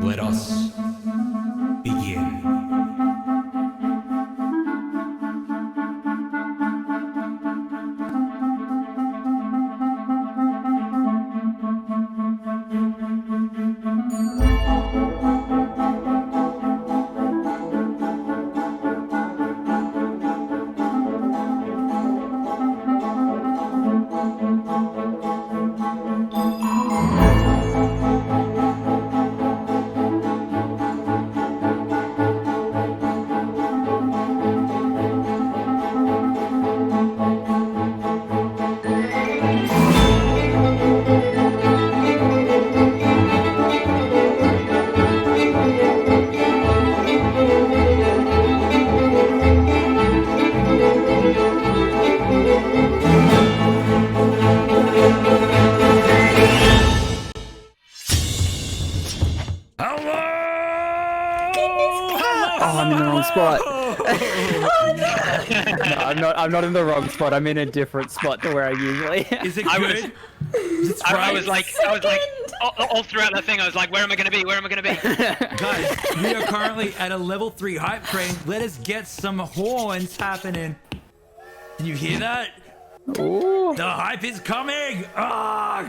Let us begin. I'm not in the wrong spot. I'm in a different spot to where I usually am. Is it good? I was like, all throughout that thing, I was like, where am I going to be? Where am I going to be? Guys, we are currently at a level 3 hype train. Let us get some horns happening. Can you hear that? Ooh. The hype is coming! Ah!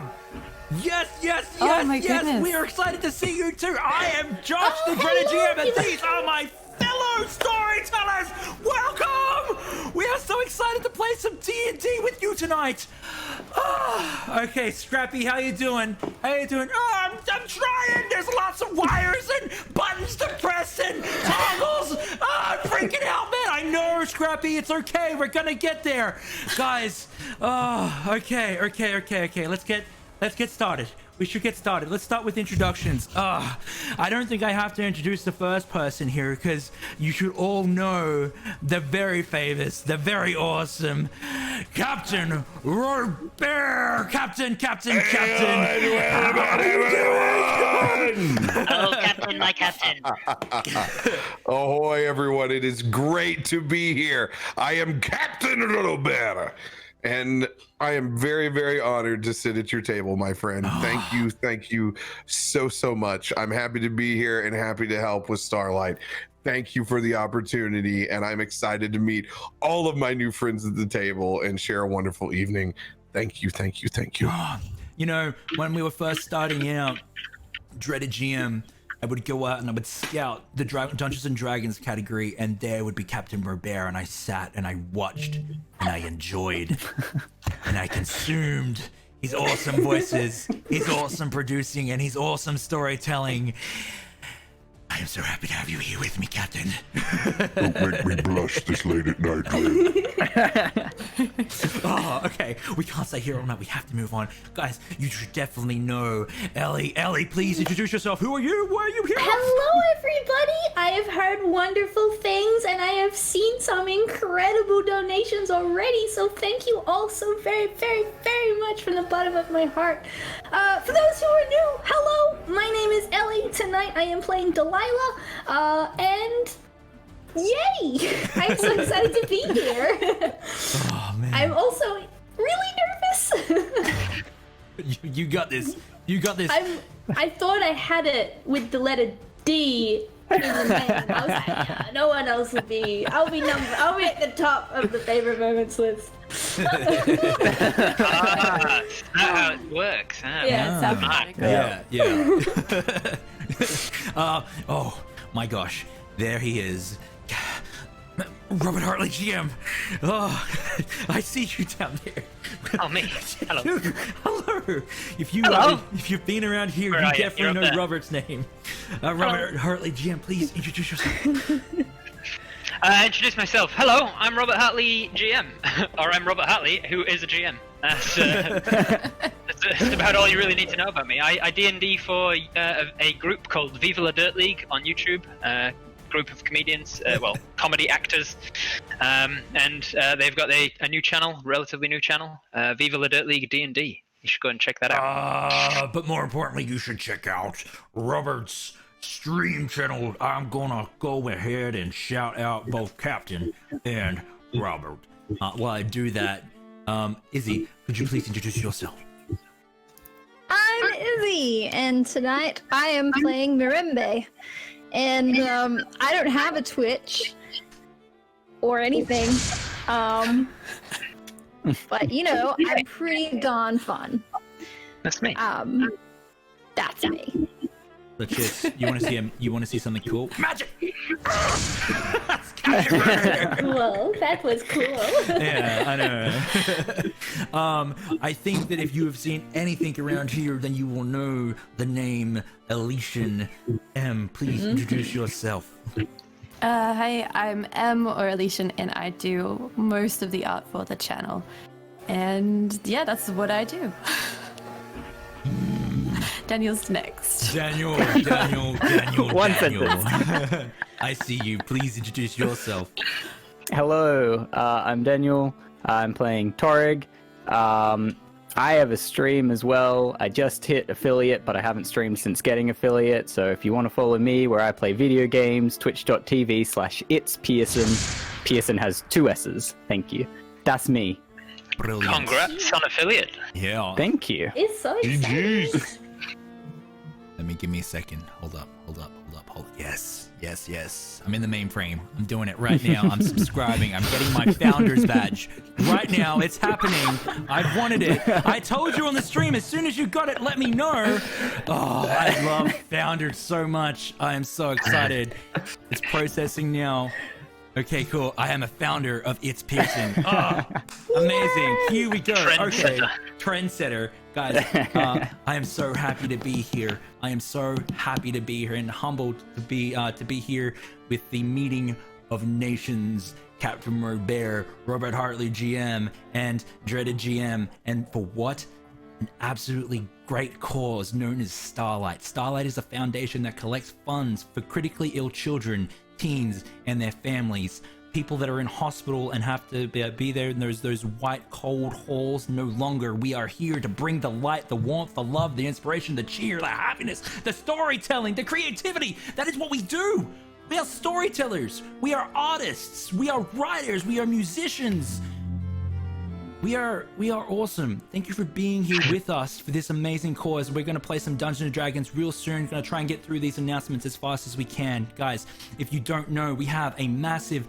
Yes, yes, yes, Oh my yes! goodness. We are excited to see you too! I am Josh, the DreadedGM, and these are my fellow storytellers! Welcome! We are so excited to play some D&D with you tonight! Okay, Scrappy, how you doing? How you doing? I'm trying! There's lots of wires and buttons to press and toggles! I'm freaking out, man! I know, Scrappy, it's okay, we're gonna get there! Guys, okay, let's get started. We should get started. Let's start with introductions. I don't think I have to introduce the first person here because you should all know the very famous, the very awesome Captain Robear. Captain. Hello, Captain, my Captain. Ahoy, everyone. It is great to be here. I am Captain Robear. And I am very, very honored to sit at your table, my friend. Thank you so much. I'm happy to be here and happy to help with Starlight. Thank you for the opportunity, and I'm excited to meet all of my new friends at the table and share a wonderful evening. Thank you. You know, when we were first starting out, DreadedGM, I would go out and I would scout the Dungeons and Dragons category, and there would be Captain Robear, and I sat and I watched and I enjoyed and I consumed his awesome voices, his awesome producing, and his awesome storytelling. I am so happy to have you here with me, Captain. Don't make me blush this late at night, man. Oh, okay. We can't stay here all night. We have to move on. Guys, you should definitely know Ellie. Ellie, please introduce yourself. Who are you? Why are you here? Hello, everybody. I have heard wonderful things, and I have seen some incredible donations already, so thank you all so very, very, very much from the bottom of my heart. For those who are new, hello. My name is Ellie. Tonight I am playing Delilah, and yay! I'm so excited to be here. Oh, man. I'm also really nervous. You got this. You got this. I thought I had it with the letter D in the name. I was like, yeah, no one else will be. I'll be at the top of the favorite moments list. That's how it works. Huh? Yeah, it's alphabetical. Yeah. Oh my gosh, there he is. RobertHartleyGM. Oh, I see you down there. Oh, me. Hello. Dude, hello. Hello. If you've been around here, Where you are you? definitely You're know up there. Robert's name. RobertHartleyGM, please introduce yourself. Introduce myself. Hello, I'm Robert Hartley GM, or I'm Robert Hartley, who is a GM. That's about all you really need to know about me. I D&D for a group called Viva La Dirt League on YouTube. Group of comedians, comedy actors, and they've got a new channel, relatively new channel, Viva La Dirt League D&D. You should go and check that out. But more importantly, you should check out Robert's stream channel. I'm gonna go ahead and shout out both Captain and Robert. While I do that, Izzy, could you please introduce yourself? I'm Izzy, and tonight I am playing Mirembe. And I don't have a Twitch or anything. But you know, I'm pretty darn fun. That's me. That's me. Let's you want to see him? You want to see something cool? Magic. Whoa, that was cool. Yeah, I know. I think that if you have seen anything around here, then you will know the name Elysian M. Please introduce yourself. Hi, I'm M or Elysian, and I do most of the art for the channel. And yeah, that's what I do. Daniel's next. Daniel. One Daniel. sentence. I see you. Please introduce yourself. Hello, I'm Daniel. I'm playing Torrig. I have a stream as well. I just hit affiliate, but I haven't streamed since getting affiliate. So if you want to follow me, where I play video games, twitch.tv/itspearson. Pearson has 2 S's. Thank you. That's me. Brilliant. Congrats on affiliate. Yeah. Thank you. It's so exciting. Give me a second. Hold up. Yes. I'm in the mainframe. I'm doing it right now. I'm subscribing. I'm getting my founder's badge. Right now, it's happening. I've wanted it. I told you on the stream, as soon as you got it, let me know. Oh, I love founders so much. I am so excited. It's processing now. Okay, cool. I am a founder of It's Pearson. Oh, amazing. Here we go. Okay. Trendsetter. Guys, I am so happy to be here. I am so happy to be here and humbled to be here with the meeting of nations, CaptainRobear, RobertHartleyGM, and DreadedGM. And for what? An absolutely great cause known as Starlight. Starlight is a foundation that collects funds for critically ill children, teens, and their families. People that are in hospital and have to be there in those white cold halls. No longer. We are here to bring the light, the warmth, the love, the inspiration, the cheer, the happiness, the storytelling, the creativity. That is what we do. We are storytellers. We are artists. We are writers. We are musicians. We are awesome. Thank you for being here with us for this amazing cause. We're going to play some Dungeons & Dragons real soon. Going to try and get through these announcements as fast as we can. Guys, if you don't know, we have a massive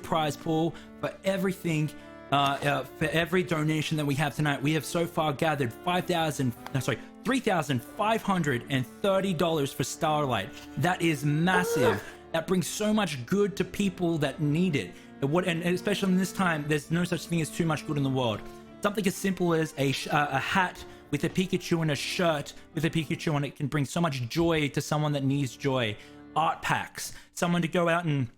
prize pool for everything. For every donation that we have tonight. We have so far gathered $3,530 for Starlight. That is massive. That brings so much good to people that need it. And especially in this time, there's no such thing as too much good in the world. Something as simple as a hat with a Pikachu and a shirt with a Pikachu on it can bring so much joy to someone that needs joy. Art packs, someone to go out and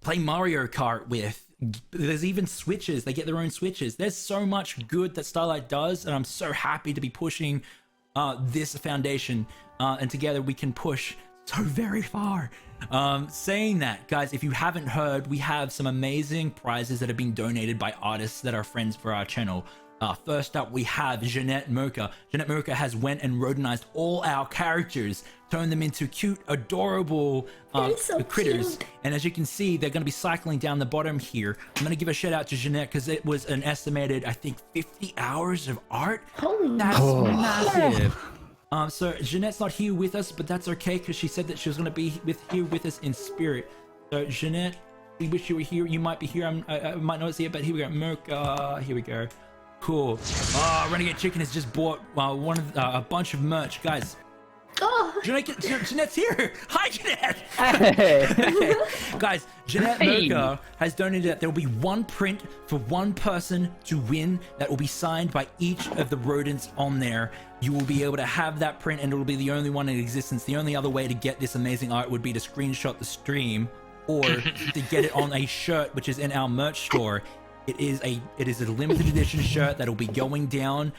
play Mario Kart with. There's even Switches. They get their own Switches. There's so much good that Starlight does, and I'm so happy to be pushing this foundation. And together we can push so very far. Saying that, guys, if you haven't heard, we have some amazing prizes that have been donated by artists that are friends for our channel. First up, we have Jeanette Mocha. Jeanette Mocha has went and rodentized all our characters, turned them into cute, adorable critters. Cute. And as you can see, they're going to be cycling down the bottom here. I'm going to give a shout out to Jeanette because it was an estimated, I think, 50 hours of art. That's massive. So Jeanette's not here with us, but that's okay because she said that she was going to be here with us in spirit. So Jeanette, we wish you were here. You might be here. I might not see it, but here we go. Mocha, here we go. Cool. Renegade Chicken has just bought a bunch of merch, guys. Jeanette's here. Hi, Jeanette. Hey. Guys, Jeanette Mocha has donated that there will be one print for one person to win that will be signed by each of the rodents on there. You will be able to have that print, and it will be the only one in existence. The only other way to get this amazing art would be to screenshot the stream or to get it on a shirt, which is in our merch store. It is a limited edition shirt that'll be going down.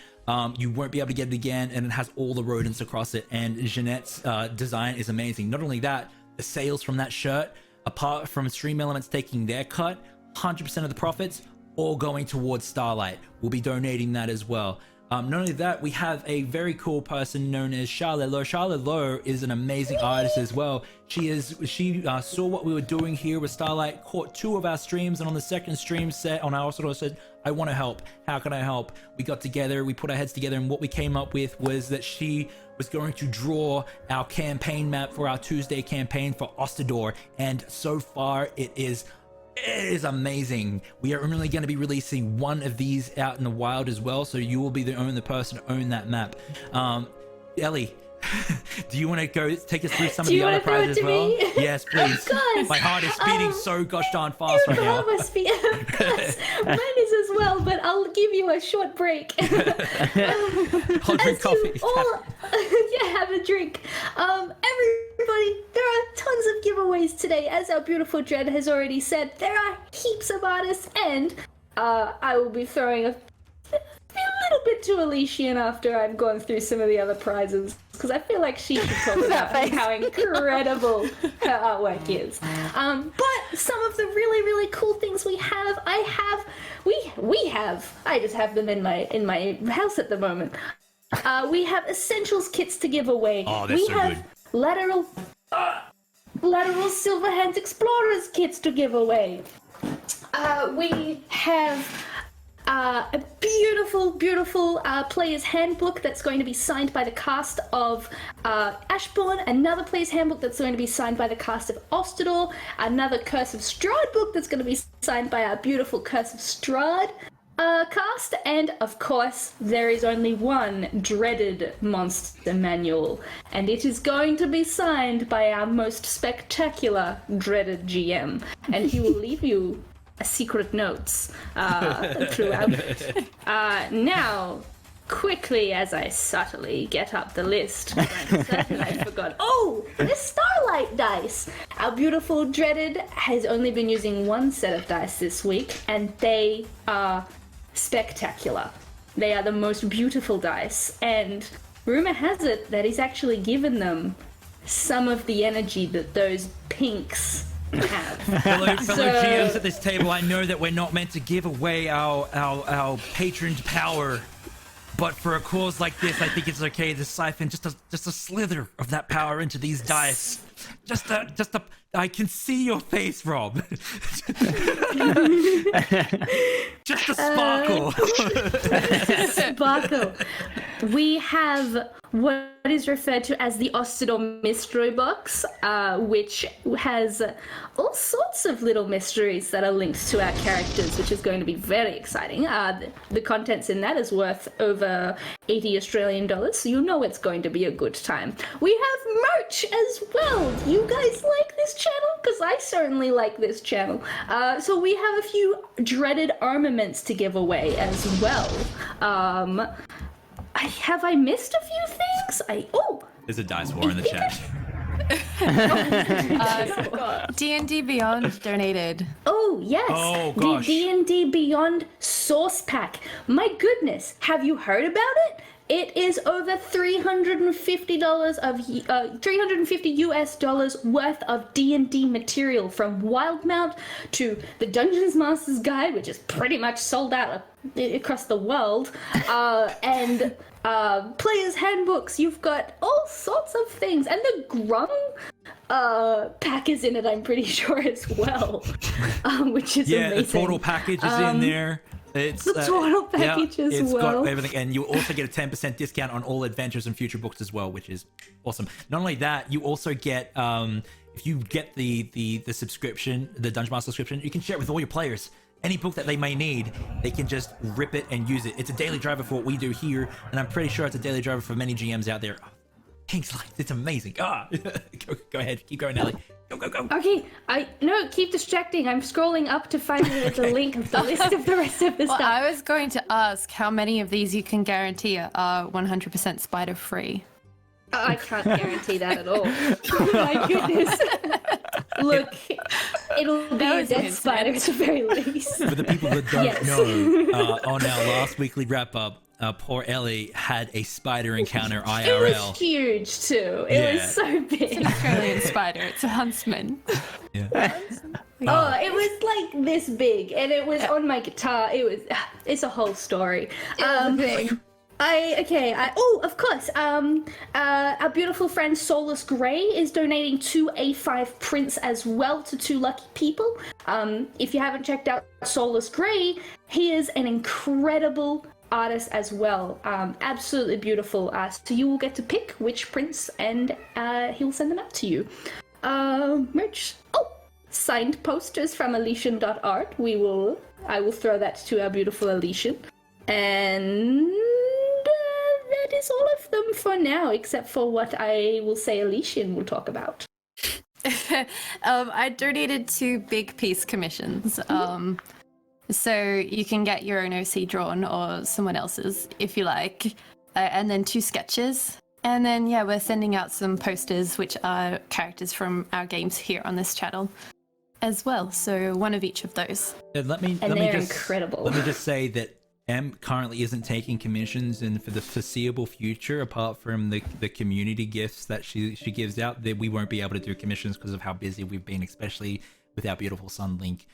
You won't be able to get it again, and it has all the rodents across it. And Jeanette's design is amazing. Not only that, the sales from that shirt, apart from Stream Elements taking their cut, 100% of the profits all going towards Starlight. We'll be donating that as well. Not only that, we have a very cool person known as Charlotte Lowe. Charlotte Lowe is an amazing artist as well. She saw what we were doing here with Starlight, caught 2 of our streams, and on the second stream set on our sort of said, I want to help. How can I help? We got together, we put our heads together, and what we came up with was that she was going to draw our campaign map for our Tuesday campaign for Ostador, and so far it is amazing. We are only going to be releasing 1 of these out in the wild as well, so you will be the only person to own that map. Ellie, do you want to go take us through some of the other prizes as well? Me? Yes, please. Of course. My heart is beating so gosh darn fast right now. Of course. Mine is as well, but I'll give you a short break. I'll drink coffee. Yeah, have a drink. Everybody, there are tons of giveaways today. As our beautiful Dread has already said, there are heaps of artists, and I will be throwing a little bit to Elysian after I've gone through some of the other prizes, because I feel like she should talk about how incredible her artwork is. But some of the really, really cool things we have, I just have them in my house at the moment. We have essentials kits to give away. Oh, that's so good. Lateral Silverhands Explorers kits to give away. We have a beautiful, beautiful player's handbook that's going to be signed by the cast of Ashbourne, another player's handbook that's going to be signed by the cast of Ostador, another Curse of Strahd book that's going to be signed by our beautiful Curse of Strahd cast, and of course there is only one dreaded monster manual, and it is going to be signed by our most spectacular DreadedGM, and he will leave you secret notes throughout. Now, quickly, as I subtly get up the list, I'm certain I forgot. Oh, the Starlight dice! Our beautiful Dreaded has only been using 1 set of dice this week, and they are spectacular. They are the most beautiful dice, and rumor has it that he's actually given them some of the energy that those pinks have. Fellow GMs at this table, I know that we're not meant to give away our patron's power, but for a cause like this, I think it's okay to siphon just a slither of that power into these dice. I can see your face, Rob. Just a sparkle. Sparkle. We have what is referred to as the Ostador Mystery Box, which has all sorts of little mysteries that are linked to our characters, which is going to be very exciting. The contents in that is worth over 80 Australian dollars, so you know it's going to be a good time. We have merch as well. You guys like this channel? Because I certainly like this channel. So we have a few dreaded armaments to give away as well. Have I missed a few things? There's a dice war in the chat. D&D Beyond donated. Oh, yes. Oh, gosh. The D&D Beyond Source Pack. My goodness, have you heard about it? It is over $350 of $350 US worth of D&D material, from Wildmount to the Dungeons Master's Guide, which is pretty much sold out across the world, and players' handbooks. You've got all sorts of things, and the Grung pack is in it, I'm pretty sure, as well, which is amazing. The total package is in there. It's the total package as it's well. Got everything, and you also get a 10% discount on all adventures and future books as well, which is awesome. Not only that, you also get if you get the subscription, the Dungeon Master subscription, you can share it with all your players. Any book that they may need, they can just rip it and use it. It's a daily driver for what we do here, and I'm pretty sure it's a daily driver for many GMs out there. Thanks, it's amazing. Go ahead, keep going, Ellie. Go. Okay, keep distracting. I'm scrolling up to find the link of the list of the rest of the stuff. I was going to ask how many of these you can guarantee are 100% spider free. I can't guarantee that at all. Oh my goodness. Look, it'll be a dead spider at the very least. For the people that don't know, on our last weekly wrap-up, poor Ellie had a spider encounter IRL. It was huge too. It was so big. It's an Australian spider. It's a huntsman. Yeah. Oh, it was like this big, and it was on my guitar. It's a whole story. Big. Of course. Our beautiful friend Soulless Grey is donating 2 A5 prints as well to 2 lucky people. If you haven't checked out Soulless Grey, he is an incredible artist as well. Absolutely beautiful. So you will get to pick which prints, and he'll send them out to you. Merch. Signed posters from Elysian.art. I will throw that to our beautiful Elysian. And that is all of them for now, except for what I will say Elysian will talk about. I donated 2 big piece commissions. So you can get your own OC drawn or someone else's if you like. And then 2 sketches. And then, yeah, we're sending out some posters, which are characters from our games here on this channel as well. So 1 of each of those. Let me they're just, incredible. Let me just say that M currently isn't taking commissions, and for the foreseeable future, apart from the community gifts that she gives out, that we won't be able to do commissions because of how busy we've been, especially with our beautiful son Link.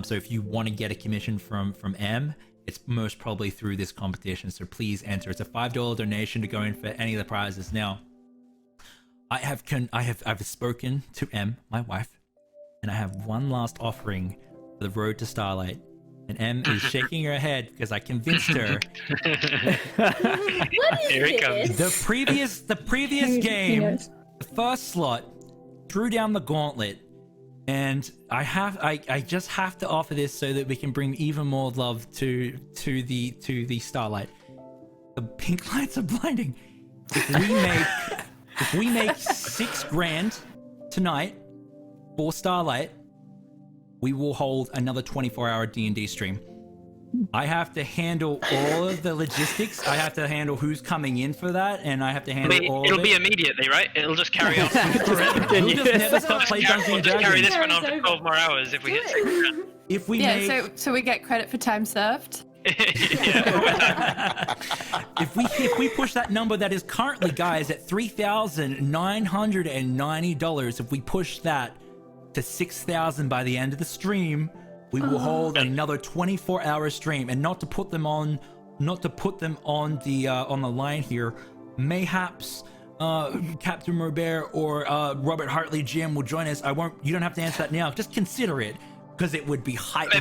So if you want to get a commission from M, it's most probably through this competition. So please enter. It's a $5 donation to go in for any of the prizes. Now, I've spoken to M, my wife, and I have one last offering for the road to Starlight. And M is shaking her head because I convinced her. What is Here it comes. this? The previous game, the first slot, threw down the gauntlet, and I just have to offer this so that we can bring even more love to the Starlight. The pink lights are blinding. If we make $6,000 tonight for Starlight, we will hold another 24-hour D&D stream. I have to handle all of the logistics. I have to handle who's coming in for that, and I have to handle all of it. It'll be immediately, right? It'll just carry on. We'll just never stop playing Dungeons We'll and just carry Dragons. this one on for 12 more hours if we get 6 If we Yeah, make, so we get credit for time served. if we push that number that is currently, guys, at $3,990, if we push that to 6,000 by the end of the stream, we will hold another 24-hour stream. And not to put them on the line here, mayhaps CaptainRobear or RobertHartleyGM will join us. You don't have to answer that now. Just consider it, because it would be hype.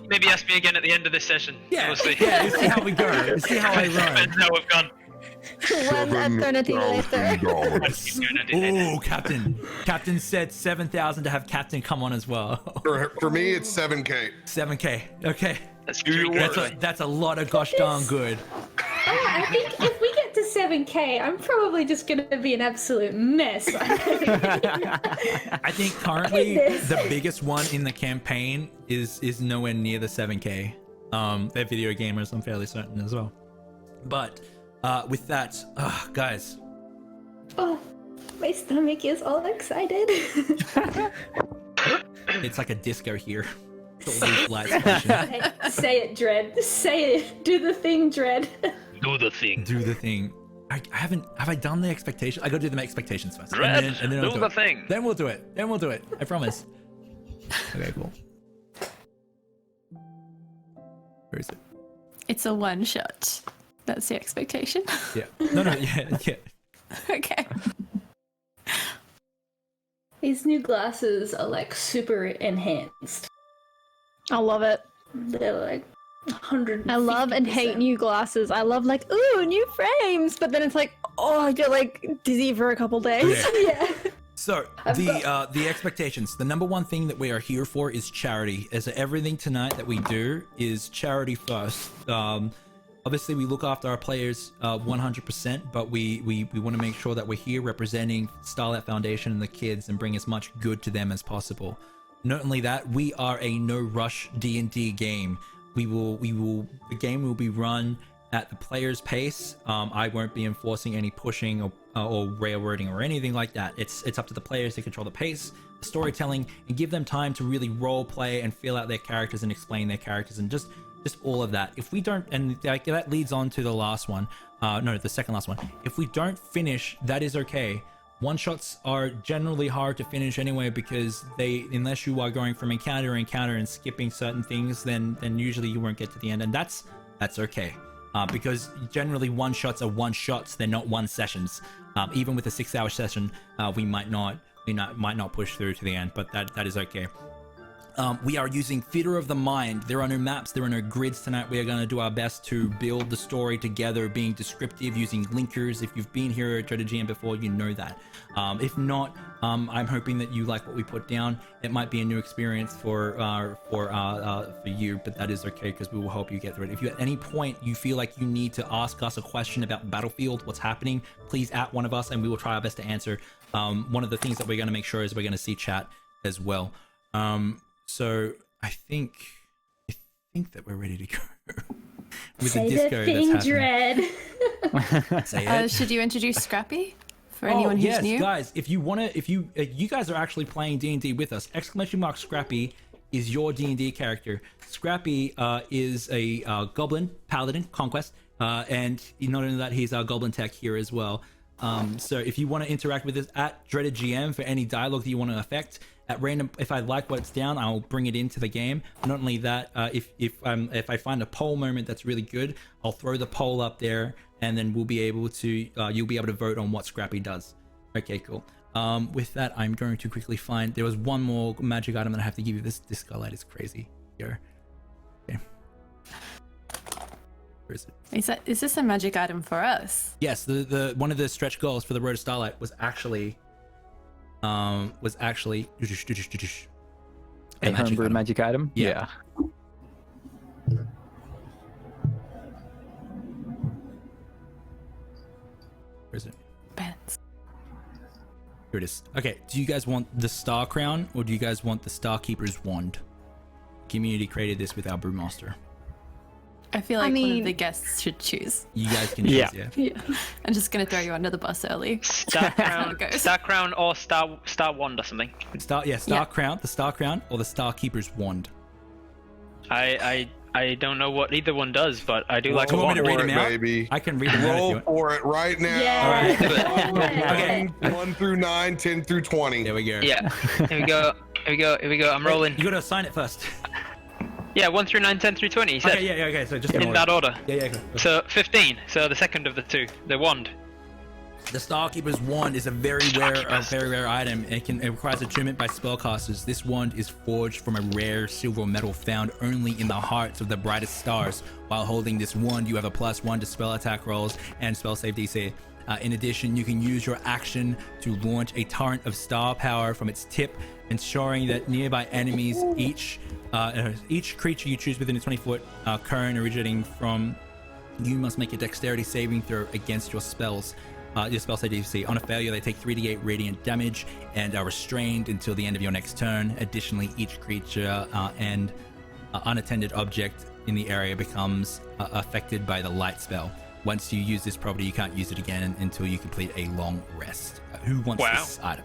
Maybe ask me again at the end of this session. Yeah, We'll see. yeah. We'll see how we go. We'll see how I run. Depends how we've gone. One eternity later. Oh, Captain said 7,000 to have Captain come on as well. For me, it's 7K. 7K. Okay. That's That's a lot of gosh darn good. I think if we get to 7K, I'm probably just going to be an absolute mess. I think currently Goodness. the biggest one in the campaign is nowhere near the 7K. They're video gamers, I'm fairly certain as well. But with that, guys. Oh, my stomach is all excited. It's like a disco here. All these lights flashing. Say it, Dread. Say it. Do the thing, Dread. Do the thing. Do the thing. I haven't. Have I done the expectation? I gotta do the expectations first. Dread, and then I'll do do the it. thing. Then we'll do it. I promise. Okay, cool. Where is it? It's a one shot. That's the expectation. Yeah. No. Yeah. Okay. These new glasses are like super enhanced. I love it. They're like 100. I love and hate new glasses. I love like, ooh, new frames, but then it's like, oh, I get like dizzy for a couple days. Yeah. Yeah. So the expectations. The number one thing that we are here for is charity. As everything tonight that we do is charity first. Obviously, we look after our players 100%, but we want to make sure that we're here representing Starlight Foundation and the kids and bring as much good to them as possible. Not only that, we are a no rush D&D game. The game will be run at the player's pace. I won't be enforcing any pushing or railroading or anything like that. It's up to the players to control the pace, the storytelling, and give them time to really role play and feel out their characters and explain their characters and just all of that. If we don't, and that leads on to the last one, the second last one. If we don't finish, that is okay. One shots are generally hard to finish anyway, because unless you are going from encounter to encounter and skipping certain things, then usually you won't get to the end, and that's okay. because generally one shots are one shots, they're not one sessions. Even with a 6-hour session, we might not push through to the end, but that is okay. We are using theater of the mind. There are no maps, there are no grids tonight. We are going to do our best to build the story together, being descriptive, using linkers. If you've been here at DreadedGM before, you know that. If not, I'm hoping that you like what we put down. It might be a new experience for you, but that is okay because we will help you get through it. If you at any point you feel like you need to ask us a question about Battlefield, what's happening, please at one of us and we will try our best to answer. One of the things that we're going to make sure is we're going to see chat as well. So I think that we're ready to go with Say the disco the thing, that's happening. Dread. Say it. Should you introduce Scrappy for anyone who's yes, new? guys, if you want to, you guys are actually playing D&D with us, ! Scrappy is your D&D character. Scrappy is a goblin paladin conquest, and not only that, he's our goblin tech here as well. So if you want to interact with us at DreadedGM for any dialogue that you want to affect at random, if I like what's down, I'll bring it into the game. Not only that, if I find a poll moment that's really good, I'll throw the poll up there, and then we'll be able to you'll be able to vote on what Scrappy does. Okay, cool. With that, I'm going to quickly find. There was one more magic item that I have to give you. This Starlight is crazy. Here. Okay. Where is it? Is this a magic item for us? Yes, the one of the stretch goals for the Road to Starlight was actually a homebrew magic item. Yeah. Where is it? Bets. Here it is. Okay, do you guys want the Star Crown or do you guys want the Star Keeper's Wand? Community created this with our Brewmaster. I feel like one of the guests should choose. You guys can choose, yeah. I'm just gonna throw you under the bus early. Star Crown or Star Wand or something. Star Crown, the Star Crown, or the Star Keeper's Wand. I don't know what either one does, but I do like Do a you want me wand. to read them out? Baby. I can read them out if you Roll want. for it right now. Yeah. Okay. 1 through 9, 10 through 20. There we go. Yeah. Here we go. I'm rolling. You gotta assign it first. Yeah, 1 through 9, 10 through 20. He said. Okay, okay. So just In that order. Yeah. Go. So 15. So the second of the two, the wand. The Starkeeper's Wand is a very rare item. It requires attunement by spellcasters. This wand is forged from a rare silver metal found only in the hearts of the brightest stars. While holding this wand, you have a +1 to spell attack rolls and spell save DC. In addition, you can use your action to launch a torrent of star power from its tip, ensuring that nearby enemies, each creature you choose within a 20-foot cone originating from you must make a dexterity saving throw against your spells. Your spell save DC. On a failure, they take 3d8 radiant damage and are restrained until the end of your next turn. Additionally, each creature and unattended object in the area becomes affected by the light spell. Once you use this property, you can't use it again until you complete a long rest. Who wants this item?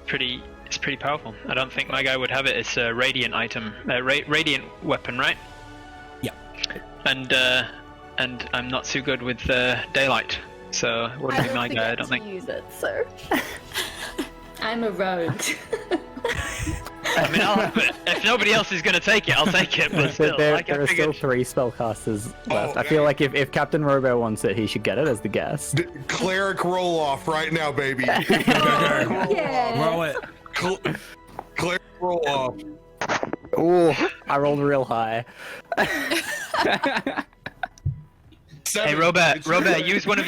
It's pretty powerful. I don't think my guy would have it. It's a radiant item, radiant weapon, right? Yeah. And I'm not too good with daylight, so it wouldn't be my guy. I don't think. Use it, so. I'm a rogue. I mean, if nobody else is going to take it, I'll take it. But still, there like, I are still figured... 3 spellcasters left. I feel like if CaptainRobear wants it, he should get it as the guest. Cleric roll off right now, baby. Yeah. Roll it. Cleric roll off. Oh, I rolled real high. Hey, Robear, use one of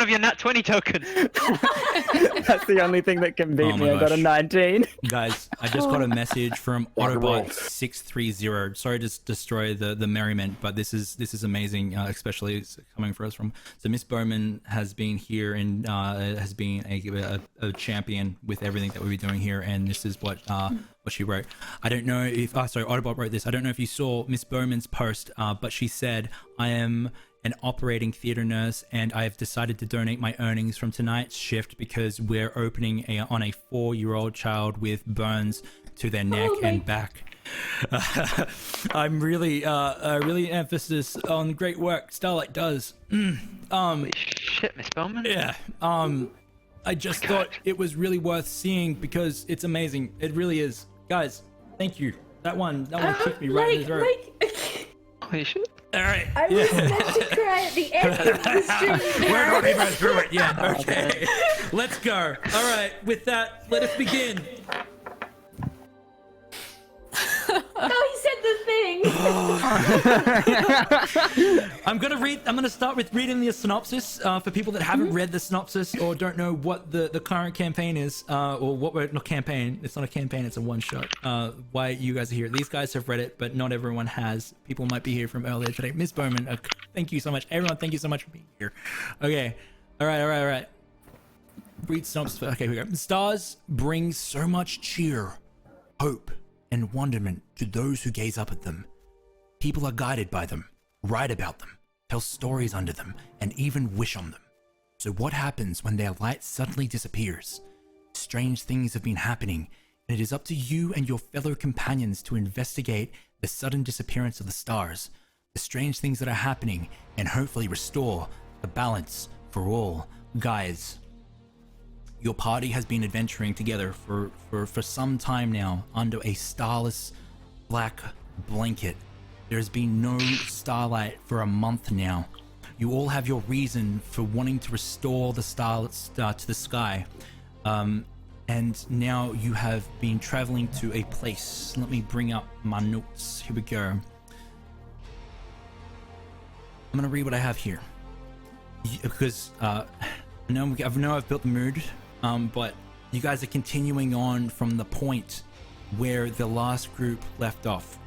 your nat 20 tokens. That's the only thing that can beat Oh me. my I got a gosh. 19. Guys, I just got a message from Rock and roll. Autobot630. Sorry to destroy the merriment, but this is amazing, especially it's coming for us from. So Miss Bowman has been here and has been a champion with everything that we'll be doing here, and this is what she wrote. I don't know if sorry, Autobot wrote this. I don't know if you saw Miss Bowman's post, but she said, "I am an operating theater nurse, and I have decided to donate my earnings from tonight's shift because we're opening on a 4-year-old child with burns to their neck and back." I'm really emphasis on great work Starlight does. Holy shit, Miss Bowman. Yeah. I just thought it was really worth seeing because it's amazing. It really is. Guys, thank you. That one kicked me right in the throat. Holy shit. All right. I was meant to cry at the end of the stream. We're not even through it yet. Okay. Let's go. All right. With that, let us begin. Oh, he said the thing. I'm gonna start with reading the synopsis for people that haven't read the synopsis or don't know what the current campaign is, or what we're not campaign. It's not a campaign. It's a one shot. Why you guys are here? These guys have read it, but not everyone has. People might be here from earlier today. Miss Bowman, thank you so much. Everyone, thank you so much for being here. Okay. All right. Read synopsis. Okay, here we go. The stars bring so much cheer, hope, and wonderment to those who gaze up at them. People are guided by them, write about them, tell stories under them, and even wish on them. So what happens when their light suddenly disappears? Strange things have been happening, and it is up to you and your fellow companions to investigate the sudden disappearance of the stars, the strange things that are happening, and hopefully restore the balance for all. Guys, your party has been adventuring together for some time now under a starless black blanket. There's been no starlight for a month now. You all have your reason for wanting to restore the stars to the sky. And now you have been traveling to a place. Let me bring up my notes. Here we go. I'm gonna read what I have here. Because I know I've built the mood. But you guys are continuing on from the point where the last group left off,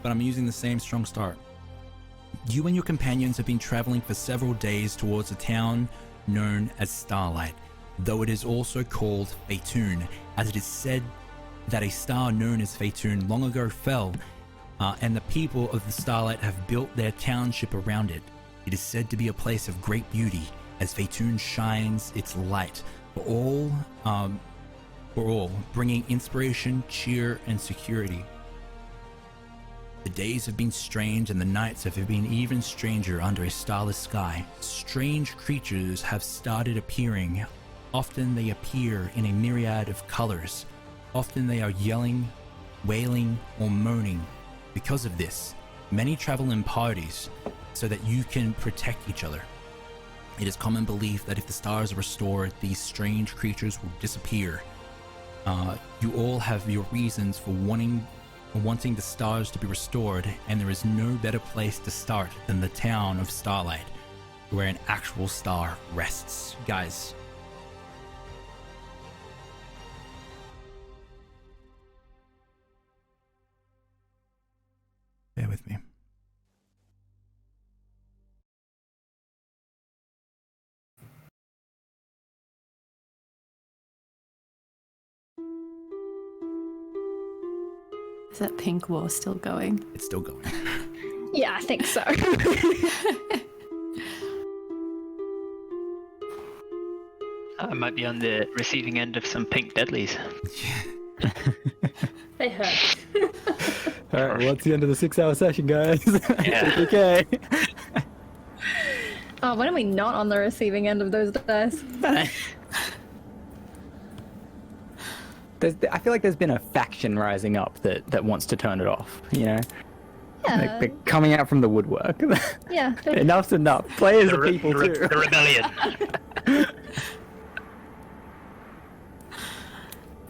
but I'm using the same strong start. You and your companions have been traveling for several days towards a town known as Starlight, though it is also called Phaetoon, as it is said that a star known as Phaetoon long ago fell, and the people of the Starlight have built their township around it. It is said to be a place of great beauty, as Phaetoon shines its light for all, bringing inspiration, cheer, and security. The days have been strange, and the nights have been even stranger under a starless sky. Strange creatures have started appearing. Often they appear in a myriad of colors. Often they are yelling, wailing, or moaning. Because of this, many travel in parties so that you can protect each other. It is common belief that if the stars are restored, these strange creatures will disappear. You all have your reasons for wanting the stars to be restored, and there is no better place to start than the town of Starlight, where an actual star rests. Guys. Bear with me. Is that pink war still going? It's still going. Yeah, I think so. I might be on the receiving end of some pink deadlies. They hurt. All right, well, that's the end of the 6-hour session, guys. Yeah. Okay. Oh, when are we not on the receiving end of those dice? I feel like there's been a faction rising up that wants to turn it off, you know? Yeah. They're coming out from the woodwork. Yeah. Enough's enough. Players are people too. The rebellion.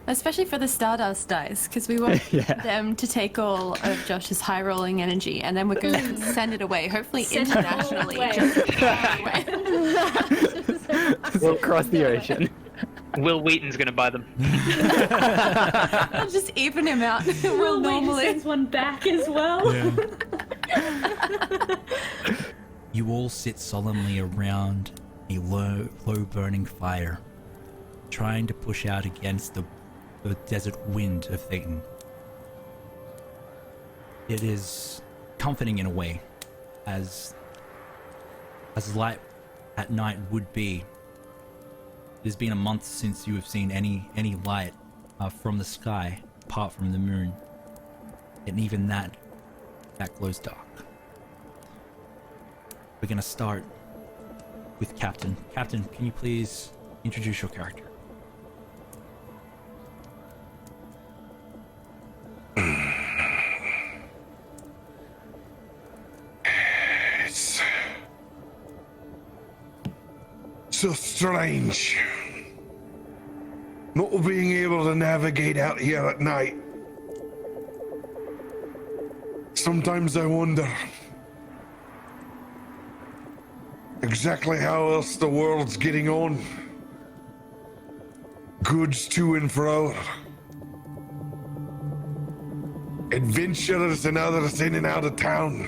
Especially for the Stardust dice, because we want Yeah. them to take all of Josh's high rolling energy, and then we're going to send it away, hopefully Send it all internationally. away. Just far away. We'll cross the ocean. Will Wheaton's gonna buy them. I'll just even him out. We'll Will Wheaton normally. sends one back as well. You all sit solemnly around a low burning fire, trying to push out against the desert wind of Phaeton. It is comforting in a way, as light at night would be. It has been a month since you have seen any light from the sky, apart from the moon, and even that glows dark. We're gonna start with Captain. Captain, can you please introduce your character? so strange. Not being able to navigate out here at night. Sometimes I wonder exactly how else the world's getting on. Goods to and fro. Adventurers and others in and out of town.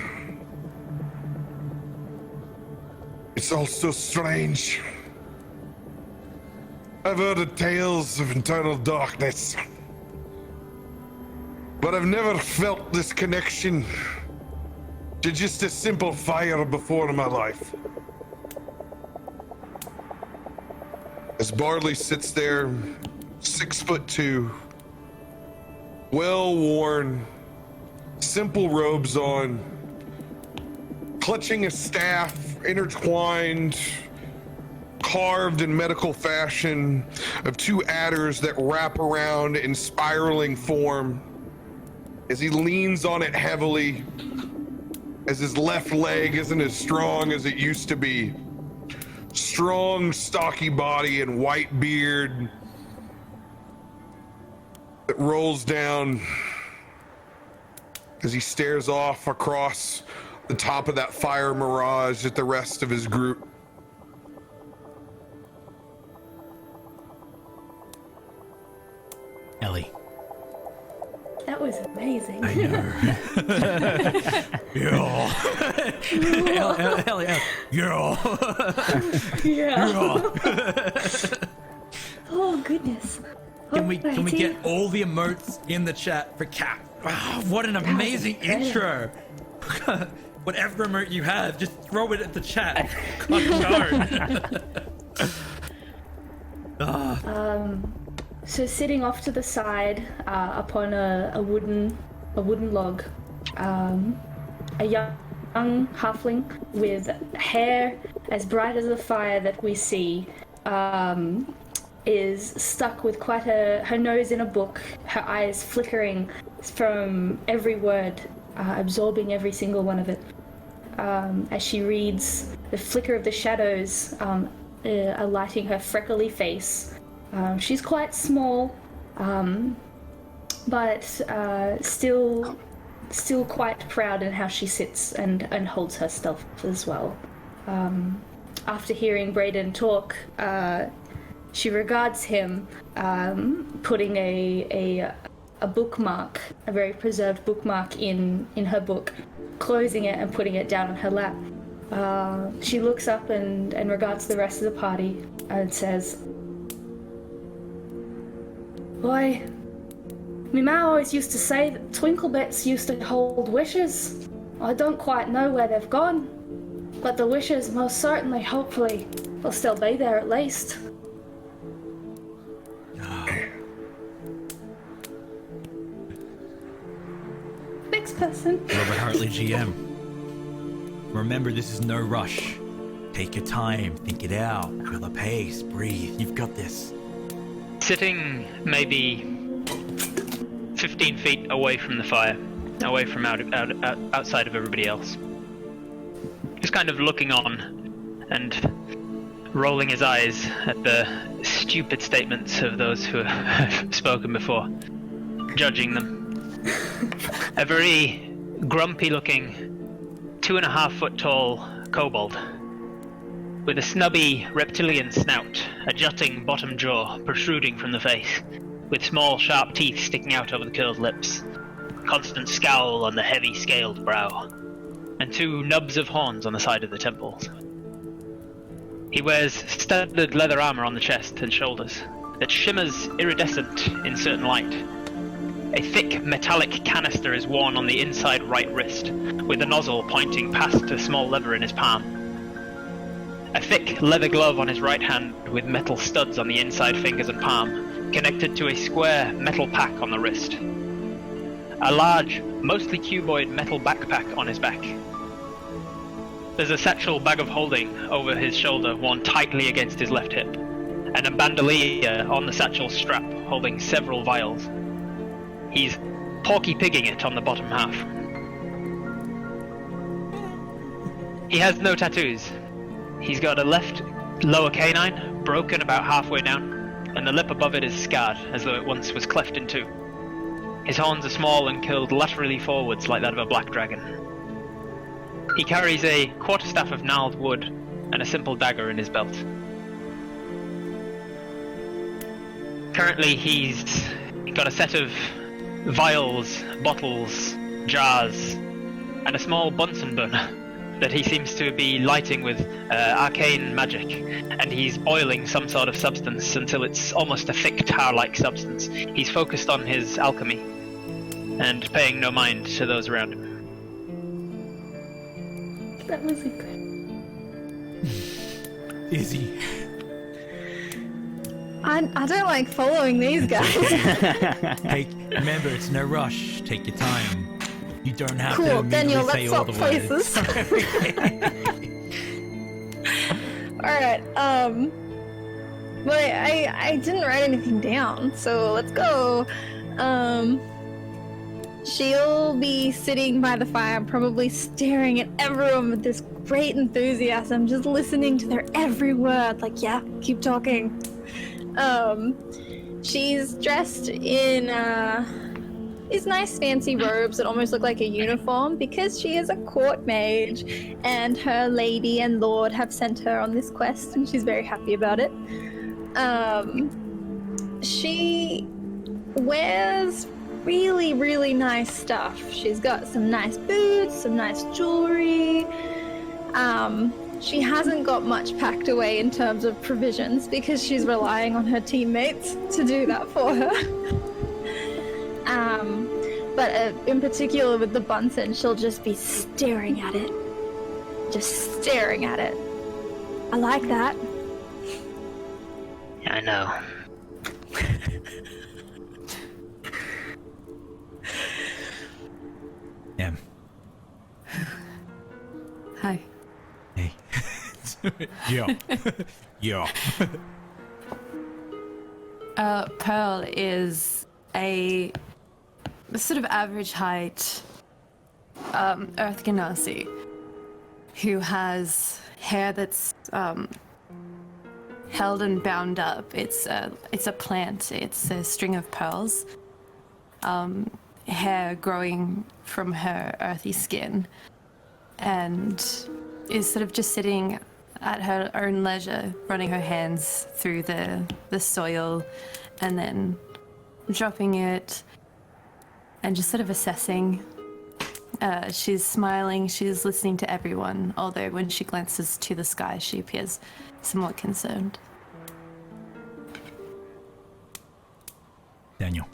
It's all so strange. I've heard of tales of eternal darkness, but I've never felt this connection to just a simple fire before in my life. As Barley sits there, 6'2", well-worn, simple robes on, clutching a staff, intertwined, carved in medical fashion of two adders that wrap around in spiraling form, as he leans on it heavily, as his left leg isn't as strong as it used to be. Strong, stocky body and white beard that rolls down as he stares off across the top of that fire mirage at the rest of his group. Ellie. That was amazing. I know. Yeah. Ellie. Yeah. Yeah. Oh goodness. Can we Alrighty. get all the emotes in the chat for Cap? Wow, what an amazing intro! Whatever emote you have, just throw it at the chat. So sitting off to the side, upon a wooden log, a young halfling with hair as bright as the fire that we see, is stuck with quite her nose in a book, her eyes flickering from every word, absorbing every single one of it. As she reads, the flicker of the shadows lighting her freckly face. She's quite small, but still quite proud in how she sits and holds her stuff as well. After hearing Brayden talk, she regards him, putting a bookmark, a very preserved bookmark in her book, closing it and putting it down on her lap. She looks up and regards the rest of the party and says, "Boy, me ma always used to say that twinkle bits used to hold wishes. I don't quite know where they've gone, but the wishes most certainly, hopefully, will still be there at least." Next person. RobertHartleyGM. Remember, this is no rush. Take your time, think it out, feel the pace, breathe. You've got this. Sitting maybe 15 feet away from the fire, away from outside of everybody else. Just kind of looking on and rolling his eyes at the stupid statements of those who have spoken before, judging them. A very grumpy-looking, 2.5 foot tall kobold with a snubby reptilian snout, a jutting bottom jaw protruding from the face, with small sharp teeth sticking out over the curled lips, a constant scowl on the heavy scaled brow, and 2 nubs of horns on the side of the temples. He wears studded leather armor on the chest and shoulders that shimmers iridescent in certain light. A thick metallic canister is worn on the inside right wrist, with a nozzle pointing past a small lever in his palm. A thick leather glove on his right hand with metal studs on the inside fingers and palm, connected to a square metal pack on the wrist. A large, mostly cuboid metal backpack on his back. There's a satchel bag of holding over his shoulder worn tightly against his left hip, and a bandolier on the satchel strap holding several vials. He's porky pigging it on the bottom half. He has no tattoos. He's got a left lower canine broken about halfway down, and the lip above it is scarred, as though it once was cleft in two. His horns are small and curled laterally forwards like that of a black dragon. He carries a quarterstaff of gnarled wood and a simple dagger in his belt. Currently, he's got a set of vials, bottles, jars, and a small Bunsen burner that he seems to be lighting with arcane magic, and he's boiling some sort of substance until it's almost a thick tar-like substance. He's focused on his alchemy and paying no mind to those around him. That was a good. Izzy. I don't like following these guys. Hey, remember, it's no rush. Take your time. You don't have to Cool, immediately Daniel, say let's all swap the words. places. Alright, but I didn't write anything down, so let's go. She'll be sitting by the fire, probably staring at everyone with this great enthusiasm, just listening to their every word, like, yeah, keep talking. She's dressed in, these nice fancy robes that almost look like a uniform because she is a court mage and her lady and lord have sent her on this quest and she's very happy about it. She wears really, really nice stuff. She's got some nice boots, some nice jewelry. She hasn't got much packed away in terms of provisions because she's relying on her teammates to do that for her. But in particular with the Bunsen, she'll just be staring at it. Just staring at it. I like that. I know. Yeah. Hi. Hey. Yeah. Yeah. Pearl is a sort of average height Earth Ganassi who has hair that's held and bound up. It's a plant. It's a string of pearls. Hair growing from her earthy skin, and is sort of just sitting at her own leisure, running her hands through the soil, and then dropping it, and just sort of assessing. She's smiling, she's listening to everyone, although when she glances to the sky, she appears somewhat concerned. Daniel.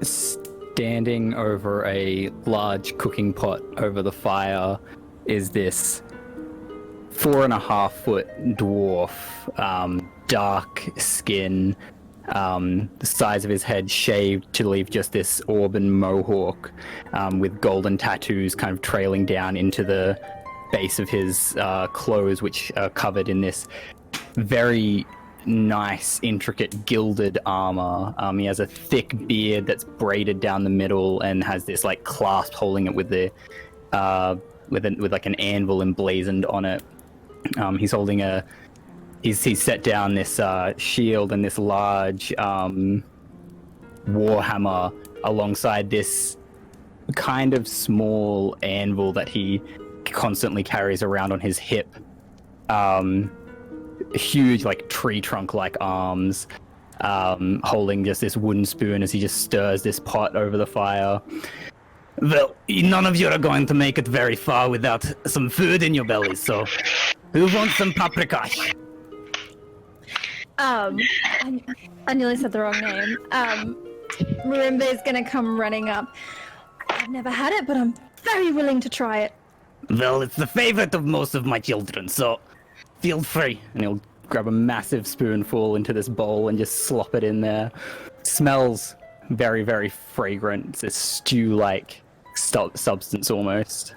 Standing over a large cooking pot over the fire is this 4.5-foot dwarf, dark skin, the size of his head shaved to leave just this auburn mohawk, with golden tattoos kind of trailing down into the base of his clothes, which are covered in this very nice, intricate, gilded armor. He has a thick beard that's braided down the middle and has this like clasp holding it with the with like an anvil emblazoned on it. He's holding he's set down this shield and this large warhammer alongside this kind of small anvil that he constantly carries around on his hip. Huge, like, tree trunk-like arms, holding just this wooden spoon as he just stirs this pot over the fire. Well, none of you are going to make it very far without some food in your bellies, so who wants some paprika? I nearly said the wrong name. Marimba is gonna come running up. I've never had it, but I'm very willing to try it. Well, it's the favorite of most of my children, so feel free. And he'll grab a massive spoonful into this bowl and just slop it in there. Smells very, very fragrant. It's a stew-like substance almost.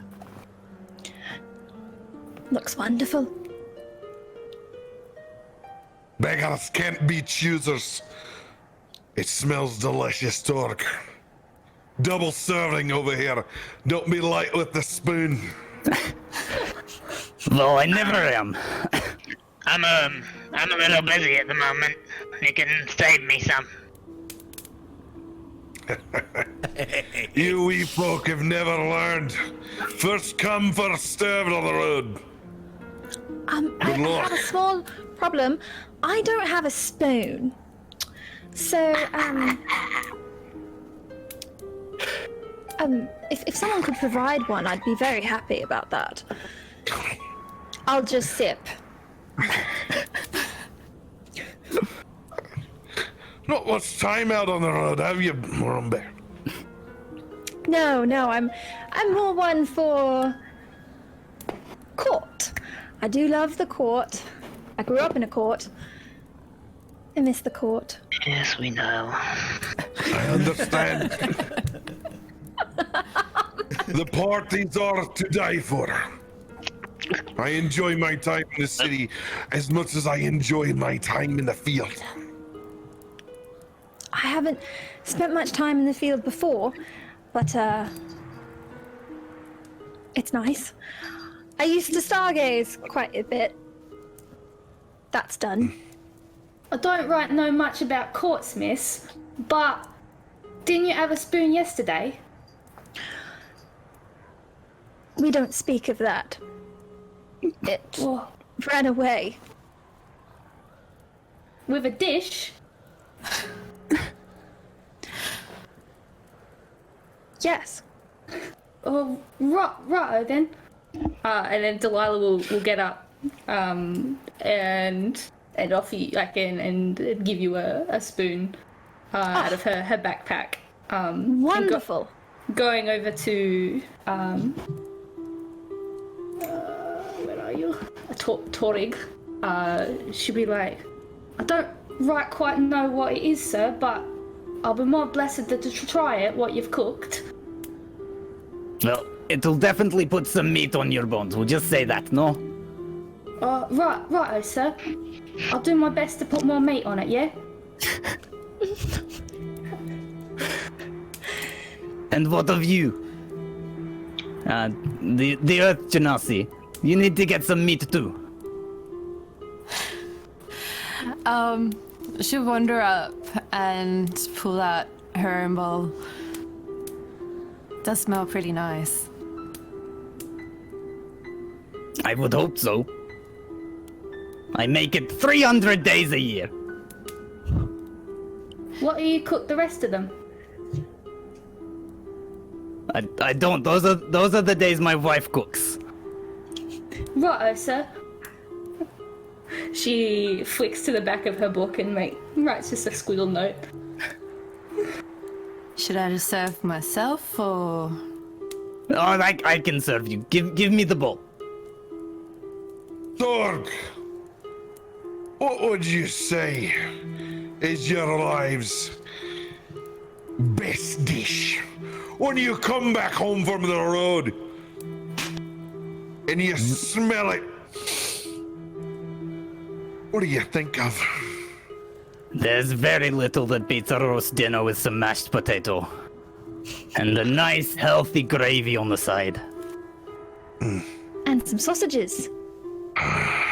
Looks wonderful. Beggars can't be choosers. It smells delicious, Torg. Double serving over here. Don't be light with the spoon. Well, I never am. I'm a little busy at the moment. You can save me some. You wee folk have never learned. First come, first served on the road. I luck. have a small problem. I don't have a spoon. So, if someone could provide one, I'd be very happy about that. I'll just sip. Not much time out on the road, have you, Robear? No, I'm more one for court. I do love the court. I grew up in a court. I miss the court. Yes, we know. I understand. The parties are to die for. I enjoy my time in the city as much as I enjoy my time in the field. I haven't spent much time in the field before, but it's nice. I used to stargaze quite a bit. That's done. I don't right know much about courts, miss, but didn't you have a spoon yesterday? We don't speak of that. It ran away. With a dish? Yes. Oh, right then. And then Delilah will get up, and offer you, like, and give you a spoon out of her backpack. Wonderful. Going over to where are you? Torig. She'll be like, I don't quite know what it is, sir, but I'll be more blessed to try it, what you've cooked. Well, it'll definitely put some meat on your bones. We'll just say that, no? Right, sir. I'll do my best to put more meat on it, yeah? And what of you? The Earth Genasi. You need to get some meat too. She'll wander up and pull out her own bowl. Does smell pretty nice. I would hope so. I make it 300 days a year. What do you cook the rest of them? I don't. Those are the days my wife cooks. Righto, sir. She flicks to the back of her book and writes just a squiggle note. Should I just serve myself or? Oh, I can serve you. Give me the bowl. Dorg, what would you say is your life's best dish? When you come back home from the road and you smell it, what do you think of? There's very little that beats a roast dinner with some mashed potato. And a nice healthy gravy on the side. And some sausages.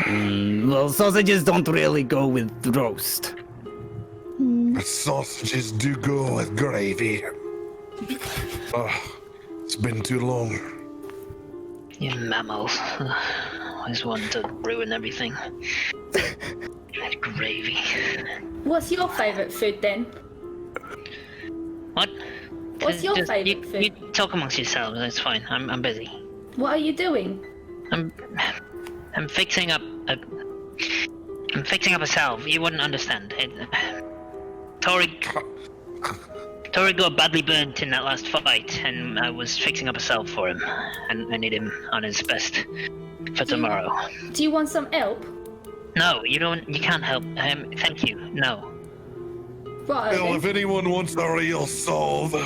Well, sausages don't really go with roast. The sausages do go with gravy. It's been too long. You mammals. Always want to ruin everything. That gravy. What's your favourite food then? What? What's your favourite food? You talk amongst yourselves. It's fine. I'm busy. What are you doing? I'm fixing up a salve. You wouldn't understand. Tori got badly burnt in that last fight, and I was fixing up a salve for him, and I need him on his best for tomorrow. Do you want some help? No, you don't. You can't help. Thank you. No. Right. Well, if anyone wants a real salve,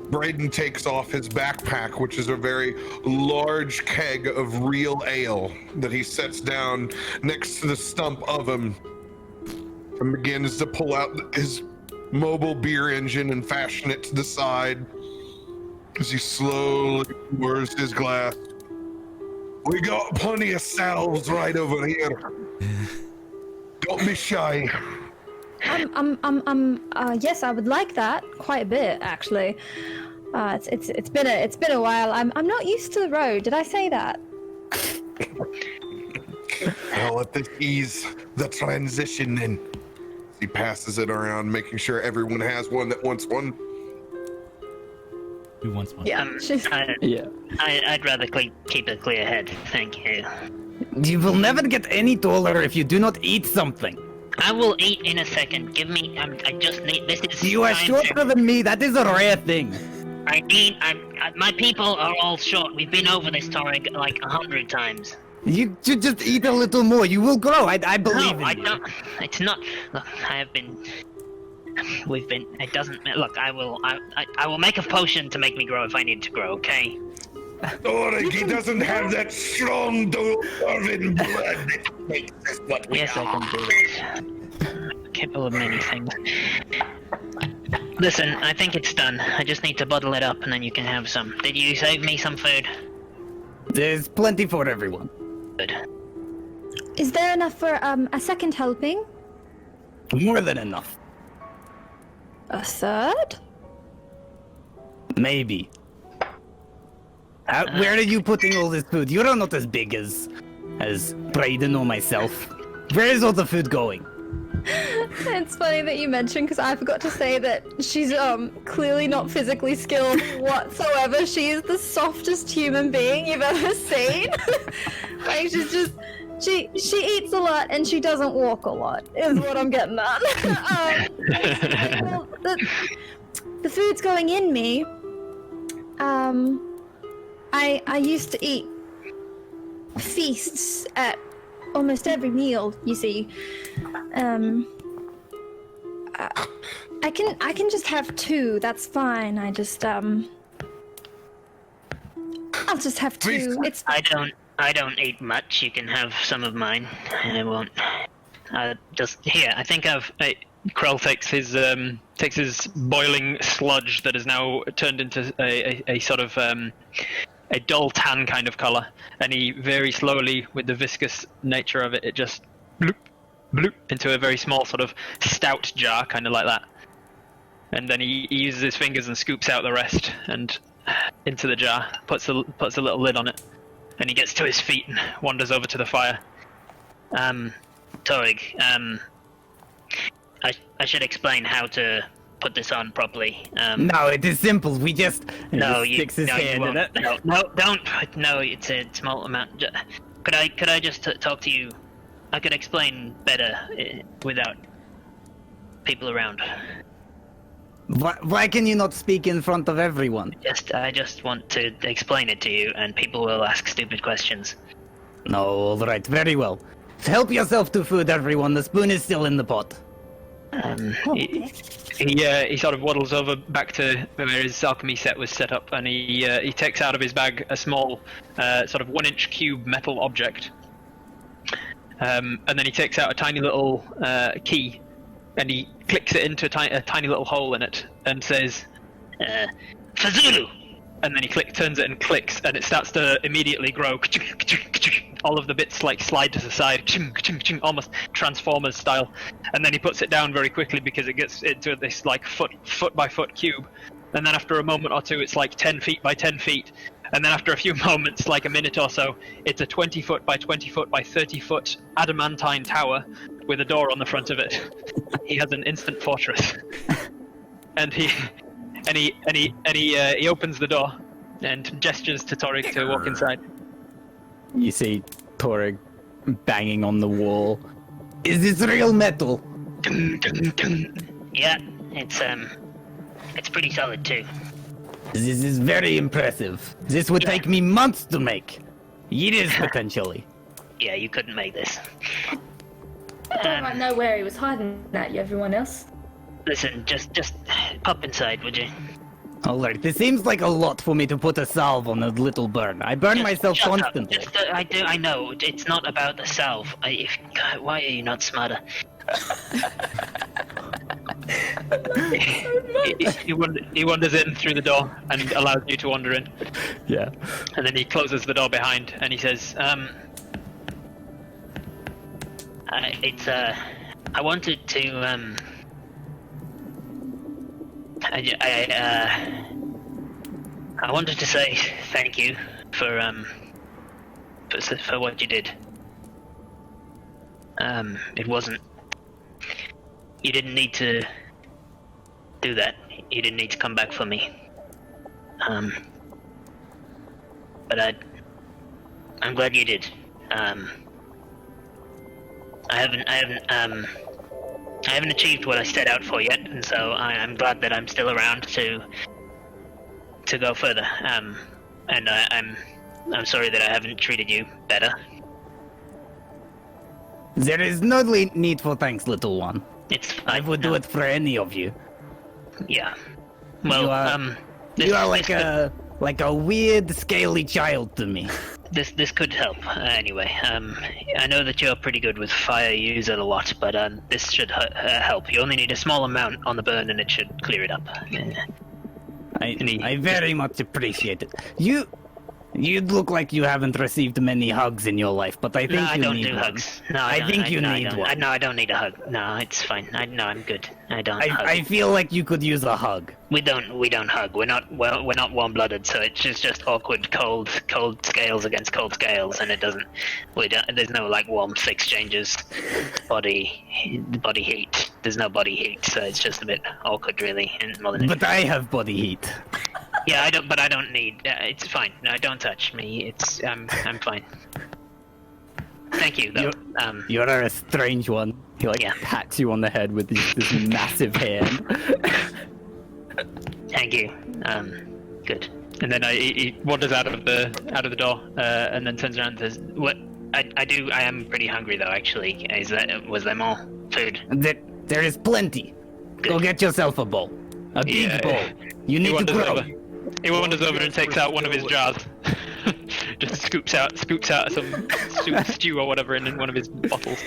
Braden takes off his backpack, which is a very large keg of real ale that he sets down next to the stump of him and begins to pull out his mobile beer engine and fashion it to the side as he slowly pours his glass. We got plenty of salves right over here. Don't be shy. Yes, I would like that quite a bit, actually. It's been a while. I'm not used to the road. Did I say that? I'll let this ease the transition in. He passes it around, making sure everyone has one that wants one. Who wants one? Yeah. I'd rather keep a clear head. Thank you. You will never get any taller if you do not eat something. I will eat in a second. Give me. I just need. This is. You are science. shorter than me. That is a rare thing. My people are all short. We've been over this, Torig, like 100 times. You should just eat a little more. You will grow. I believe in you. I don't. It's not. Look, I have been. We've been. It doesn't. Look, I will make a potion to make me grow if I need to grow. Okay. Torig, he doesn't have that strong dwarven blood that makes us what we Yes, are. I can do it. Capable of many things. Listen, I think it's done. I just need to bottle it up and then you can have some. Did you save me some food? There's plenty for everyone. Good. Is there enough for a second helping? More than enough. A third? Maybe. Where are you putting all this food? You're not as big as Brayden or myself. Where is all the food going? It's funny that you mentioned because I forgot to say that she's clearly not physically skilled whatsoever. She is the softest human being you've ever seen. Like she eats a lot and she doesn't walk a lot is what I'm getting at. Well, the food's going in me. I used to eat feasts at almost every meal, you see. I can just have two, that's fine. I'll just have two. It's I don't eat much. You can have some of mine. I won't. Just here. I think Krell takes his boiling sludge that is now turned into a sort of a dull tan kind of color, and he very slowly, with the viscous nature of it, it just bloop, bloop into a very small sort of stout jar, kind of like that. And then he uses his fingers and scoops out the rest and into the jar, puts a little lid on it, and he gets to his feet and wanders over to the fire. Torig, I should explain how to put this on properly. No, it is simple. We just sticks his you hand in won't. it. No, don't. No, it's a small amount. Could I just talk to you? I could explain better without people around. Why can you not speak in front of everyone? I just want to explain it to you, and people will ask stupid questions. No, all right, very well. Help yourself to food, everyone. The spoon is still in the pot. He sort of waddles over back to where his alchemy set was set up, and he takes out of his bag a small sort of 1-inch cube metal object, and then he takes out a tiny little key, and he clicks it into a tiny little hole in it, and says, Fazulu! And then he turns it and clicks, and it starts to immediately grow. All of the bits like slide to the side, almost Transformers style. And then he puts it down very quickly because it gets into this like foot by foot cube. And then after a moment or two, it's like 10 feet by 10 feet. And then after a few moments, like a minute or so, it's a 20 foot by 20 foot by 30 foot adamantine tower with a door on the front of it. He has an instant fortress. And he opens the door and gestures to Torig to walk inside. You see Torig banging on the wall. Is this real metal? Yeah, it's pretty solid too. This is very impressive. This would take me months to make. Years, potentially. Yeah, you couldn't make this. I don't know where he was hiding that, everyone else. Listen, just pop inside, would you? Alright, this seems like a lot for me to put a salve on a little burn. I burn myself Shut up. constantly. I know. It's not about the salve. God, why are you not smarter? He wanders in through the door and allows you to wander in. Yeah. And then he closes the door behind and he says, I wanted to, I wanted to say thank you for what you did. It wasn't... You didn't need to do that. You didn't need to come back for me. But I'm glad you did. I haven't achieved what I set out for yet, and so I'm glad that I'm still around to go further. And I'm sorry that I haven't treated you better. There is no need for thanks, little one. It's fine. I would do it for any of you. Yeah. Well, You are like a weird, scaly child to me. This could help anyway. I know that you're pretty good with fire. You use it a lot, but this should help. You only need a small amount on the burn, and it should clear it up. I very much appreciate it. You look like you haven't received many hugs in your life, but I think I you don't need do one. hugs. No, I think you need one. No, I don't need a hug. No, it's fine. No, I'm good. I don't hug. I feel like you could use a hug. We don't hug. We're not warm-blooded, so it's just awkward cold scales against cold scales, and there's no like warmth exchanges, body heat. There's no body heat, so it's just a bit awkward, really. But I have body heat. Yeah, I don't need. It's fine. No, don't touch me. I'm fine. Thank you, though. You're a strange one. He pats you on the head with this massive hand. Thank you. Good. And then he wanders out of the door, and then turns around and says, "What? I am pretty hungry, though. Actually, was there more food? There is plenty. Good. Go get yourself a bowl. A big bowl. You need to grow. He wanders over and takes out one of his jars. Just scoops out some soup, stew or whatever in one of his bottles.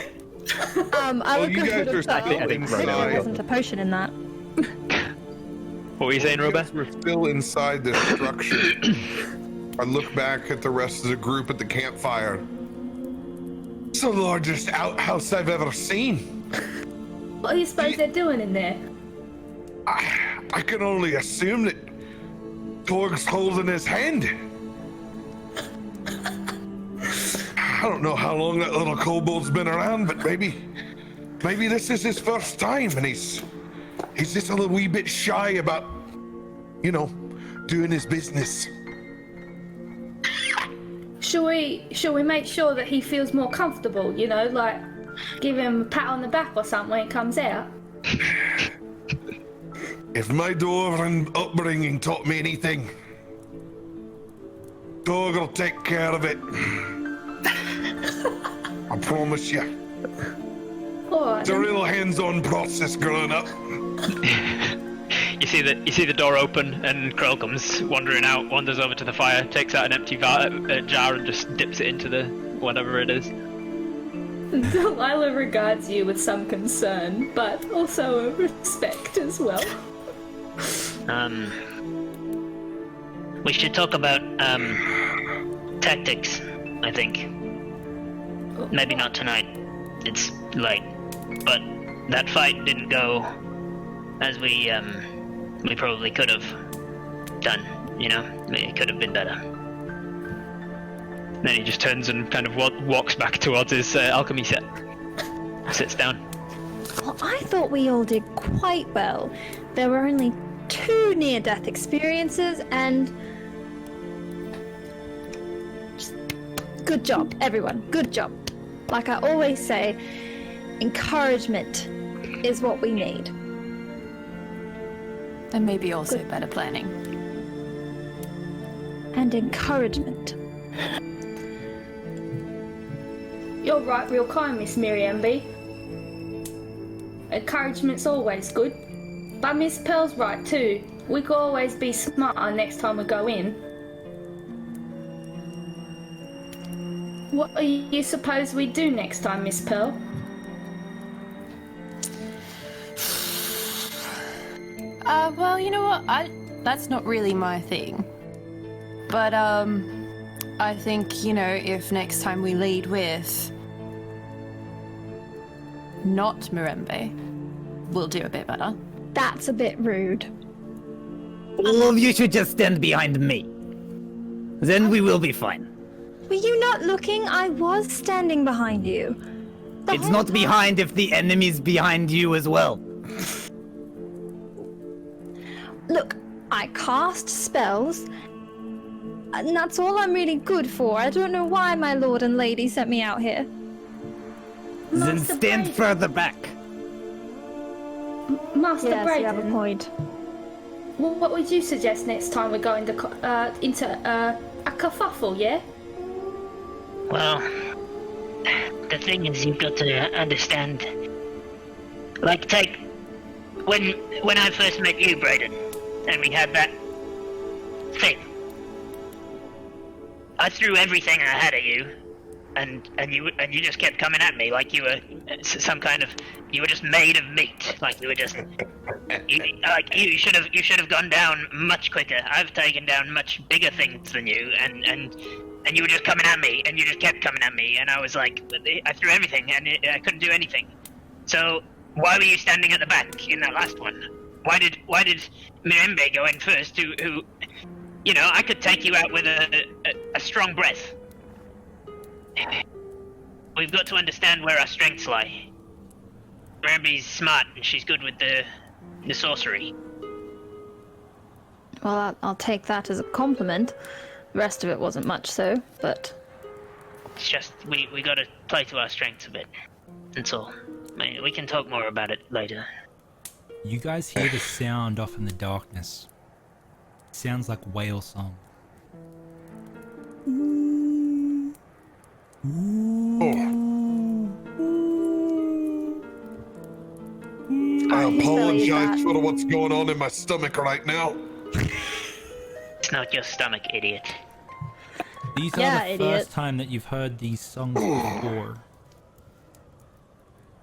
I would you guys are still there inside. wasn't a potion in that. What were you saying, Robear? We're still inside the structure. I look back at the rest of the group at the campfire. It's the largest outhouse I've ever seen. What do you suppose they're doing in there? I can only assume that Torg's holding his hand. I don't know how long that little kobold's been around, but maybe this is his first time, and he's just a little wee bit shy about, doing his business. Shall we make sure that he feels more comfortable? Like give him a pat on the back or something when he comes out. If my dwarven upbringing taught me anything, Torg will take care of it. I promise you. It's a real hands-on process growing up. You see the door open, and Krill comes wanders over to the fire, takes out an empty jar and just dips it into the whatever it is. Delilah regards you with some concern, but also respect as well. We should talk about tactics, I think. Maybe not tonight. It's late. But that fight didn't go as we probably could have done, It could have been better. Then he just turns and kind of walks back towards his alchemy set. Sits down. Well, I thought we all did quite well. There were only 2 near-death experiences, and just good job, everyone. Good job. Like I always say, encouragement is what we need. And maybe also better planning. And encouragement. You're right, real kind, Miss Miriam B. Encouragement's always good. But Miss Pearl's right too. We could always be smarter next time we go in. What do you suppose we do next time, Miss Pearl? Well, you know what? That's not really my thing. But, I think, if next time we lead with not Mirembe will do a bit better. That's a bit rude. All of you should just stand behind me. Then we will be fine. Were you not looking? I was standing behind you. It's not behind if the enemy's behind you as well. Look, I cast spells, and that's all I'm really good for. I don't know why my lord and lady sent me out here. Then Master stand Braden. further back. Master Yes, you have a Braden, point. what would you suggest next time we go into a kerfuffle, yeah? Well, the thing is, you've got to understand. Like, take when I first met you, Braden, and we had that thing. I threw everything I had at you, and you just kept coming at me like you were some kind of, you were just made of meat, like you were just you should have gone down much quicker. I've taken down much bigger things than you, and you were just coming at me, and you just kept coming at me, and I was like, I threw everything, and I couldn't do anything. So why were you standing at the back in that last one? Why did Mirembe go in first? Who, you know, I could take you out with a strong breath. We've got to understand where our strengths lie. Mirembe's smart, and she's good with the sorcery. Well, I'll take that as a compliment. The rest of it wasn't much so, but... It's just, we gotta play to our strengths a bit. That's all. I mean, we can talk more about it later. You guys hear the sound off in the darkness. It sounds like whale song. I apologize that. for what's going on in my stomach right now. It's not your stomach, idiot. These Yeah, are the idiot. first time that you've heard these songs before.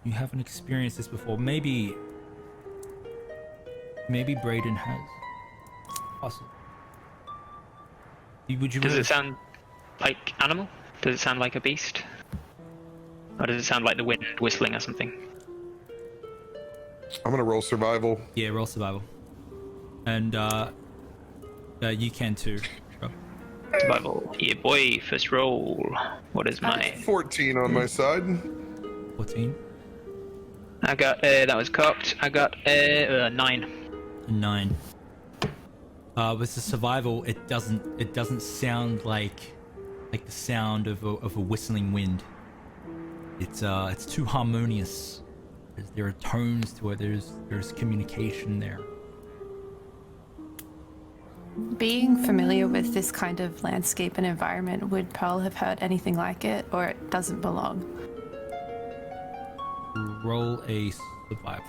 You haven't experienced this before. Maybe Braden has. Possible. Would you Does really... it sound like animal? Does it sound like a beast? Or does it sound like the wind whistling or something? I'm gonna roll survival. Yeah, roll survival. And you can too. Rob. Survival. Yeah, boy, first roll. What is my... 14 on my side. 14. I got, that was cocked. I got, 9. 9. With the survival, it doesn't sound like the sound of a whistling wind. It's too harmonious. There are tones to it. There's communication there. Being familiar with this kind of landscape and environment, would Pearl have heard anything like it, or it doesn't belong? Roll a survival.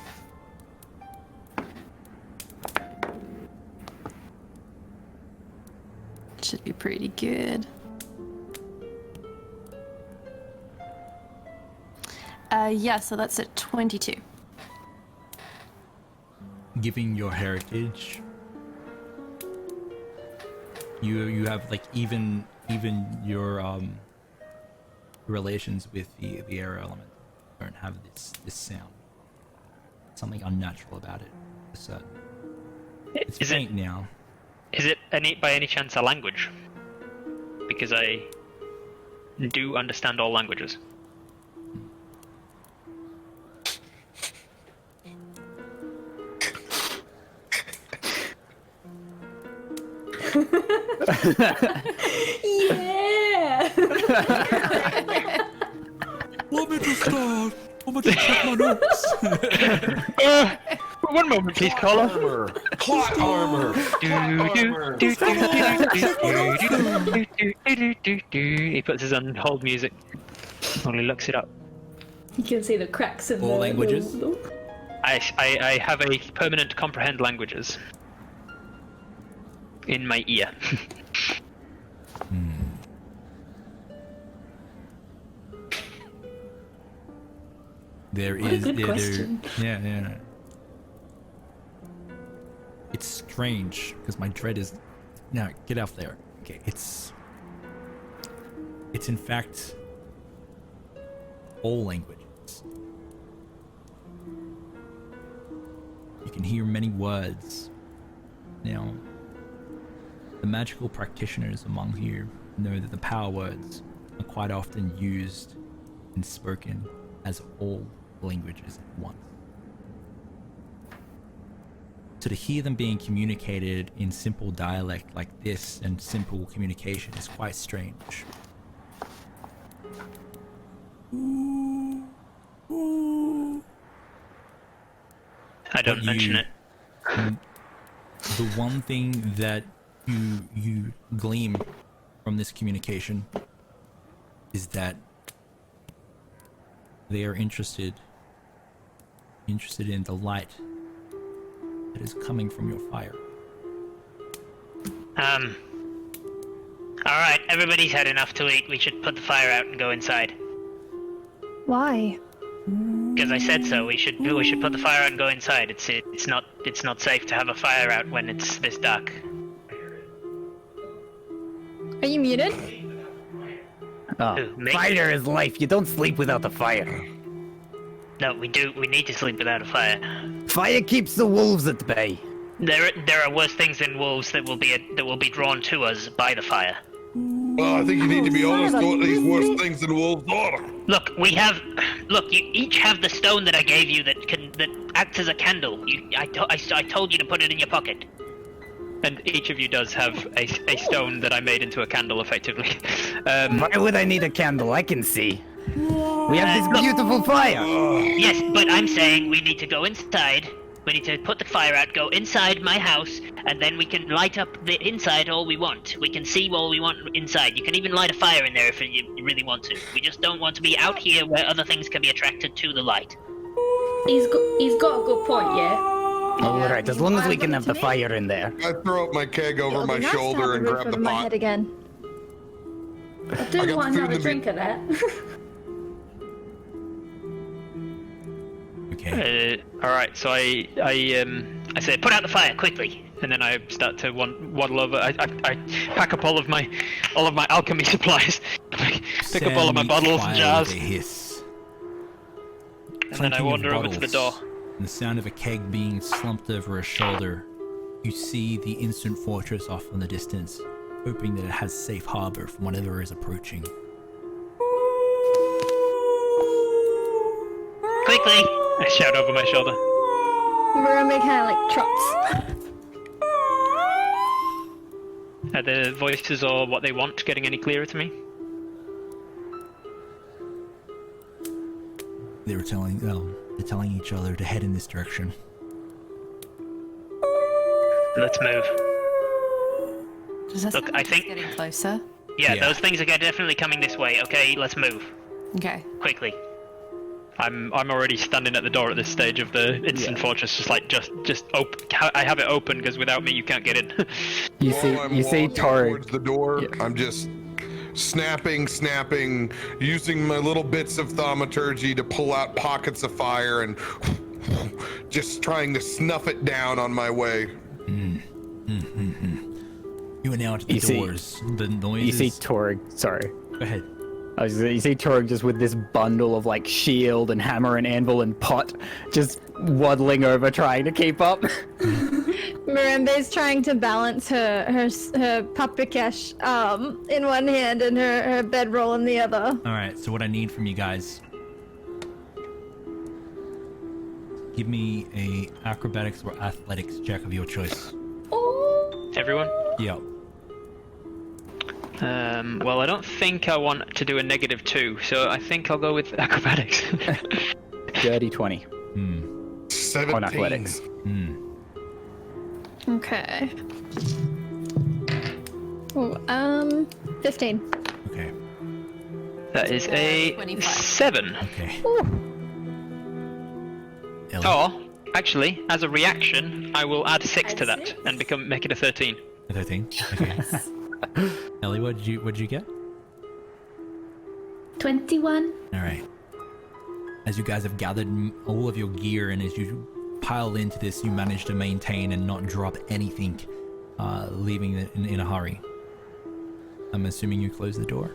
Should be pretty good. Yeah, so that's at 22. Given your heritage, you have like even your relations with the air element don't have this sound. Something unnatural about it. It's Is faint it now. Is it by any chance a language? Because I do understand all languages. Yeah! Want me to start? Want me to check my notes? One moment, please, caller. Armor. Plot armor. Armor. He puts his on hold music while he looks it up. You can see the cracks in All the languages? I have a permanent comprehend languages in my ear. There What a is good there, question. yeah. It's strange because my dread is now get out there. Okay, it's in fact all languages. can hear many words. Now, the magical practitioners among you know that the power words are quite often used and spoken as all languages at once. So to hear them being communicated in simple dialect like this and simple communication is quite strange. I don't mention it. The one thing that you glean from this communication is that they are interested in the light that is coming from your fire. Alright, everybody's had enough to eat. We should put the fire out and go inside. Why? Because I said so. We should put the fire out and go inside. It's not safe to have a fire out when it's this dark. Are you muted? Oh, Me? fire is life. You don't sleep without the fire. No, we do. We need to sleep without a fire. Fire keeps the wolves at bay. There are worse things than wolves that will be drawn to us by the fire. Well, I think you need to be honest with these worse things than wolves are. Look, you each have the stone that I gave you that acts as a candle. I told you to put it in your pocket. And each of you does have a stone that I made into a candle, effectively. Why would I need a candle? I can see. We have this beautiful fire. Yes, but I'm saying we need to go inside. We need to put the fire out, go inside my house, and then we can light up the inside all we want. We can see all we want inside. You can even light a fire in there if you really want to. We just don't want to be out here where other things can be attracted to the light. He's got a good point, yeah. Alright, as long as we can have the fire in there. I throw up my keg over It'll my be nice to shoulder have a and roof grab the over my pot. head again. I I do got want food in another the drink of that. Okay. Alright, so I say, put out the fire quickly. and then I start to waddle over. I pack up all of my alchemy supplies. Pick up all of my bottles and jars. A hiss. And then I Clinking of wander over to the door. bottles, And the sound of a keg being slumped over a shoulder. You see the instant fortress off in the distance, hoping that it has safe harbor from whatever is approaching. Quickly! I shout over my shoulder. Murambe kind of like trots. Are the voices or what they want getting any clearer to me? They're telling each other to head in this direction. Let's move. Does that Look, sound I like think- it's getting closer? Yeah, Yeah. those things are definitely coming this way. Okay, let's move. Okay. Quickly. I'm already standing at the door at this stage of the instant fortress, just open. I have it open because without me you can't get in. You While see, I'm you see walking Tori. towards the door, Yeah. I'm just snapping, using my little bits of thaumaturgy to pull out pockets of fire and just trying to snuff it down on my way. You are now at the You see- doors. The You noises. see Torg. Sorry. Go ahead. You see Torg just with this bundle of like shield and hammer and anvil and pot, just waddling over trying to keep up. Mirambe's trying to balance her paprikash in one hand and her bedroll in the other. All right. So what I need from you guys, give me a acrobatics or athletics check of your choice. Everyone? Yeah. Well, I don't think I want to do a -2, so I think I'll go with acrobatics. Dirty 20 17. on athletics. Okay. Oh, 15. Okay. That is a 25. 7. Okay. Ooh. Ellie. Or, actually, as a reaction, I will add 6 to Add that 6? and make it a 13. 13. Okay. Ellie, what'd you get? 21. All right. As you guys have gathered all of your gear and as you pile into this, you manage to maintain and not drop anything, leaving it in a hurry. I'm assuming you close the door?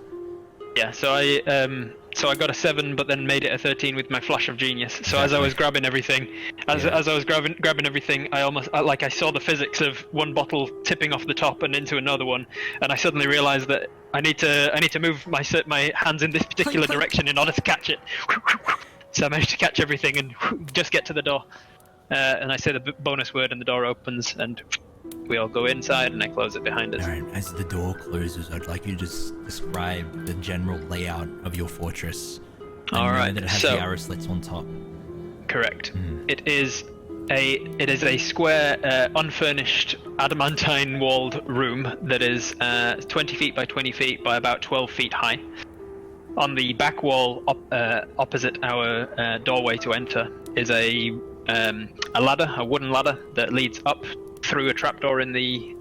Yeah, so I got a 7, but then made it a 13 with my flash of genius. So as I was grabbing everything, as I was grabbing everything, I saw the physics of one bottle tipping off the top and into another one, and I suddenly realized that I need to move my hands in this particular direction in order to catch it. So I managed to catch everything and just get to the door. And I say the bonus word, and the door opens, and we all go inside, and I close it behind us. Alright, as the door closes, I'd like you to just describe the general layout of your fortress. Alright, that it has so the arrow slits on top. Correct. It is a square, unfurnished, adamantine walled room that is 20 feet by 20 feet by about 12 feet high. On the back wall, opposite our doorway to enter, is a ladder, a wooden ladder that leads up through a trapdoor in the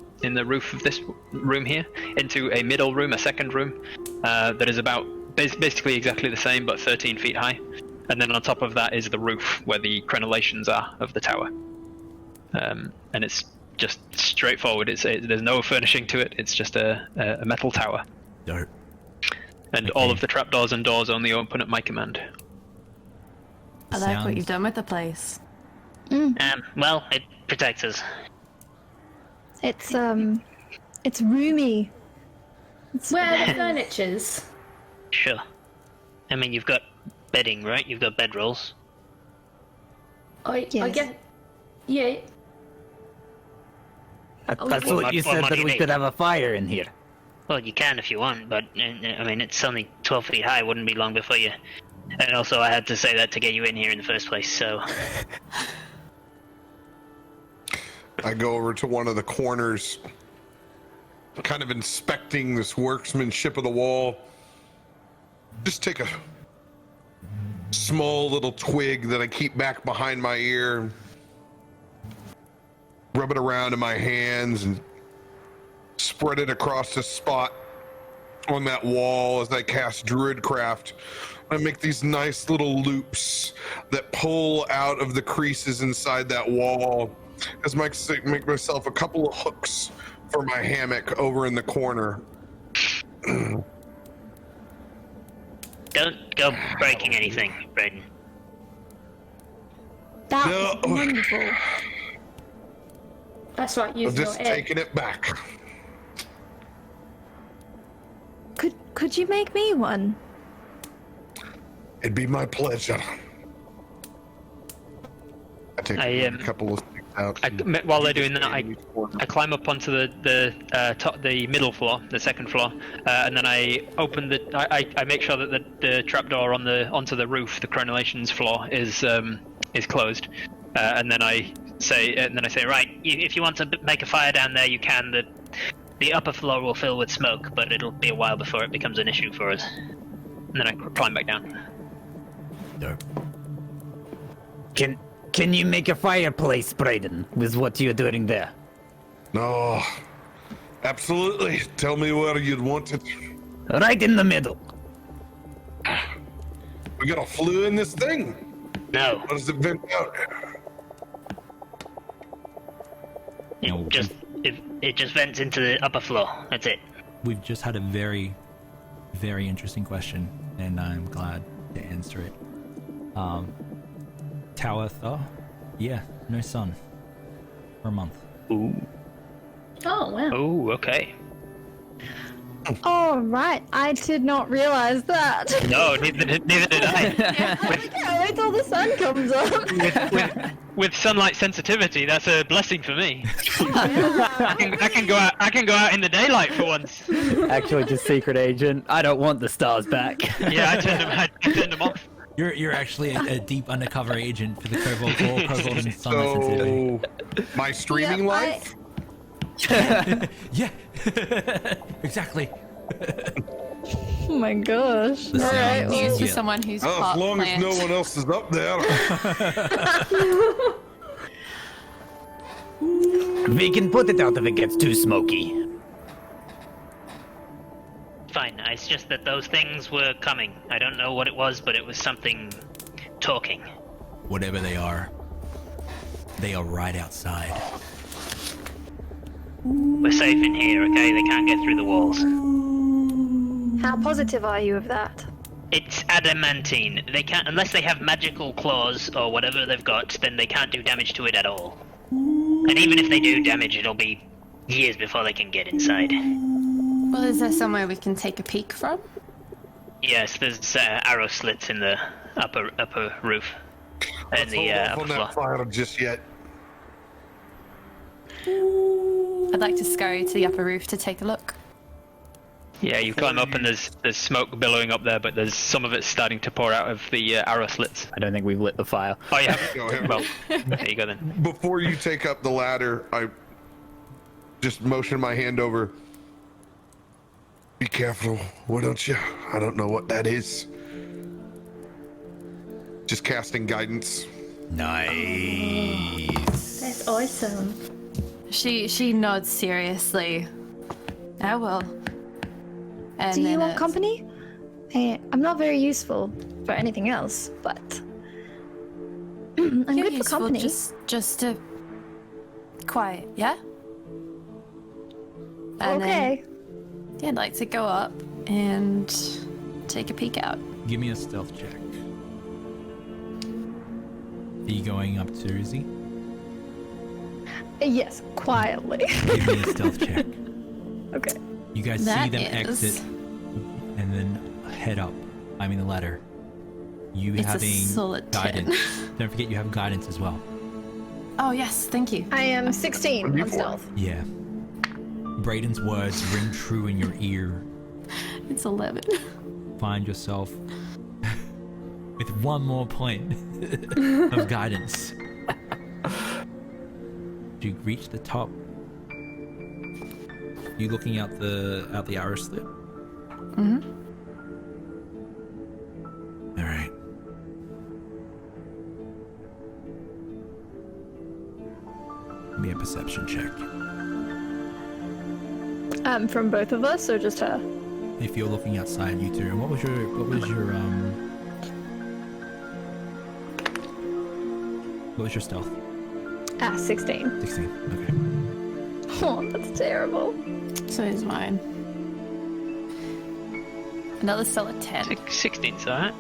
roof of this room here into a middle room, a second room that is about basically exactly the same but 13 feet high. And then on top of that is the roof where the crenellations are of the tower. And it's just straightforward. There's no furnishing to it. It's just a metal tower. Dope. And all of the trapdoors and doors only open at my command. I like what you've done with the place. Well, it protects us. It's roomy. Where are the furnitures? Sure. I mean, you've got bedding, right? You've got bedrolls. I get. Yeah. I thought you said that we could have a fire in here. Well, you can if you want, but I mean, it's only 12 feet high. Wouldn't be long before you. And also, I had to say that to get you in here in the first place. So. I go over to one of the corners, kind of inspecting this workmanship of the wall. Just take a small little twig that I keep back behind my ear, rub it around in my hands, and spread it across the spot on that wall as I cast Druidcraft. I make these nice little loops that pull out of the creases inside that wall, as I make myself a couple of hooks for my hammock over in the corner. Don't go breaking anything, Braden. That was wonderful. That's right, I'm use your just egg. taking it back. Could you make me one? It'd be my pleasure. I take a couple of things out. While they're doing that, I climb up onto the middle floor, the second floor, and then I open I make sure that the trapdoor onto the roof, the crenellations floor, is closed, and then I say, right, If you want to make a fire down there, you can. The upper floor will fill with smoke, but it'll be a while before it becomes an issue for us. And then I climb back down. Dope. Can you make a fireplace, Braden, with what you're doing there? No, absolutely. Tell me where you'd want it. Right in the middle. We got a flue in this thing. No. What does it vent out? It just vents into the upper floor. That's it. We've just had a very, very interesting question, and I'm glad to answer it. Tower thaw? Yeah, no sun. For a month. ooh, Oh, wow. oh, okay. Oh, right. I did not realize that. No, neither did I. Wait till the sun comes up. With sunlight sensitivity, that's a blessing for me. I can go out in the daylight for once. Actually, just secret agent. I don't want the stars back. Yeah, I turned them off. You're actually a deep undercover agent for the Cobalt and Sunlight Sensitivity. So, my streaming Yeah, life? Yeah, exactly. Oh my gosh. The All right. sounds. Well, Used to Yeah. someone who's Oh, part as long plant. as no one else is up there. We can put it out if it gets too smoky. Fine. It's just that those things were coming. I don't know what it was, but it was something talking. Whatever they are right outside. We're safe in here, okay? They can't get through the walls. How positive are you of that? It's adamantine. They can't, unless they have magical claws or whatever they've got, then they can't do damage to it at all. And even if they do damage, it'll be years before they can get inside. Well, is there somewhere we can take a peek from? Yes, there's arrow slits in the upper roof. And Let's the hold off upper on floor. that file just yet. I'd like to scurry to the upper roof to take a look. Yeah, you climb up and there's smoke billowing up there, but there's some of it starting to pour out of the arrow slits. I don't think we've lit the fire. Oh, you haven't? Go ahead. Well, there you go then. Before you take up the ladder, I just motion my hand over. Be careful, why don't you? I don't know what that is. Just casting guidance. Nice. That's awesome. She nods seriously. I will. And Do you then want company? Hey, I'm not very useful for anything else, but I'm you're good for useful company. just to quiet, yeah? And Okay. Then, yeah, I'd like to go up and take a peek out. Give me a stealth check. Are you going up to Izzy? Yes, quietly. Give me a stealth check. Okay. You guys see That them is- exit and then head up, climbing the ladder. You It's a having solid 10. guidance. Don't forget you have guidance as well. Oh yes, thank you. I am 16 on stealth. Yeah. Brayden's words ring true in your ear. It's 11. Find yourself with one more point of guidance. You reach the top. You looking out the arrow slit? Mm-hmm. All right. Give me a perception check. From both of us, or just her? If you're looking outside, you two. And what was your 16? 16. 16. Okay. Oh, that's terrible. So is mine. Another solid 10. 16's alright.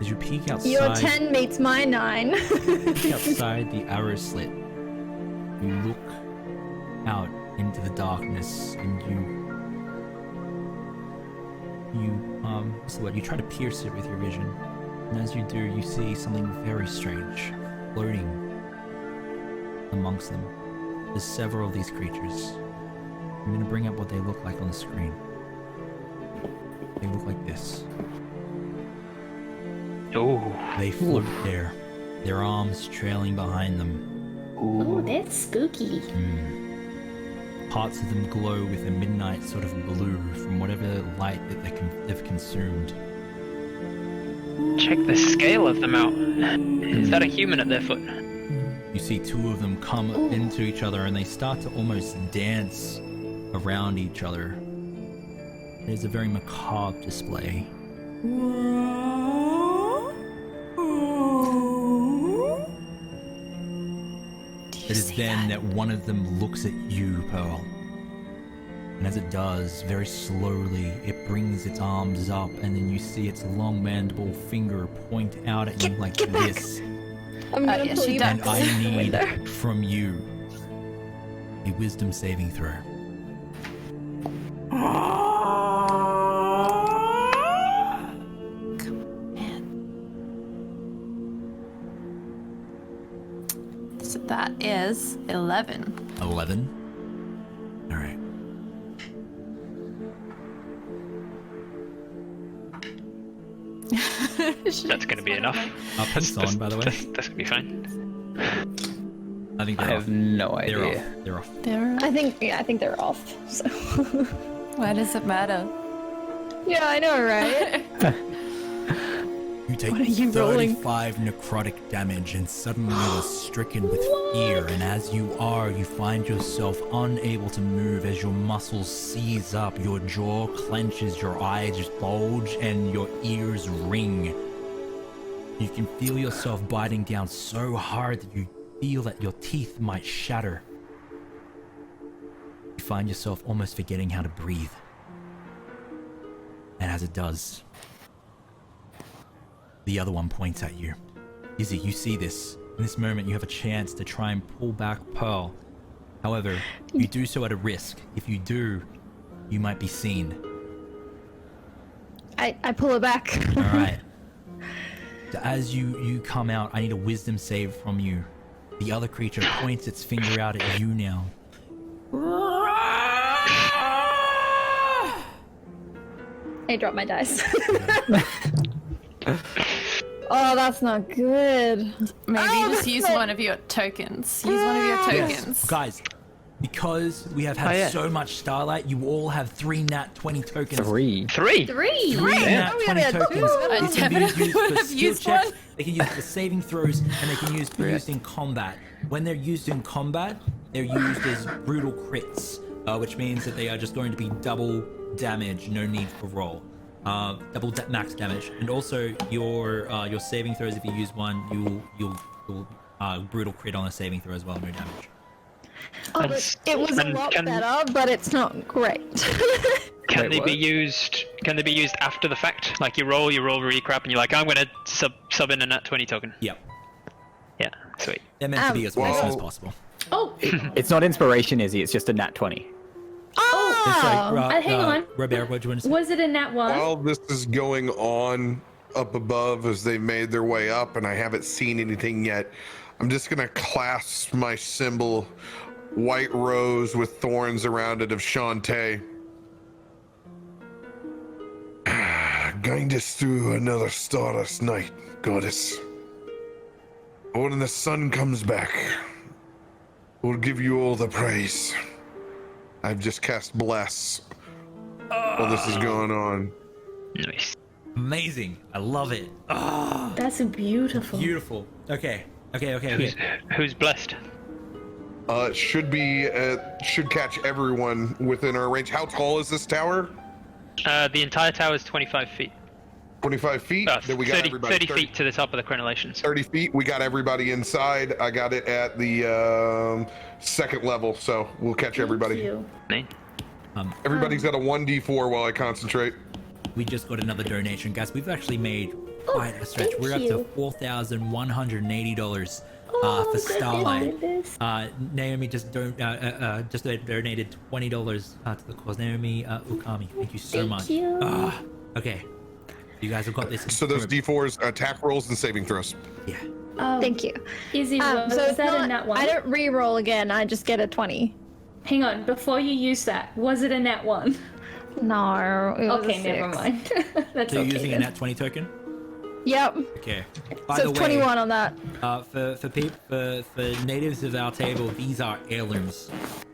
As you peek outside, Your 10 meets my 9. peek outside the arrow slit, you look out into the darkness, and you try to pierce it with your vision. And as you do, you see something very strange floating amongst them. There's several of these creatures. I'm going to bring up what they look like on the screen. They look like this. Oh. They float there, their arms trailing behind them. Ooh, that's spooky. Parts of them glow with a midnight sort of blue from whatever light that they've consumed. Check the scale of them out. Is that a human at their foot? You see two of them come into each other and they start to almost dance around each other. It is a very macabre display. It is then that one of them looks at you, Pearl. And as it does, very slowly, it brings its arms up, and then you see its long mandible finger point out at you like this. I'm gonna yes, pull she you does. back And I from the need window. from you a wisdom saving throw. So that is 11. 11. All right. That's going to be enough. Pencil on, by the way. That's going to be fine. I think I they're have off. no They're idea. off. They're off. There. I think they're off. So. Why does it matter? Yeah, I know, right? You take What are you rolling? 35 necrotic damage, and suddenly you are stricken with fear. And as you are, you find yourself unable to move as your muscles seize up, your jaw clenches, your eyes bulge, and your ears ring. You can feel yourself biting down so hard that you feel that your teeth might shatter. You find yourself almost forgetting how to breathe. And as it does, the other one points at you. Izzy, you see this. In this moment, you have a chance to try and pull back Pearl. However, you do so at a risk. If you do, you might be seen. I pull it back. All right. So as you come out, I need a wisdom save from you. The other creature points its finger out at you now. I drop my dice. Oh, that's not good. Maybe just use one of your tokens. Use one of your tokens. Guys, because we have had so much Starlight, you all have 3 nat 20 tokens. Three. Three. Three Yeah. nat Oh, we 20 had tokens. two. They can be definitely used would for have skill used checks, one. they can use for saving throws, and they can be used in combat. When they're used in combat, they're used as brutal crits, which means that they are just going to be double damage, no need for roll. Double max damage, and also your saving throws. If you use one, you'll brutal crit on a saving throw as well, no damage. Oh, it was a lot better, but it's not great. Can Wait, they be what? used? Can they be used after the fact? Like you roll really crap, and you're like, I'm gonna sub in a nat 20 token. Yep, Yeah, sweet. they're meant to be as recent as possible. Oh, It's not inspiration, Izzy. It's just a nat 20. hang on. Robear, what do you want to say? Was it a nat 1? While this is going on up above as they made their way up, and I haven't seen anything yet, I'm just gonna clasp my symbol, white rose with thorns around it of Shantae. Guide us through another starless night, goddess. But when the sun comes back, we'll give you all the praise. I've just cast Bless while this is going on. Nice. Amazing, I love it. Ah, That's beautiful. beautiful. Okay. Who's blessed? Should catch everyone within our range. How tall is this tower? The entire tower is 25 feet. 25 feet? Then we got 30, everybody. 30 feet to the top of the crenellations. 30 feet. We got everybody inside. I got it at the second level, so we'll catch everybody. Me? Everybody's got a 1d4 while I concentrate. We just got another donation, guys. We've actually made quite a stretch. thank We're up to you. $4,180 for Starlight. Naomi just donated $20 to the cause. Naomi Ukami, thank you so Thank much. you. Okay, you guys have got this. So those d4s, attack rolls and saving throws. Yeah. Thank you. Izzy, was So it's that a not, nat 1? I don't re-roll again. I just get a 20. Hang on, before you use that, was it a nat 1? No. It was Okay, a never 6. mind. That's So okay. you're using a then. nat 20 token? Yep. Okay. By So the it's way, 21 on that. for natives of our table, these are heirlooms,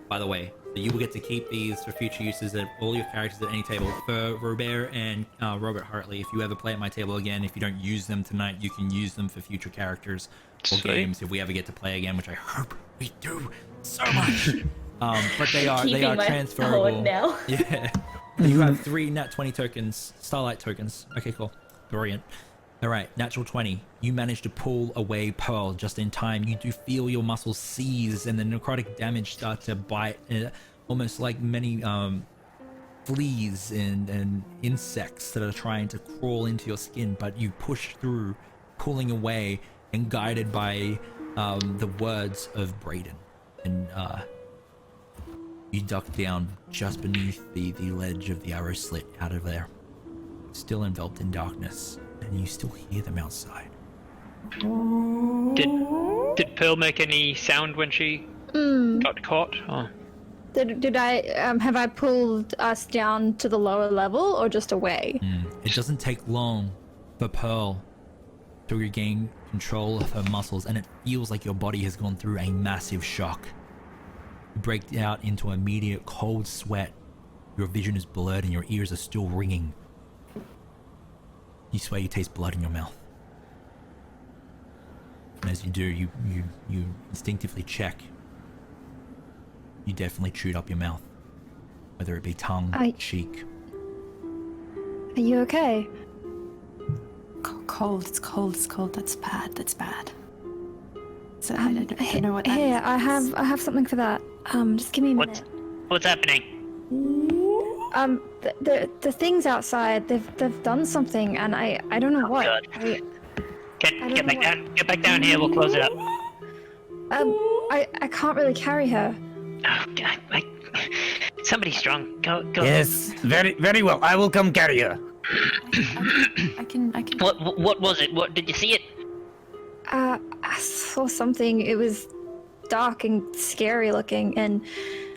by the way. So you will get to keep these for future uses at all your characters at any table. For Robear and Robert Hartley, if you ever play at my table again, if you don't use them tonight, you can use them for future characters or Sweet. games if we ever get to play again, which I hope we do so much. But they are Keeping my transferable. sword now. Yeah. You have 3 nat 20 tokens, Starlight tokens. Okay, cool. Brilliant. All right, natural 20. You manage to pull away Pearl just in time. You do feel your muscles seize and the necrotic damage start to bite, almost like many fleas and insects that are trying to crawl into your skin, but you push through, pulling away and guided by the words of Brayden. And you duck down just beneath the ledge of the arrow slit out of there, still enveloped in darkness, and you still hear them outside. Did Pearl make any sound when she got caught? Oh. Did I have I pulled us down to the lower level or just away? It doesn't take long for Pearl to regain control of her muscles, and it feels like your body has gone through a massive shock. You break out into immediate cold sweat. Your vision is blurred and your ears are still ringing. You swear you taste blood in your mouth. And as you do, you instinctively check. You definitely chewed up your mouth. Whether it be tongue, cheek. Are you okay? Cold. It's cold. That's bad. So I don't know what that Here, is. I have something for that. Just give me a minute. What's happening? The things outside, they've done something, and I don't know what. God. I Get back down. Get back down here. We'll close it up. I can't really carry her. Oh, God, somebody strong. Go. Yes, very well. I will come carry her. I can. What was it? What did you see it? I saw something. It was dark and scary looking, and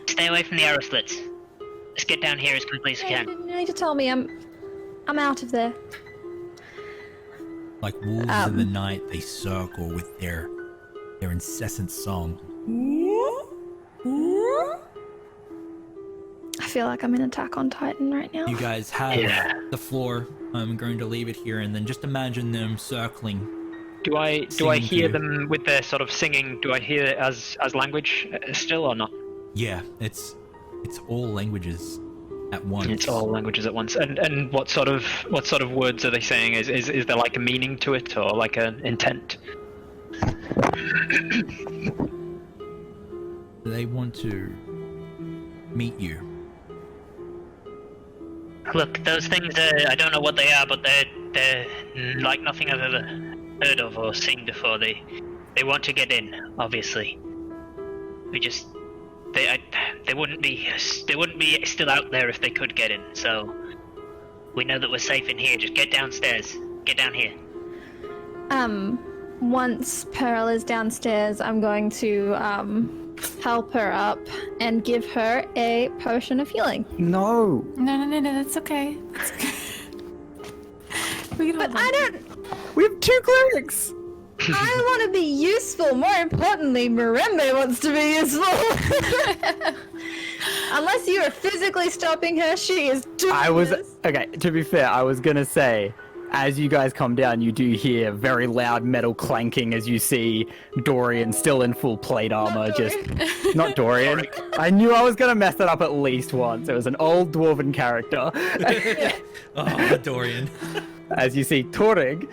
Stay away from the arrow slits. Let's get down here as quickly as we you can. need to tell me I'm out of there. Like wolves in the night, they circle with their incessant song. I feel like I'm in Attack on Titan right now. You guys have the floor. I'm going to leave it here, and then just imagine them circling. Do I Singing hear to you. them with their sort of singing? Do I hear it as language still or not? Yeah, it's all languages at once. It's all languages at once. And what sort of words are they saying? Is there like a meaning to it or like an intent? They want to meet you. Look, those things, I don't know what they are, but they're like nothing I've ever heard of or seen before. They want to get in, obviously. They wouldn't be still out there if they could get in, so we know that we're safe in here. Just get downstairs. Get down here. Once Pearl is downstairs, I'm going to help her up and give her a potion of healing. No. No, that's okay. That's okay. We can But hold on. I don't. We have 2 clerics. I want to be useful. More importantly, Mirembe wants to be useful. Unless you are physically stopping her, she is doing this. Okay, to be fair, I was gonna say, as you guys come down, you do hear very loud metal clanking as you see Dorian still in full plate armor. Not Dorian. I knew I was gonna mess it up at least once. It was an old dwarven character. Oh, Dorian. As you see Torig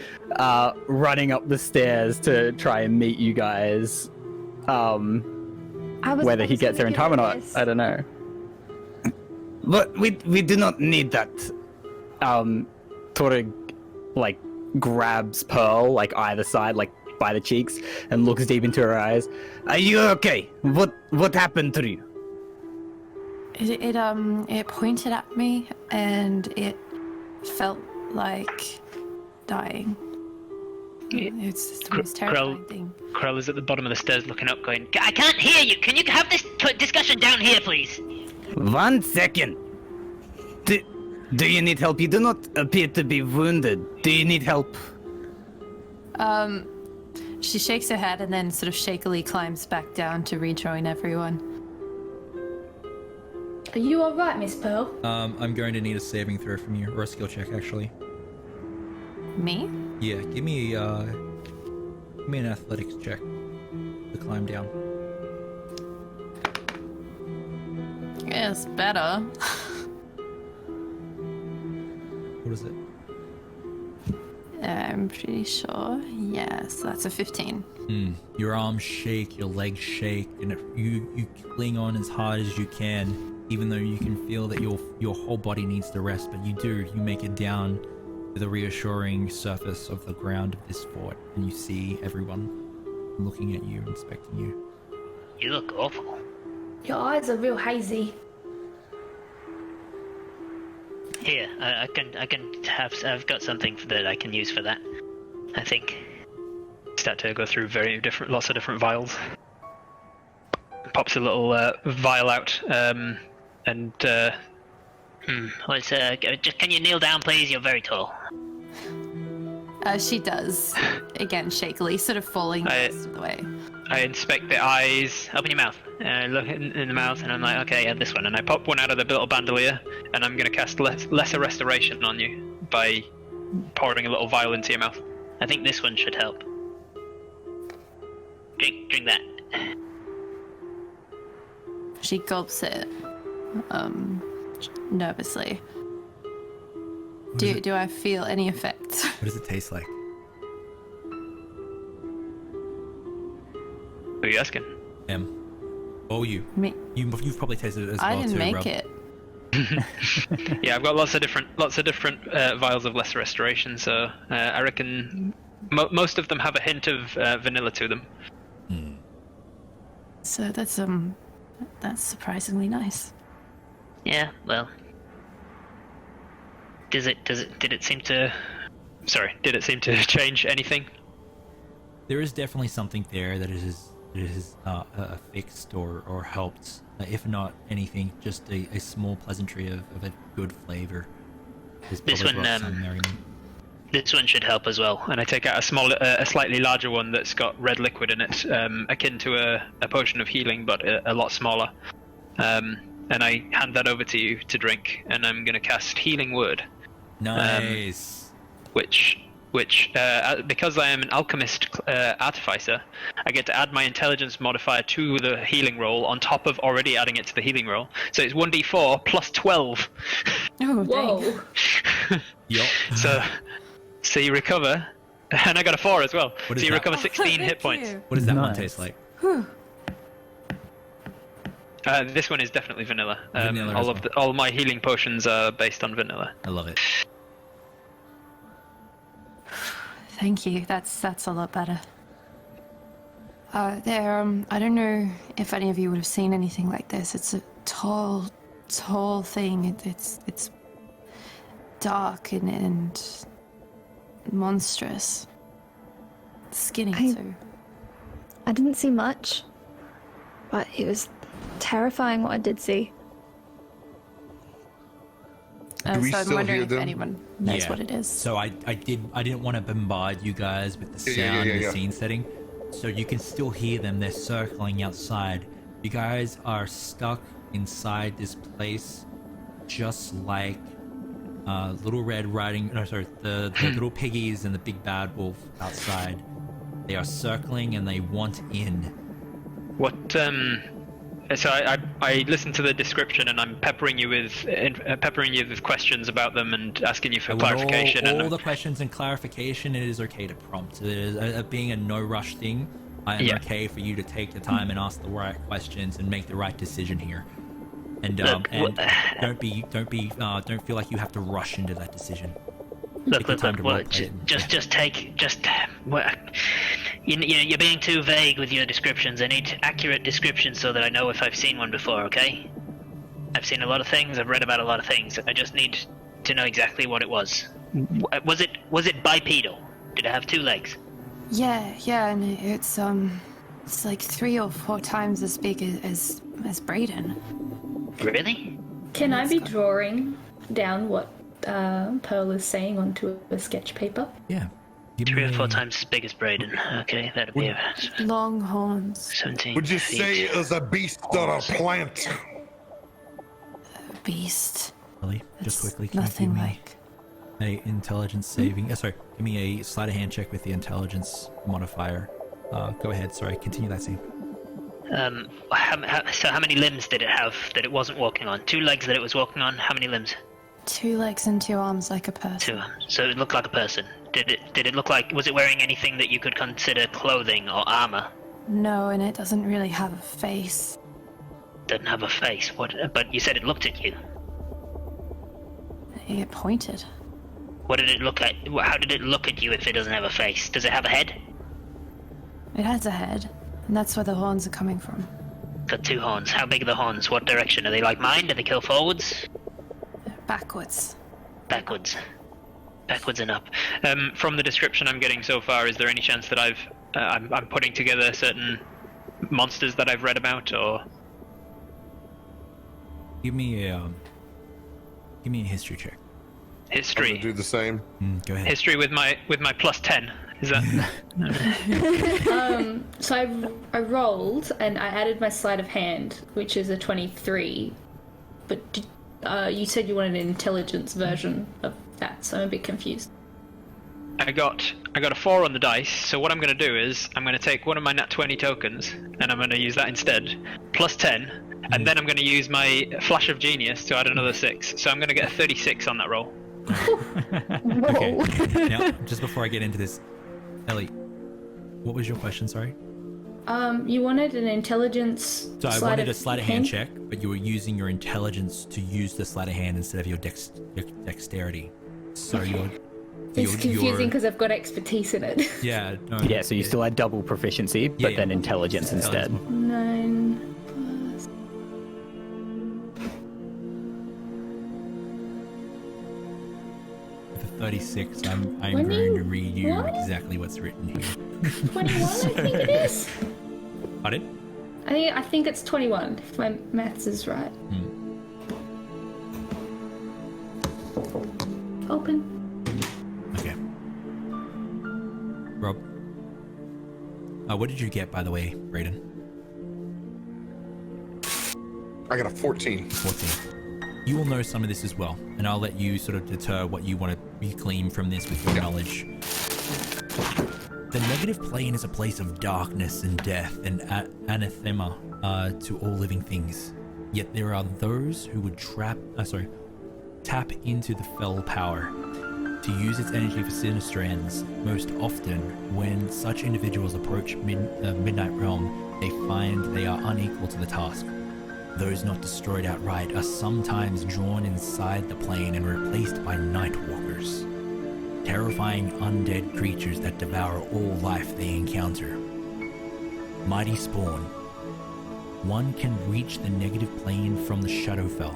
running up the stairs to try and meet you guys. Whether he gets there in time or not, I don't know. But we do not need that. Torig like grabs Pearl like either side, like by the cheeks, and looks deep into her eyes. Are you okay? What happened to you? It pointed at me and it felt like dying. It's just the most terrifying thing. Krell is at the bottom of the stairs looking up going, I can't hear you! Can you have this discussion down here, please? 1 second. Do you need help? You do not appear to be wounded. Do you need help? She shakes her head and then sort of shakily climbs back down to rejoin everyone. Are you alright, Miss Pearl? I'm going to need a saving throw from you, or a skill check, actually. Me? Yeah, give me an athletics check to climb down. Yes, better. What is it? I'm pretty sure. Yes, that's a 15. Your arms shake, your legs shake, and you cling on as hard as you can, even though you can feel that your whole body needs to rest. But you make it down to the reassuring surface of the ground of this fort, and you see everyone looking at you, inspecting you. You look awful. Your eyes are real hazy. Here, I've got something that I can use for that, I think. Start to go through lots of different vials. Pops a little vial out, and just can you kneel down, please? You're very tall. She does. Again, shakily, sort of falling the rest of the way. I inspect the eyes. Open your mouth. Look in the mouth, and I'm like, okay, yeah, this one. And I pop one out of the little bandolier, and I'm going to cast lesser restoration on you by pouring a little vial into your mouth. I think this one should help. Drink that. She gulps it, nervously. Do I feel any effect? What does it taste like? Who are you asking? Oh, you've probably tasted it as I well didn't too, make Rob. it. Yeah, I've got lots of different vials of lesser restoration, so I reckon most of them have a hint of vanilla to them. So that's surprisingly nice. Yeah, well. Did it seem to change anything? There is definitely something there that is fixed or helped. If not anything, just a small pleasantry of a good flavor. This one should help as well. And I take out a slightly larger one that's got red liquid in it, akin to a potion of healing, but a lot smaller. And I hand that over to you to drink, and I'm going to cast Healing Word. Nice. Which because I am an alchemist artificer, I get to add my intelligence modifier to the healing roll on top of already adding it to the healing roll. So it's 1d4 plus 12. Oh, Whoa. Yup. So you recover, and I got a 4 as well. What is So you that? recover 16 hit Thank points. you. What does that one Nice. taste like? This one is definitely vanilla. Vanilla as well. All my healing potions are based on vanilla. I love it. Thank you. That's a lot better. I don't know if any of you would have seen anything like this. It's a tall thing. It's dark and monstrous. Skinny too. I didn't see much, but it was terrifying what I did see. Do we So I'm still wondering hear if them? anyone knows what it is. So I didn't want to bombard you guys with the sound and the scene setting. So you can still hear them. They're circling outside. You guys are stuck inside this place, just like Little Red Riding. No, sorry, the little piggies and the big bad wolf outside. They are circling and they want in. What? So I listened to the description, and I'm peppering you with questions about them and asking you for clarification. All the questions and clarification, it is okay to prompt. It is being a no rush thing. I am okay for you to take the time and ask the right questions and make the right decision here. And don't feel like you have to rush into that decision. Look, you're being too vague with your descriptions. I need accurate descriptions so that I know if I've seen one before, okay? I've seen a lot of things, I've read about a lot of things. I just need to know exactly what it was. Was it bipedal? Did it have 2 legs? Yeah, and it's like 3 or 4 times as big as Brayden. Really? Can I be drawing down what Pearl is saying onto a sketch paper? Yeah. 3 or 4 times as big as Brayden. Okay, that'd be Long horns. 17 Would you feet. say it was a beast or a plant? Beast. Really? Just quickly, can Nothing you give me like. a intelligence saving? Sorry, give me a sleight of hand check with the intelligence modifier. Go ahead. Sorry, continue that scene. So how many limbs did it have that it wasn't walking on? 2 legs that it was walking on. How many limbs? 2 legs and 2 arms like a person. 2. So it looked like a person. Did it look like? Was it wearing anything that you could consider clothing or armor? No, and it doesn't really have a face. Doesn't have a face. What? But you said it looked at you. It pointed. What did it look at? How did it look at you if it doesn't have a face? Does it have a head? It has a head, and that's where the horns are coming from. Got 2 horns. How big are the horns? What direction? Are they like mine? Do they kill forwards? Backwards. Backwards and up. From the description I'm getting so far, is there any chance that I'm putting together certain monsters that I've read about, or? Give me a history check. I'm History. gonna do the same. Go ahead. History with my plus 10. Is that? So I rolled and I added my sleight of hand, which is a 23. But you said you wanted an intelligence version of that, so I'm a bit confused. I got a 4 on the dice. So what I'm going to do is I'm going to take one of my nat 20 tokens and I'm going to use that instead. Plus 10, and then I'm going to use my flash of genius to add another 6. So I'm going to get a 36 on that roll. Okay. Now, just before I get into this, Ellie, what was your question? Sorry. You wanted an intelligence. So I wanted a sleight of hand check, but you were using your intelligence to use the sleight of hand instead of your dexterity. So It's confusing because I've got expertise in it. Yeah. No, Yeah, so you still had double proficiency, but then intelligence instead. 9 plus. With a 36, I'm When going you- to read you what? exactly what's written here. 21, I think it is. Pardon? I think it's 21, if my maths is right. Open. Okay. Rob. What did you get, by the way, Brayden? I got a 14. 14. You will know some of this as well, and I'll let you sort of deter what you want to glean from this with your knowledge. The negative plane is a place of darkness and death and anathema to all living things. Yet there are those who would tap into the fell power to use its energy for sinister ends. Most often, when such individuals approach Midnight Realm, they find they are unequal to the task. Those not destroyed outright are sometimes drawn inside the plane and replaced by Nightwalkers, terrifying undead creatures that devour all life they encounter. Mighty Spawn. One can reach the negative plane from the Shadowfell,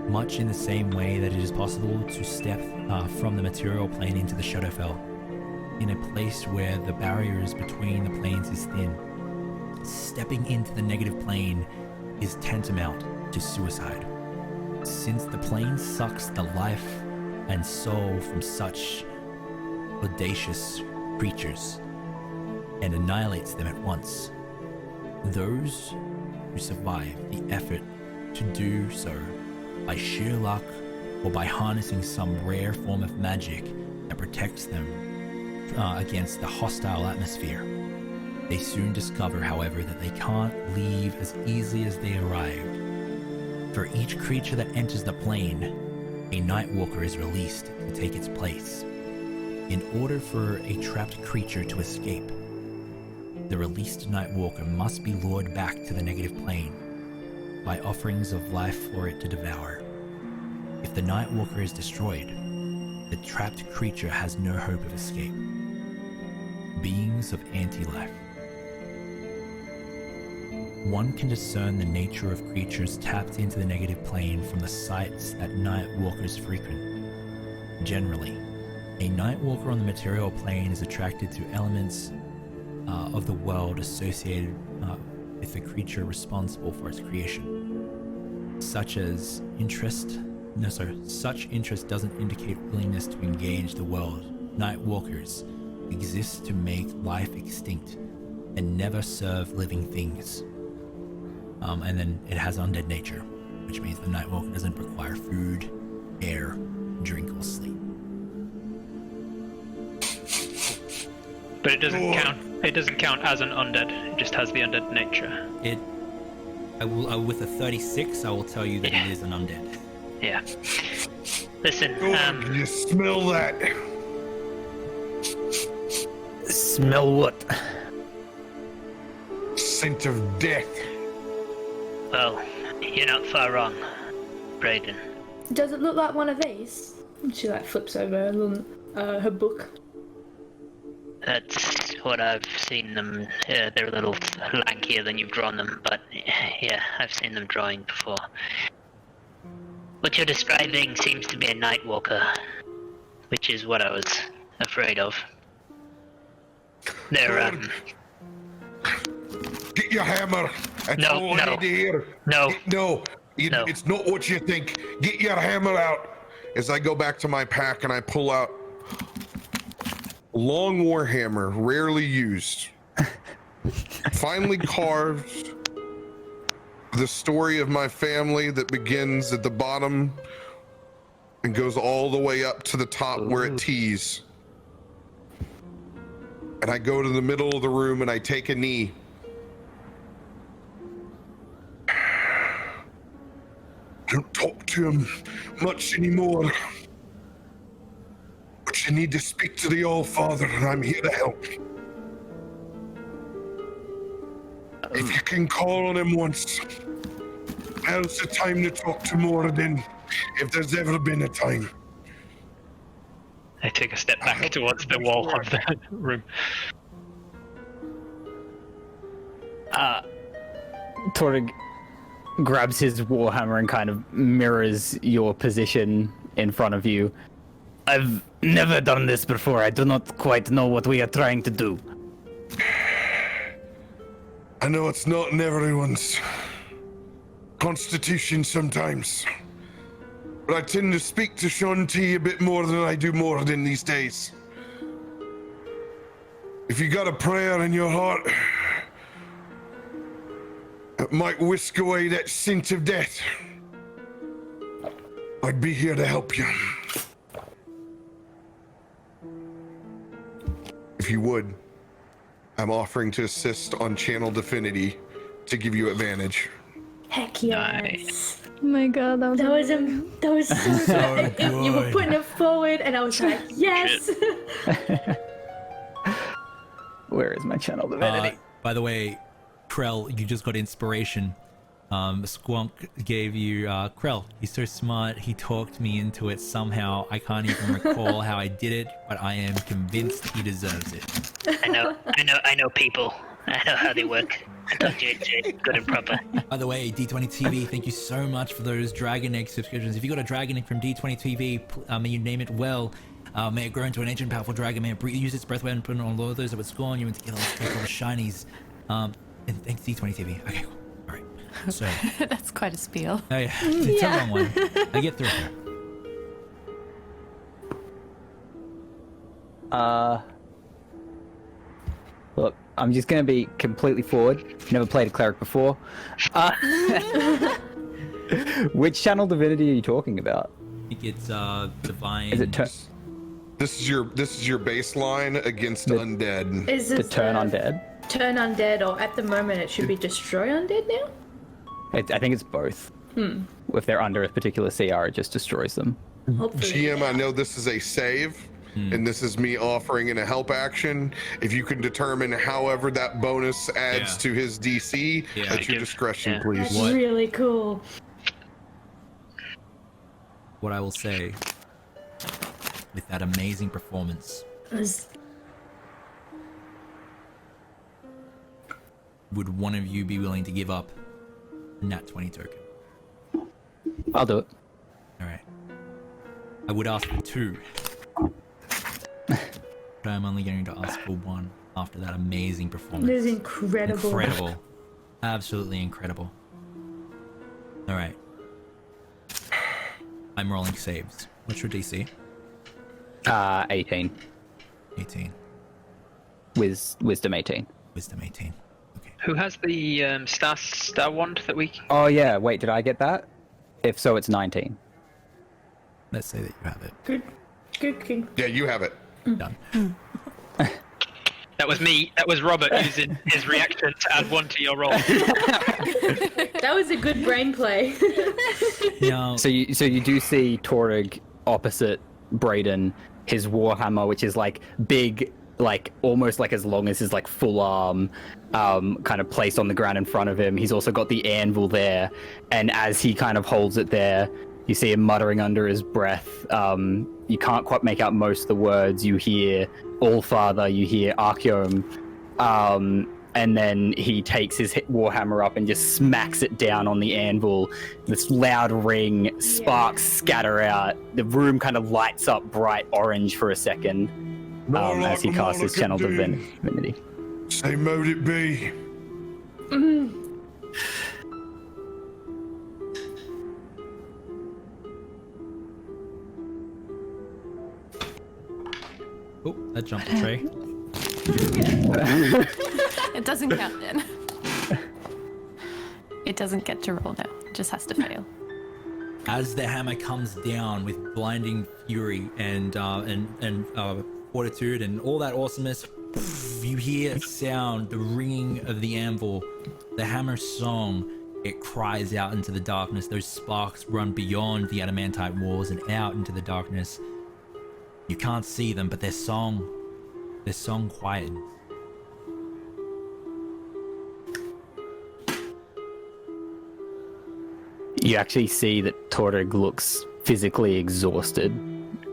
much in the same way that it is possible to step from the material plane into the Shadowfell, in a place where the barriers between the planes is thin. Stepping into the negative plane is tantamount to suicide, since the plane sucks the life and soul from such audacious creatures and annihilates them at once. Those who survive the effort to do so by sheer luck or by harnessing some rare form of magic that protects them against the hostile atmosphere. They soon discover, however, that they can't leave as easily as they arrived. For each creature that enters the plane, a Nightwalker is released to take its place. In order for a trapped creature to escape, the released Nightwalker must be lured back to the negative plane by offerings of life for it to devour. If the Nightwalker is destroyed, the trapped creature has no hope of escape. Beings of anti-life. One can discern the nature of creatures tapped into the negative plane from the sites that Nightwalkers frequent. Generally, a Nightwalker on the material plane is attracted to elements of the world associated with the creature responsible for its creation. Such interest doesn't indicate willingness to engage the world. Nightwalkers exist to make life extinct and never serve living things. And then it has undead nature, which means the Nightwalker doesn't require food, air, drink, or sleep. But it doesn't count. It doesn't count as an undead. It just has the undead nature. With a 36, I will tell you that it is an undead. Yeah. Listen. Can you smell that? Smell what? Scent of death. Well, you're not far wrong, Brayden. Does it look like one of these? She flips over her book. That's what I've seen them. They're a little lankier than you've drawn them, but yeah, I've seen them drawing before. What you're describing seems to be a Nightwalker, which is what I was afraid of. They're Get your hammer. That's No, all I no. need to hear. No. No. No. It's not what you think. Get your hammer out. As I go back to my pack and I pull out a long war hammer, rarely used. Finely carved. The story of my family that begins at the bottom and goes all the way up to the top where it tees. And I go to the middle of the room and I take a knee. Don't talk to him much anymore. But you need to speak to the All-Father, and I'm here to help. If you can call on him once, now's the time to talk to Moradin, if there's ever been a time. I take a step back towards the wall of the room. Torg grabs his warhammer and kind of mirrors your position in front of you. I've never done this before. I do not quite know what we are trying to do. I know it's not in everyone's constitution sometimes, but I tend to speak to Shanti a bit more than I do Moradin these days. If you got a prayer in your heart, it might whisk away that scent of death. I'd be here to help you. If you would, I'm offering to assist on Channel Divinity to give you advantage. Heck yes. Nice. Oh my god, that was That was so good. You were putting it forward, and I was like, yes. Where is my channel divinity? By the way, Krell, you just got inspiration. Squonk gave you Krell. He's so smart. He talked me into it somehow. I can't even recall how I did it, but I am convinced he deserves it. I know people. I know how they work. I told you it's good and proper. By the way, D20 TV, thank you so much for those Dragon Egg subscriptions. If you got a Dragon Egg from D20 TV, may you name it well. May it grow into an ancient, powerful dragon. May it use its breath weapon on all those that would scorn you, and together let's take all the shinies. And thanks D20 TV. Okay, cool. All right. So That's quite a spiel. oh yeah, it's a long one. I get through it. Look, I'm just going to be completely forward. Never played a cleric before. Which channel divinity are you talking about? I think it's divine. Is it This is your baseline against undead. Is to this turn the undead? Turn undead, or at the moment it should be destroy undead now? I think it's both. If they're under a particular CR, it just destroys them. Hopefully. GM, I know this is a save, and this is me offering in a help action. If you can determine however that bonus adds to his DC, at your discretion, please. That's really cool. What I will say with that amazing performance, would one of you be willing to give up a nat 20 token? I'll do it. All right. I would ask for 2, but I'm only going to ask for 1 after that amazing performance. This is incredible. Incredible. Absolutely incredible. All right. I'm rolling saves. What's your DC? 18. 18. Wisdom 18. Wisdom 18. Okay. Who has the star wand that we? Oh yeah, wait, did I get that? If so, it's 19. Let's say that you have it. Good. Yeah, you have it. Done. That was me. That was Robert using his reaction to add 1 to your roll. That was a good brain play. Now, So you do see Torg opposite Brayden, his warhammer, which is like big, like almost like as long as his like full arm, kind of placed on the ground in front of him. He's also got the anvil there, and as he kind of holds it there, you see him muttering under his breath. You can't quite make out most of the words. You hear All-Father, you hear Archeum, and then he takes his warhammer up and just smacks it down on the anvil. This loud ring, sparks scatter out. The room kind of lights up bright orange for a second as he casts his channel divinity. Say mote it be. oh, that jumped a tray. It doesn't count then. It doesn't get to roll now. It just has to fail. As the hammer comes down with blinding fury and fortitude and all that awesomeness, you hear a sound, the ringing of the anvil, the hammer song. It cries out into the darkness. Those sparks run beyond the adamantite walls and out into the darkness. You can't see them, but their song quietens. You actually see that Torrig looks physically exhausted.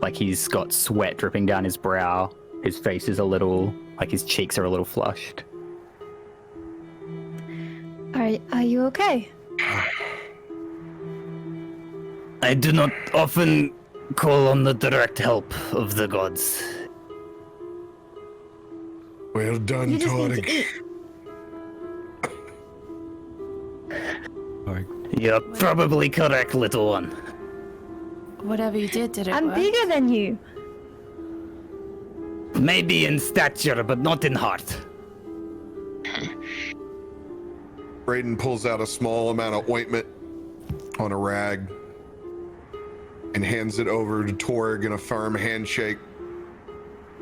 Like he's got sweat dripping down his brow. His face is a little, like his cheeks are a little flushed. Are you okay? I do not often call on the direct help of the gods. Well done, You just need to Torrig. eat. You're probably correct, little one. Whatever you did it I'm work? bigger than you. Maybe in stature, but not in heart. Brayden pulls out a small amount of ointment on a rag and hands it over to Torrig in a firm handshake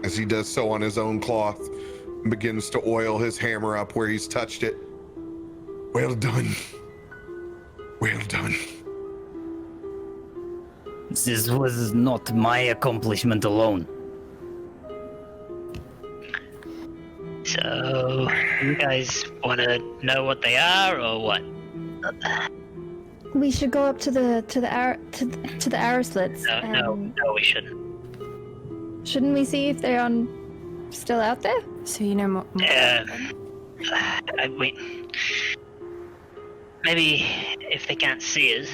as he does so on his own cloth and begins to oil his hammer up where he's touched it. Well done. Well done. This was not my accomplishment alone. So, you guys want to know what they are, or what? We should go up to the arrow slits. No, we shouldn't. Shouldn't we see if they're still out there? So you know more. Maybe if they can't see us.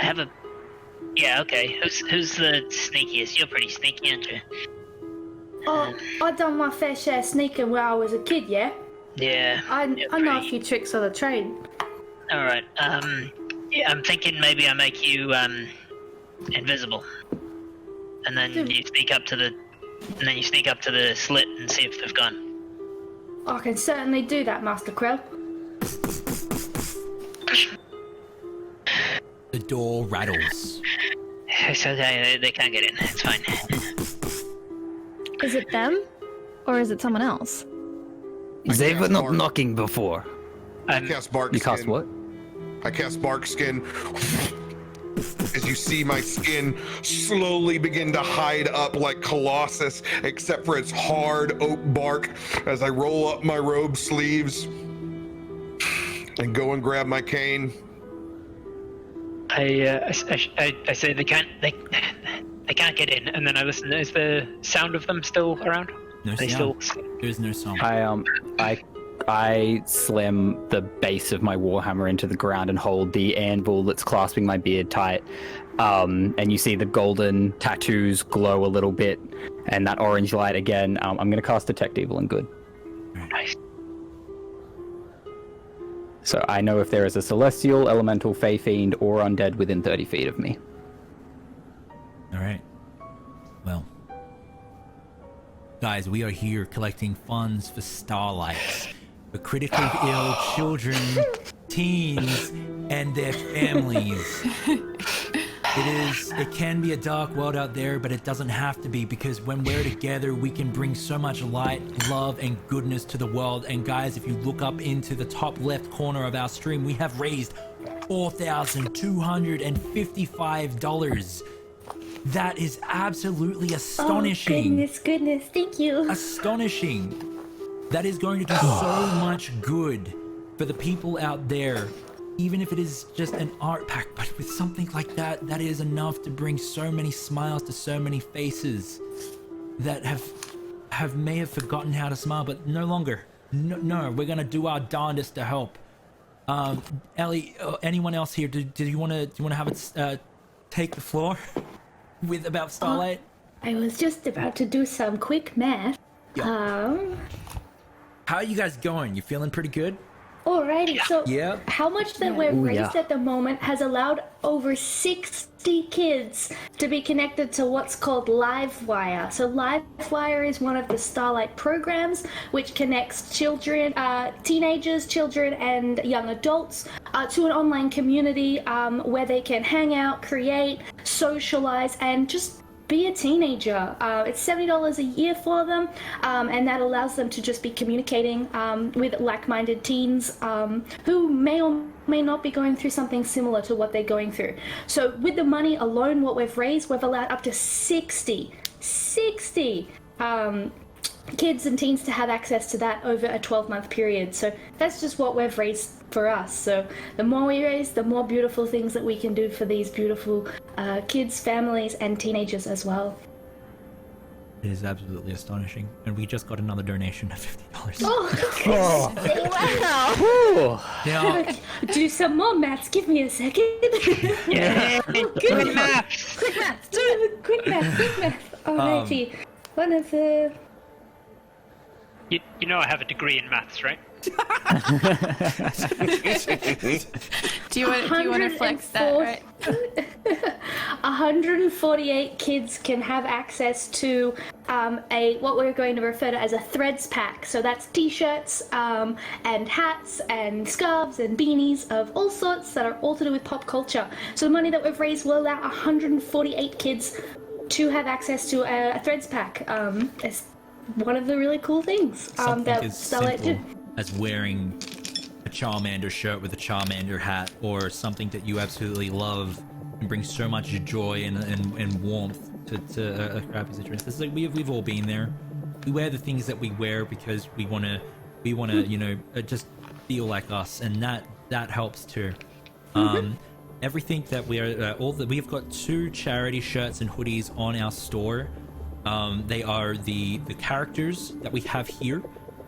I have a. Yeah, okay. Who's the sneakiest? You're pretty sneaky, aren't you? Oh, I done my fair share of sneaking when I was a kid, yeah? Yeah. I know a few tricks of the trade. Alright, yeah, I'm thinking maybe I make you, invisible. And then you sneak up to the slit and see if they've gone. I can certainly do that, Master Krell. The door rattles. So they can't get in, it's fine. Is it them? Or is it someone else? They were not knocking before. I cast bark You skin. cast what? I cast bark skin. As you see my skin slowly begin to hide up like Colossus, except for its hard oak bark, as I roll up my robe sleeves and go and grab my cane. I say they can't get in, and then I listen. Is the sound of them still around? No They sound. still. There's no sound. I slam the base of my warhammer into the ground and hold the anvil that's clasping my beard tight. And you see the golden tattoos glow a little bit, and that orange light again. I'm going to cast Detect Evil and Good. Nice. So I know if there is a celestial, elemental, fey fiend, or undead within 30 feet of me. All right. Well, guys, we are here collecting funds for Starlight, for critically ill children, teens, and their families. It can be a dark world out there, but it doesn't have to be, because when we're together, we can bring so much light, love, and goodness to the world. And guys, if you look up into the top left corner of our stream, we have raised $4,255. That is absolutely astonishing. Oh, goodness, thank you. Astonishing. That is going to do so much good for the people out there. Even if it is just an art pack, but with something like that, that is enough to bring so many smiles to so many faces that may have forgotten how to smile, but no longer. No, we're gonna do our darndest to help. Ellie, anyone else here? Do you want to have it take the floor with about Starlight? I was just about to do some quick math. How are you guys going? You feeling pretty good? Alrighty, so Yeah. how much that we've raised at the moment has allowed over 60 kids to be connected to what's called Livewire. So Livewire is one of the Starlight programs which connects children, teenagers, children, and young adults to an online community where they can hang out, create, socialize, and just be a teenager. It's $70 a year for them, and that allows them to just be communicating with like-minded teens who may or may not be going through something similar to what they're going through. So with the money alone, what we've raised, we've allowed up to 60 kids and teens to have access to that over a 12-month period. So that's just what we've raised for us. So the more we raise, the more beautiful things that we can do for these beautiful kids, families, and teenagers as well. It is absolutely astonishing. And we just got another donation of $50. Oh, wow. Now, Do some more maths. Give me a second. Yeah. Quick maths. Quick maths. Quick maths. Alrighty. One of the... You know I have a degree in maths, right? Do you want to flex that, right? 148 kids can have access to what we're going to refer to as a threads pack. So that's t-shirts and hats and scarves and beanies of all sorts that are all to do with pop culture. So the money that we've raised will allow 148 kids to have access to a threads pack. It's one of the really cool things something that as Starlight simple did. as wearing a Charmander shirt with a Charmander hat, or something that you absolutely love and brings so much joy and warmth to a crappy situation. It's like we've all been there. We wear the things that we wear because we wanna just feel like us, and that helps too. Everything that we are we've got 2 charity shirts and hoodies on our store. They are the characters that we have here.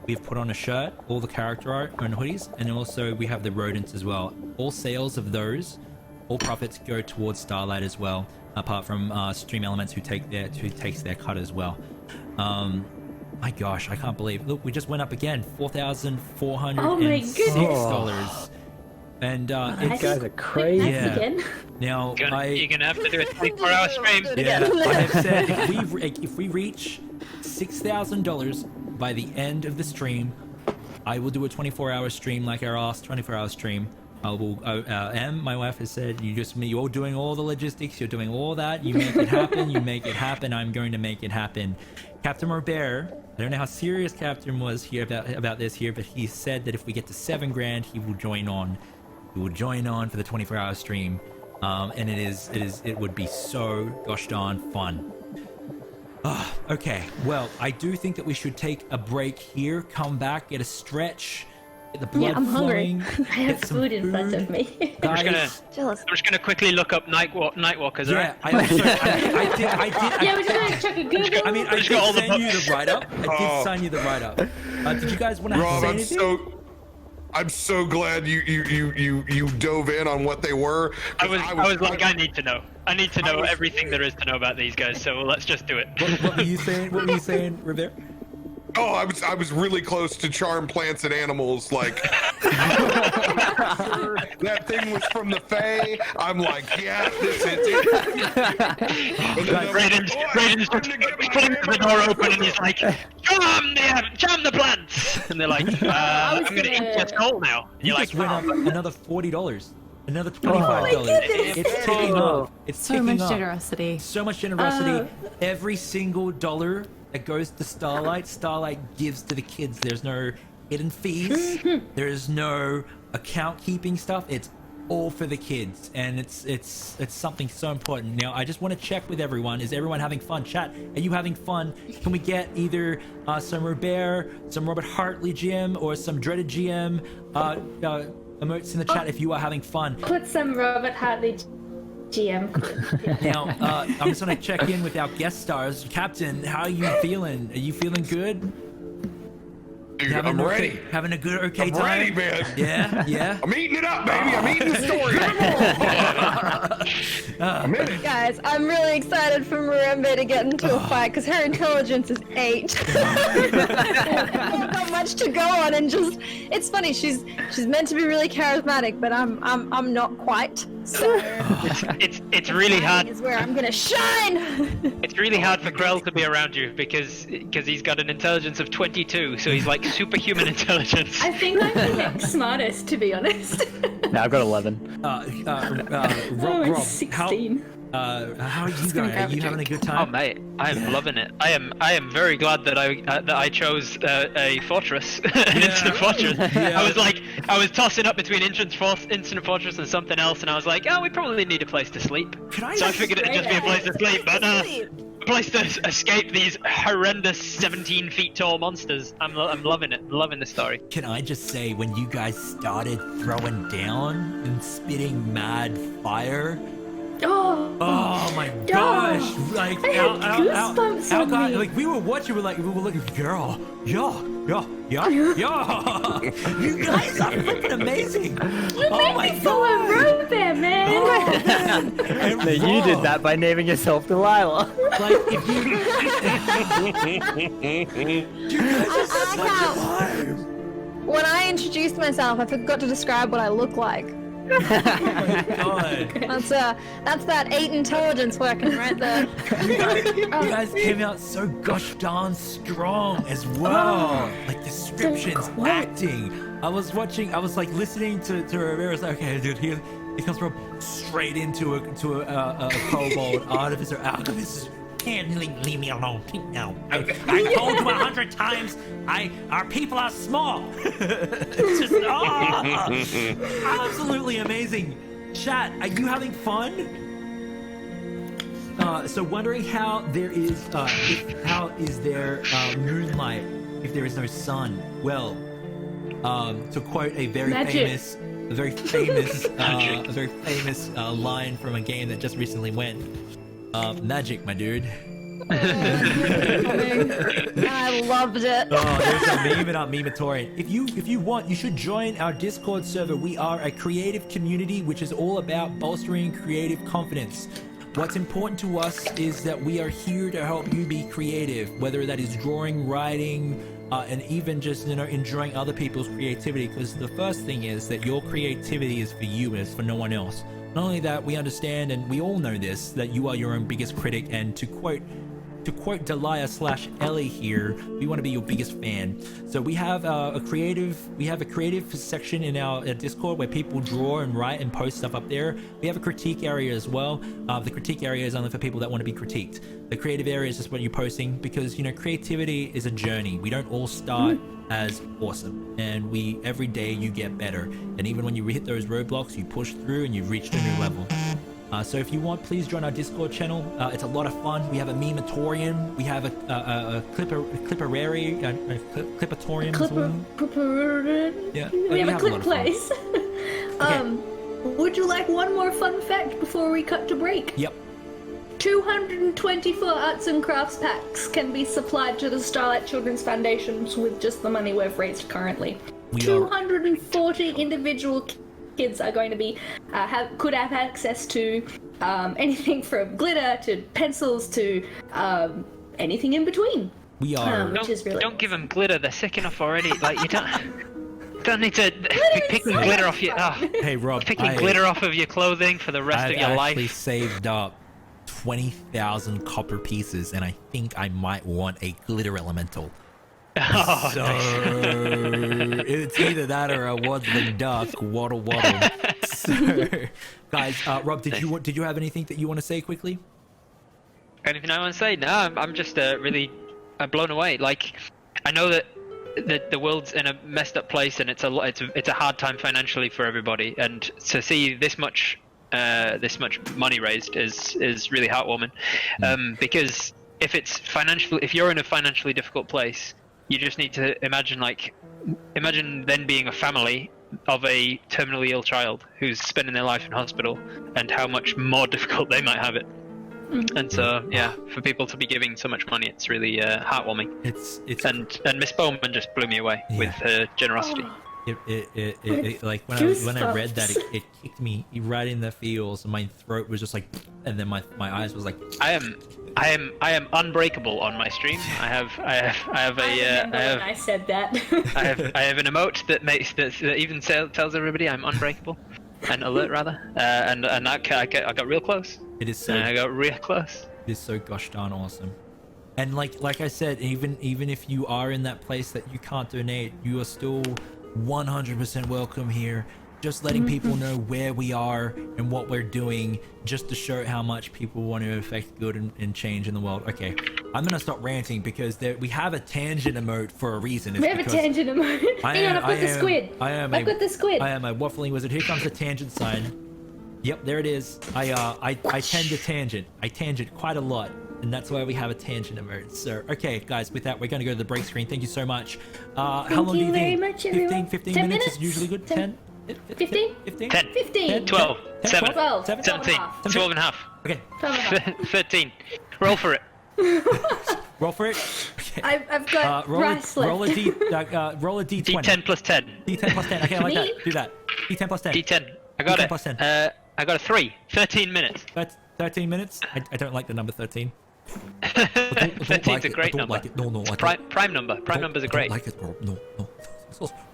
We've put on a shirt, all the character art and hoodies, and also we have the rodents as well. All sales of those, all profits go towards Starlight as well, apart from Stream Elements who takes their cut as well. My gosh, I can't believe. Look, we just went up again, $4,406. And You guys are crazy. Yeah. Again. Now You're gonna have to do a 24-hour stream. Yeah, I have said if we reach $6,000 by the end of the stream, I will do a 24-hour stream like our last 24-hour stream. I will. My wife has said, you're doing all the logistics, you're doing all that. You make it happen. You make it happen. I'm going to make it happen. Captain Robear, I don't know how serious Captain was here about this here, but he said that if we get to $7,000, he will join on. He will join on for the 24-hour stream. And it would be so gosh darn fun. Okay, well, I do think that we should take a break here, come back, get a stretch, get the blood I'm flowing. hungry. I have food in front of me. Guys, I'm just gonna quickly look up Nightwalkers, yeah, right? I did. Yeah, we're just gonna check a Google. I mean, I did send you the write-up. I did sign you the write-up. Did you guys want to Rob, say anything? I'm so glad you dove in on what they were. I was like, I need to know. I need to know everything there is to know about these guys. So let's just do it. What were you saying? What were you saying, Robear? Oh, I was really close to charm plants and animals. Like that thing was from the Fae. I'm like, yeah, this is it. Brayden's just flings the door open and he's like, charm the plants. And they're like, I'm gonna eat your soul now. And You you're just like, went up another $40, another $25. It's ticking up. It's So ticking much up. generosity. So much generosity. Every single dollar that goes to Starlight gives to the kids. There's no hidden fees. There's no account keeping stuff. It's all for the kids, and it's something so important. Now, I just want to check with everyone. Is everyone having fun? Chat, are you having fun? Can we get either some Robear, some RobertHartleyGM, or some DreadedGM emotes in the chat if you are having fun? Put some RobertHartleyGM. Now, I'm just going to check in with our guest stars. Captain, how are you feeling? Are you feeling good? Dude, I'm ready. Having a good, okay I'm time? ready, man. Yeah? I'm eating it up, baby. I'm eating the story. I'm in it. Guys, I'm really excited for Marimba to get into a fight because her intelligence is 8. Not much to go on, and just it's funny. She's meant to be really charismatic, but I'm not quite. So it's really hard. is where I'm gonna shine. It's really hard for Krell to be around you because he's got an intelligence of 22, so he's like superhuman intelligence. I think I'm the next smartest, to be honest. No, I've got 11. Rob, 16. how are you guys? Are you having a good time? Oh mate, I am loving it. I am very glad that I chose a fortress, an instant fortress. Yeah. I was like, I was tossing up between Instant Fortress and something else, and I was like, oh, we probably need a place to sleep. So I figured it'd just be a place to sleep, but a place to escape these horrendous 17 feet tall monsters. I'm loving it. I'm loving the story. Can I just say, when you guys started throwing down and spitting mad fire, oh my gosh! Like, I had goosebumps on guy, me. like we were watching, we were like, girl, yeah. You guys are freaking amazing. You made me follow Robear, man. And You did that by naming yourself Delilah. Like, if you guys are such a vibe. When I introduced myself, I forgot to describe what I look like. Oh my god. That's that 8 intelligence working right there. You guys came out so gosh darn strong as well. Like descriptions, acting. I was like listening to Robear. I was like, okay, dude, here it comes from straight into a kobold artificer alchemist. Can't leave me alone. No. I told you 100 times. Our people are small. It's just absolutely amazing. Chat, are you having fun? So wondering how there is how is there moonlight if there is no sun? Well, to quote a very famous line from a game that just recently went. Magic, my dude. I loved it. Oh, there's a meme in our Memetorian. If you want, you should join our Discord server. We are a creative community which is all about bolstering creative confidence. What's important to us is that we are here to help you be creative, whether that is drawing, writing, and even just enjoying other people's creativity. Because the first thing is that your creativity is for you and it's for no one else. Not only that, we understand, and we all know this, that you are your own biggest critic, and to quote Delia/Elle here, we want to be your biggest fan. So we have a creative section in our Discord where people draw and write and post stuff up there. We have a critique area as well. The critique area is only for people that want to be critiqued. The creative area is just what you're posting, because creativity is a journey. We don't all start as awesome, and every day you get better, and even when you hit those roadblocks, you push through and you've reached a new level. So if you want, please join our Discord channel. It's a lot of fun. We have a Memetorium, we have a Clippatorium as well. Yeah, We have a clip lot of fun. place. Okay. Would you like one more fun fact before we cut to break? Yep. 224 arts and crafts packs can be supplied to the Starlight Children's Foundations with just the money we've raised currently. 240 individual kids are going to be could have access to anything from glitter to pencils to anything in between. We are. Which is really Don't give them glitter. They're sick enough already. Like you don't need to pick the glitter off your. Hey Rob, picking glitter off of your clothing for the rest of your life. I actually saved up 20,000 copper pieces, and I think I might want a glitter elemental. Oh, so nice. It's either that or a waddling duck, waddle waddle. So, guys, Rob, did you have anything that you want to say quickly? Anything I want to say? No, I'm just really blown away. Like, I know that the world's in a messed up place, and it's a hard time financially for everybody, and to see this much money raised is really heartwarming. Because if you're in a financially difficult place, you just need to imagine then being a family of a terminally ill child who's spending their life in hospital, and how much more difficult they might have it. And so, yeah, for people to be giving so much money, it's really heartwarming. It's and Miss Bowman just blew me away with her generosity. It like when I read that, it kicked me right in the feels, and my throat was just like, and then my eyes was like. I am unbreakable on my stream. I have I said that. I have an emote that even tells everybody I'm unbreakable, and alert rather. And I got real close. It is so. I got real close. It is so gosh darn awesome. And like I said, even if you are in that place that you can't donate, you are still 100% welcome here. just letting people know where we are and what we're doing, just to show how much people want to affect good and change in the world. Okay, I'm gonna stop ranting because we have a tangent emote for a reason. It's We have a tangent emote. Hang on, I've got the squid. I've got the squid. I am a waffling wizard. Here comes the tangent sign. Yep, there it is. I tend to tangent. I tangent quite a lot, and that's why we have a tangent emote. So, okay, guys, with that, we're going to go to the break screen. Thank you so much. How long do you think? Much, 15 10 minutes is usually good. 10? 15? 15? 10, 15. 12, 7, 12, 17, 12 and a half, Okay, 13. Roll for it. roll for it. Okay. I've got rice left. roll a D20. D10 plus 10. D10 plus 10. Okay, I like Me? that. Do that. D10 plus 10. D10. I got D10 it. plus 10. I got a 3. 13 minutes. That's 13 minutes. I don't like the number 13. 13's a great number. Like it. No, I Prime number. Prime numbers are great. Like it. No.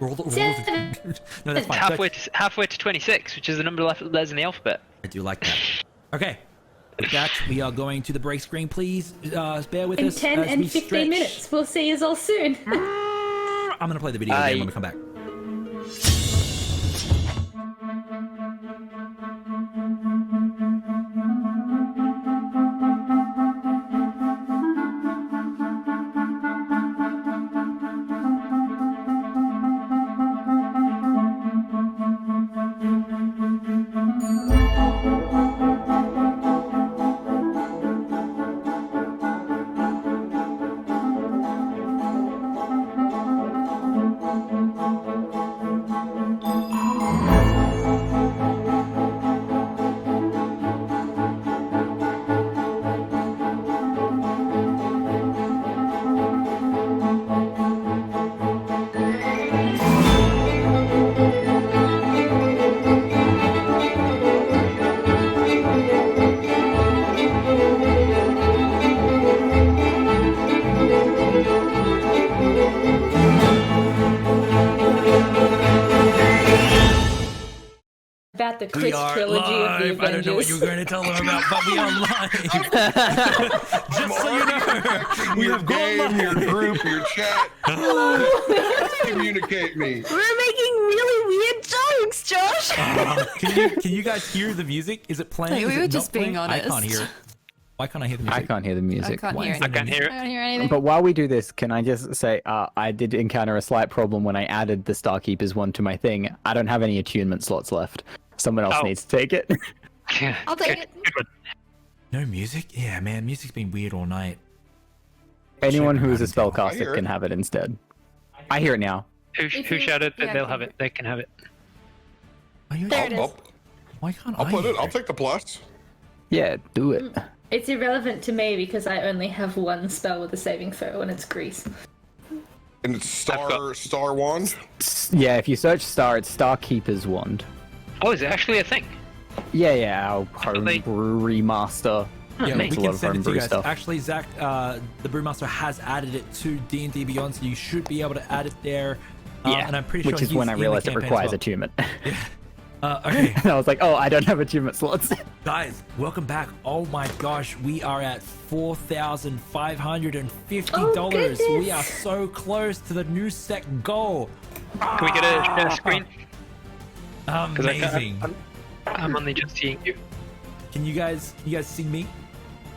Roll the No, that's fine. Halfway to 26, which is the number of letters in the alphabet. I do like that. Okay. With that, we are going to the break screen. Please bear with In us 10 as and we 15 stretch. minutes. We'll see you all soon. I'm going to play the video game when we come back. About the Chris trilogy of the Avengers. I don't know what you were going to tell them about, but we are live. Just so you know, we have gone live. Your group, your chat. Communicate me. We're making really weird jokes, Josh. Can you guys hear the music? Is it playing? Like, we Is it were not just being playing? honest. I can't hear it. Why can't I hear the music? I can't hear the music. I can't hear I can't hear I it. don't hear anything. But while we do this, can I just say I did encounter a slight problem when I added the Starkeepers one to my thing. I don't have any attunement slots left. Someone else needs to take it. I'll take it. Good one. No music? Yeah, man, music's been weird all night. Anyone who is a I hear spellcaster it. can have it instead. I hear it now. Who you- shouted that yeah, they'll I have can it? They can have it. Are you There it is. Why can't I'll I put hear it. I'll take the plus. Yeah, do it. It's irrelevant to me because I only have one spell with a saving throw, and it's grease. And it's star wand. Yeah, if you search star, it's Starkeeper's wand. Oh, is it actually a thing? Yeah, our homebrew remaster. Yeah, we Makes a lot can of send it to homebrew you guys. stuff. Actually, Zach, the Brewmaster has added it to D&D Beyond, so you should be able to add it there. Yeah, and I'm pretty sure which is he's when I in the realized it campaign as requires well. attunement. Okay, And I was like, oh, I don't have attunement slots. guys, welcome back. Oh my gosh, we are at $4,550. goodness. We are so close to the new set goal. Can we get a share screen? Amazing. I'm only just seeing you. Can you guys see me?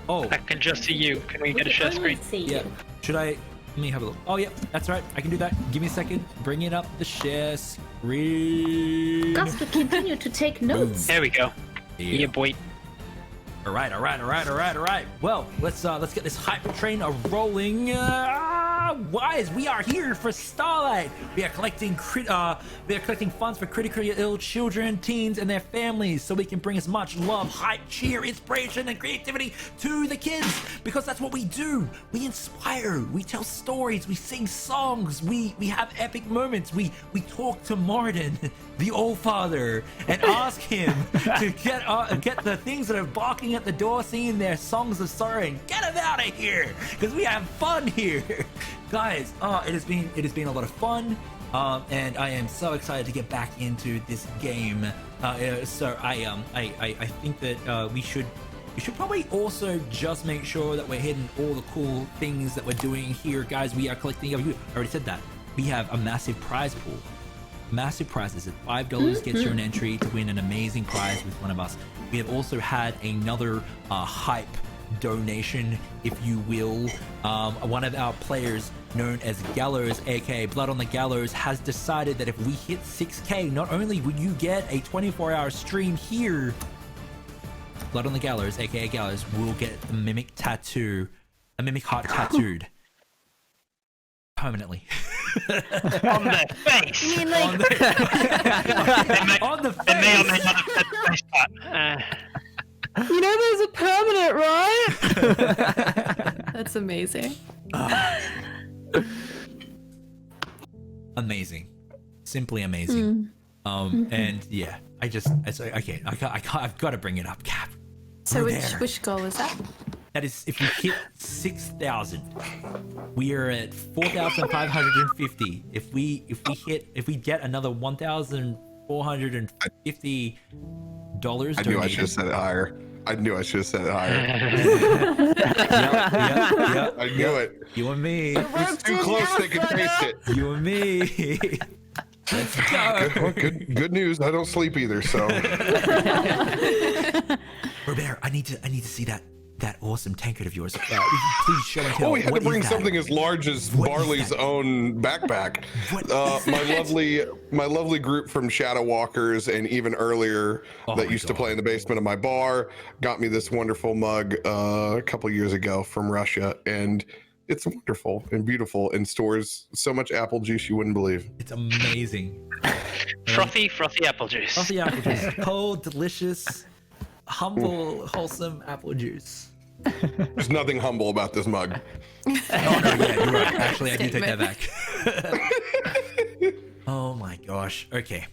Oh, I can just see you. Can we get a share screen? yeah. Should I? Let me have a look. Oh, yeah, that's right. I can do that. Give me a second. Bringing up the share screen. Gus to continue to take notes. There we go. Yeah, boy. All right. Well, let's get this hype train rolling. Guys, we are here for Starlight. We are collecting funds for critically ill children, teens, and their families, so we can bring as much love, hype, cheer, inspiration, and creativity to the kids. Because that's what we do. We inspire. We tell stories. We sing songs. We have epic moments. We talk to Martin, the All Father, and ask him to get the things that are barking at the door, singing their songs of sorrow, and get them out of here, because we have fun here. Guys, it has been a lot of fun, and I am so excited to get back into this game. So I think that we should probably also just make sure that we're hitting all the cool things that we're doing here, guys. We are collecting. I already said that we have a massive prize pool. massive prizes. At $5 gets you an entry to win an amazing prize with one of us. We have also had another hype donation, if you will. One of our players, known as Gallows, aka Blood on the Gallows, has decided that if we hit 6k, not only will you get a 24-hour stream here, Blood on the Gallows, aka Gallows, will get a mimic tattoo, a mimic heart tattooed permanently. On the face. You mean like On the They may or face. may not have said the face part. You know there's a permanent, right? that's amazing. Amazing, simply amazing. And yeah, I've got to bring it up, Cap. So We're there. which goal is that? That is, if we hit 6,000, we are at 4,550. If we get another $1,450 donated. I knew I should have said it higher. Yep. I knew it. You and me. It's too close, they can taste it. You and me. Let's go. Well, good news. I don't sleep either, so. Robear, I need to see that awesome tankard of yours. Please show and tell. Oh, we had to What is bring that? something as large as What is Barley's that? own backpack. What is My that? lovely group from Shadow Walkers and even earlier Oh that my used to God. play in the basement of my bar got me this wonderful mug a couple years ago from Russia, and it's wonderful and beautiful and stores so much apple juice you wouldn't believe. It's amazing. Frothy apple juice. Frothy apple juice. Cold, delicious, humble, wholesome apple juice. There's nothing humble about this mug. Oh, no, yeah, you're right. Actually, I do take that Statement. back. Oh my gosh. Okay.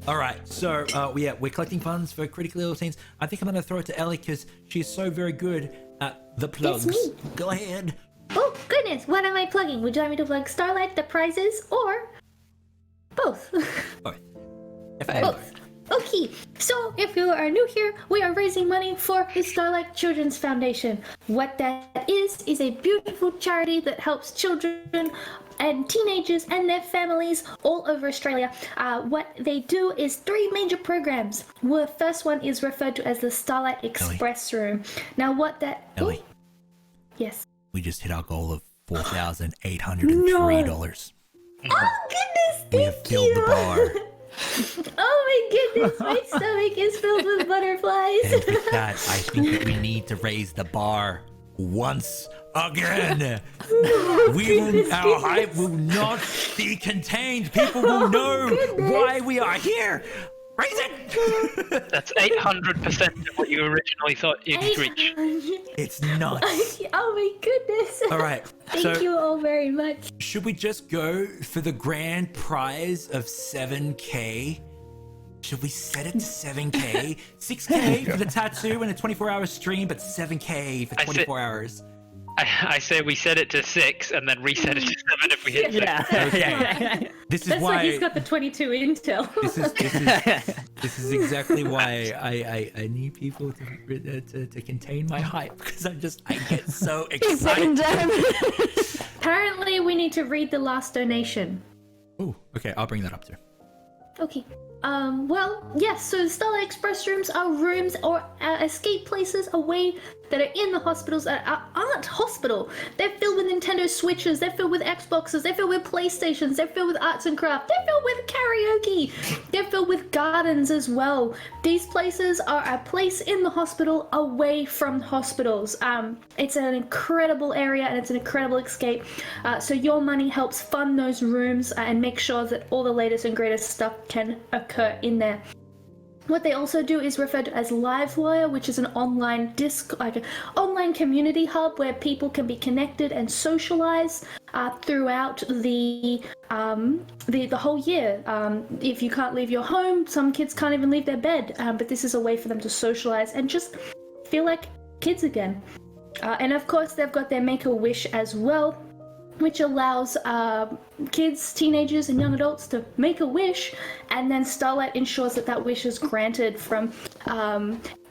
All right. So, we're collecting funds for critically ill teens. I think I'm going to throw it to Elle because she's so very good at the plugs. me. Go ahead. Oh, goodness. What am I plugging? Would you like me to plug Starlight, the prizes, or both? Both. Both. Okay, so if you are new here, we are raising money for the Starlight Children's Foundation. What that is a beautiful charity that helps children and teenagers and their families all over Australia. What they do is 3 major programs. The first one is referred to as the Starlight Express Room. Now what that... Ellie, Yes. we just hit our goal of $4,803. Oh, goodness, We have thank filled you! the bar. Oh my goodness, my stomach is filled with butterflies. And with that, I think that we need to raise the bar once again. Our hype will not be contained. People will know why we are here. Raise it. That's 800% of what you originally thought you'd reach. It's nuts. Oh my goodness. All right. Thank you all very much. Should we just go for the grand prize of 7k? Should we set it to 7k? 6k for the tattoo and a 24-hour stream, but 7k for 24 hours. I say we set it to 6 and then reset it to 7 if we hit 6. Okay. This is That's why why he's got the 22 intel. This is exactly why I need people to contain my hype, because I get so excited. Apparently, we need to read the last donation. Oh, okay, I'll bring that up too. Okay. Well, yes, so the Starlight Express rooms are rooms or escape places away that are in the hospitals that aren't hospital. They're filled with Nintendo Switches, they're filled with Xboxes, they're filled with PlayStations, they're filled with arts and crafts, they're filled with karaoke, they're filled with gardens as well. These places are a place in the hospital away from hospitals. It's an incredible area and it's an incredible escape. So your money helps fund those rooms and make sure that all the latest and greatest stuff can occur in there. What they also do is referred to as LiveWire, which is an online online community hub where people can be connected and socialize throughout the whole year. If you can't leave your home, some kids can't even leave their bed, but this is a way for them to socialize and just feel like kids again. And of course, they've got their Make-A-Wish as well, which allows kids, teenagers, and young adults to make a wish, and then Starlight ensures that that wish is granted from.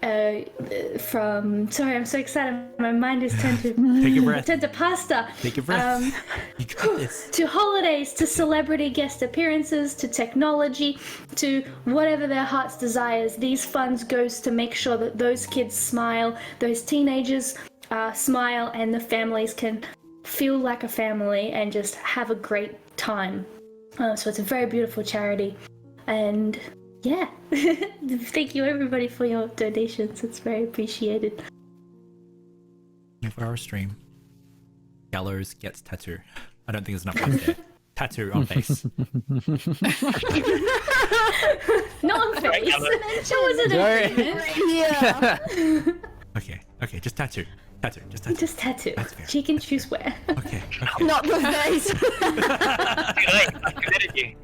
Sorry, I'm so excited. My mind is turned to Take a breath. turned to pasta. Take a breath. You got this. To holidays, to celebrity guest appearances, to technology, to whatever their heart's desires. These funds goes to make sure that those kids smile, those teenagers smile, and the families can feel like a family and just have a great time. So it's a very beautiful charity. And yeah, thank you everybody for your donations. It's very appreciated. For our stream, Gallows gets tattoo. I don't think there's enough right there. Tattoo on face. Not on face. That was an agreement. Yeah. Okay, just tattoo. Just tattoo. Just tattoo. That's fair. She can choose where. Okay. Not the face. I committed you.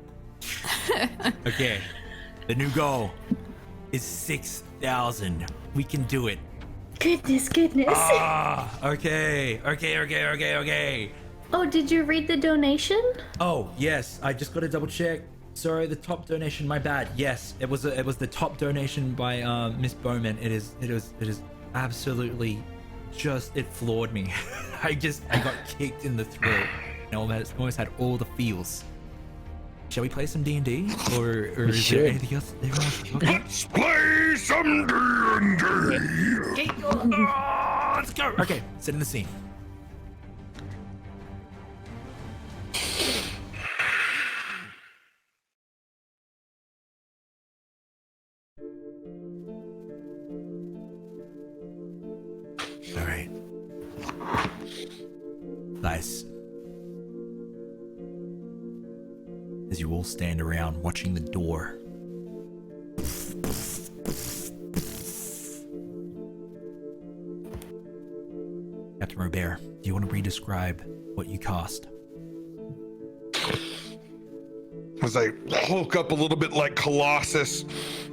Okay. The new goal is 6,000. We can do it. Goodness. Okay. Oh, did you read the donation? Oh, yes. I just got to double check. Sorry, the top donation. My bad. Yes, it was the top donation by Miss Bowman. It is absolutely just it floored me. I got kicked in the throat. I almost had all the feels. Shall we play some D&D, or is there anything else everyone wants to talk about? Let's play some D&D. Let's go. Okay, set in the scene. All right. Nice. As you all stand around watching the door. Captain Robear, do you want to re-describe what you cast? As I hulk up a little bit like Colossus,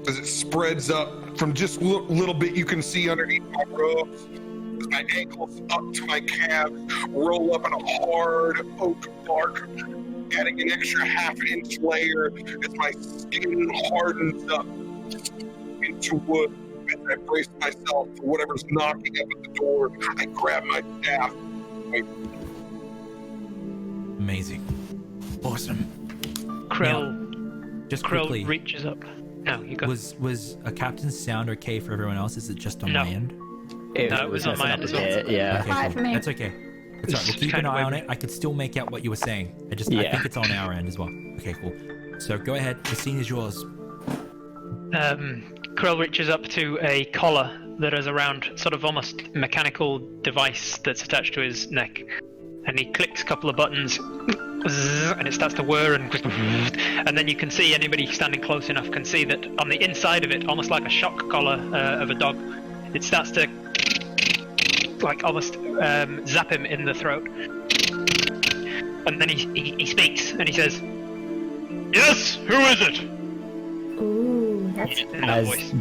as it spreads up from just a little bit you can see underneath my robes, as my ankles up to my calves roll up in a hard oak bark, adding an extra half-inch layer as my skin hardens up into wood. As I brace myself for whatever's knocking up at the door, I grab my staff. Amazing. Awesome. Krill. Now, just Krill quickly, reaches up. No, you go. was a captain's sound okay for everyone else? Is it just on No. my end? No, it was on my end as well. Yeah. Okay, Hi cool. for me. That's okay. That's right. We'll keep an eye on it. I could still make out what you were saying. I think it's on our end as well. Okay, cool. So go ahead. The scene is yours. Krill reaches up to a collar that is around sort of almost mechanical device that's attached to his neck, and he clicks a couple of buttons, and it starts to whir, and then you can see, anybody standing close enough can see that on the inside of it, almost like a shock collar of a dog, it starts to like almost zap him in the throat, and then he speaks and he says, "Yes, who is it?" Ooh, that's In that voice.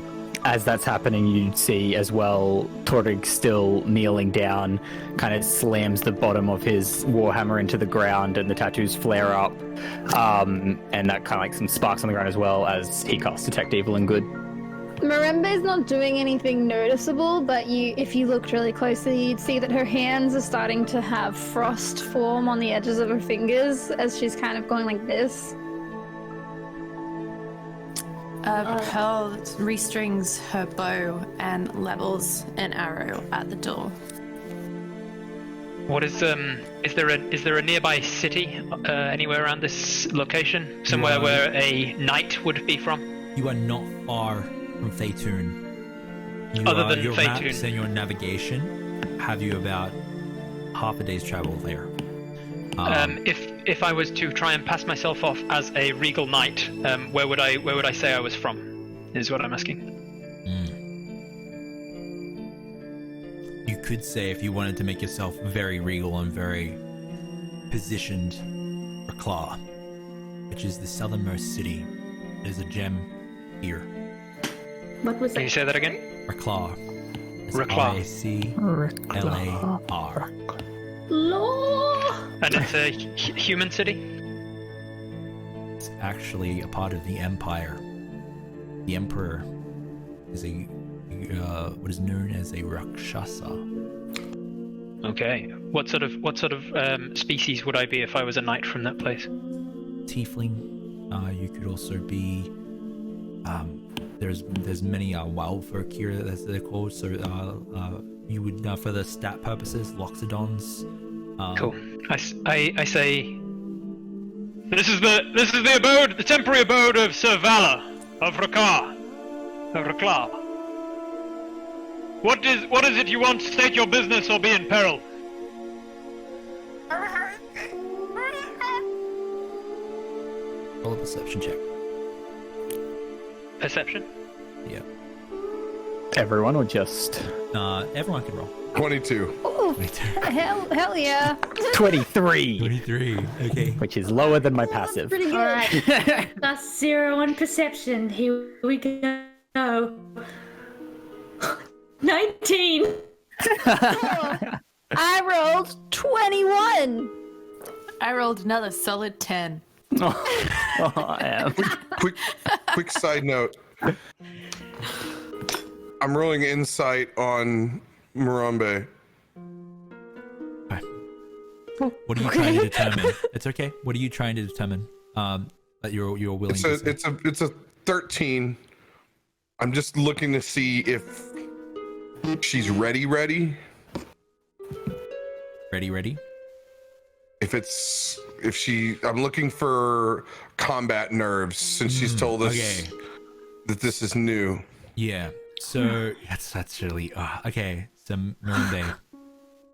As that's happening, you see as well Torrig still kneeling down, kind of slams the bottom of his warhammer into the ground, and the tattoos flare up, and that kind of like some sparks on the ground as well as he casts Detect Evil and Good. Marimba is not doing anything noticeable, but if you looked really closely, you'd see that her hands are starting to have frost form on the edges of her fingers as she's kind of going like this. Pearl restrings her bow and levels an arrow at the door. What is there a nearby city anywhere around this location? Somewhere where a knight would be from? You are not far from Phaetoon. Other than your Phaetoon. maps and your navigation have you about half a day's travel there. If I was to try and pass myself off as a regal knight, where would I say I was from? Is what I'm asking. You could say, if you wanted to make yourself very regal and very positioned, Rakla, which is the southernmost city. There's a gem here. what was Can you say that again? Rakla. Rakla. R-A-C-L-A-R. Law. And it's a human city? It's actually a part of the Empire. The Emperor is a what is known as a Rakshasa. Okay. What sort of species would I be if I was a knight from that place? Tiefling. You could also be. There's many wild folk here, as they're called. So you would, for the stat purposes, Loxodons. Cool. I say. This is the abode, the temporary abode of Sir Valor of Rakar, of Raklar. What is it you want? State your business or be in peril. Roll a perception check. Perception? Yeah. Everyone or just Everyone can roll. 22. Oh, hell yeah. 23, 23. Okay. which is lower than my passive. Pretty good. Alright. That's 0 on perception. Here we go. 19! I rolled 21. I rolled another solid 10. Oh, Em. Quick side note. I'm rolling insight on Murambe. What are you trying to determine? It's okay. What are you trying to determine? That you're willing to say? It's a 13. I'm just looking to see if she's ready. Ready? I'm looking for combat nerves since she's told us that this is new. Yeah. So that's really okay. So Murambe,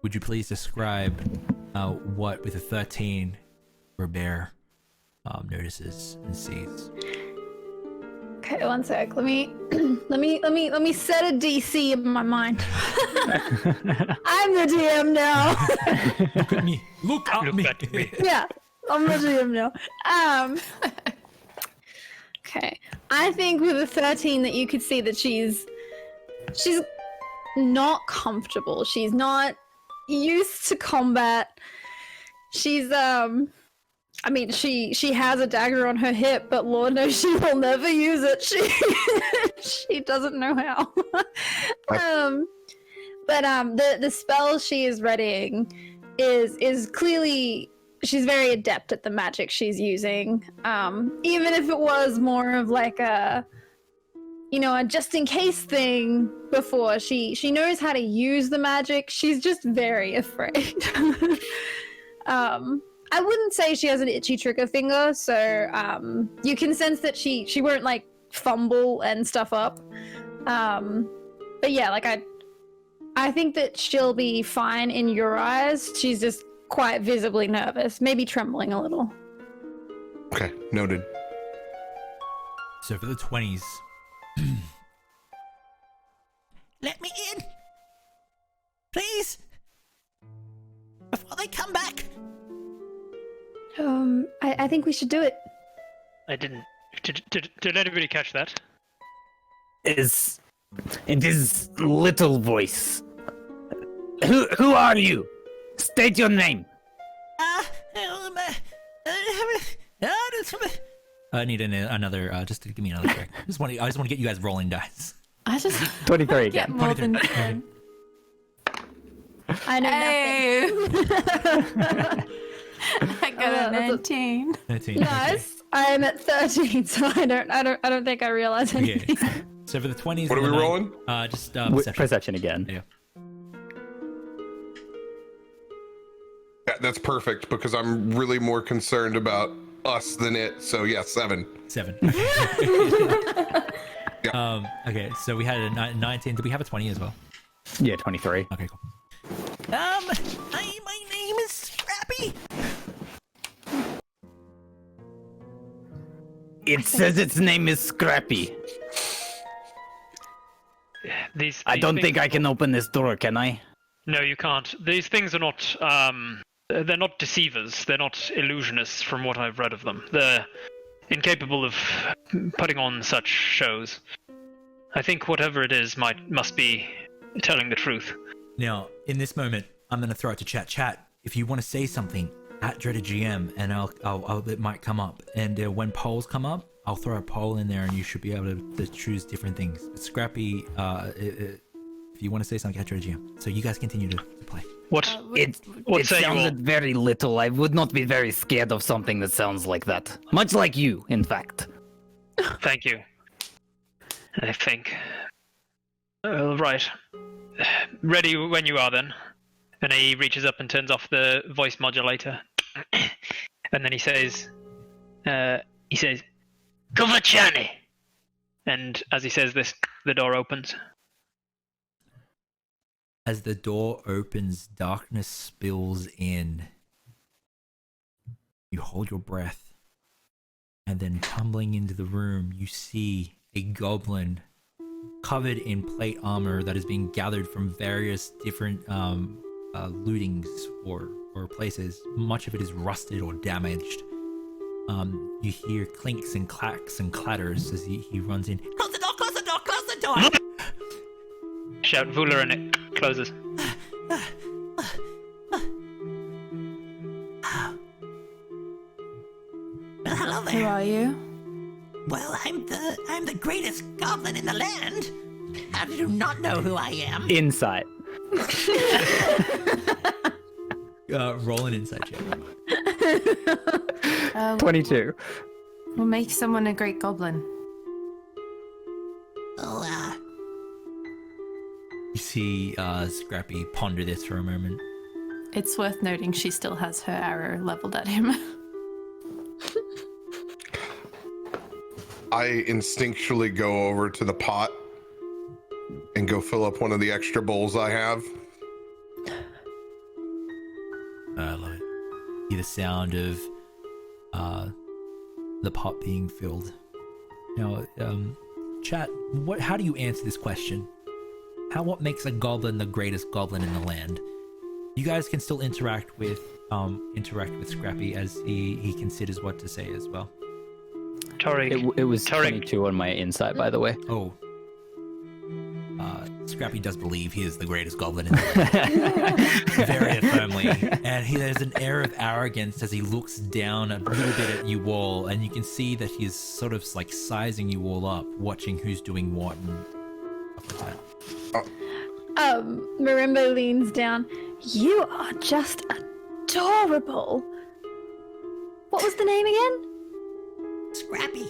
would you please describe what with a 13 Robear notices and sees? Okay, one sec. Let me set a DC in my mind. I'm the DM now. Look at me. Look at me. Yeah, I'm the DM now. Okay. I think with a 13 that you could see that she's not comfortable. She's not used to combat. She's I mean, she has a dagger on her hip, but Lord knows she will never use it. She doesn't know how. The spell she is readying is clearly, she's very adept at the magic she's using. Even if it was more of like a just in case thing before, she knows how to use the magic. She's just very afraid. I wouldn't say she has an itchy trigger finger, so you can sense that she won't like fumble and stuff up. But yeah, like I think that she'll be fine in your eyes. She's just quite visibly nervous, maybe trembling a little. Okay, noted. So for the 20s, let me in, please, before they come back. I think we should do it. I didn't. Did anybody catch that? Is in this little voice. Who are you? State your name. I need another. Just to give me another check. I just want to get you guys rolling dice. I just 23 get again. more than 10. I know Hey. I got a 19. 13. Nice. I am at 13, so I don't think I realize anything. Okay. So for the 20s, What are we rolling? Just Perception again. Yeah. Yeah, that's perfect because I'm really more concerned about us than it. So yeah, 7. 7. Okay, so we had a 19. Did we have a 20 as well? Yeah, 23. Okay, cool. My name is Scrappy. It says its name is Scrappy. These I don't things- think I can open this door, can I? No, you can't. These things are not. They're not deceivers. They're not illusionists. From what I've read of them, they're incapable of putting on such shows. I think whatever it is must be telling the truth. Now, in this moment, I'm going to throw it to chat. Chat, if you want to say something at DreadedGM, and it might come up. And when polls come up, I'll throw a poll in there, and you should be able to choose different things. But Scrappy, if you want to say something, at DreadedGM. So you guys continue to play. What It say you all? sounded very little. I would not be very scared of something that sounds like that. Much like you, in fact. Thank you. I think. Right. Ready when you are, then. And he reaches up and turns off the voice modulator. And then he says, Cover Johnny. and as he says this, the door opens. As the door opens, darkness spills in. You hold your breath, and then tumbling into the room, you see a goblin covered in plate armor that has been gathered from various different lootings or places. Much of it is rusted or damaged. You hear clinks and clacks and clatters as he runs in. Close the door, close the door, close the door! Shout Vula, and it closes. Well, hello Who there. are you? Well, I'm the greatest goblin in the land. How did you not know who I am? Insight. Roll an insight check. 22. We'll make someone a great goblin. Oh, You see Scrappy ponder this for a moment. It's worth noting she still has her arrow leveled at him. I instinctually go over to the pot and go fill up one of the extra bowls I have. I love it. Hear the sound of the pot being filled. Now, chat, how do you answer this question? What makes a goblin the greatest goblin in the land? You guys can still interact with Scrappy as he considers what to say as well. Torig. It was Torig. 22 on my insight, by the way. Oh. Scrappy does believe he is the greatest goblin in the land. Very firmly. And there's an air of arrogance as he looks down a little bit at you all, and you can see that he is sort of like sizing you all up, watching who's doing what and stuff like that. Marimba leans down. You are just adorable. What was the name again? Scrappy.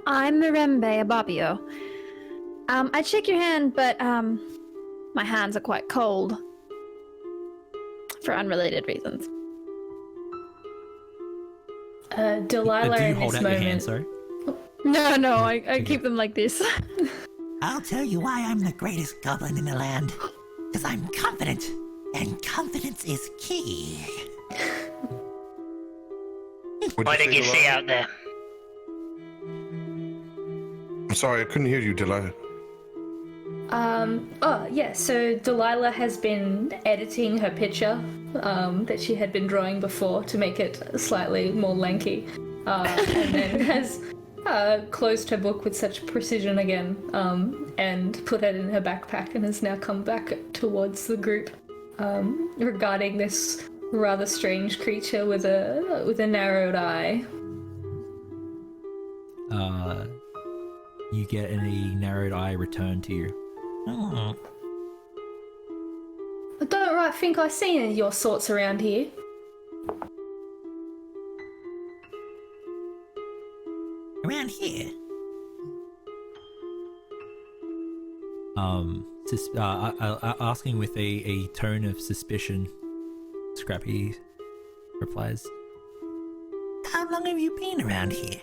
I'm Mirembe Ababio. I'd shake your hand, but my hands are quite cold. For unrelated reasons. Delilah Do you in hold this out your moment. hand, sorry? No, I keep them like this. I'll tell you why I'm the greatest goblin in the land. Because I'm confident, and confidence is key. What did you see out there? I'm sorry, I couldn't hear you, Delilah. So Delilah has been editing her picture that she had been drawing before to make it slightly more lanky, and then has closed her book with such precision again, and put it in her backpack, and has now come back towards the group regarding this rather strange creature with a narrowed eye. You get a narrowed eye returned to you. Oh. I don't right think I've seen any of your sorts around here. Around here? Asking with a tone of suspicion, Scrappy replies, How long have you been around here?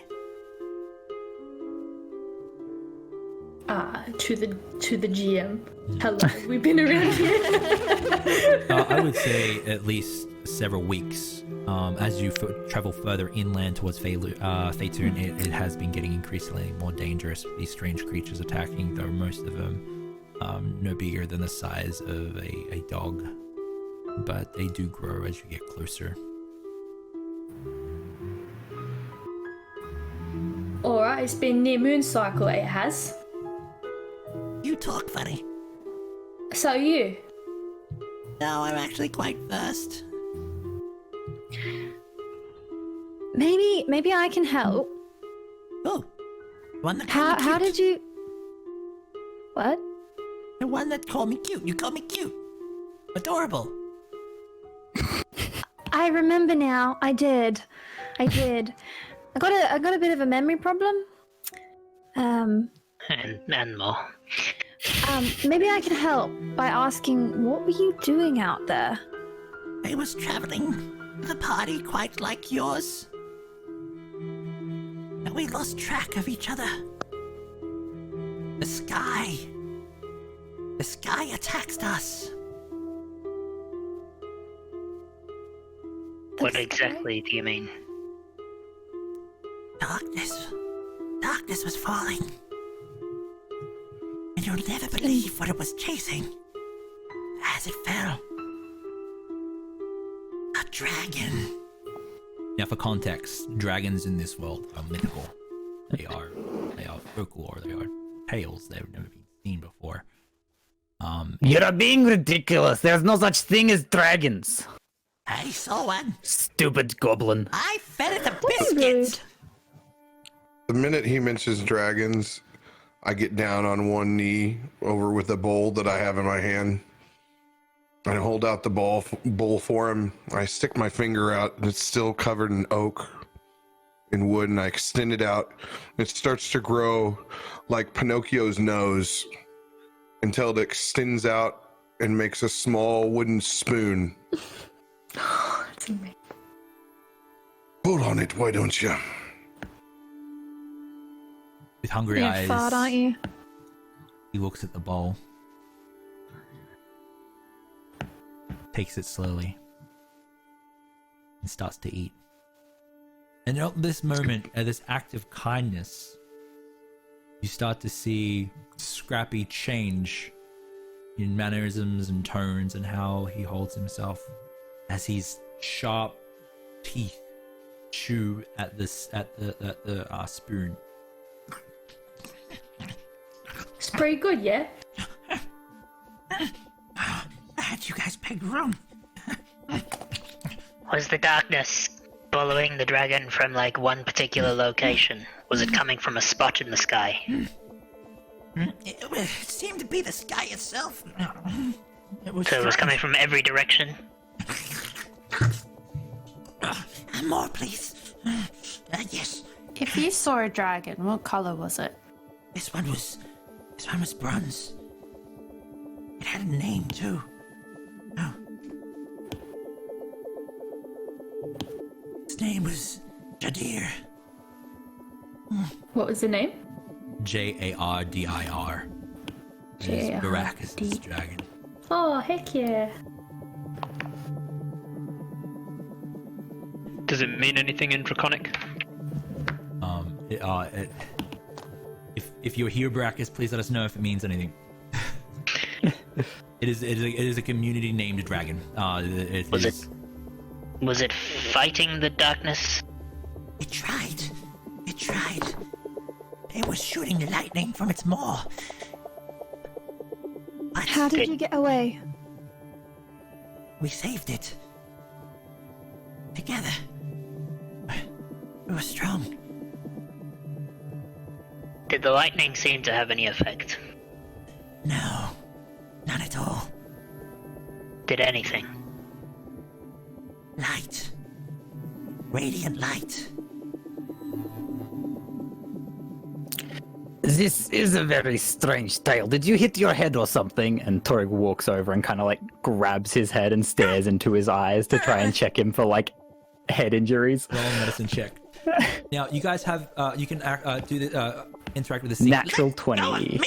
To the GM. How long have we been around here? I would say at least several weeks. As you travel further inland towards Phaetoon, it has been getting increasingly more dangerous. These strange creatures attacking, though most of them no bigger than the size of a dog. But they do grow as you get closer. Alright, it's been near moon cycle, it has. You talk funny. So you? No, I'm actually quite versed. Maybe I can help. Oh, one that called me cute. How did you? What? The one that called me cute. You called me cute. Adorable. I remember now. I did. I got a bit of a memory problem. And more. Maybe I can help by asking, what were you doing out there? I was traveling with a party quite like yours. And we lost track of each other. The sky attacked us. What exactly do you mean? Darkness was falling. And you'll never believe what it was chasing. As it fell. A dragon. Now, for context, dragons in this world are mythical. They are folklore. They are tales that have never been seen before. You're being ridiculous. There's no such thing as dragons. I saw one. Stupid goblin. I fed it a biscuit. The minute he mentions dragons, I get down on one knee over with a bowl that I have in my hand. I hold out the bowl for him. I stick my finger out, and it's still covered in oak and wood, and I extend it out. It starts to grow like Pinocchio's nose until it extends out and makes a small wooden spoon. That's amazing. Pull on it, why don't you? With hungry You're eyes, fart, aren't you? he looks at the bowl, takes it slowly, and starts to eat. And at this moment, at this act of kindness, you start to see Scrappy change in mannerisms and tones and how he holds himself as his sharp teeth chew at the spoon. It's pretty good, yeah? I had you guys pegged wrong. Was the darkness following the dragon from like one particular location? Was it coming from a spot in the sky? It seemed to be the sky itself. So it was coming from every direction? More, please. Yes. If you saw a dragon, what color was it? This one was bronze. It had a name too. Oh. His name was Jadir. What was the name? Jardir. Barack is this dragon. Oh, heck yeah. Does it mean anything in Draconic? If you're here, Baracus, please let us know if it means anything. It is a community named dragon. Was it fighting the darkness? It tried. It was shooting the lightning from its maw. But How did you get away? we saved it. Together. We were strong. Did the lightning seem to have any effect? No, none at all. Did anything? Light. Radiant light. This is a very strange tale. Did you hit your head or something? And Torig walks over and kind of like grabs his head and stares into his eyes to try and check him for like head injuries. Roll a medicine check. Now, you guys have, you can do the, interact with the secret. Natural 20,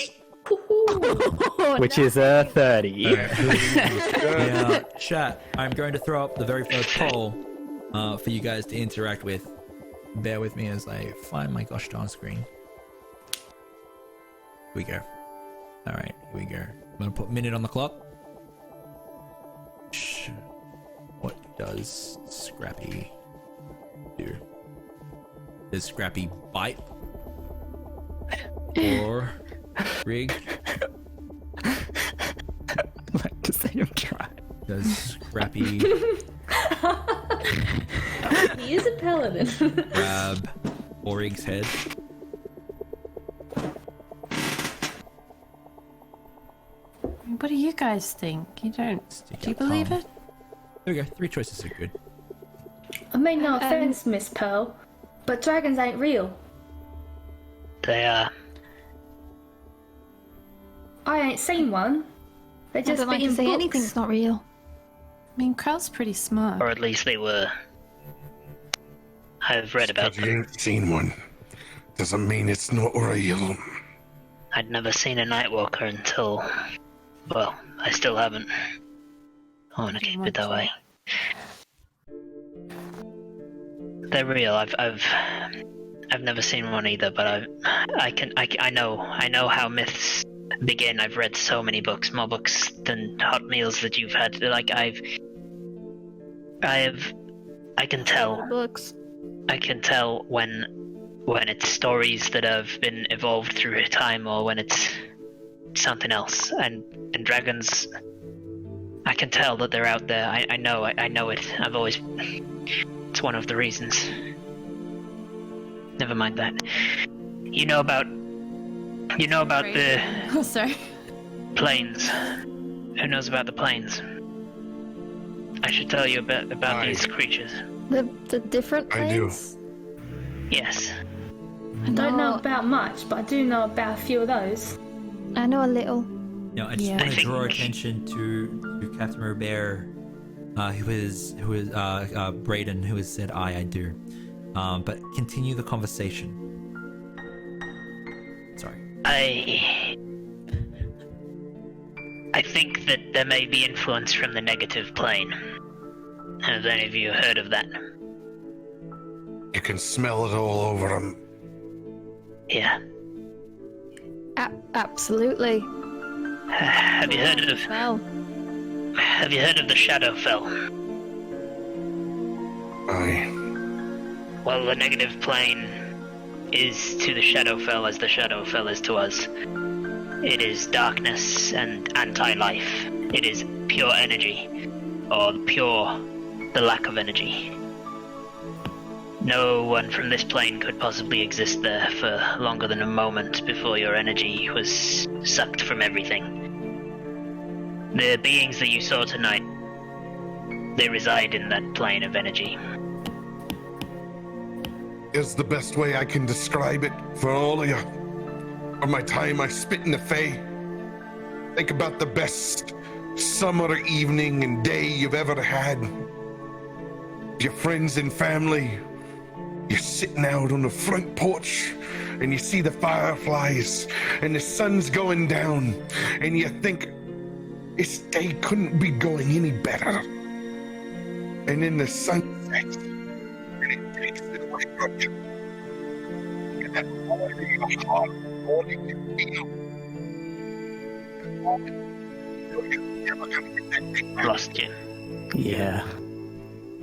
Oh, which is a 30. Now, chat, I'm going to throw up the very first poll for you guys to interact with. Bear with me as I find my gosh darn screen. Here we go. Alright, here we go. I'm going to put minute on the clock. What does Scrappy do? Does Scrappy bite? Or rig? I'd like to see him try. Does Scrappy He is a paladin. Grab Orig's head. What do you guys think? You don't. Stick Do you out believe tongue. it? There we go. 3 choices are good. I mean, no offense, Miss Pearl, but dragons ain't real. They are. I ain't seen one. They I just don't be like in to say books. anything's not real. I mean, Krell's pretty smart. Or at least they were. I've read about Because you them. ain't seen one doesn't mean it's not real. I'd never seen a Nightwalker until... Well, I still haven't. I want to keep it that way. They're real. I've never seen one either, but I know how myths begin. I've read so many books, more books than hot meals that you've had. Like I can tell. Books. I can tell when it's stories that have been evolved through time or when it's something else. And dragons, I can tell that they're out there. I know it. I've always. It's one of the reasons. Never mind that. You know about the Oh, sorry. planes. Who knows about the planes? I should tell you about these creatures. The different I do. planes? Yes. I don't know about much, but I do know about a few of those. I know a little. Now, I just Yeah. want to I draw think- attention to Captain Robear, who is Brayden, who has said I do. But continue the conversation. Sorry. I think that there may be influence from the negative plane. Have any of you heard of that? You can smell it all over them. Yeah. Absolutely. Have you heard of Well, the Shadowfell? Aye. Well, the negative plane is to the Shadowfell as the Shadowfell is to us. It is darkness and anti-life. It is pure energy, or the lack of energy. No one from this plane could possibly exist there for longer than a moment before your energy was sucked from everything. The beings that you saw tonight, they reside in that plane of energy. Is the best way I can describe it for all of you. For my time I spent in the Fae. Think about the best summer evening and day you've ever had. Your friends and family. You're sitting out on the front porch and you see the fireflies and the sun's going down and you think this day couldn't be going any better. And then the sun sets and it takes it away from you. And that void in your heart, wanting to feel. You're never gonna get that thing back. Lost you. Yeah.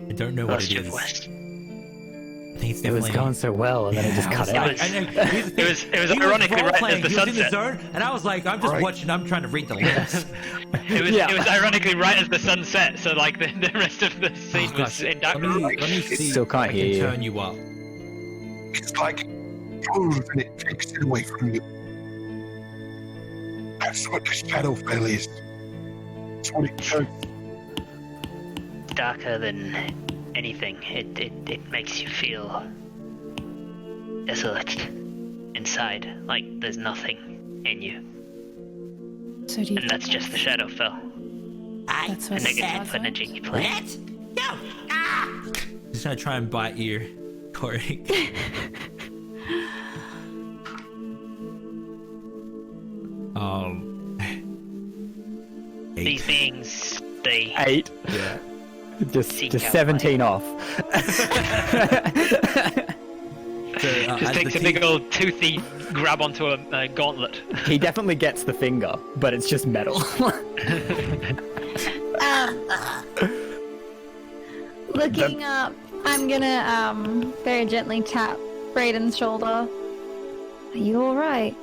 I don't know what Lost it you, is. West. I think it's It was definitely... going so well, and then it just I cut was out. like- I know. Here's the thing, It was he ironically right role-playing, as the he was in the sunset. zone, and I was like, I'm just Right. watching, I'm trying to read the lips. It was ironically right as the sun set, so like the rest of the scene Oh, was gosh. in dark. Let me see Still if can't I hear can you. turn you up. It's like pulls and it takes it away from you. That's what the Shadowfell is. That's what it does. Darker than anything. It makes you feel desolate inside, like there's nothing in you. So do you And that's just the Shadowfell. I That's A what negative sounds like? energy plane. Let's go. Ah! Just gonna try and bite you, Corey. These beings, they 8. Yeah. Just Seek 17 off. So, just as takes the a big old toothy grab onto a gauntlet. He definitely gets the finger, but it's just metal. looking up, I'm gonna very gently tap Brayden's shoulder. Are you alright?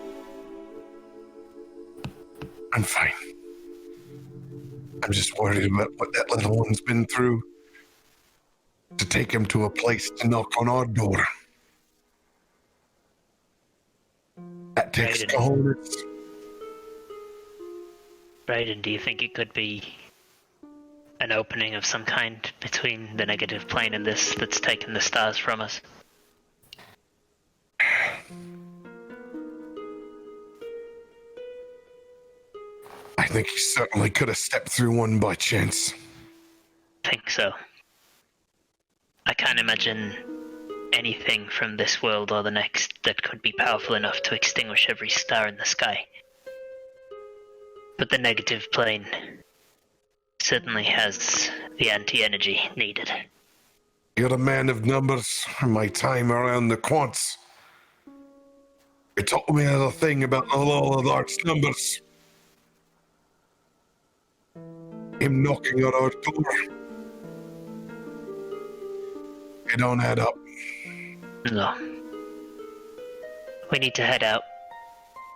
I'm fine. I'm just worried about what that little one's been through. to take him to a place to knock on our door. That takes cojones. Brayden, do you think it could be an opening of some kind between the negative plane and this that's taken the stars from us? I think he certainly could have stepped through one by chance. Think so. I can't imagine anything from this world or the next that could be powerful enough to extinguish every star in the sky. But the negative plane certainly has the anti-energy needed. You're a man of numbers. My time around the quants. It taught me a little thing about the law of large numbers. Him knocking on our door. It don't add up. No. We need to head out.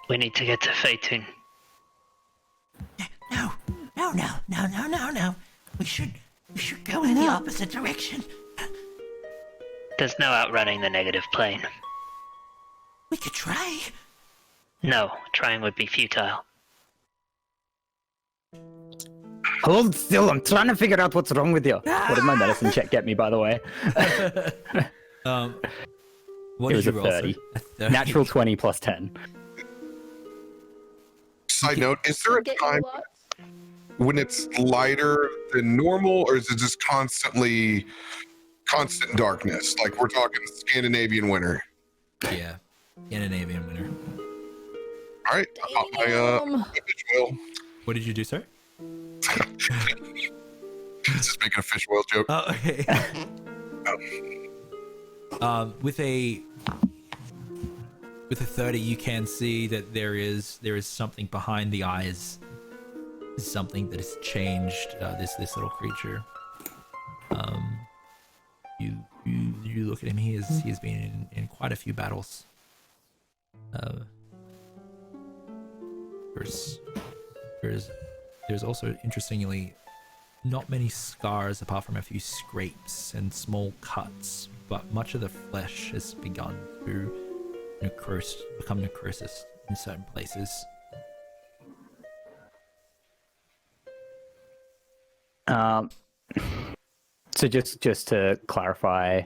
We need to get to Phaetun. No. We should go in the opposite direction. There's no outrunning the negative plane. We could try. No, trying would be futile. Hold still, I'm trying to figure out what's wrong with you. What did my medicine check get me, by the way? What It did was you a roll? 30. A 30. Natural 20 plus 10. Side note, is there a time when it's lighter than normal, or is it just constant darkness? Like we're talking Scandinavian winter. Yeah, Scandinavian winter. All right, I pop my fish oil. What did you do, sir? Just making a fish oil joke. Oh, okay. With a 30, you can see that there is something behind the eyes. Something that has changed this little creature. You look at him. He has been in quite a few battles. There's also, interestingly, not many scars apart from a few scrapes and small cuts, but much of the flesh has begun to become necrosis in certain places. So just to clarify,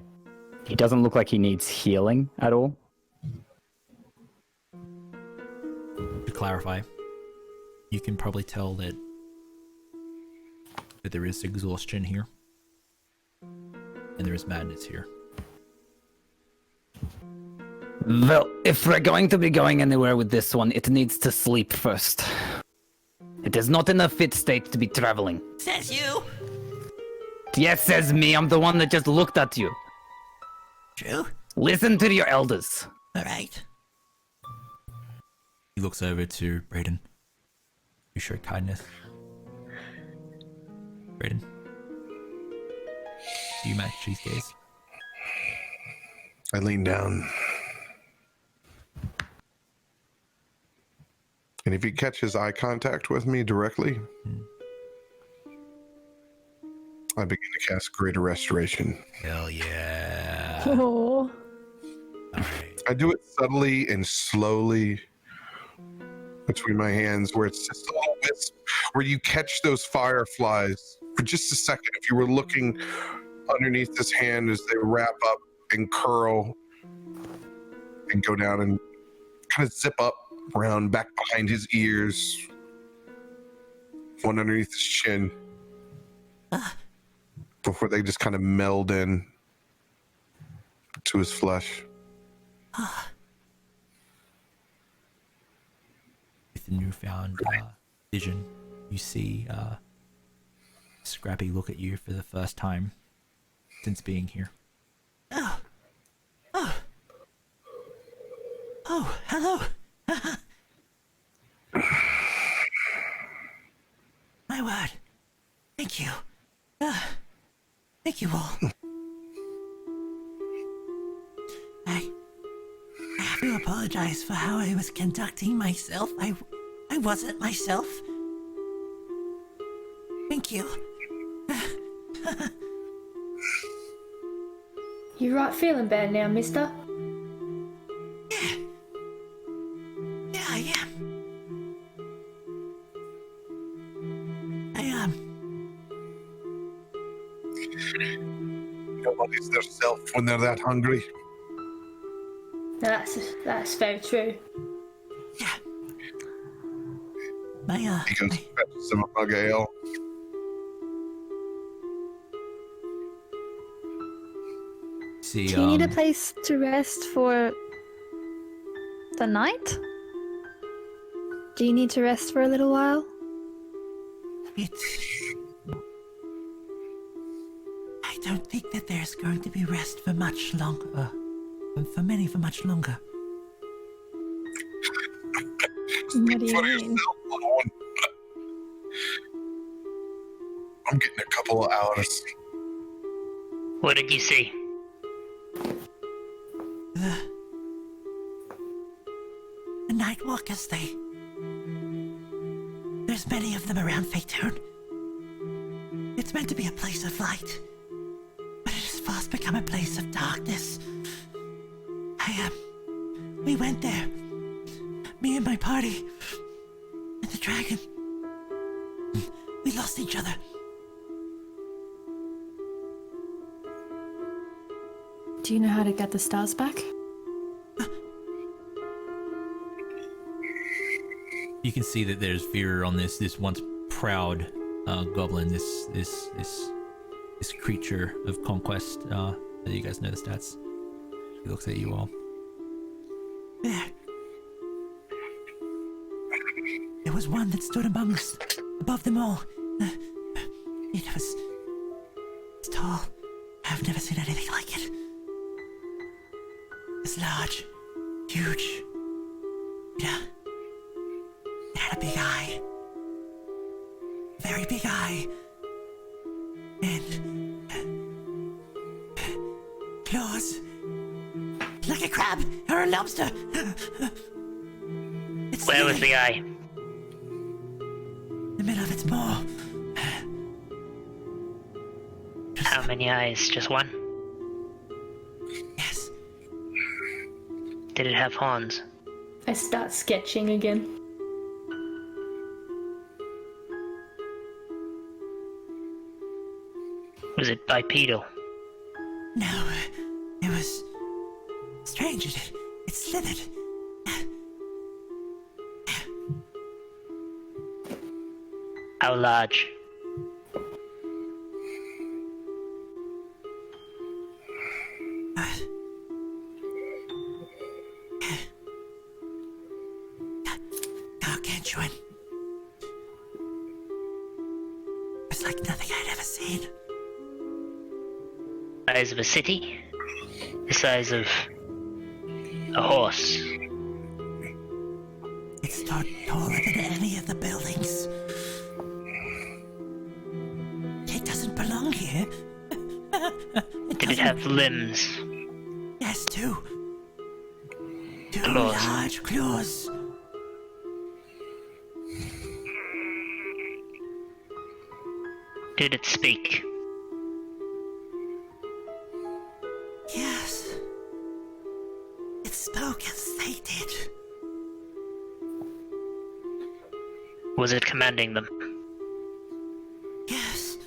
he doesn't look like he needs healing at all. To clarify, you can probably tell that there is exhaustion here, and there is madness here. Well, if we're going to be going anywhere with this one, it needs to sleep first. It is not in a fit state to be traveling. Says you. Yes, says me. I'm the one that just looked at you. True. Listen to your elders. All right. He looks over to Brayden. You show kindness. Brayden, do you match his gaze? I lean down. And if he catches eye contact with me directly, I begin to cast Greater Restoration. Hell yeah. Oh. Alright. I do it subtly and slowly between my hands, where it's just a little wisp, where you catch those fireflies for just a second. If you were looking underneath his hand as they wrap up and curl and go down and kind of zip up around back behind his ears, one underneath his chin, before they just kind of meld in to his flesh. With the newfound vision, you see Scrappy look at you for the first time since being here. Oh, hello. My word. Thank you. Thank you all. I have to apologize for how I was conducting myself. I wasn't myself. Thank you. You right feeling bad now, mister? Yeah, I am. I am. Nobody's their self when they're that hungry. That's very true. Yeah. My, He goes to fetch some mug of ale. See, Do you need a place to rest for the night? Do you need to rest for a little while? I don't think that there's going to be rest for much longer. For much longer. What do you For mean? yourself alone. I'm getting a couple of hours. What did you see? The night walkers, there's many of them around Fatone. It's meant to be a place of light, but it has fast become a place of darkness. We went there. Me and my party. And the dragon. We lost each other. Do you know how to get the stars back? you can see that there's fear on this once proud goblin, this creature of conquest. You guys know the stats. He looks at you all. There was one that stood among us, above them all. It was tall. I've never seen anything like it. It was large, huge. Yeah. It had a big eye. Very big eye. And claws. Like a crab or a lobster. Where was the eye? The middle of its maw. How many eyes? Just one? Yes. Did it have horns? I start sketching again. Was it bipedal? No, it was strange. It slithered. How large? Gargantuan. It's like nothing I'd ever seen. Size of a city? The size of a horse? It's taller than any of the buildings. It doesn't belong here. Did it have limbs? Yes, two. Two Claws. large claws. Did it speak? Yes. It spoke as they did. Was it commanding them? Yes.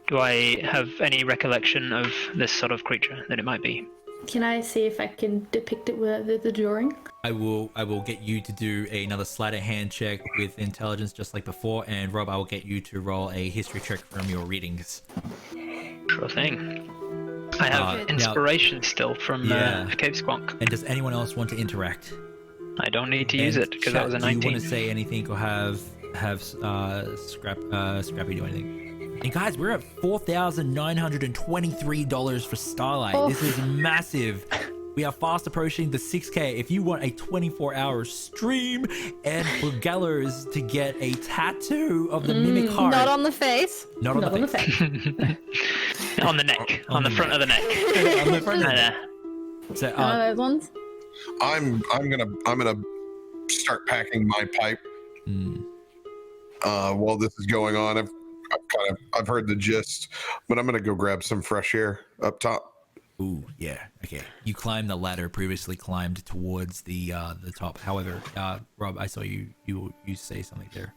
Do I have any recollection of this sort of creature that it might be? Can I see if I can depict it with the drawing? I will get you to do another sleight of hand check with intelligence just like before, and Rob, I will get you to roll a history check from your readings. Sure thing. I have inspiration still from Cave Squonk. And does anyone else want to interact? I don't need to use it because that was a 19. Do you want to say anything or have Scrappy do anything? And guys, we're at $4,923 for Starlight. Oh. This is massive. We are fast approaching the 6K. If you want a 24-hour stream and for Gallows to get a tattoo of the mimic heart. Not on the face. Not on the face. On the neck. On the front of the neck. On the front of the neck. So, Those ones. I'm gonna start packing my pipe while this is going on. I've heard the gist, but I'm gonna go grab some fresh air up top. Ooh, yeah. Okay. You climbed the ladder. Previously climbed towards the top. However, Rob, I saw you say something there.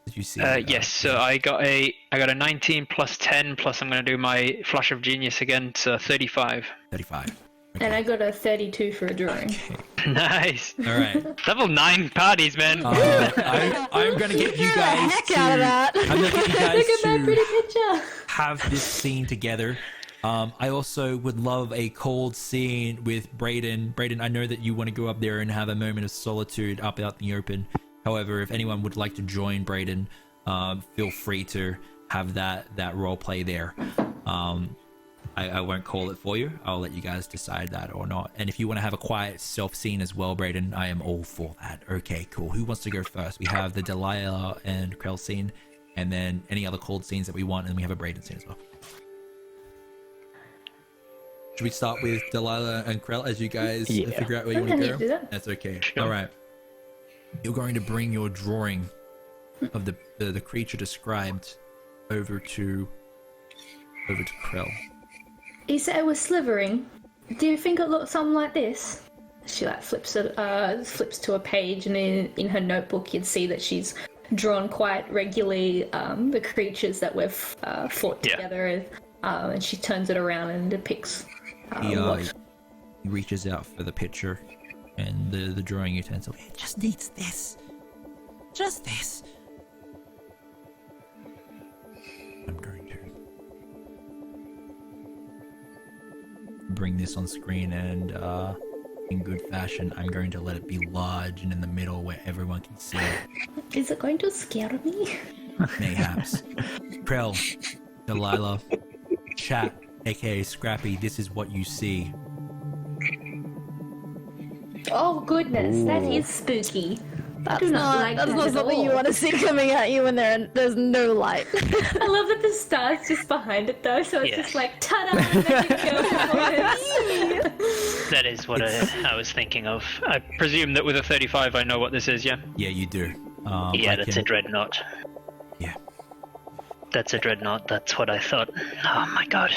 Did you see? Yes. So I got a 19 plus 10 plus I'm going to do my flash of genius again. So 35. 35. And I got a 32 for a drawing. Nice. All right. Level 9 parties, man. I'm gonna get you guys heck out of that. I'm gonna get you guys Look at that pretty picture. have this scene together. I also would love a cold scene with Brayden. Brayden, I know that you want to go up there and have a moment of solitude up out in the open. However, if anyone would like to join Brayden, feel free to have that role play there. I won't call it for you. I'll let you guys decide that or not. And if you want to have a quiet self scene as well, Brayden, I am all for that. Okay, cool. Who wants to go first? We have the Delilah and Krell scene, and then any other cold scenes that we want, and we have a Brayden scene as well. Should we start with Delilah and Krell as you guys figure out where you want to go? That's okay. Sure. All right. You're going to bring your drawing of the creature described over to Krell. He said it was slithering. Do you think it looked something like this? She like flips to a page, and in her notebook you'd see that she's drawn quite regularly the creatures that we've fought together, and she turns it around and depicts. He reaches out for the picture and the drawing utensil. It just needs this. Just this. I'm going to bring this on screen, and in good fashion, I'm going to let it be large and in the middle where everyone can see it. Is it going to scare me? Mayhaps. Krell, Delilah, chat, aka Scrappy, this is what you see. Oh goodness, that is spooky. That's do not not like that at something all. you want to see coming at you when there's no light. I love that the star's just behind it though, so it's just like ta-da! That is what I was thinking of. I presume that with a 35 I know what this is, yeah? Yeah, you do. Yeah, that's a dreadnought. Yeah. That's a dreadnought. That's what I thought. Oh my god.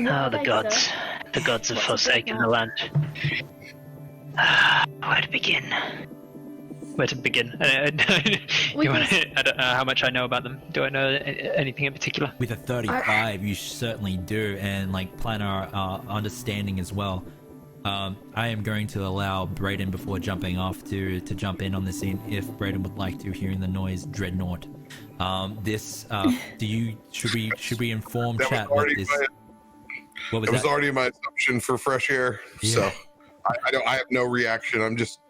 Oh, the gods. The gods have forsaken the land. Where to begin? Where to begin? I don't know how much I know about them. Do I know anything in particular? With a 35, you certainly do, and like plan our understanding as well. I am going to allow Brayden, before jumping off, to jump in on the scene if Brayden would like to, hearing the noise dreadnought. Should we inform chat what this? What was It was that? already my assumption for fresh air, so I have no reaction. I'm just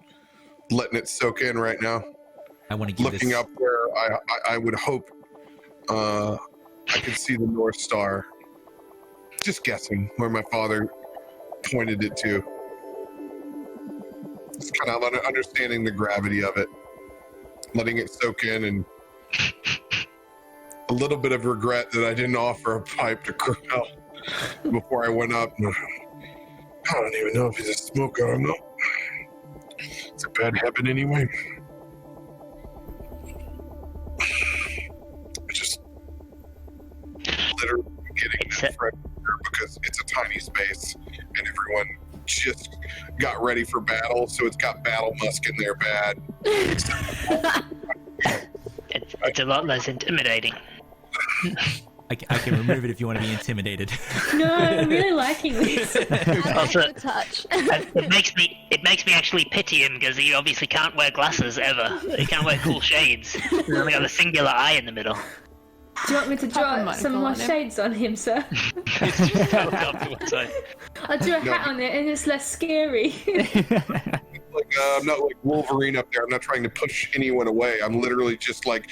letting it soak in right now. I want to give looking up where I would hope I could see the North Star. Just guessing where my father pointed it to. Just kind of understanding the gravity of it, letting it soak in, and a little bit of regret that I didn't offer a pipe to Krell before I went up. I don't even know if he's a smoker or not. It's a bad habit anyway. Just literally getting that fresh air because it's a tiny space and everyone just got ready for battle, so it's got battle musk in there bad. It's a lot less intimidating. I can remove it if you want to be intimidated. No, I'm really liking this. Also, touch. it makes me actually pity him because he obviously can't wear glasses ever. He can't wear cool shades. He's only got a singular eye in the middle. Do you want me to draw some more shades on him, sir? I'll do a hat on it and it's less scary. I'm not like Wolverine up there. I'm not trying to push anyone away. I'm literally just like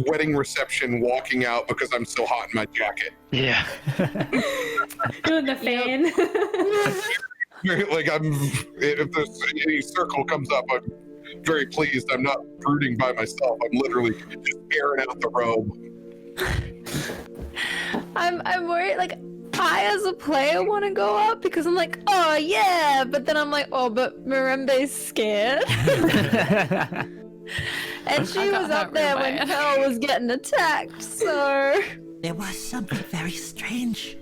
wedding reception walking out because I'm so hot in my jacket. Yeah. Doing the fan. Like if there's any circle comes up, I'm very pleased. I'm not brooding by myself. I'm literally just airing out the robe. I'm worried, like, I as a player want to go up because I'm like, oh yeah, but then I'm like, oh, but Mirembe's scared. And she I got was up hurt there real when bad. Pearl was getting attacked, so... There was something very strange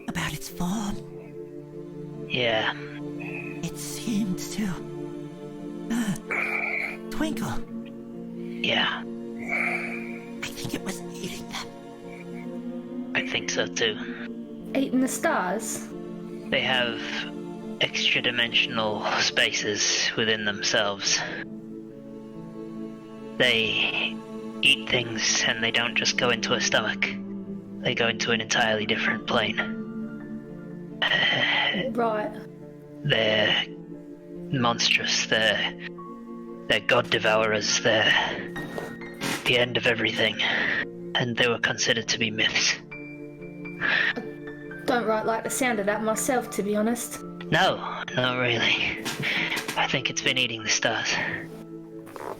about its form. Yeah. It seemed to twinkle. Yeah. I think it was eating them. I think so too. Eating the stars. They have extra-dimensional spaces within themselves. They eat things and they don't just go into a stomach. They go into an entirely different plane. Right. They're monstrous. They're god devourers. They're the end of everything. And they were considered to be myths. Don't right like the sound of that myself, to be honest. No, not really. I think it's been eating the stars.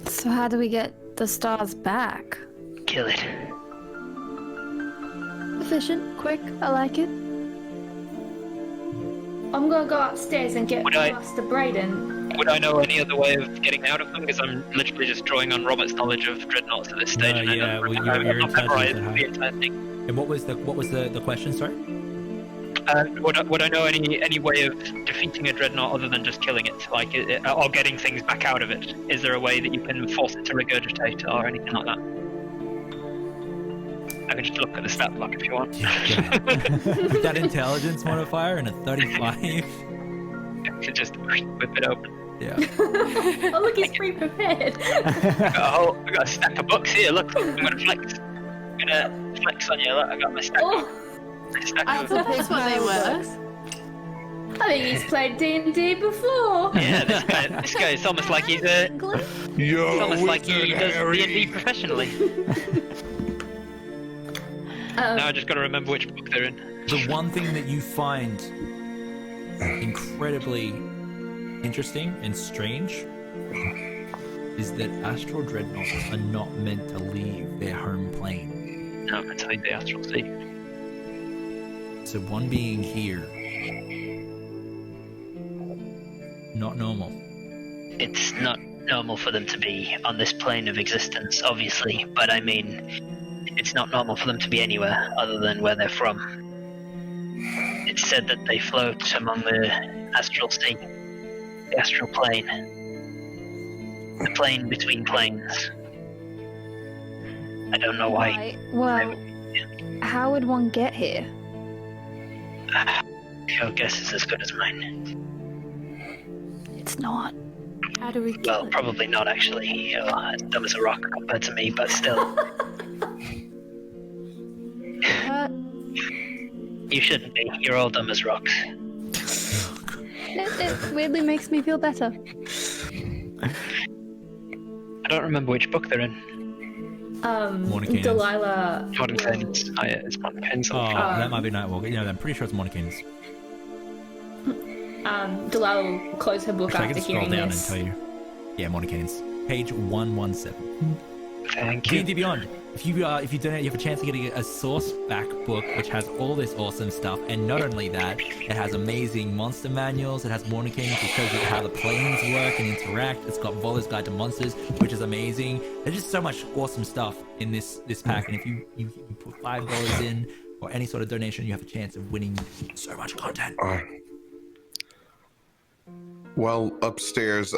So how do we get the stars back? Kill it. Efficient, quick, I like it. I'm gonna go upstairs and get Would I- Master Brayden. Would I know any other way of getting out of them? Because I'm literally just drawing on Robert's knowledge of dreadnoughts at this stage. No, and I yeah, don't well, remember- you're I've not entitled memorized to the entire thing. And what was the question? Sorry. Would I know any way of defeating a dreadnought other than just killing it, like or getting things back out of it? Is there a way that you can force it to regurgitate or anything like that? I can just look at the stat block if you want. With that intelligence modifier and a 35. I can just whip it open. Yeah. Oh, look, he's pre-prepared. I got a stack of books here. Look, I'm gonna flex. I'm gonna flex on you. Look, I got my stack. Oh, My stack I of thought that's what they were. I think he's played D&D before. Yeah, this guy. It's almost like he's Yo, it's almost like he Wizard does Harry. D&D professionally. Now I just got to remember which book they're in. The one thing that you find incredibly interesting and strange is that astral dreadnoughts are not meant to leave their home plane. No, I'm going to leave the astral sea. So one being here, not normal. It's not normal for them to be on this plane of existence, obviously, but I mean, it's not normal for them to be anywhere other than where they're from. It's said that they float among the astral sea, the astral plane, the plane between planes. I don't know why. Right, well, how would one get here? Your guess is as good as mine. It's not. How do we Well, kill it? probably not actually. You're as dumb as a rock compared to me, but still. You shouldn't be. You're all dumb as rocks. It weirdly makes me feel better. I don't remember which book they're in. Morning Delilah. Modern Pens. It's Modern Pens. Oh, that might be Nightwalker. You know, I'm pretty sure it's Monokins. Delilah will close her book I after can scroll hearing down this. and tell you. Yeah, Monokins. Page 117. Thank you. D&D Beyond. If you donate, you have a chance to get a source back book which has all this awesome stuff, and not only that, it has amazing monster manuals. It has Morning Kings, which shows you how the planes work and interact. It's got Voller's Guide to Monsters, which is amazing. There's just so much awesome stuff in this pack, and if you put $5 in or any sort of donation, you have a chance of winning so much content. Well, upstairs,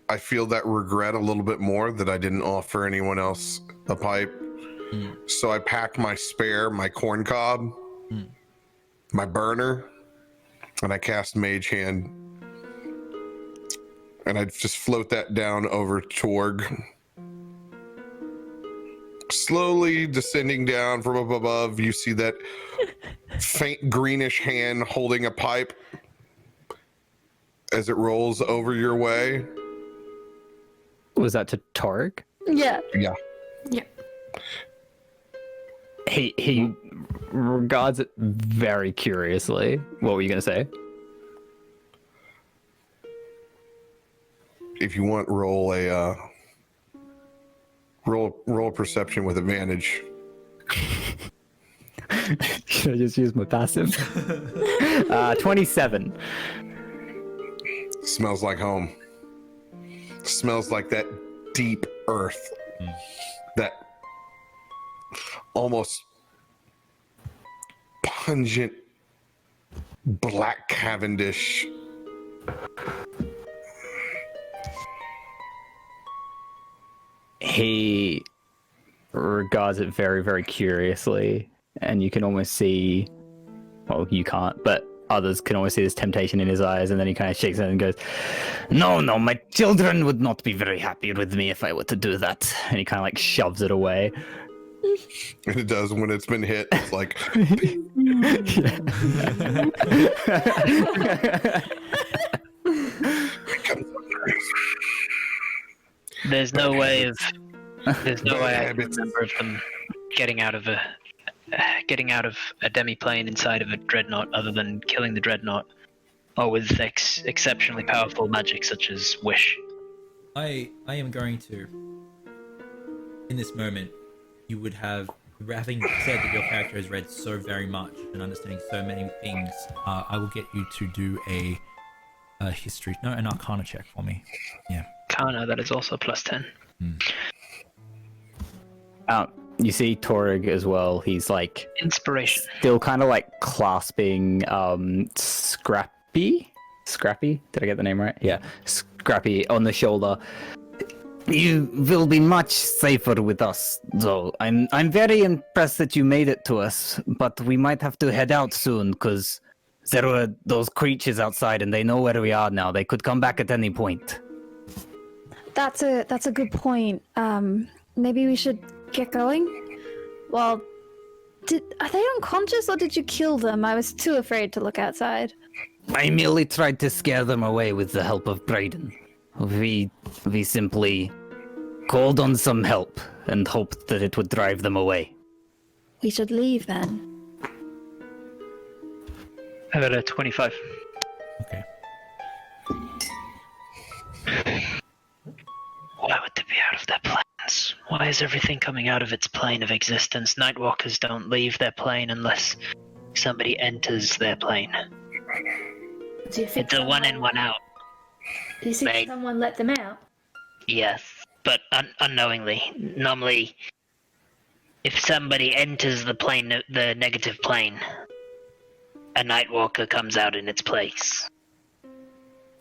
I feel that regret a little bit more that I didn't offer anyone else a pipe. So I pack my spare, my corn cob, my burner, and I cast Mage Hand. And I just float that down over Torg. Slowly descending down from up above, you see that faint greenish hand holding a pipe as it rolls over your way. Was that to Torg? Yeah. Yeah. He regards it very curiously. What were you gonna say? If you want, roll a perception with advantage. Should I just use my passive? 27. Smells like home. Smells like that deep earth. That almost pungent black Cavendish. He regards it very, very curiously, and you can almost see, well, you can't, but others can almost see this temptation in his eyes, and then he kind of shakes it and goes, no, my children would not be very happy with me if I were to do that. And he kind of like shoves it away. And it does when it's been hit. It's like... There's no way I can remember of them getting out of a demi-plane inside of a dreadnought other than killing the dreadnought, or with exceptionally powerful magic such as wish. I am going to, in this moment, you would have, having said that your character has read so very much and understanding so many things, I will get you to do an Arcana check for me. Yeah. Arcana, that is also +10. You see Torrig as well. He's like inspiration, still kind of like clasping Scrappy. Did I get the name right? Yeah, Scrappy on the shoulder. You will be much safer with us, though. I'm very impressed that you made it to us, but we might have to head out soon because there were those creatures outside, and they know where we are now. They could come back at any point. That's a good point. Maybe we should get going? Well, are they unconscious or did you kill them? I was too afraid to look outside. I merely tried to scare them away with the help of Brayden. We simply called on some help and hoped that it would drive them away. We should leave then. I got a 25. Okay. Why would they be out of their plans? Why is everything coming out of its plane of existence? Nightwalkers don't leave their plane unless somebody enters their plane. Do you think It's a one in, one out. Do you think someone let them out? Yes, but unknowingly. Normally, if somebody enters the plane, the negative plane, a Nightwalker comes out in its place.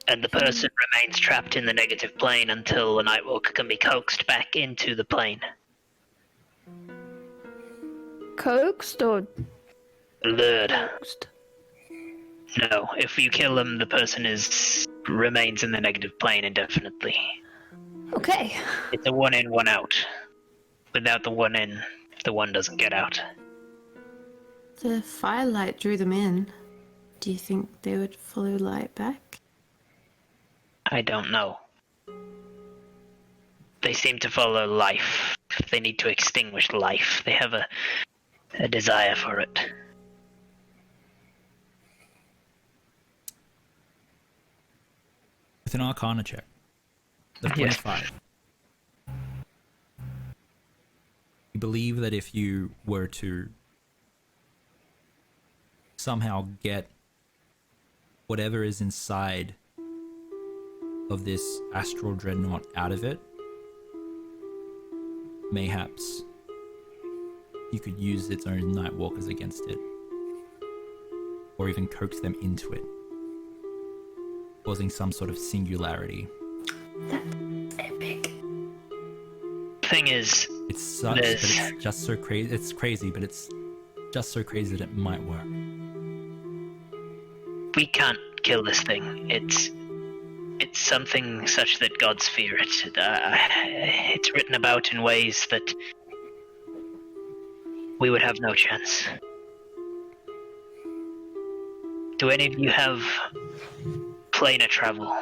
And the person remains trapped in the negative plane until the Nightwalker can be coaxed back into the plane. Coaxed or Lured. coaxed? No, if you kill them, the person remains in the negative plane indefinitely. Okay. It's a one in, one out. Without the one in, the one doesn't get out. The firelight drew them in. Do you think they would follow light back? I don't know. They seem to follow life. They need to extinguish life. They have a desire for it. With an Arcana check. The 25. You believe that if you were to somehow get whatever is inside of this astral dreadnought out of it, mayhaps you could use its own Nightwalkers against it, or even coax them into it, causing some sort of singularity. That's epic. Thing is, It sucks, but it's just so crazy. It's crazy, but it's just so crazy that it might work. we can't kill this thing. It's something such that gods fear it. It's written about in ways that we would have no chance. Do any of you have planar travel?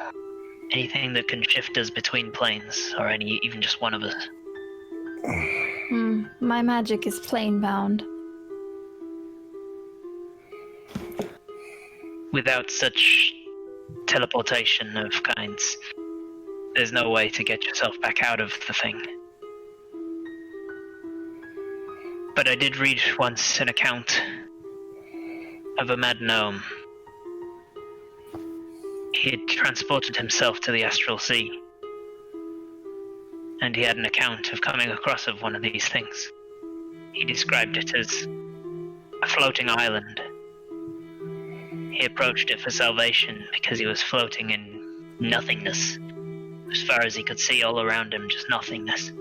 Anything that can shift us between planes, or even just one of us? My magic is plane bound. Without such teleportation of kinds, there's no way to get yourself back out of the thing. But I did read once an account of a mad gnome. He had transported himself to the astral sea and he had an account of coming across of one of these things. He described it as a floating island. He approached it for salvation because he was floating in nothingness. As far as he could see all around him, just nothingness.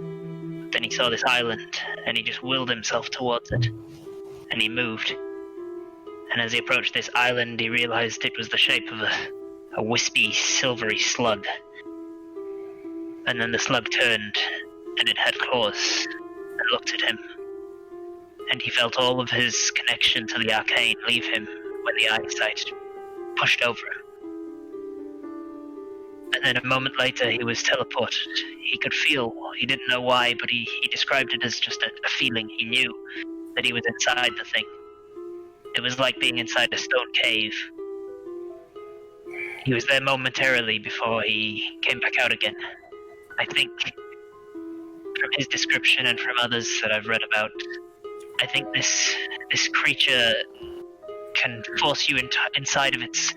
Then he saw this island, and he just willed himself towards it. And he moved. And as he approached this island, he realized it was the shape of a wispy, silvery slug. And then the slug turned, and it had claws, and looked at him. And he felt all of his connection to the arcane leave him when the eyesight pushed over him. And then a moment later, he was teleported. He could feel, he didn't know why, but he described it as just a feeling. He knew that he was inside the thing. It was like being inside a stone cave. He was there momentarily before he came back out again. I think, from his description and from others that I've read about, I think this creature can force you inside of its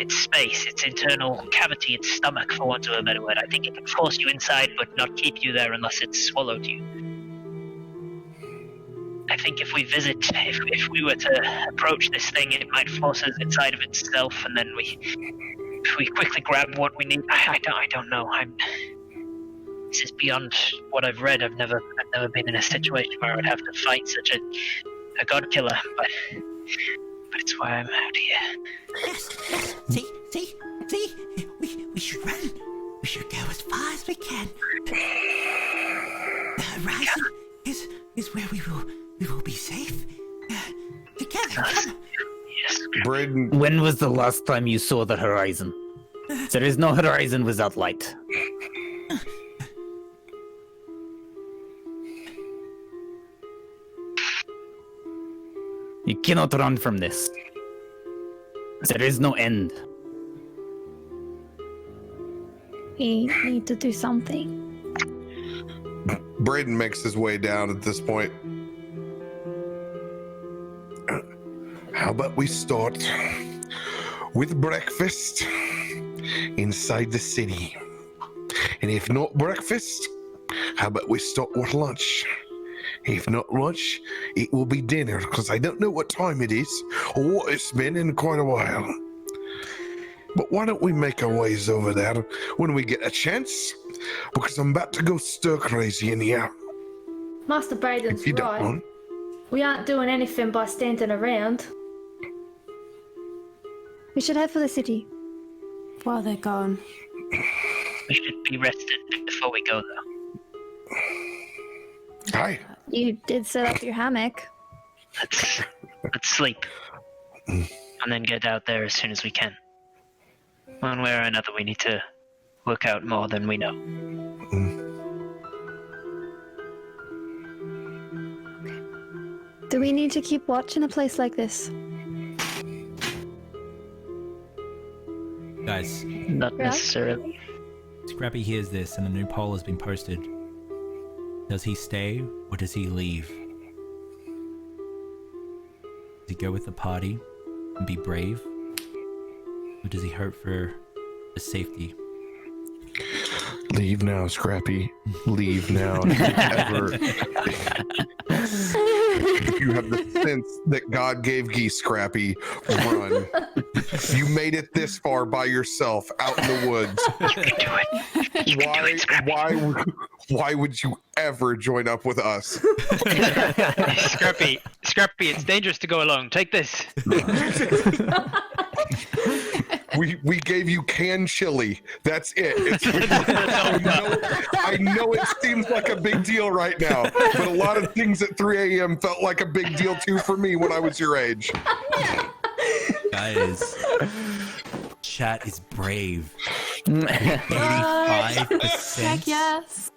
space, its internal cavity, its stomach, for want of a better word. I think it can force you inside, but not keep you there unless it's swallowed you. I think if we we were to approach this thing, it might force us inside of itself, and then if we quickly grab what we need. I don't know. This is beyond what I've read. I've never been in a situation where I would have to fight such a god killer, but it's why I'm out here. Yes. See? We should run. We should go as far as we can. The horizon is where we will be safe. Together, come. Yes. Braden, When was the last time you saw the horizon? There is no horizon without light. You cannot run from this. There is no end. We need to do something. Braden makes his way down at this point. How about we start with breakfast inside the city? And if not breakfast, how about we start with lunch? If not lunch, it will be dinner, because I don't know what time it is or what it's been in quite a while. But why don't we make our ways over there when we get a chance? Because I'm about to go stir crazy in here. Master Braden's If you don't right. mind. We aren't doing anything by standing around. We should head for the city. While they're gone. We should be rested before we go, though. Hi. You did set up your hammock. Let's sleep. And then get out there as soon as we can. One way or another, we need to work out more than we know. Do we need to keep watch in a place like this? Guys, Not Yeah. necessarily. Scrappy hears this and a new poll has been posted. Does he stay or does he leave? Does he go with the party and be brave? Or does he hope for his safety? Leave now, Scrappy. Leave now. If you have the sense that God gave Geese, Scrappy, run. You made it this far by yourself, out in the woods. You can do it. You can do it, Scrappy. Why would you ever join up with us? Scrappy, it's dangerous to go alone. Take this. We gave you canned chili. That's it. I know it seems like a big deal right now, but a lot of things at 3 a.m. felt like a big deal too for me when I was your age. Guys, chat is brave. 85%. Heck yes.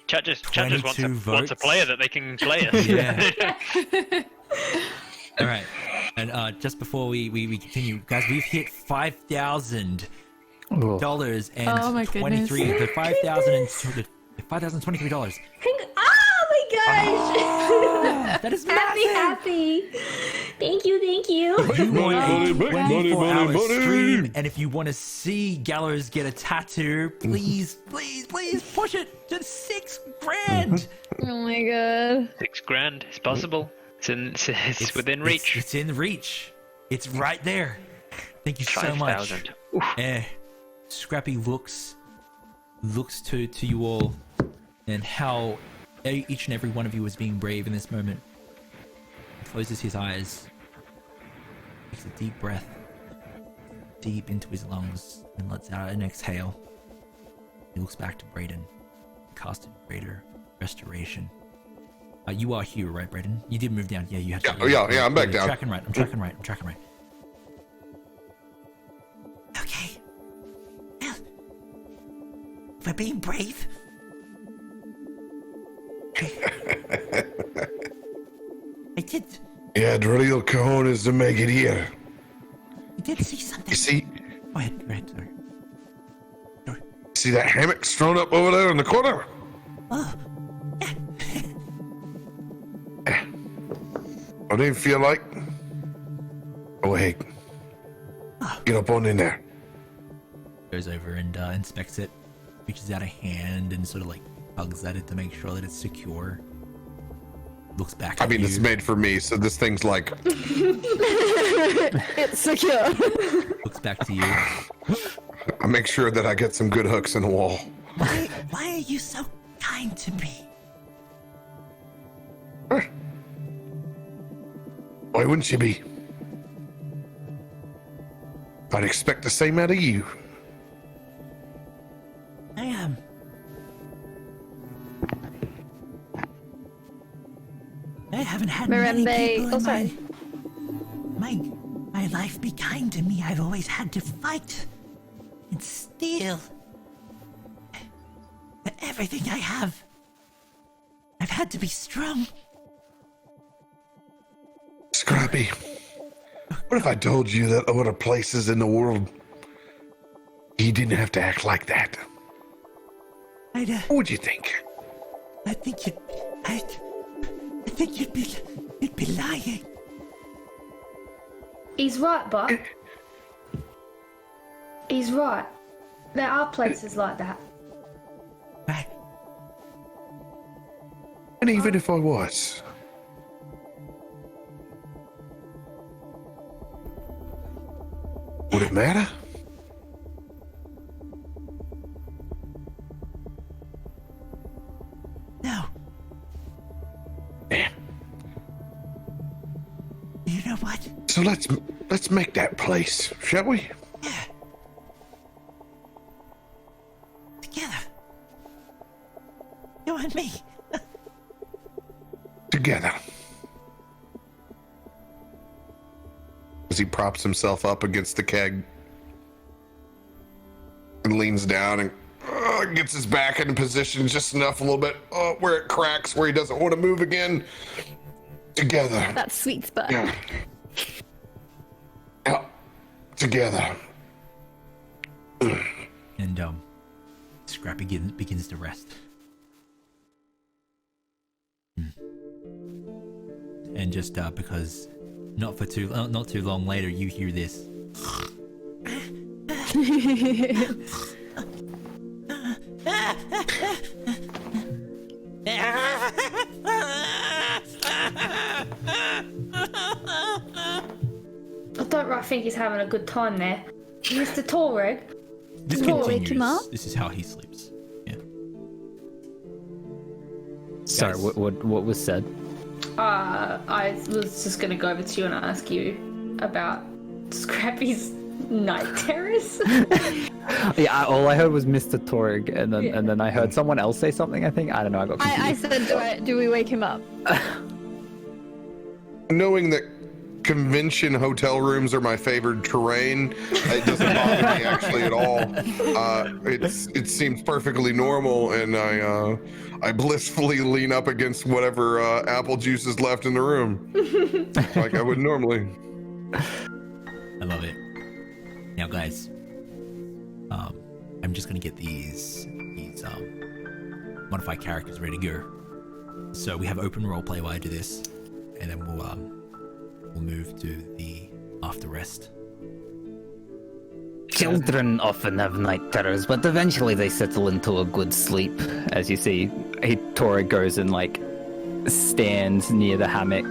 Chat just 22 wants a votes. player that they can play it. Yeah. All right. And just before we continue, guys, we've hit $5,000 and Oh my goodness. $5,023. Oh my gosh! That is Happy, massive. happy. Thank you, thank you. You Money, are money, a money, money, 24-hour money, money. stream, and if you want to see Gallows get a tattoo, please push it to $6,000. Oh my god. $6,000. It's possible. It's within reach. It's in reach. It's right there. Thank you so much. 5,000. Scrappy looks to you all, and how each and every one of you is being brave in this moment. He closes his eyes, takes a deep breath deep into his lungs, and lets out an exhale. He looks back to Brayden, casting greater restoration. You are here, right, Brayden? You did move down. Yeah, you had to. Yeah, I'm back down. I'm tracking right. Okay. Well, for being brave. I did. You had real cojones to make it here. I did see something. You see, Go ahead, sorry. see that hammock thrown up over there in the corner? Oh, I didn't feel like. Oh, hey. Get up on in there. goes over and inspects it, reaches out a hand and sort of like tugs at it to make sure that it's secure. Looks back at I mean, you. it's made for me, so this thing's like. It's secure. Looks back to you. I make sure that I get some good hooks in the wall. Why are you so kind to me? Why wouldn't you be? I'd expect the same out of you. I am. I haven't had many people in my life be kind to me. I've always had to fight and steal. But everything I have, I've had to be strong. Scrappy, what if I told you that other places in the world, you didn't have to act like that? What would you think? I think you'd be lying. He's right, Buck. He's right. There are places like that. Right. And even if I was, would it matter? No. Damn. You know what? So let's make that place, shall we? Yeah. Together. You and me. Together. As he props himself up against the keg and leans down and gets his back in position just enough a little bit where it cracks, where he doesn't want to move again. Together. That sweet spot. Yeah. Together. And Scrappy begins to rest. And just because not too long later, you hear this. I don't right think he's having a good time there. Mr. Toreg. This Wake continues. him up? This is how he sleeps. Yeah. Sorry, Guys. what was said? I was just gonna go over to you and ask you about Scrappy's night terrors. Yeah, all I heard was Mr. Torg, and then Yeah. and then I heard someone else say something. I think I don't know. I got confused. I said, do we wake him up? Knowing that convention hotel rooms are my favorite terrain, it doesn't bother me actually at all. It seems perfectly normal, and I blissfully lean up against whatever apple juice is left in the room, like I would normally. I love it. Now, guys, I'm just gonna get these modified characters ready to go. So we have open roleplay while I do this. and then we'll move to the after rest. Children often have night terrors, but eventually they settle into a good sleep. As you see, Tora goes and like stands near the hammock,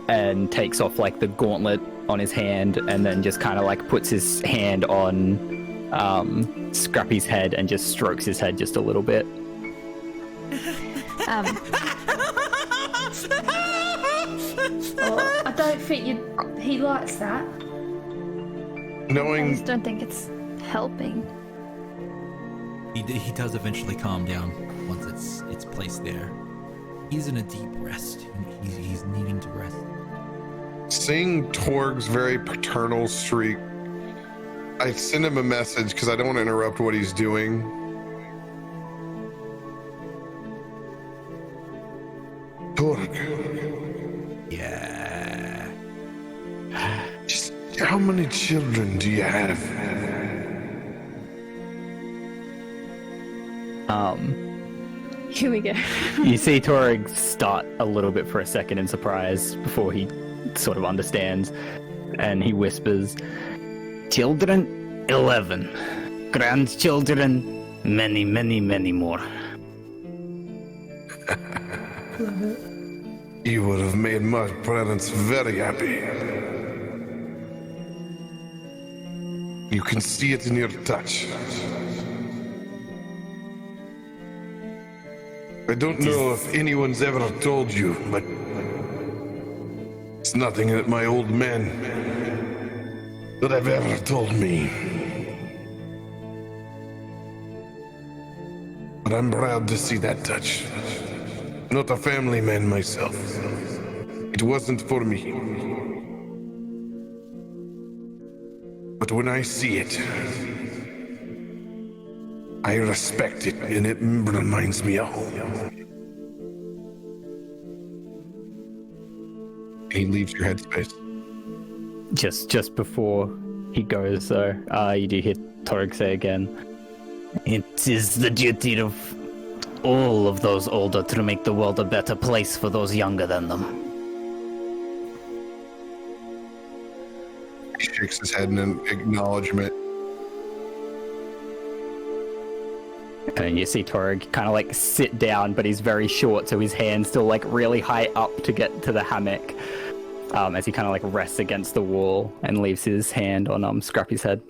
and takes off like the gauntlet on his hand, and then just kind of like puts his hand on Scrappy's head and just strokes his head just a little bit. I don't think he likes that. I Knowing just don't think it's helping. He does eventually calm down once it's placed there. He's in a deep rest. He's needing to rest. seeing Torg's very paternal streak, I send him a message because I don't want to interrupt what he's doing. Torg. Yeah. Just how many children do you have? Here we go. You see Torg start a little bit for a second in surprise before he sort of understands, and he whispers, "Children, 11. Grandchildren, many, many, many more." You would have made my parents very happy. You can see it in your touch. I don't know if anyone's ever told you, but it's nothing that my old men that have ever told me. But I'm proud to see that touch. Not a family man myself. It wasn't for me. But when I see it, I respect it, and it reminds me of home. He leaves your headspace. Just before he goes, though, you do hear Torg say again, "It is the duty of all of those older to make the world a better place for those younger than them." He shakes his head in acknowledgement. And you see Torg kind of like sit down, but he's very short, so his hand's still like really high up to get to the hammock, as he kind of like rests against the wall and leaves his hand on Scrappy's head.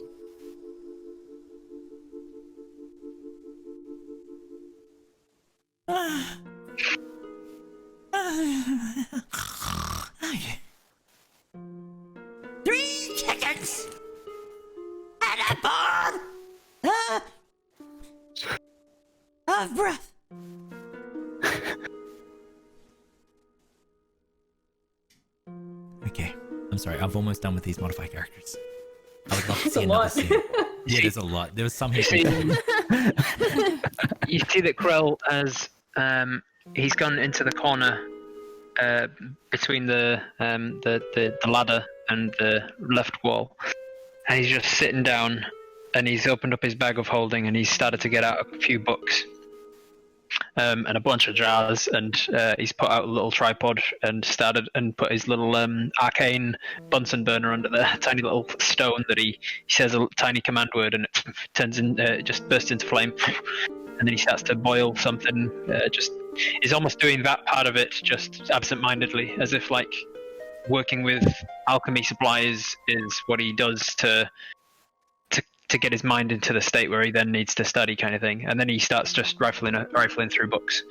Three chickens and a bird of breath. Okay. I'm sorry. I'm almost done with these modified characters. I would love to It's see a another lot. scene. Yeah, there's a lot. There was some You see, here. you see that Krell has he's gone into the corner between the ladder and the left wall, and he's just sitting down, and he's opened up his bag of holding, and he's started to get out a few books and a bunch of jars, and he's put out a little tripod and started and put his little arcane Bunsen burner under the tiny little stone that he says a tiny command word, and it turns in just bursts into flame, and then he starts to boil something. He's almost doing that part of it just absent-mindedly, as if like working with alchemy supplies is what he does to get his mind into the state where he then needs to study, kind of thing. And then he starts just rifling through books,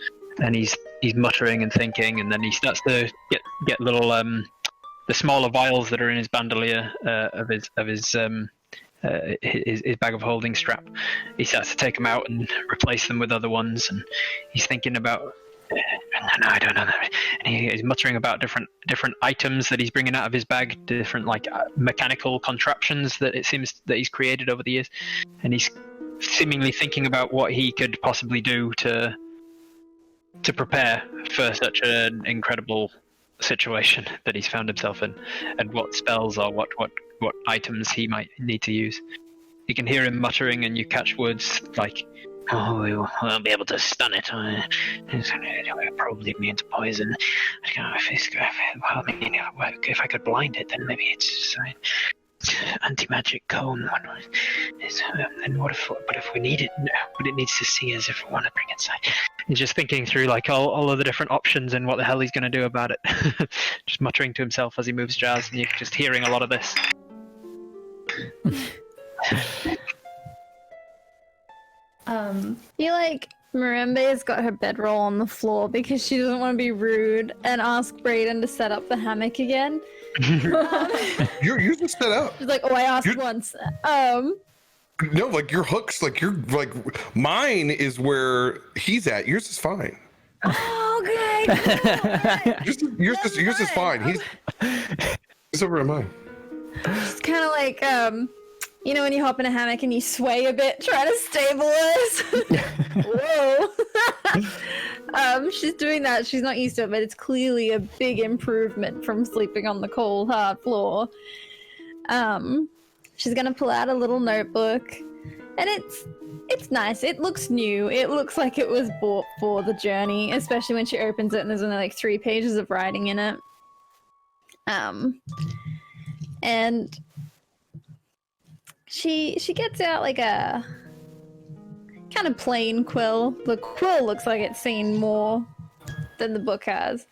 and he's muttering and thinking, and then he starts to get little the smaller vials that are in his bandolier of his bag of holding strap. He starts to take them out and replace them with other ones, and he's thinking about I don't know. And he's muttering about different items that he's bringing out of his bag, different like mechanical contraptions that it seems that he's created over the years, and he's seemingly thinking about what he could possibly do to prepare for such an incredible situation that he's found himself in, and what spells or what items he might need to use. You can hear him muttering, and you catch words like Oh, we won't be able to stun it. It's probably immune to poison. I don't know if I could blind it, then maybe it's anti-magic cone. And what if we need it? What it needs to see is if we want to bring it inside. He's just thinking through like all of the different options and what the hell he's going to do about it. Just muttering to himself as he moves Jazz, and you're just hearing a lot of this. You like Marimbe's got her bedroll on the floor because she doesn't want to be rude and ask Brayden to set up the hammock again. You're just set up. She's like, oh, I asked once. No, like your hooks, like mine is where he's at. Yours is fine. Okay. Yours is fine. He's over at mine. It's kind of like you know when you hop in a hammock and you sway a bit trying to stabilize. Whoa. She's doing that. She's not used to it, but it's clearly a big improvement from sleeping on the cold hard floor. She's gonna pull out a little notebook, and it's nice. It looks new. It looks like it was bought for the journey, especially when she opens it and there's only like 3 pages of writing in it. And she gets out like a kind of plain quill. The quill looks like it's seen more than the book has.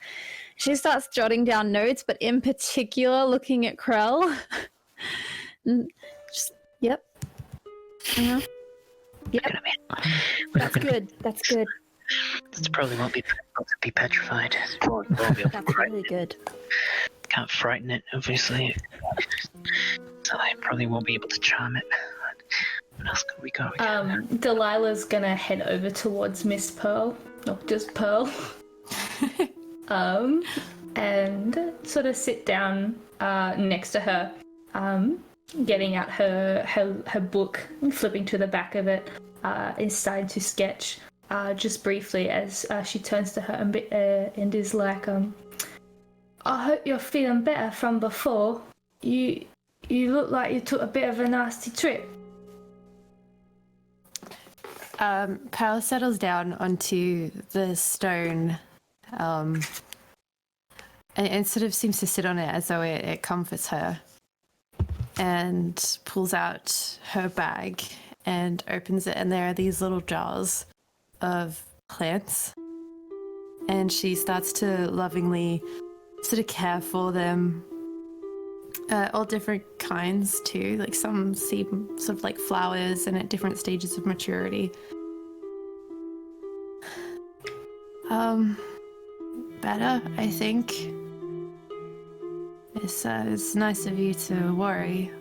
She starts jotting down notes, but in particular looking at Krell. Just, yep. Uh-huh. Yep. That's good. That's good. This probably won't be petrified. That's really good. Can't frighten it, obviously. So I probably won't be able to charm it. What else could we go? Delilah's gonna head over towards Miss Pearl, not just Pearl, and sort of sit down next to her, getting out her book, flipping to the back of it, and starting to sketch just briefly as she turns to her and is like, I hope you're feeling better from before. You look like you took a bit of a nasty trip. Pearl settles down onto the stone and sort of seems to sit on it as though it comforts her, and pulls out her bag and opens it, and there are these little jars of plants, and she starts to lovingly sort of care for them. All different kinds too, like some seem sort of like flowers and at different stages of maturity. Better, I think. It's nice of you to worry.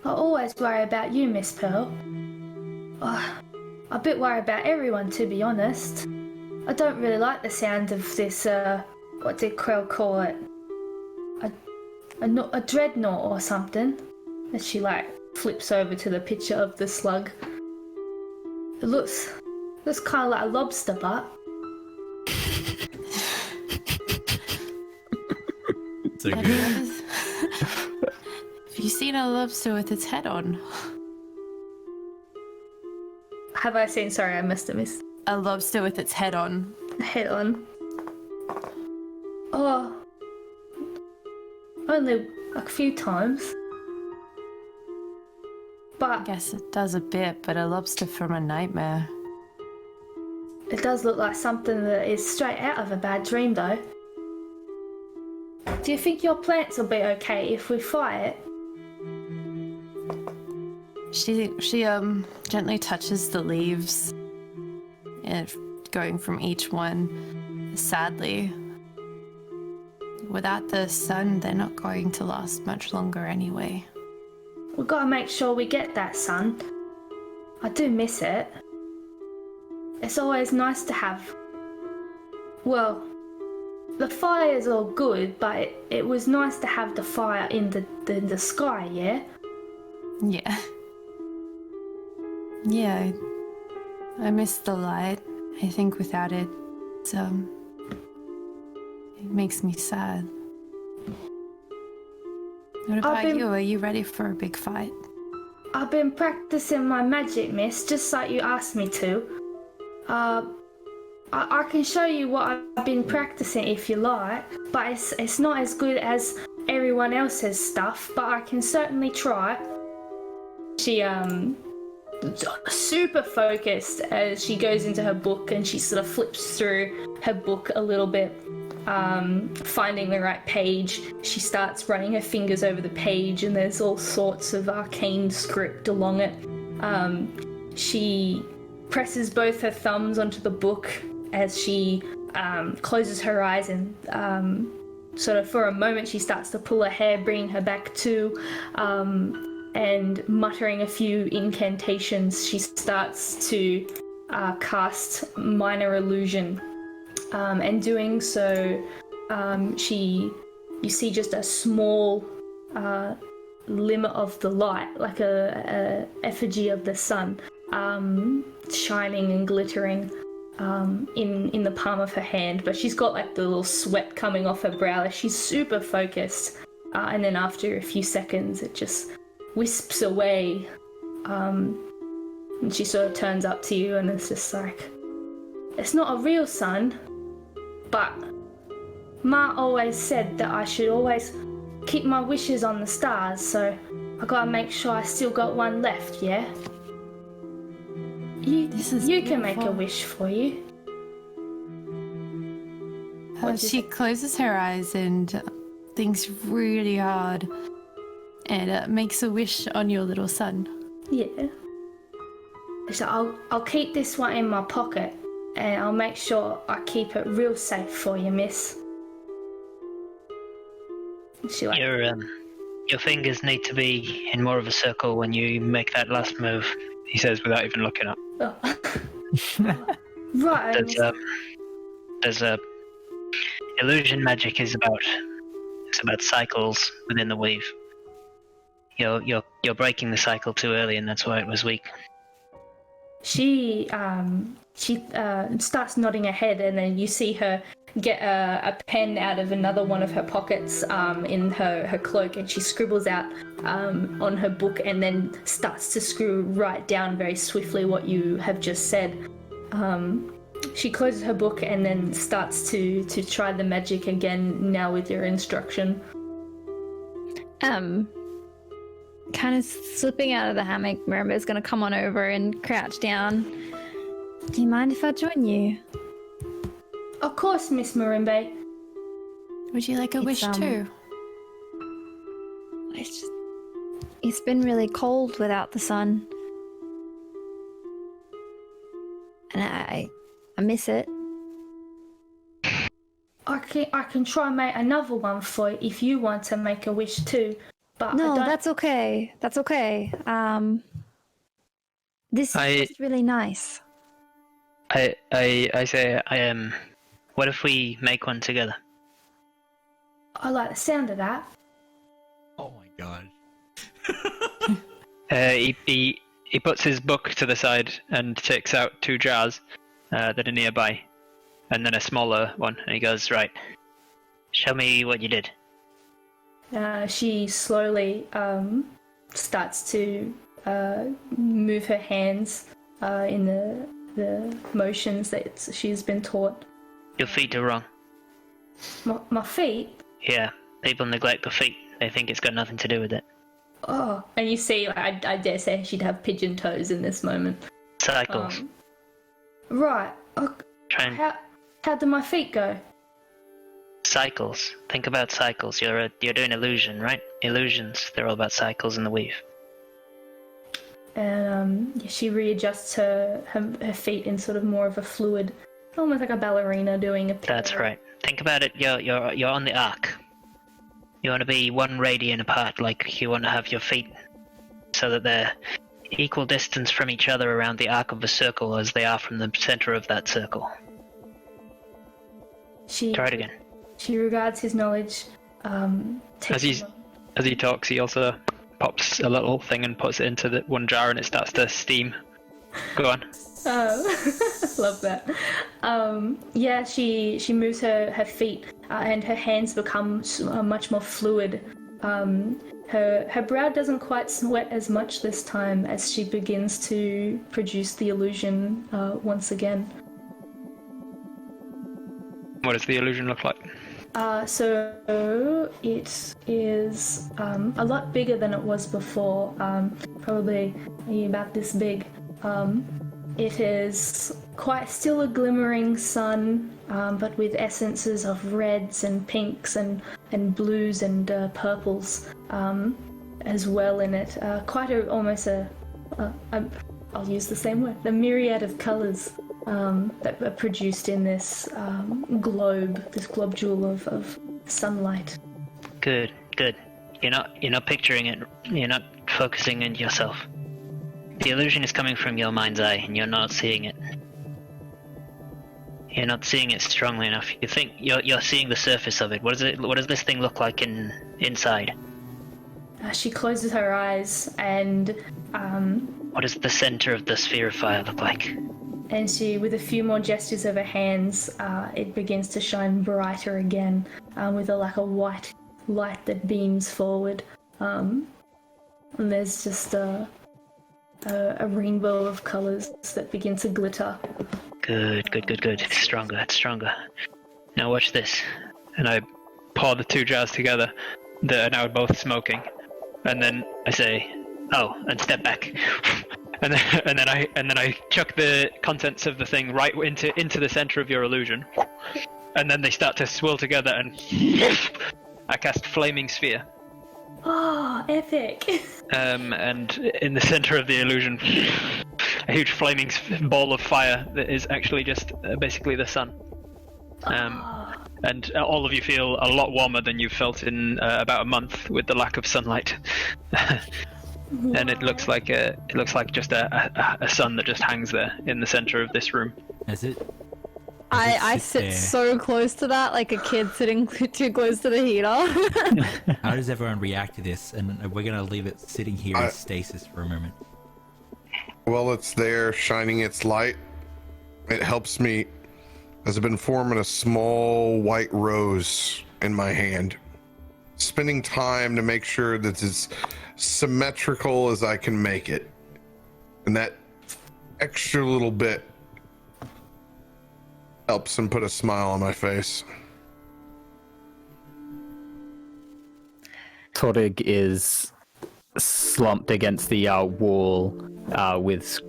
I always worry about you, Miss Pearl. Oh, I'm a bit worried about everyone, to be honest. I don't really like the sound of this, what did Krell call it? A dreadnought or something. As she flips over to the picture of the slug. It looks kind of like a lobster butt. So good. Have you seen a lobster with its head on? Have I seen? Sorry, I must have missed. A lobster with its head on. Head on. Oh. Only a few times. But I guess it does a bit, but a lobster from a nightmare. It does look like something that is straight out of a bad dream, though. Do you think your plants will be okay if we fight it? She gently touches the leaves, and going from each one. Sadly, without the sun, they're not going to last much longer anyway. We've got to make sure we get that sun. I do miss it. It's always nice to have... Well, the fire's all good, but it was nice to have the fire in the sky, yeah? Yeah. Yeah, I miss the light. I think without it, it makes me sad. What about you? Are you ready for a big fight? I've been practicing my magic, miss, just like you asked me to. I can show you what I've been practicing if you like, but it's not as good as everyone else's stuff, but I can certainly try. She super focused as she goes into her book, and she sort of flips through her book a little bit, finding the right page. She starts running her fingers over the page, and there's all sorts of arcane script along it. She presses both her thumbs onto the book as she closes her eyes, and sort of for a moment she starts to pull her hair, bringing her back to, and muttering a few incantations, she starts to cast minor illusion. And doing so, you see just a small glimmer of the light, like a effigy of the sun, shining and glittering in the palm of her hand. But she's got like the little sweat coming off her brow as she's super focused. And then after a few seconds, it just wisps away. And she sort of turns up to you, and it's just like, it's not a real sun. But Ma always said that I should always keep my wishes on the stars, so I gotta make sure I still got one left, yeah? You can make a wish for you. She closes her eyes and thinks really hard and makes a wish on your little son. Yeah. So I'll keep this one in my pocket, and I'll make sure I keep it real safe for you, miss. She like, Your fingers need to be in more of a circle when you make that last move, he says without even looking up. oh. Right. There's illusion magic is about cycles within the weave. You're breaking the cycle too early, and that's why it was weak. She starts nodding her head, and then you see her get a pen out of another one of her pockets in her cloak, and she scribbles out on her book, and then starts to write down very swiftly what you have just said. She closes her book and then starts to try the magic again, now with your instruction. Kind of slipping out of the hammock, Marimba's gonna come on over and crouch down. Do you mind if I join you? Of course, Miss Marimba. Would you like a wish too? It's been really cold without the sun. And I miss it. I can try and make another one for you if you want to make a wish too. But no, that's okay. That's okay. This is just really nice. I say what if we make one together? I like the sound of that. Oh my god. He puts his book to the side and takes out 2 jars that are nearby, and then a smaller one, and he goes, right. Show me what you did. She slowly starts to move her hands in the motions that she's been taught. Your feet are wrong. My feet? Yeah, people neglect the feet. They think it's got nothing to do with it. Oh, and you see, I dare say she'd have pigeon toes in this moment. Cycles. Right. How do my feet go? Cycles. Think about cycles. You're doing illusion, right? Illusions. They're all about cycles in the weave. And she readjusts her feet in sort of more of a fluid, almost like a ballerina doing a. That's right. Think about it. You're on the arc. You want to be 1 radian apart. Like you want to have your feet so that they're equal distance from each other around the arc of the circle as they are from the center of that circle. Try it again. She regards his knowledge. As he talks, he also pops a little thing and puts it into the 1 jar, and it starts to steam. Go on. Love that. Yeah, she moves her feet, and her hands become much more fluid, her brow doesn't quite sweat as much this time as she begins to produce the illusion once again. What does the illusion look like? So it is a lot bigger than it was before, probably about this big. It is quite still a glimmering sun, but with essences of reds and pinks and blues and purples as well in it. Quite I'll use the same word, the myriad of colours that are produced in this this globule of sunlight. Good. You're not picturing it. You're not focusing on yourself. The illusion is coming from your mind's eye, and you're not seeing it. You're not seeing it strongly enough. You think you're seeing the surface of it. What does this thing look like inside? She closes her eyes and what does the center of the sphere of fire look like? And she, with a few more gestures of her hands, it begins to shine brighter again, with a white light that beams forward. And there's just a rainbow of colours that begin to glitter. Good. It's stronger. Now watch this. And I pour the two jars together that are now both smoking, and then I say, "Oh," and step back. And then I chuck the contents of the thing right into the center of your illusion, and then they start to swirl together, and I cast Flaming Sphere. Oh, epic! And in the center of the illusion, a huge flaming ball of fire that is actually just basically the sun. And all of you feel a lot warmer than you've felt in about a month with the lack of sunlight. And it looks like just a sun that just hangs there in the center of this room. As it I sit so close to that, like a kid sitting too close to the heater. How does everyone react to this? And we're gonna leave it sitting here in stasis for a moment. While it's there shining its light, it helps me, as I've been forming a small white rose in my hand, spending time to make sure that it's symmetrical as I can make it, and that extra little bit helps him put a smile on my face. Torrig is slumped against the wall with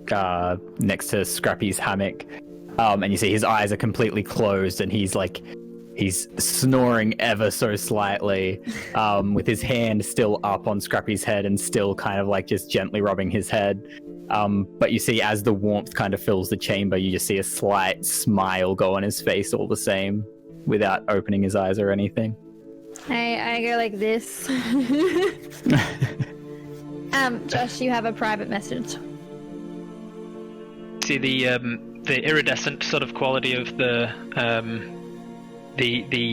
next to Scrappy's hammock, and you see his eyes are completely closed, and he's snoring ever so slightly, with his hand still up on Scrappy's head and still kind of like just gently rubbing his head. But you see, as the warmth kind of fills the chamber, you just see a slight smile go on his face all the same, without opening his eyes or anything. I go like this. Josh, you have a private message. See the iridescent sort of quality of the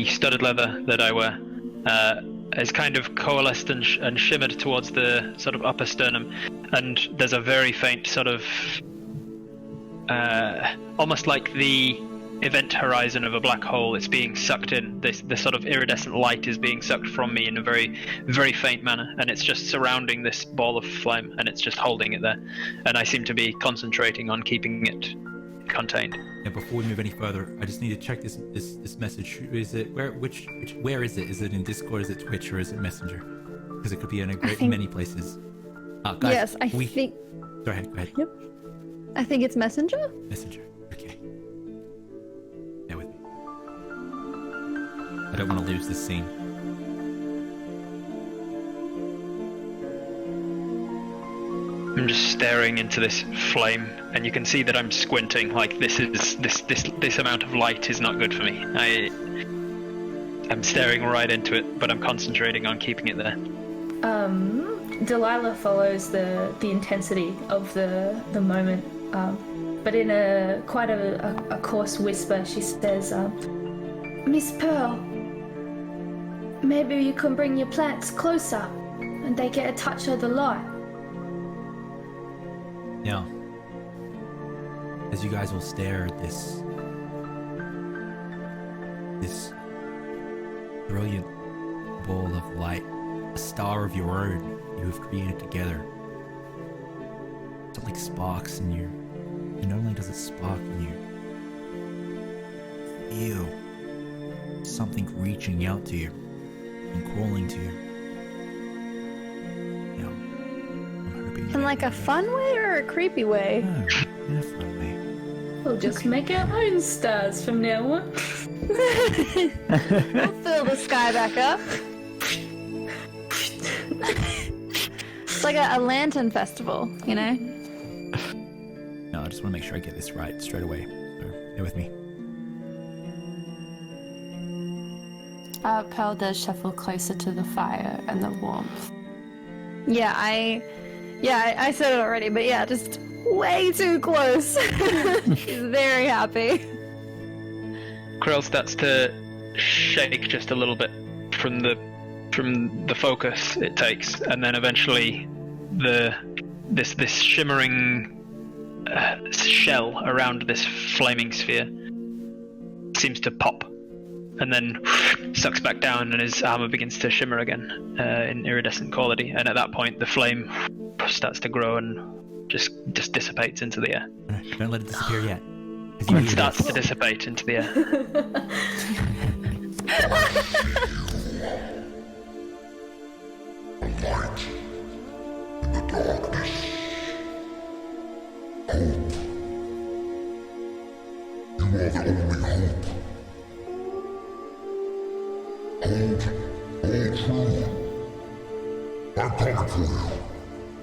studded leather that I wear is kind of coalesced and shimmered towards the sort of upper sternum, and there's a very faint sort of almost like the event horizon of a black hole. It's being sucked in. This sort of iridescent light is being sucked from me in a very, very faint manner, and it's just surrounding this ball of flame, and it's just holding it there, and I seem to be concentrating on keeping it contained. Yeah, before we move any further, I just need to check this message. Is it where is it? Is it in Discord? Is it Twitch? Or is it Messenger? Because it could be in many places. Guys, yes, I think. Go ahead. Yep. I think it's Messenger. Messenger. Okay. Bear with me. I don't want to lose this scene. I'm just staring into this flame, and you can see that I'm squinting. Like this amount of light is not good for me. I'm staring right into it, but I'm concentrating on keeping it there. Delilah follows the intensity of the moment, but in quite a coarse whisper, she says, "Miss Pearl, maybe you can bring your plants closer, and they get a touch of the light." Now, as you guys will stare at this brilliant ball of light a star of your own you have created together. Something sparks in you. And not only does it spark in you, feel something reaching out to you and calling to you. You know, I'm hoping In like a fun way or a creepy way? No, in a fun way. We'll just make our own stars from now on. We'll fill the sky back up. It's like a lantern festival, you know? No, I just want to make sure I get this right straight away. So, bear with me. Pearl does shuffle closer to the fire and the warmth. Yeah, I said it already, but yeah, just way too close. She's very happy. Krill starts to shake just a little bit from the focus it takes, and then eventually this shimmering shell around this flaming sphere seems to pop, and then sucks back down, and his armor begins to shimmer again in iridescent quality. And at that point, the flame starts to grow and just dissipates into the air. Don't let it disappear yet. It starts to dissipate into the air. You are the only hope. Hold true. I'm coming for you.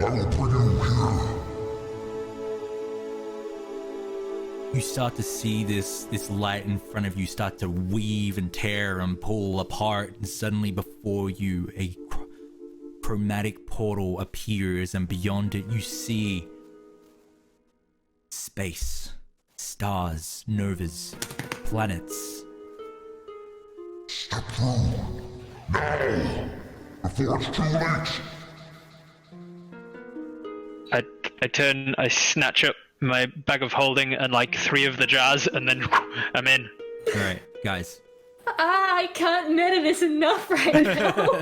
I will bring you here. You start to see this light in front of you start to weave and tear and pull apart, and suddenly before you a chromatic portal appears, and beyond it you see space, stars, novas, planets. Step through. Now! Before it's too late! I snatch up my bag of holding and like 3 of the jars, and then I'm in. Alright, guys. I can't netta this enough right now.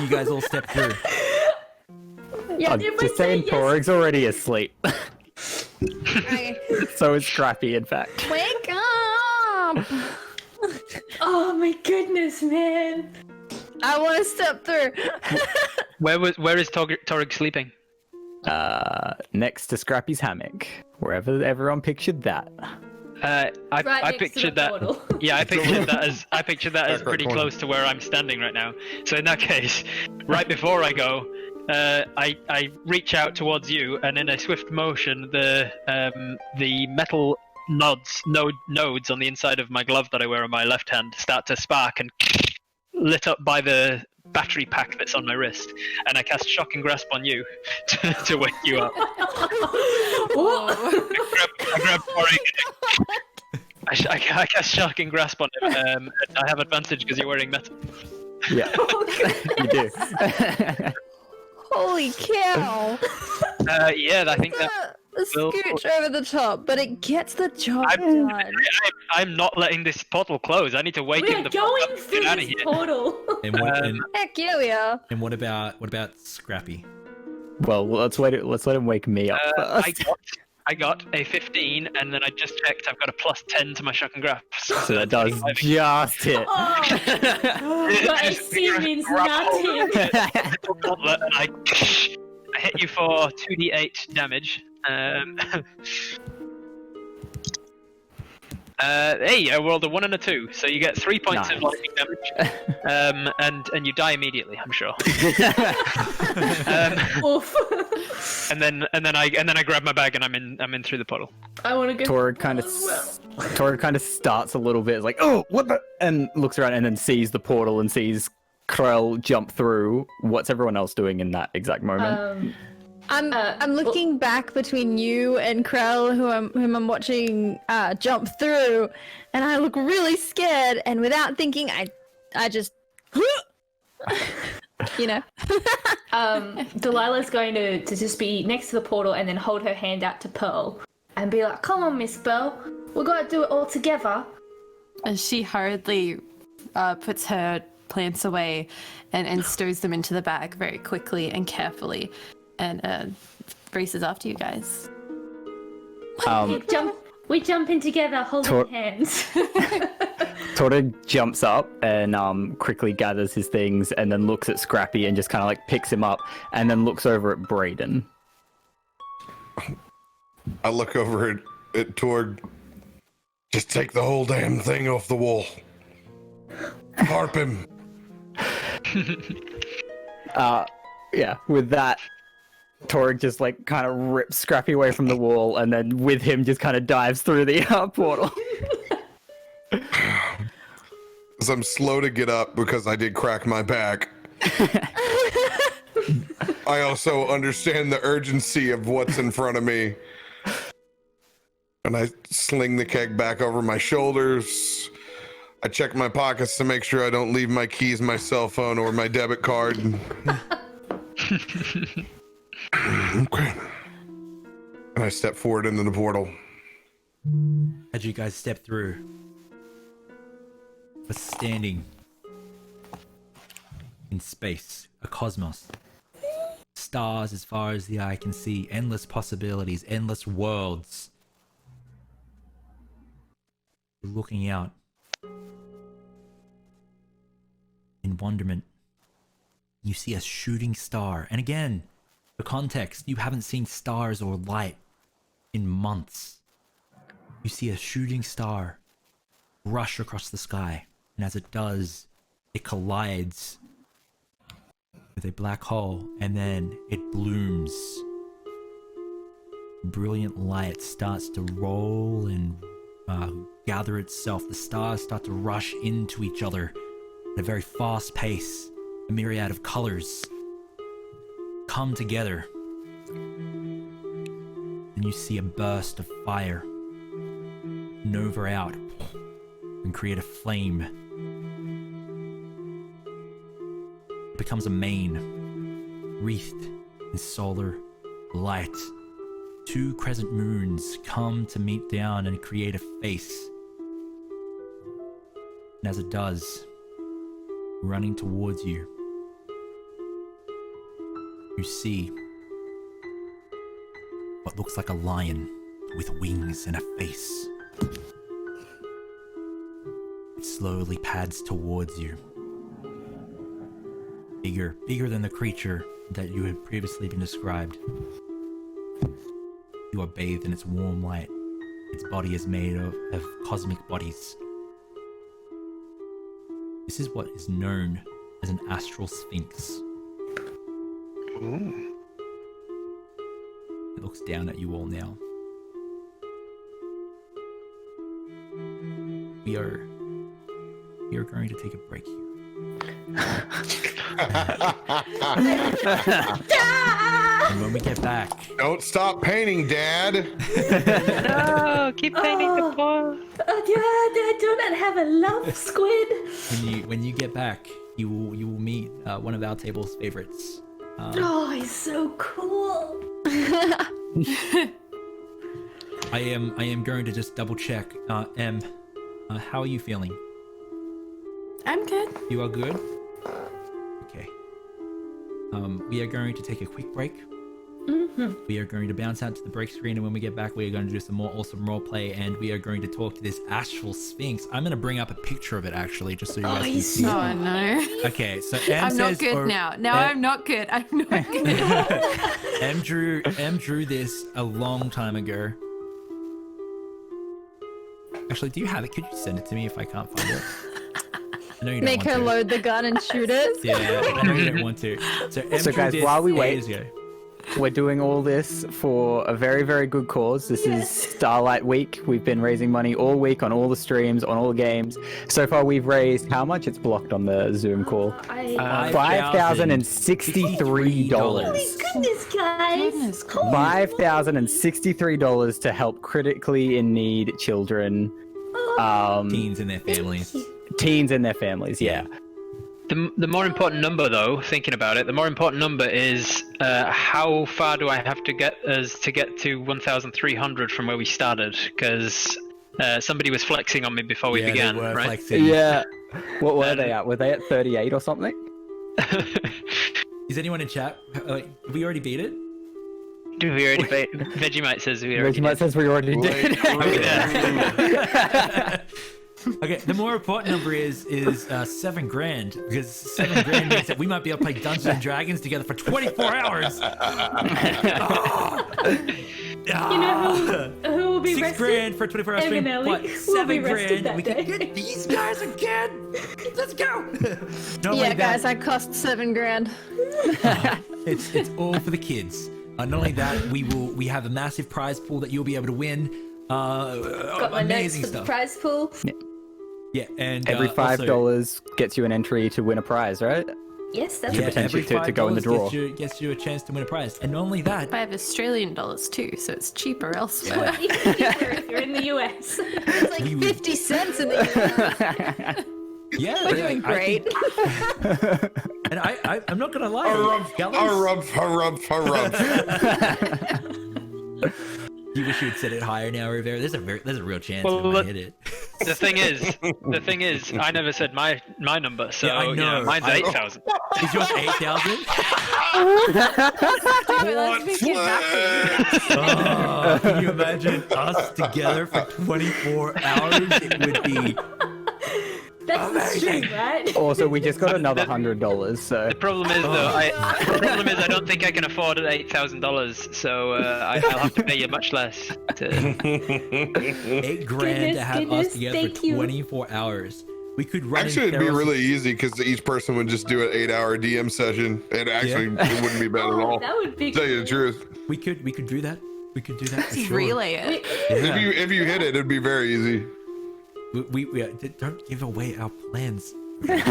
You guys all step through. Yeah, I'm just saying, Torig's already asleep. So is Scrappy, in fact. Wake up! Oh my goodness, man. I want to step through. Where is Torig sleeping? Next to Scrappy's hammock, wherever everyone pictured that. Right I next pictured to the that. portal. Yeah, I pictured that as pretty close to where I'm standing right now. So in that case, right before I go, I reach out towards you, and in a swift motion, the metal nodes on the inside of my glove that I wear on my left hand start to spark and lit up by the battery pack that's on my wrist, and I cast Shock and Grasp on you to wake you up. I grab Torig. I cast Shock and Grasp on him. I have advantage because you're wearing metal. Yeah, you do. Holy cow! Yeah, I think that. Scooch over the top, but it gets the job done. I'm not letting this portal close. I need to wake We're the going through get out of this here. portal. Heck yeah, we are. And what about Scrappy? Well, let's let him wake me up first. I got a 15, and then I just checked. I've got a +10 to my Shock and Grasp. So that does just hit. But a C means nothing. And I hit you for 2d8 damage. Hey, I rolled a 1 and a 2, so you get 3 points of lightning damage, and you die immediately, I'm sure. Oof. And then I grab my bag and I'm in through the portal. I want to go. Torg kind of starts a little bit, like, oh, what the, and looks around and then sees the portal and sees Krell jump through. What's everyone else doing in that exact moment? I'm looking back between you and Krell, whom I'm watching jump through, and I look really scared. And without thinking, I just, you know. Delilah's going to just be next to the portal and then hold her hand out to Pearl and be like, "Come on, Miss Pearl, we gotta do it all together." And she hurriedly puts her plants away and stows them into the bag very quickly and carefully, and races after you guys. We jump in together, holding hands. Tortig jumps up and quickly gathers his things and then looks at Scrappy and just kind of like picks him up and then looks over at Brayden. I look over at Torg. Just take the whole damn thing off the wall. Harp him. Yeah, with that, Torg just like kind of rips Scrappy away from the wall and then with him just kind of dives through the portal. As I'm slow to get up because I did crack my back. I also understand the urgency of what's in front of me. And I sling the keg back over my shoulders. I check my pockets to make sure I don't leave my keys, my cell phone, or my debit card. Okay. And I step forward into the portal. As you guys step through, we're standing in space, a cosmos. Stars as far as the eye can see, endless possibilities, endless worlds. You're looking out in wonderment. You see a shooting star. And again, for context, you haven't seen stars or light in months. You see a shooting star rush across the sky. And as it does, it collides with a black hole, and then it blooms. Brilliant light starts to roll and gather itself. The stars start to rush into each other at a very fast pace. A myriad of colors come together. Then you see a burst of fire nova out and create a flame. It becomes a mane wreathed in solar light. Two crescent moons come to meet down and create a face. And as it does, running towards you, you see what looks like a lion with wings and a face. It slowly pads towards you. Bigger than the creature that you had previously been described. You are bathed in its warm light. Its body is made of cosmic bodies. This is what is known as an astral sphinx. Ooh. It looks down at you all now. We are going to take a break here. And when we get back, Don't stop painting, Dad. No, keep painting the ball. I do not have a love squid. when you get back, you will meet one of our table's favorites. Oh, he's so cool. I am going to just double check. Em, how are you feeling? I'm good. You are good? Okay. We are going to take a quick break. Mm-hmm. We are going to bounce out to the break screen, and when we get back, we are going to do some more awesome roleplay, and we are going to talk to this astral sphinx. I'm going to bring up a picture of it, actually, just so you guys can see. Oh no. Okay, so Em I'm says, not good now. Now I'm not good. I'm not good. Em drew this a long time ago. Actually, do you have it? Could you send it to me if I can't find it? I know you don't Make want her to. load the gun and shoot it. Yeah, I know you don't want to. So, Em So drew guys, this while we wait- years ago. We're doing all this for a very, very good cause. This is Starlight Week. We've been raising money all week on all the streams, on all the games. So far, we've raised how much? It's blocked on the Zoom call. $5,063. Goodness, guys. Goodness, $5,063 to help critically in need children, Teens and their families. teens and their families. Yeah. The more important number, though, thinking about it, the more important number is how far do I have to get us to get to 1,300 from where we started? Because somebody was flexing on me before we began, they were right? flexing. Yeah. What were they at? Were they at 38 or something? Is anyone in chat? We already beat it? Do we already beat? Vegemite says we already Vegemite says we already did. Okay, the more important number is $7 grand, because $7 grand means that we might be able to play Dungeons and Dragons together for 24 hours. You know who will be $6 rested? grand for a 24-hour stream. Ellie What? will be $7 rested grand. that We can day. get these guys again. Let's go. Not Yeah, only guys, that, I cost $7 grand. it's all for the kids. Not only that, we have a massive prize pool that you'll be able to win. Got my notes amazing for the stuff. prize pool. Yeah, and Every $5 also, gets you an entry to win a prize, right? Yes, that's yeah, potentially every to go in the $5 draw. gets you a chance to win a prize. And not only that, I have Australian dollars too, so it's cheaper elsewhere. even cheaper if you're in the US. It's like 50 cents in the US. yeah, We're doing great. And I'm not gonna lie. You wish you had said it higher now, Robear. There's a real chance we might hit it. The thing is, I never said my number, so Yeah, I you know, know. mine's 8,000. Is yours 8,000? Can you imagine us together for 24 hours? It would be That's the stream, right? Also, we just got another $100, so... The problem is, though, I don't think I can afford $8,000, so I'll have to pay you much less. $8 grand to have us together for 24 hours. We could run. Actually, it'd be really easy because each person would just do an 8-hour DM session, and actually it wouldn't be bad at all. That would be To tell you the truth. We could do that. We could do that for sure. Relay it. Yeah. If you hit it, it'd be very easy. We don't give away our plans. That's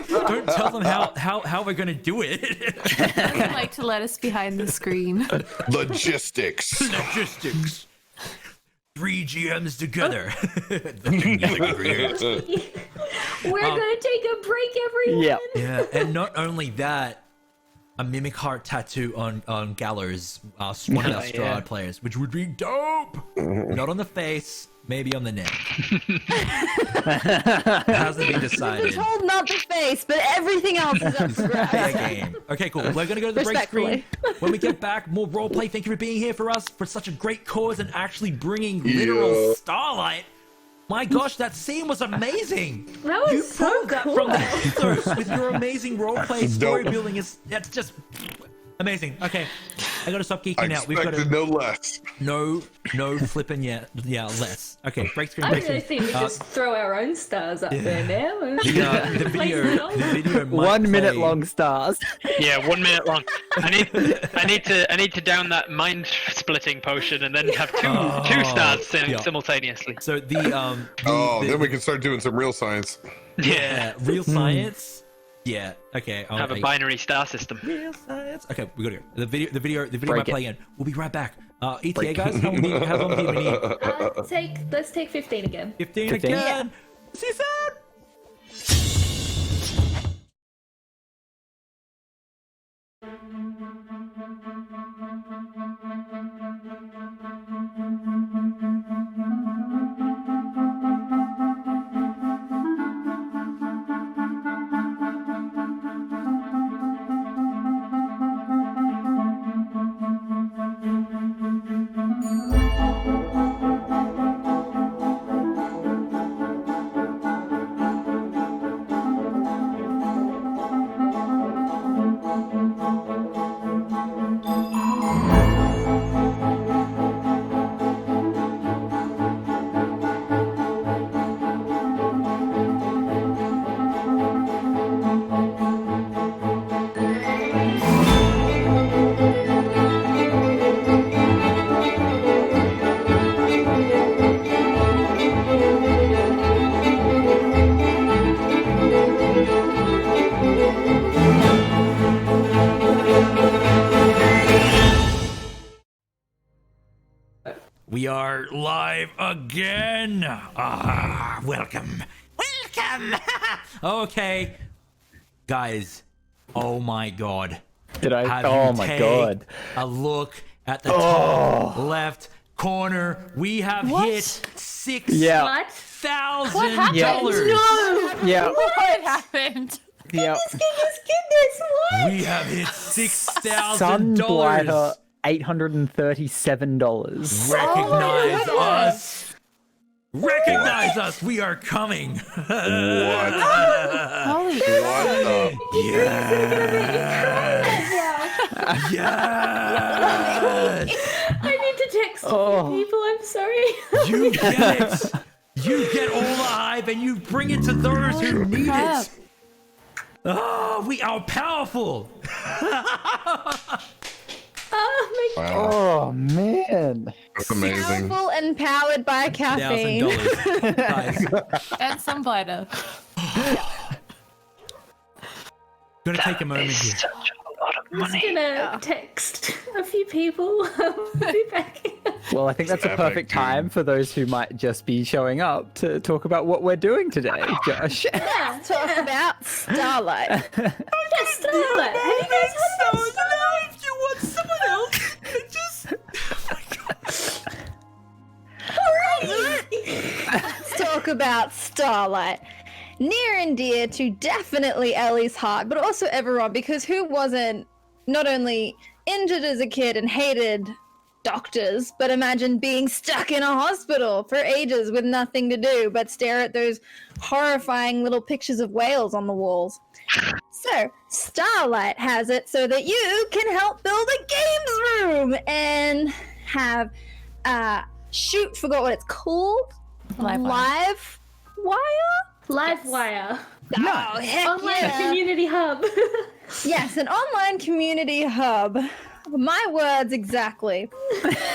Don't tell them how we're gonna do it. I'd like to let us behind the screen. Logistics. 3 GMs together. We're gonna take a break, everyone. Yeah. Yeah, and not only that, a mimic heart tattoo on Gallows, one of our Strahd players, which would be dope. Not on the face, maybe on the neck. Hasn't been decided. Told not the face, but everything else is up for grabs. Fair game. Okay, cool. We're gonna go to the break screen. When we get back, more roleplay. Thank you for being here for us for such a great cause and actually bringing literal Starlight. My gosh, that scene was amazing. That was You so pulled that cool. from the ethos with your amazing roleplay story building. That's just amazing. Okay, I gotta stop I geeking out. We've got expected no less. no flipping yet. Yeah, less. Okay, break screen. I Break really screen. think we just throw our own stars up there now. And The video. The video. might 1 minute play- long stars. Yeah, 1 minute long. I need to down that mind splitting potion and then have two stars simultaneously. So the Then we can start doing some real science. yeah, real science. Yeah. Okay. Have a binary star system. Real science. Okay, we got to go. The video might Break it. play in. We'll be right back. ETA guys, how long do we need? let's take 15 again. 15 15? again. See you soon. We are live again. Welcome. Okay, guys. Oh my God. Did I? Have Oh you my take god. a look at the top left corner. We have hit $6,000. Yeah. What? What happened? Yeah. No. Yeah. What happened? Yeah. Goodness, what? We have hit $6,000. Sunblighter, $837. Recognize Oh, us. Recognize us. We are coming. What? Holy What the? Yes. Yes. I need to text people. I'm sorry. You get it. You get all the hype and you bring it to those who need crap. it. Oh, we are powerful. Oh my god. Oh man. That's amazing. Powerful and powered by caffeine. $1,000, guys. And some blighter. Gonna take a moment here. Such a lot of I'm just money. gonna text a few people. I'll be back. Well, I think that's a Epic, perfect dude. time for those who might just be showing up to talk about what we're doing today, Josh. Let's talk about Starlight. Yes, Starlight. Have you guys heard about Starlight? If you want someone else, Let's talk about Starlight. Near and dear to definitely Ellie's heart, but also everyone, because who wasn't not only injured as a kid and hated doctors, but imagine being stuck in a hospital for ages with nothing to do but stare at those horrifying little pictures of whales on the walls. So, Starlight has it so that you can help build a games room and have, forgot what it's called? Live wire? Livewire. Oh, heck Online yeah. community hub. Yes, an online community hub. My words exactly.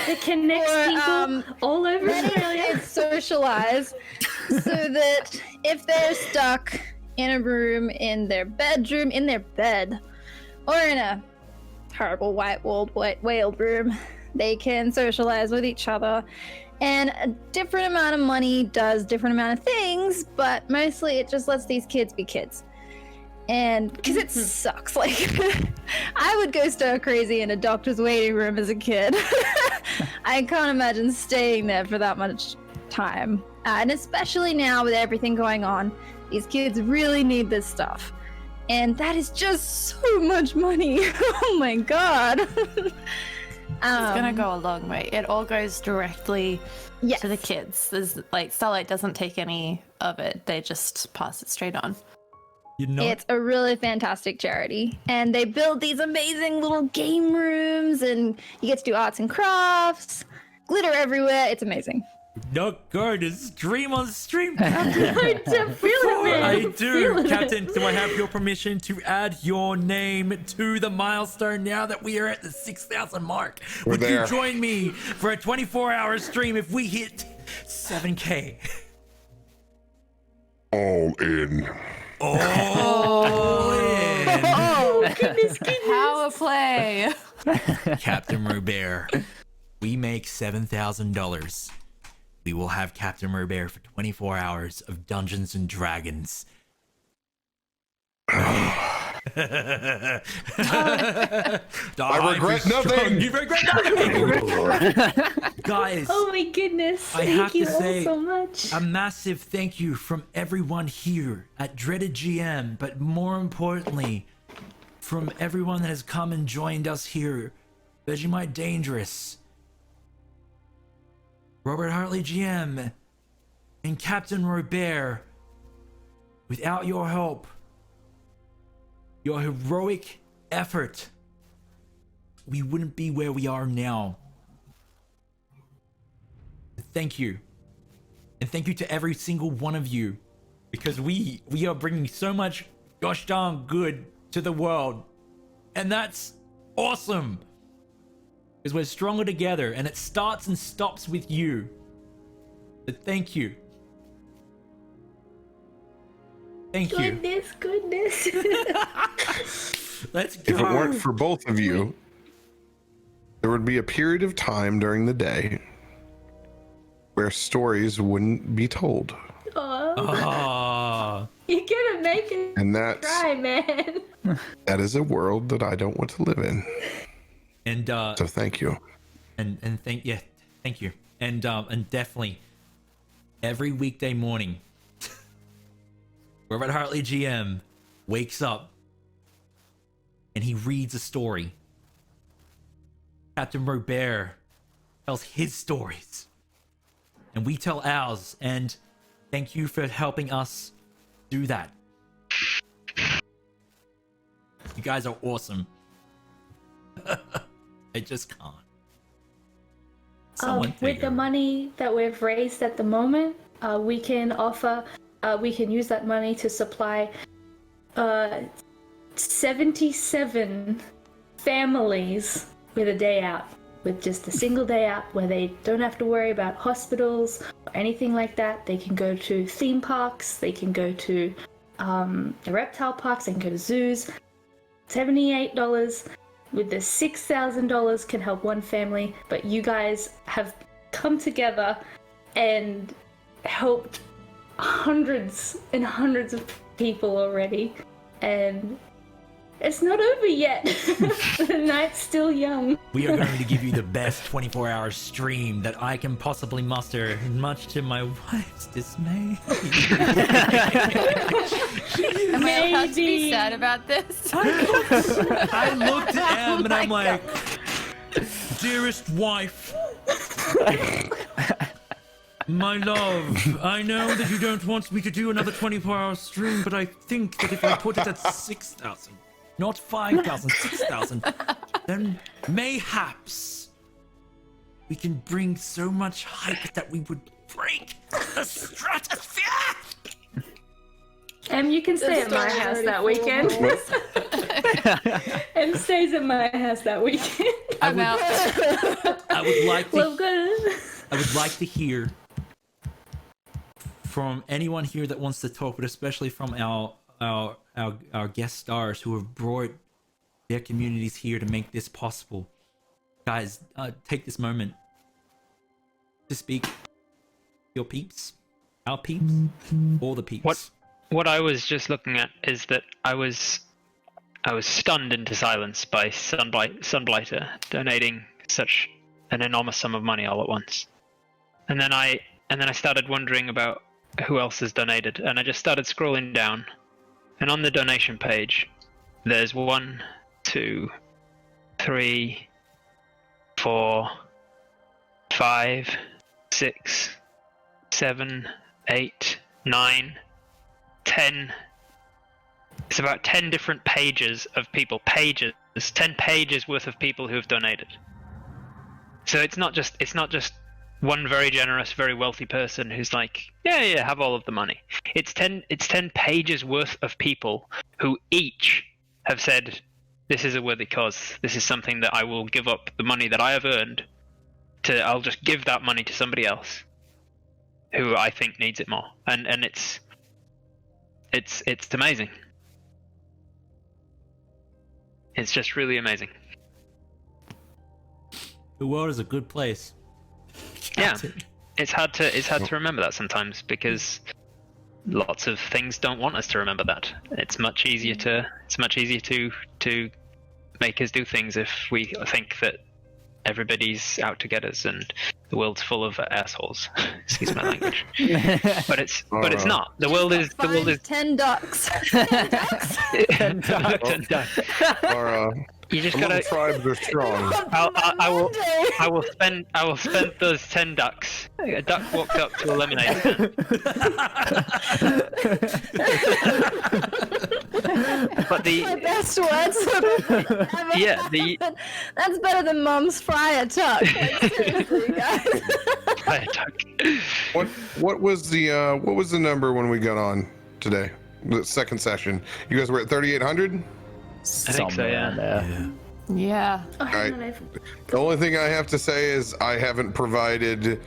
It connects Or, people all over Letting Australia. kids socialize so that if they're stuck in a room, in their bedroom, in their bed, or in a horrible white-walled whaled room, they can socialize with each other. And a different amount of money does different amount of things, but mostly it just lets these kids be kids. And because it sucks, like I would go stir crazy in a doctor's waiting room as a kid. I can't imagine staying there for that much time. And especially now with everything going on, these kids really need this stuff. And that is just so much money. Oh my god. It's gonna go a long way. It all goes directly Yes. to the kids. There's like Starlight doesn't take any of it. They just pass it straight on. You know, It's a really fantastic charity. And they build these amazing little game rooms, and you get to do arts and crafts, glitter everywhere. It's amazing. not going to stream on stream, Captain. I feel it, man. I I'm do, feeling it. Captain. Do I have your permission to add your name to the milestone now that we are at the 6,000 mark? We're Would there. you join me for a 24-hour stream if we hit 7K? All in. All in. Oh, goodness. Power play. Captain Robear, we make $7,000. We will have Captain Robear for 24 hours of Dungeons and Dragons. I regret nothing. You regret nothing. Guys, Oh my goodness. I Thank have to you all say, so much. a massive thank you from everyone here at DreadedGM, but more importantly, from everyone that has come and joined us here. Vegemite Dangerous, RobertHartleyGM, and Captain Robear. Without your help, your heroic effort, we wouldn't be where we are now. Thank you. And thank you to every single one of you, because we are bringing so much gosh darn good to the world. And that's awesome. Because we're stronger together, and it starts and stops with you. But thank you. Thank you. Goodness. Let's go. If it weren't for both of you, there would be a period of time during the day where stories wouldn't be told. Oh, Ah. you're gonna make it And that's cry, man. that is a world that I don't want to live in. And So thank you. and thank Thank you. And definitely every weekday morning, RobertHartleyGM wakes up and he reads a story. CaptainRobear tells his stories. And we tell ours. And thank you for helping us do that. You guys are awesome. I just can't. With the money that we've raised at the moment, we can use that money to supply 77 families with a day out, with just a single day out where they don't have to worry about hospitals or anything like that. They can go to theme parks, they can go to the reptile parks, they can go to zoos. $78 with the $6,000 can help one family, but you guys have come together and helped hundreds and hundreds of people already, and it's not over yet. The night's still young. We are going to give you the best 24-hour stream that I can possibly muster, much to my wife's dismay. Am I allowed to be sad about this? I looked at Em and I'm like, dearest wife, my love, I know that you don't want me to do another 24-hour stream, but I think that if I put it at 6,000, not 5,000, 6,000, then mayhaps we can bring so much hype that we would break the stratosphere. You can stay at my house that weekend. Em stays at my house that weekend. I'm out. I would like to. Well, good. I would like to hear from anyone here that wants to talk, but especially from our guest stars who have brought their communities here to make this possible. Guys, take this moment to speak. Your peeps, our peeps, all the peeps. What I was just looking at is that I was stunned into silence by Sunblighter donating such an enormous sum of money all at once, and then I started wondering about who else has donated, and I just started scrolling down, and on the donation page, there's 1, 2, 3, 4, 5, 6, 7, 8, 9, 10. It's about 10 different pages of people. 10 pages worth of people who have donated. So it's not just one very generous, very wealthy person who's like, yeah, have all of the money. It's 10 pages worth of people who each have said, this is a worthy cause. This is something that I will give up the money that I have earned I'll just give that money to somebody else who I think needs it more. And it's amazing. It's just really amazing. The world is a good place. Yeah, it's hard to remember that sometimes because lots of things don't want us to remember that. It's much easier to make us do things if we think that everybody's out to get us and the world's full of assholes. Excuse my language. But it's not. The world is 10 ducks. 10 ducks. You just gotta. Tribes are strong. I will spend those 10 ducks. A duck walked up to a lemonade stand. But My best words ever. Yeah, That's better than Mom's fryer tuck. Like, seriously, guys. What was the number when we got on today? The second session. You guys were at 3,800? I think so, yeah. Yeah. All right. The only thing I have to say is I haven't provided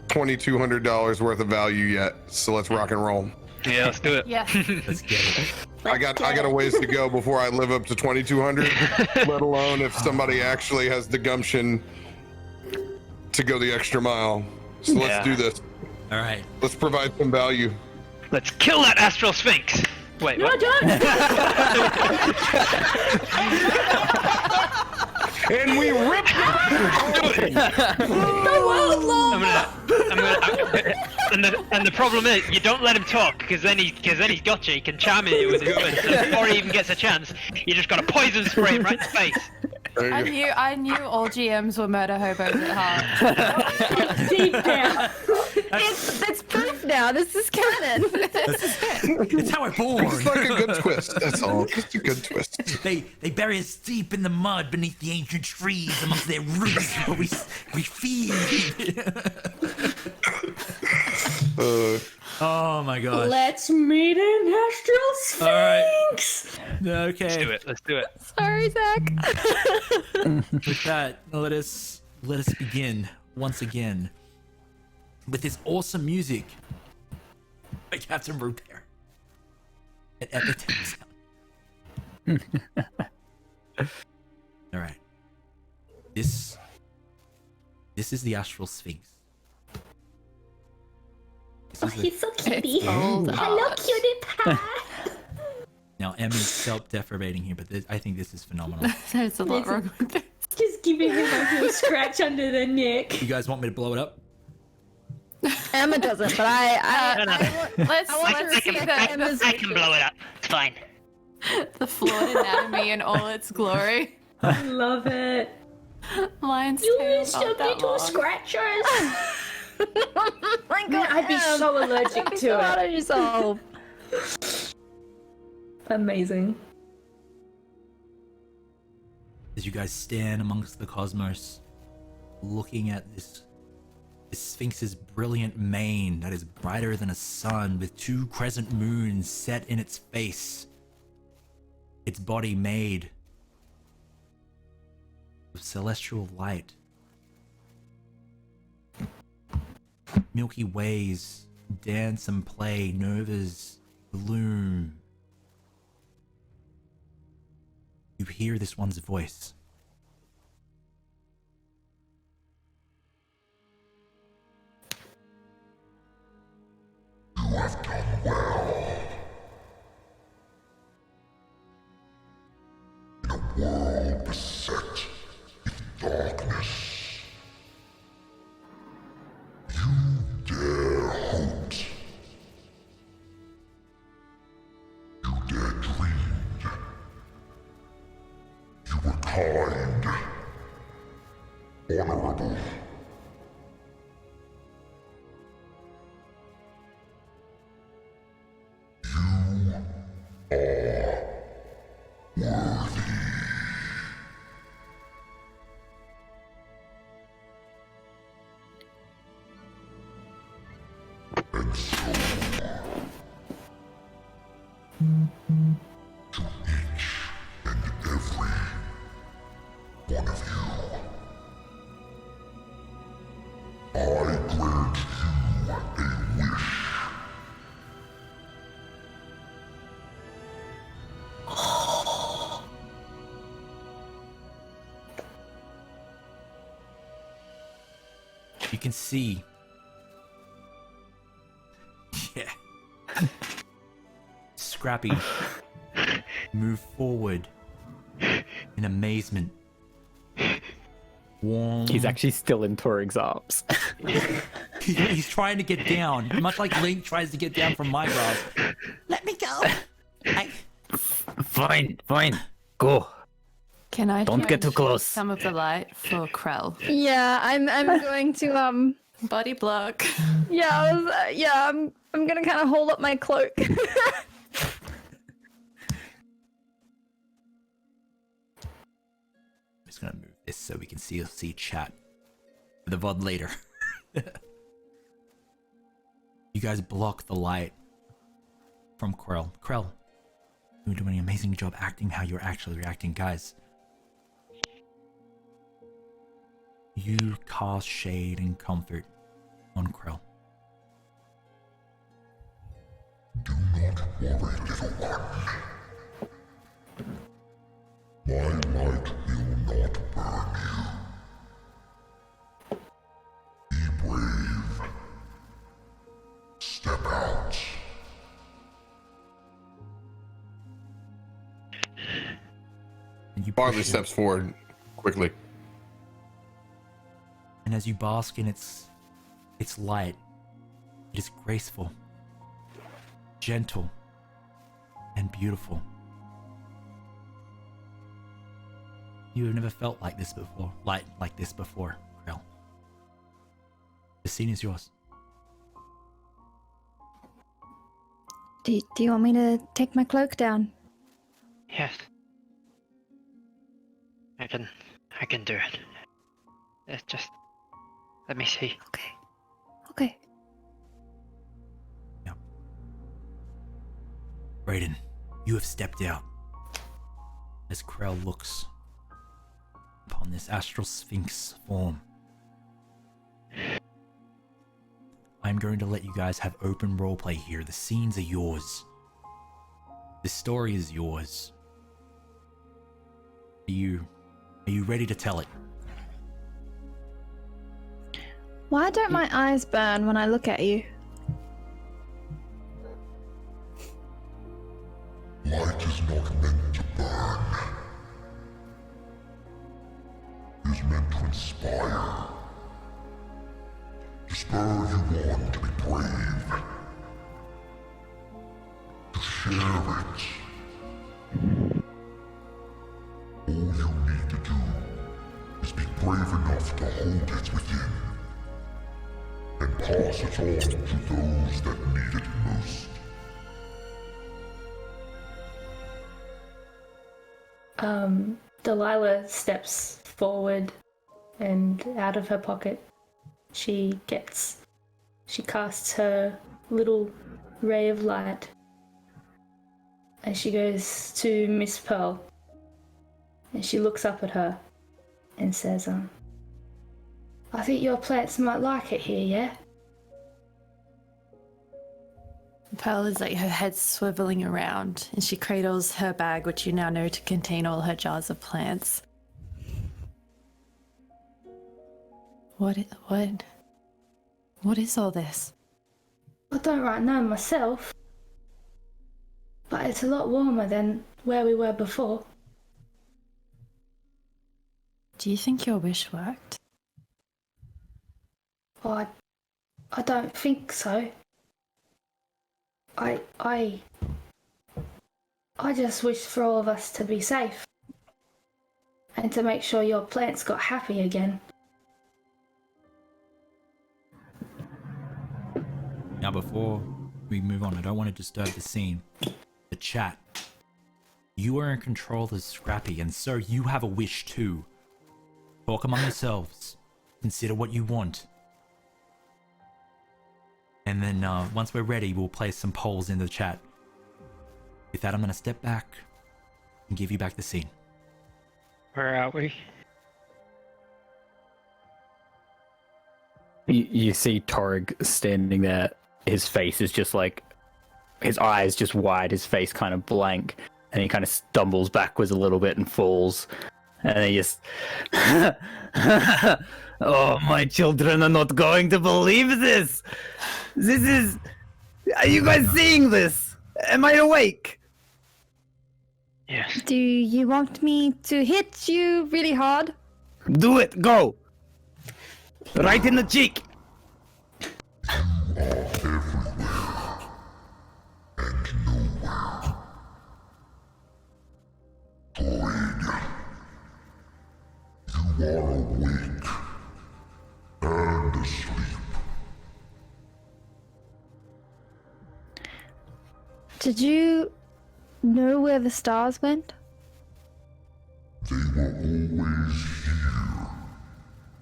$2,200 worth of value yet. So let's rock and roll. Yeah, let's do it. Yeah. Let's get it. I got a ways to go before I live up to 2,200. Let alone if somebody actually has the gumption to go the extra mile. So let's do this. All right. Let's provide some value. Let's kill that astral sphinx. Wait, No, what? don't. and we rip the and the problem is, you don't let him talk, because then he's got you. He can charm you with his words. So before he even gets a chance, you just got to poison spray him right in the face. I knew all GMs were murder hobos at heart. Deep down. It's proof now. This is canon. It's how we're born. It's like a good twist. That's all. Just a good twist. They bury us deep in the mud beneath the ancient trees amongst their roots where we feed. Oh my gosh. Let's meet an astral sphinx. Okay. Let's do it. Sorry, Zach. With that, let us begin once again with this awesome music by Captain Robear. An epic sound. All right. This is the astral sphinx. Oh, he's so cutie. Old Hello, art. cutie pie. Now, Emmy's self-deprecating here, but I think this is phenomenal. There's a lot wrong with this. Just giving him a little scratch under the neck. You guys want me to blow it up? Emma doesn't, but Let's I see that Emma's I can blow it up. It's fine. the flawed anatomy in all its glory. I love it. Mine's You tail used not to that be too long. scratchers. oh my Man, god, I'd be so allergic Don't be to so hard it. on yourself. Amazing. As you guys stand amongst the cosmos, looking at this sphinx's brilliant mane that is brighter than a sun with 2 crescent moons set in its face, its body made of celestial light. Milky Ways dance and play, novas bloom. You hear this one's voice. You have done well. In a world beset with darkness, you dare hope. You dare dream. You were kind, honorable. You can see. Yeah. Scrappy move forward in amazement. Warm. He's actually still in Torig's arms. He's trying to get down, much like Link tries to get down from my grasp. Let me go. Fine. Go. Can I Don't get too change close. some of the light for Krell? Yeah, I'm going to Body block. I'm gonna kind of hold up my cloak. I'm just gonna move this so we can see chat for the VOD later. You guys block the light from Krell. Krell, you're doing an amazing job acting how you're actually reacting, guys. You cast shade and comfort on Krell. Do not worry, little one. My light will not burn you. Be brave. Step out. And you Barley push him. steps forward. quickly. And as you bask in its light, it is graceful, gentle, and beautiful. You have never felt like this before, like this before, Krell. The scene is yours. Do you want me to take my cloak down? Yes. I can do it. It's just... Let me see. Okay. Yeah. Brayden, you have stepped out. As Krell looks upon this astral sphinx form, I'm going to let you guys have open roleplay here. The scenes are yours. The story is yours. Are you ready to tell it? Why don't my eyes burn when I look at you? Light is not meant to burn. It is meant to inspire. To spur you on to be brave. To share it. All you need to do is be brave enough to hold it within. And pass it on to those that need it most. Delilah steps forward and out of her pocket she casts her little ray of light and she goes to Miss Pearl and she looks up at her and says, I think your plants might like it here, yeah? Pearl is like her head swiveling around, and she cradles her bag, which you now know to contain all her jars of plants. What is all this? I don't right know myself, but it's a lot warmer than where we were before. Do you think your wish worked? I don't think so. I just wish for all of us to be safe and to make sure your plants got happy again. Now before we move on, I don't want to disturb the scene. The chat. You are in control of Scrappy, and so you have a wish too. Talk among yourselves. Consider what you want. And then once we're ready, we'll place some polls in the chat. With that, I'm going to step back and give you back the scene. Where are we? You see Torg standing there. His face is just like, his eyes just wide, his face kind of blank, and he kind of stumbles backwards a little bit and falls. And he just, oh, my children are not going to believe this. This is, are you guys seeing this? Am I awake? Yes. Do you want me to hit you really hard? Do it, go. Right in the cheek. You are awake and asleep. Did you know where the stars went? They were always here,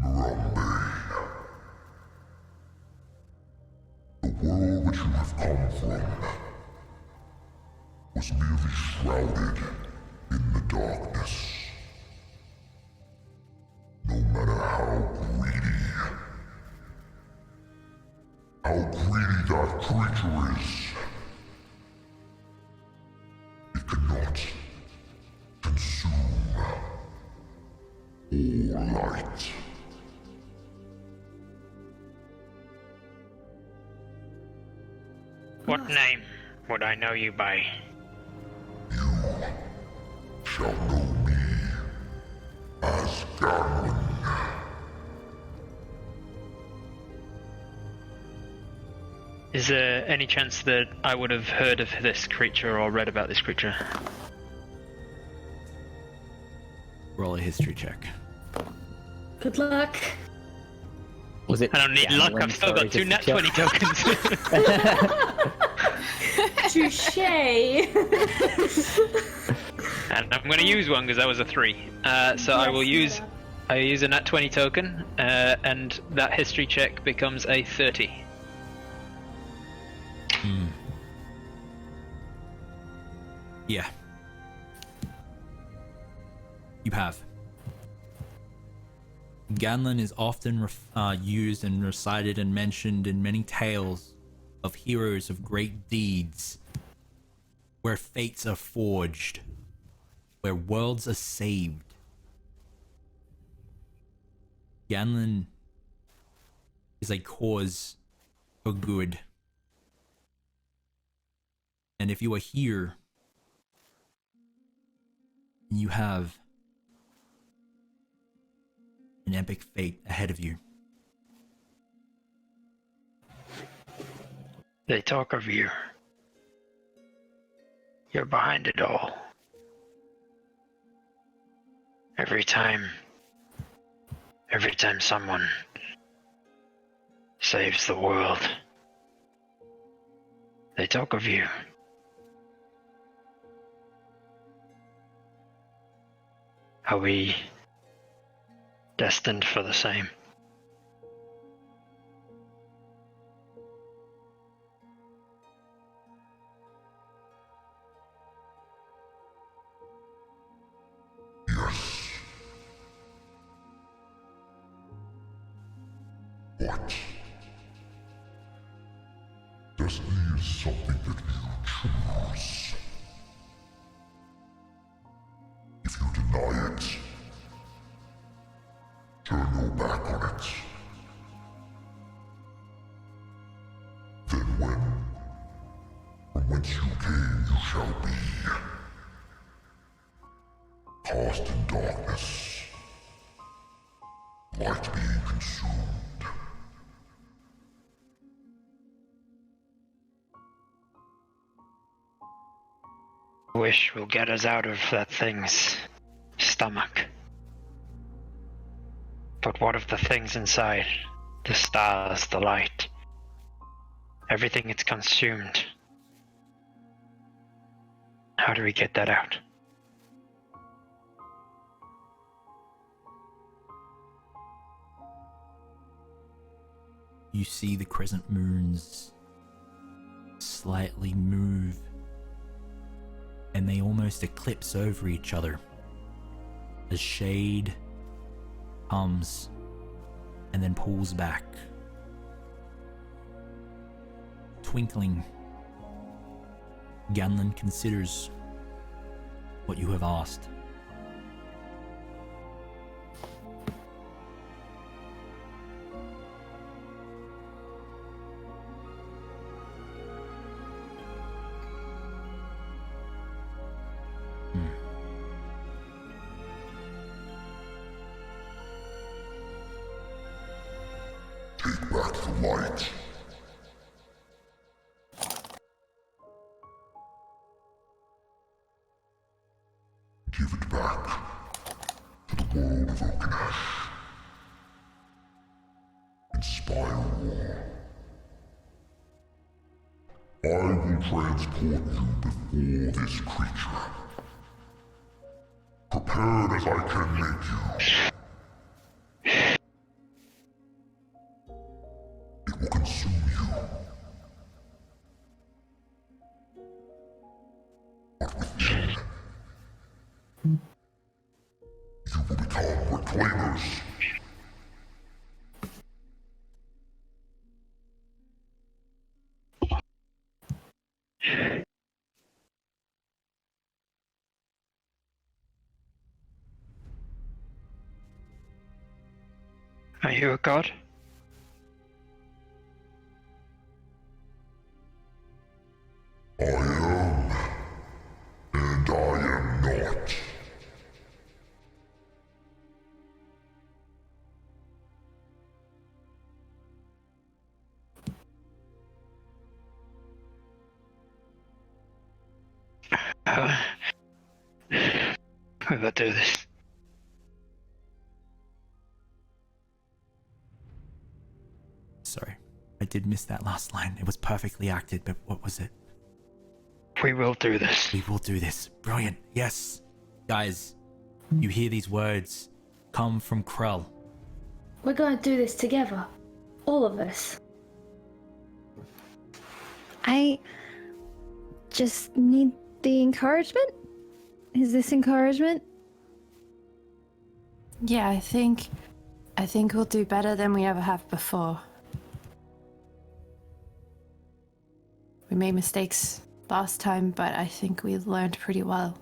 Harambe. The world which you have come from was merely shrouded in the darkness. No matter how greedy that creature is, it cannot consume all light. What name would I know you by? You shall know me as Garden. Is there any chance that I would have heard of this creature or read about this creature? Roll a history check. Good luck. Was it? I don't need luck, I've still got 2 nat 20 tokens. Touche. And I'm going to use one because that was a 3. So I will use a nat 20 token, and that history check becomes a 30. Yeah. You have. Ganlan is often used and recited and mentioned in many tales of heroes of great deeds, where fates are forged, where worlds are saved. Ganlan is a cause for good. And if you are here, you have an epic fate ahead of you. They talk of you. You're behind it all. Every time someone saves the world, they talk of you. Are we destined for the same? Yes. But destiny is something that you choose. If you deny it, turn your back on it, then from whence you came you shall be, cast in darkness, light being consumed. Wish will get us out of that thing's stomach. But what of the things inside? The stars, the light, everything it's consumed. How do we get that out? You see the crescent moons slightly move, and they almost eclipse over each other as shade comes and then pulls back. Twinkling, Ganlan considers what you have asked. Take back the light. Give it back to the world of Okenash. Inspire war. I will transport you before this creature. Prepared as I can make you. It will consume you. But within, you will become reclaimers. Are you a god? I am, and I am not. We will do this. Sorry, I did miss that last line. It was perfectly acted, but what was it? We will do this. We will do this. Brilliant. Yes. Guys, you hear these words come from Krell. We're gonna do this together. All of us. I just need the encouragement. Is this encouragement? Yeah, I think we'll do better than we ever have before. We made mistakes last time, but I think we learned pretty well.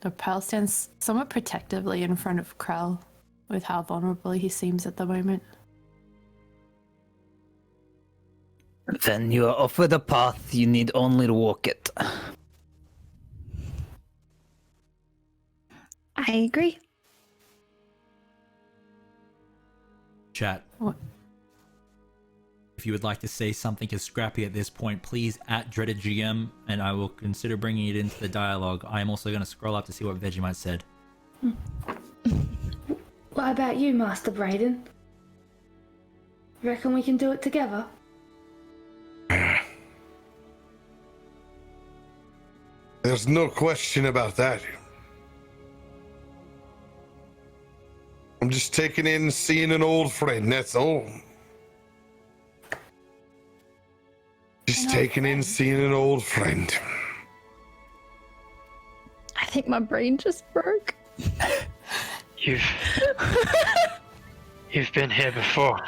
The Pearl stands somewhat protectively in front of Krell, with how vulnerable he seems at the moment. Then you are offered a path, you need only to walk it. I agree. Chat. What? If you would like to say something to Scrappy at this point, please at DreadedGM, and I will consider bringing it into the dialogue. I am also going to scroll up to see what Vegemite said. What about you, Master Brayden? Reckon we can do it together? There's no question about that. I'm just taking in seeing an old friend, that's all. Just taking in seeing an old friend. I think my brain just broke. You've been here before.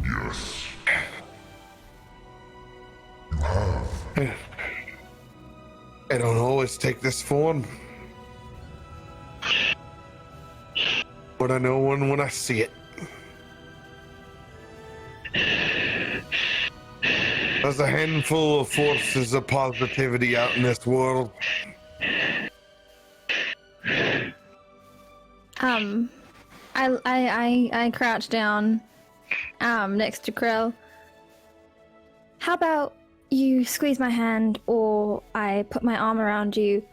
Yes. You have. I don't always take this form. But I know one when I see it. There's a handful of forces of positivity out in this world. I crouch down, next to Krell. How about you squeeze my hand, or I put my arm around you,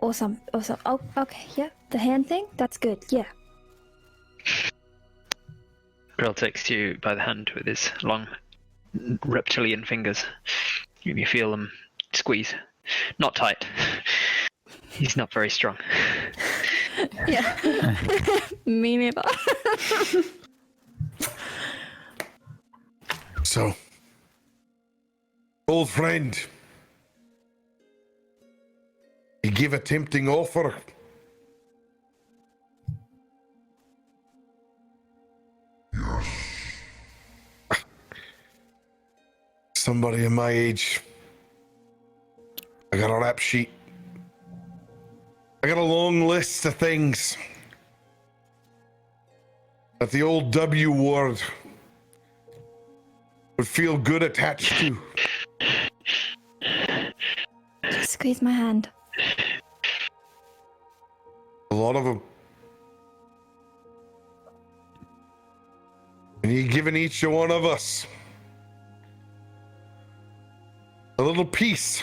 or some. Oh, okay, yeah, the hand thing. That's good. Yeah. Grill takes you by the hand with his long reptilian fingers. You feel them squeeze. Not tight. He's not very strong. Yeah. Me neither. So, old friend, you give a tempting offer. Yes. Somebody in my age. I got a rap sheet. I got a long list of things that the old W word would feel good attached to. Just squeeze my hand. A lot of them. And you've given each one of us a little piece.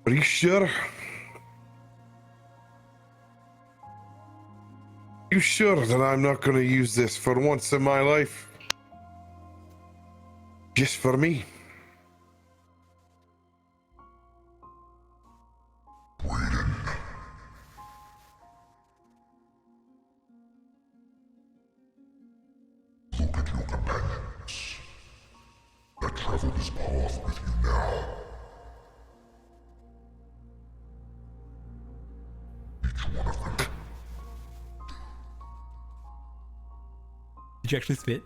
Are you sure? You sure that I'm not going to use this for once in my life? Just for me? Brayden. Look at your companions that travel this path with you now. Each one of them. Did you actually spit?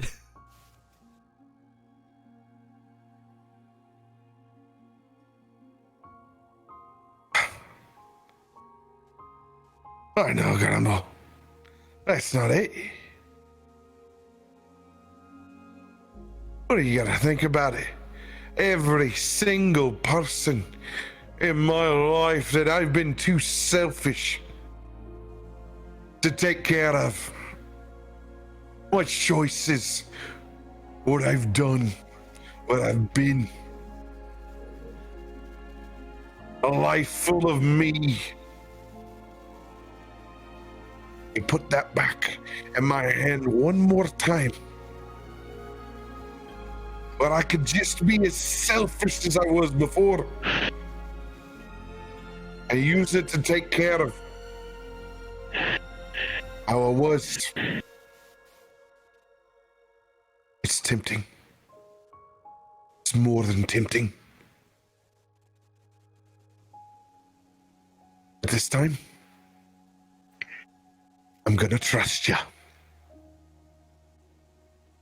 I know, Grandma. That's not it. What do you gotta think about it? Every single person in my life that I've been too selfish to take care of. My choices, what I've done, what I've been. A life full of me. You put that back in my hand one more time. But I could just be as selfish as I was before. I use it to take care of how I was. It's tempting. It's more than tempting. But this time, I'm gonna trust you.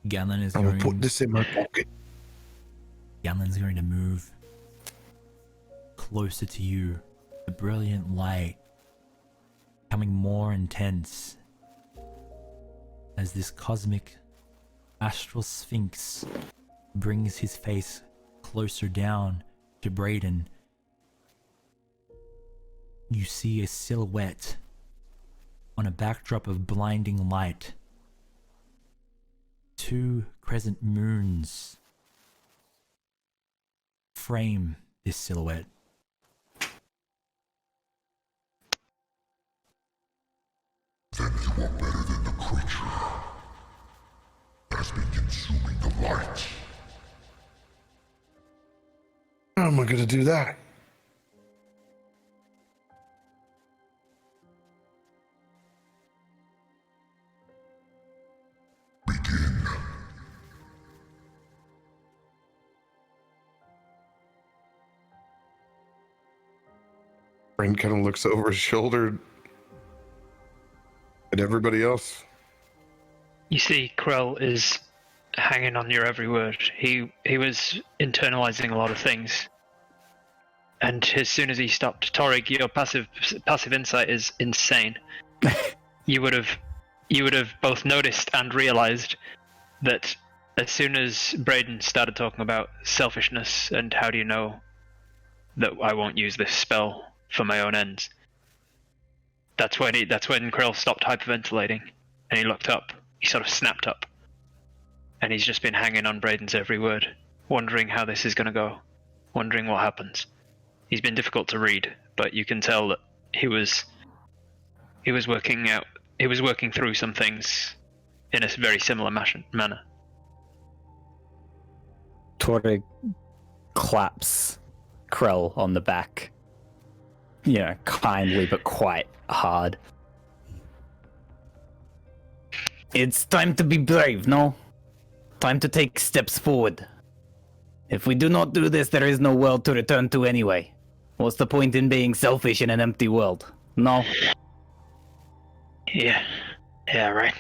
Galen is I going. will put this in my pocket. Galen's going to move closer to you. The brilliant light becoming more intense as this cosmic astral sphinx brings his face closer down to Brayden. You see a silhouette on a backdrop of blinding light. 2 crescent moons frame this silhouette. Then you are better than the creature that has been consuming the light. How am I gonna do that? Begin. Brent kind of looks over his shoulder at everybody else. You see, Krell is hanging on your every word. He was internalizing a lot of things, and as soon as he stopped, Torig, your passive insight is insane. You would have both noticed and realized that as soon as Brayden started talking about selfishness and how do you know that I won't use this spell for my own ends, that's when Krell stopped hyperventilating and he looked up. He sort of snapped up, and he's just been hanging on Brayden's every word, wondering how this is going to go, wondering what happens. He's been difficult to read, but you can tell that he was working through some things in a very similar manner. Torig claps Krell on the back. You know, kindly but quite hard. It's time to be brave, no? Time to take steps forward. If we do not do this, there is no world to return to anyway. What's the point in being selfish in an empty world? No? Yeah, right.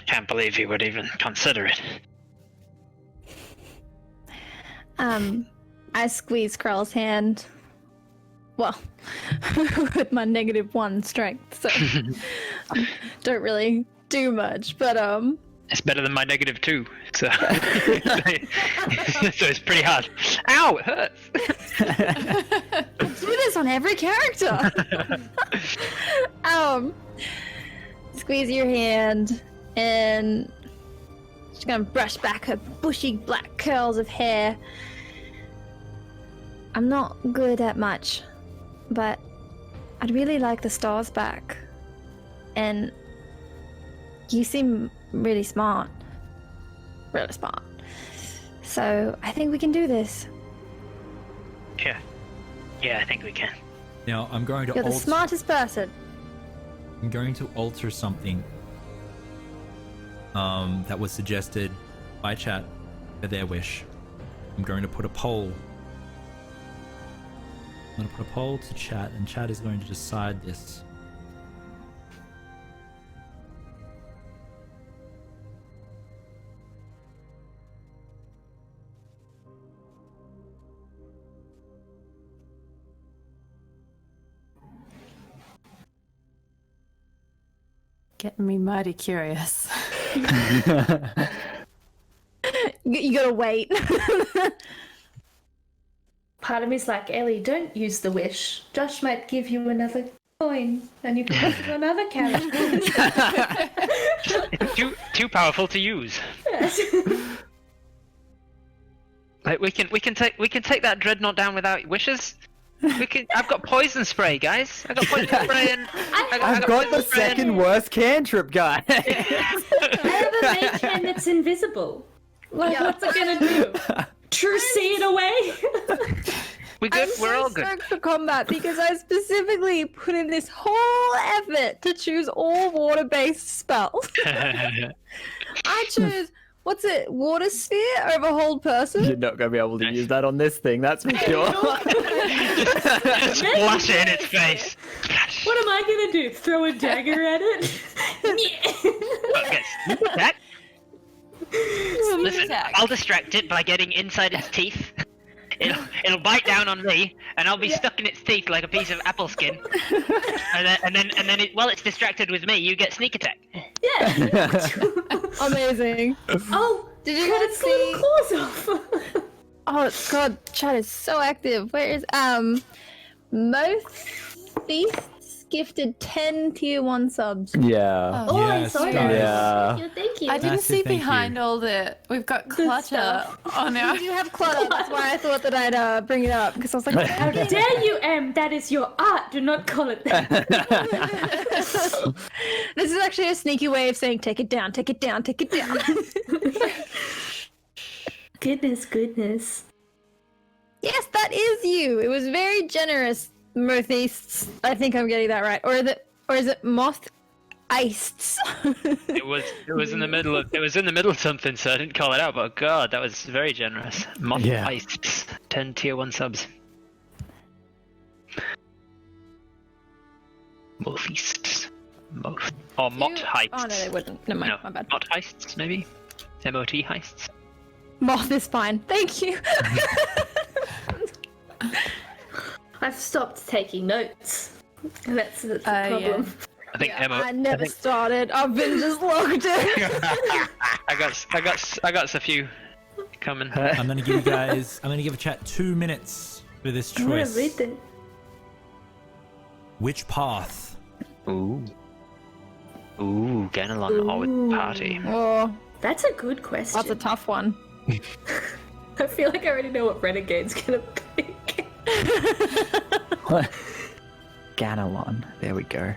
Can't believe he would even consider it. I squeeze Krell's hand. Well, with my -1 strength, so don't really do much, but It's better than my -2, so so it's pretty hard. Ow, it hurts. I do this on every character. Squeeze your hand, and she's gonna brush back her bushy black curls of hair. I'm not good at much, but I'd really like the stars back. And you seem really smart. Really smart. So I think we can do this. Yeah, I think we can. Now I'm going to You're the smartest person. I'm going to alter something that was suggested by chat at their wish. I'm going to put a poll. I'm going to put a poll to chat, and chat is going to decide this. Getting me mighty curious. You gotta wait. Part of me's like, Ellie, don't use the wish. Josh might give you another coin. Then you can go to another character. It's too powerful to use. Like we can take that dreadnought down without wishes. I've got poison spray, guys. I've got poison spray and I've got the second worst cantrip, guy. I have a mage hand that's invisible. Like, what's it gonna do? True see it away? We're good. We're all good. I'm so stoked for combat because I specifically put in this whole effort to choose all water-based spells. I chose, what's it, water sphere over hold person? You're not going to be able to use that on this thing, that's for sure. Splash it in its face. What am I gonna do? Throw a dagger at it? That? Listen, I'll distract it by getting inside its teeth. It'll bite down on me, and I'll be stuck in its teeth like a piece of apple skin. and then while it's distracted with me, you get sneak attack. Yeah. Amazing. Oh, did you cut guys its see? little claws off. Oh god, chat is so active. Where is most feasts gifted 10 tier 1 subs. Yeah. Oh, I Yes, saw that. guys. Yeah. Thank you. I didn't Massive see thank behind you. all the. We've got clutter stuff. on our. You do have clutter, that's why I thought that I'd bring it up because I was like, How dare you, Em? That is your art. Do not call it that. this is actually a sneaky way of saying take it down, take it down, take it down. Goodness. Yes, that is you. It was very generous, Motheists. I think I'm getting that right. Or is it Moth-eists? It was in the middle of something, so I didn't call it out. But God, that was very generous. Moth heists, 10 tier 1 subs. Mothists, Moth or Mot heists. Oh no, they wouldn't. Never mind, my bad. Mot heists, maybe. MOT heists. Moth is fine. Thank you. I've stopped taking notes. That's the problem. Yeah. I think I never started. I've been just logged in. I got a few coming. I'm gonna give a chat 2 minutes for this I'm gonna choice. read it. Which path? Ooh, Ganelon or with party. Oh, That's a good question. that's a tough one. I feel like I already know what Renegade's gonna pick. Ganelon. There we go.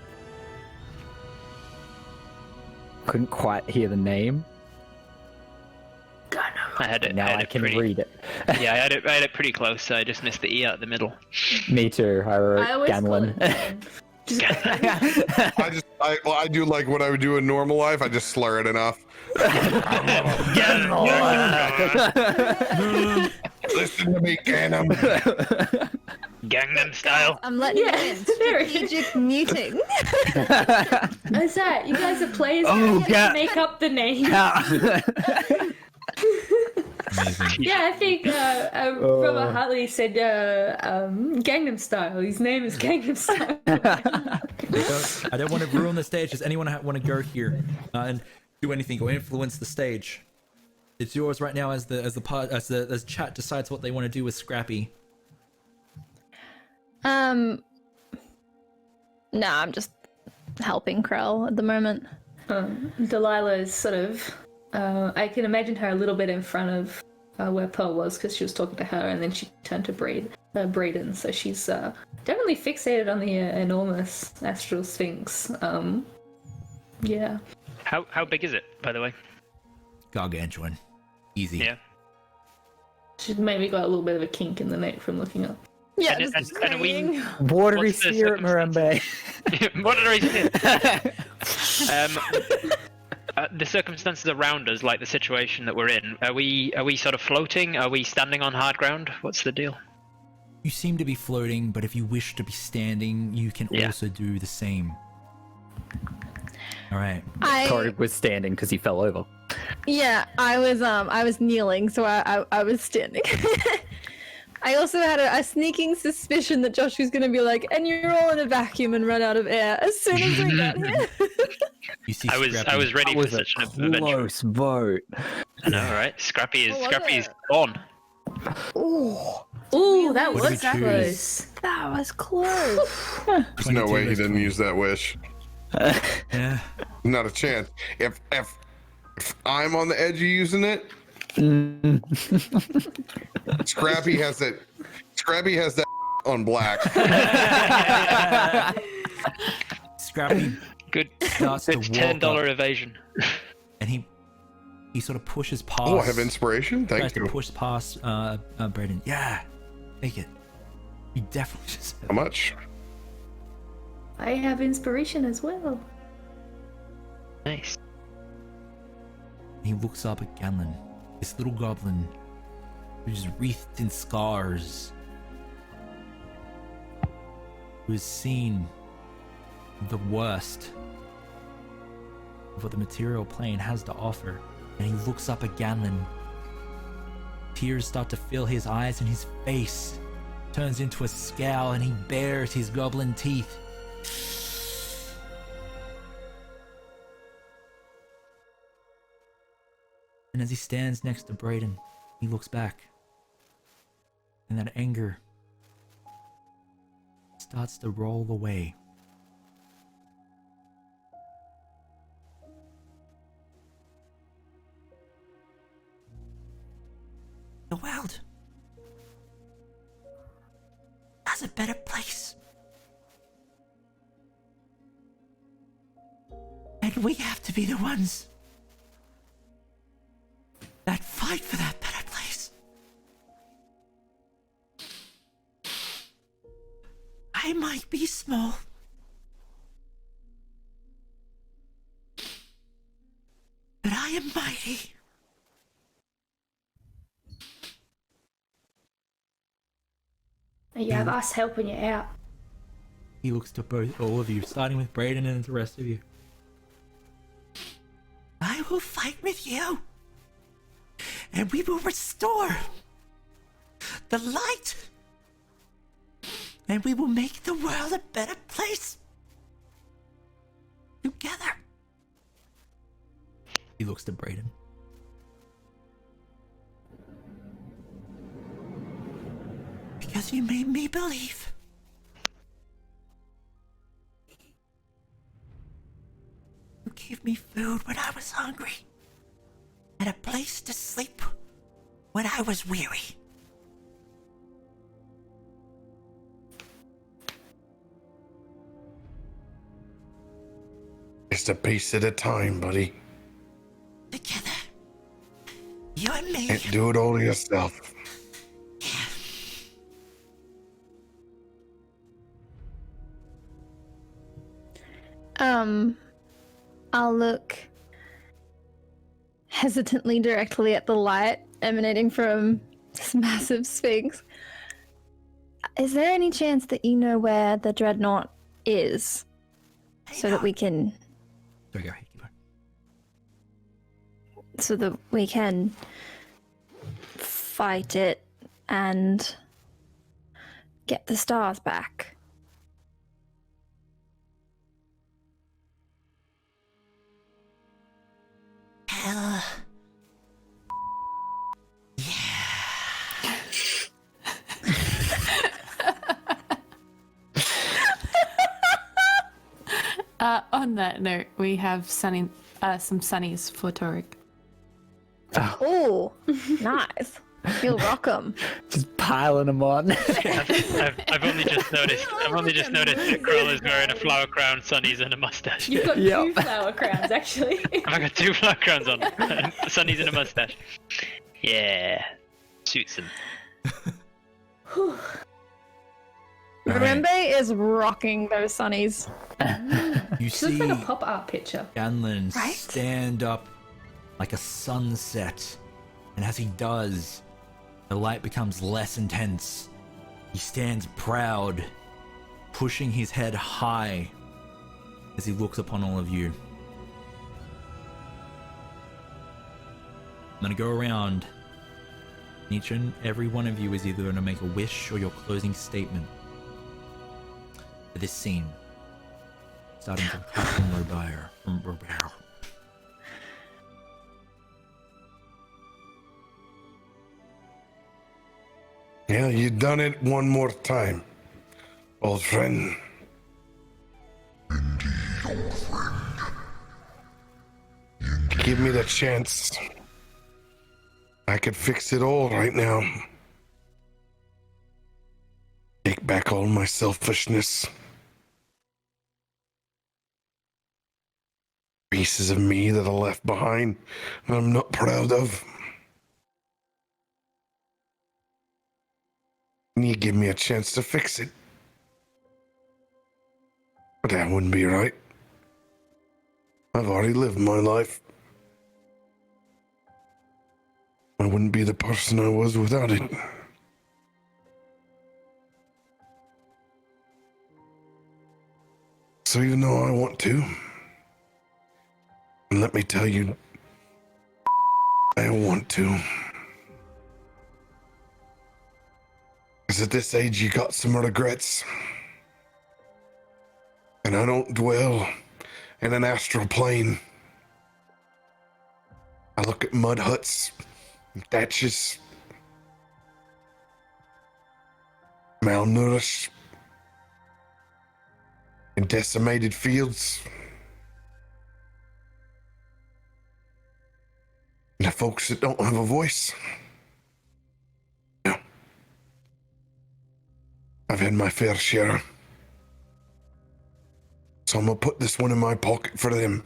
Couldn't quite hear the name. I had it. Now I can read it. Yeah, I had it pretty close. So I just missed the E out the middle. Me too. I wrote I always call Ganelon. it I do like what I would do in normal life. I just slur it enough. Listen to me, Ganum. Gangnam Style. I'm letting you in. Strategic muting. Is that you guys are players? Oh, You get to make up the name. Amazing. Yeah, I think Robert Hartley said Gangnam Style. His name is Gangnam Style. I don't want to ruin the stage. Does anyone want to go here and do anything or influence the stage? It's yours right now as chat decides what they want to do with Scrappy. No, I'm just helping Krell at the moment. Delilah is sort of. I can imagine her a little bit in front of where Pearl was because she was talking to her, and then she turned to Braden. So she's definitely fixated on the enormous astral sphinx. Yeah. How big is it, by the way? Gargantuan. Easy. Yeah. She's maybe got a little bit of a kink in the neck from looking up. Yeah, And- just and we- praying. Watery What's the spirit, Marambe. What did I say? The circumstances around us, like the situation that we're in, are we sort of floating? Are we standing on hard ground? What's the deal? You seem to be floating, but if you wish to be standing, you can also do the same. All right. Torg was standing because he fell over. Yeah, I was kneeling, so I was standing. I also had a sneaking suspicion that Josh was going to be like, and you're all in a vacuum and run out of air as soon as we got here. You see, I was ready for such an adventure. Close vote. I know, right? Scrappy's was gone. Ooh. Ooh, that What do we was choose? close. That was close. There's no 22 way he versus didn't 20. use that wish. Yeah. Not a chance. If I'm on the edge of using it, Scrappy has that. Scrappy has that on black. Scrappy Good. starts to It's walk $10 up, evasion. and he sort of pushes past. Oh, I have inspiration. Tries Thank to you. push past Braden. Yeah, take it. You definitely just. How much? I have inspiration as well. Nice. He looks up at Ganlon, this little goblin who's wreathed in scars, who's seen the worst of what the material plane has to offer. And he looks up at Ganlon. Tears start to fill his eyes, and his face turns into a scowl, and he bares his goblin teeth. And as he stands next to Braden, he looks back, and that anger starts to roll away. The world has a better place. And we have to be the ones that fight for that better place. I might be small, but I am mighty. And you have us helping you out. He looks to all of you, starting with Braden and the rest of you. I will fight with you, and we will restore the light, and we will make the world a better place together. He looks to Braden. Because you made me believe. You gave me food when I was hungry, and a place to sleep when I was weary. Just a piece at a time, buddy. Together, you and me. Can't do it all yourself. I'll look hesitantly directly at the light emanating from this massive sphinx. Is there any chance that you know where the dreadnought is? So that we can... Sorry, go ahead, keep going. So that we can fight it and get the stars back. Elle. On that note, we have some sunnies for Torek. Oh, nice. You'll rock 'em. Just piling them on. I've only just noticed. That Kroll is wearing a flower crown, sunnies, and a mustache. You've got Yep. 2 flower crowns, actually. I've got 2 flower crowns on, sunnies and a mustache. Yeah, suits him. Rembe is rocking those sunnies. You She looks see like a pop art picture. Ganlon Right? stand up like a sunset, and as he does, the light becomes less intense. He stands proud, pushing his head high as he looks upon all of you. I'm gonna go around. Each and every one of you is either gonna make a wish or your closing statement for this scene. Starting from CaptainRobear. Robear. Yeah, you done it one more time. Old friend. Indeed, old friend. Give me the chance. I could fix it all right now. Take back all my selfishness. Pieces of me that I left behind that I'm not proud of. And you give me a chance to fix it. But that wouldn't be right. I've already lived my life. I wouldn't be the person I was without it. So even though I want to, and let me tell you, I want to. Because at this age, you got some regrets. And I don't dwell in an astral plane. I look at mud huts, thatches, malnourished, and decimated fields. And the folks that don't have a voice. No. I've had my fair share. So I'm gonna put this one in my pocket for them.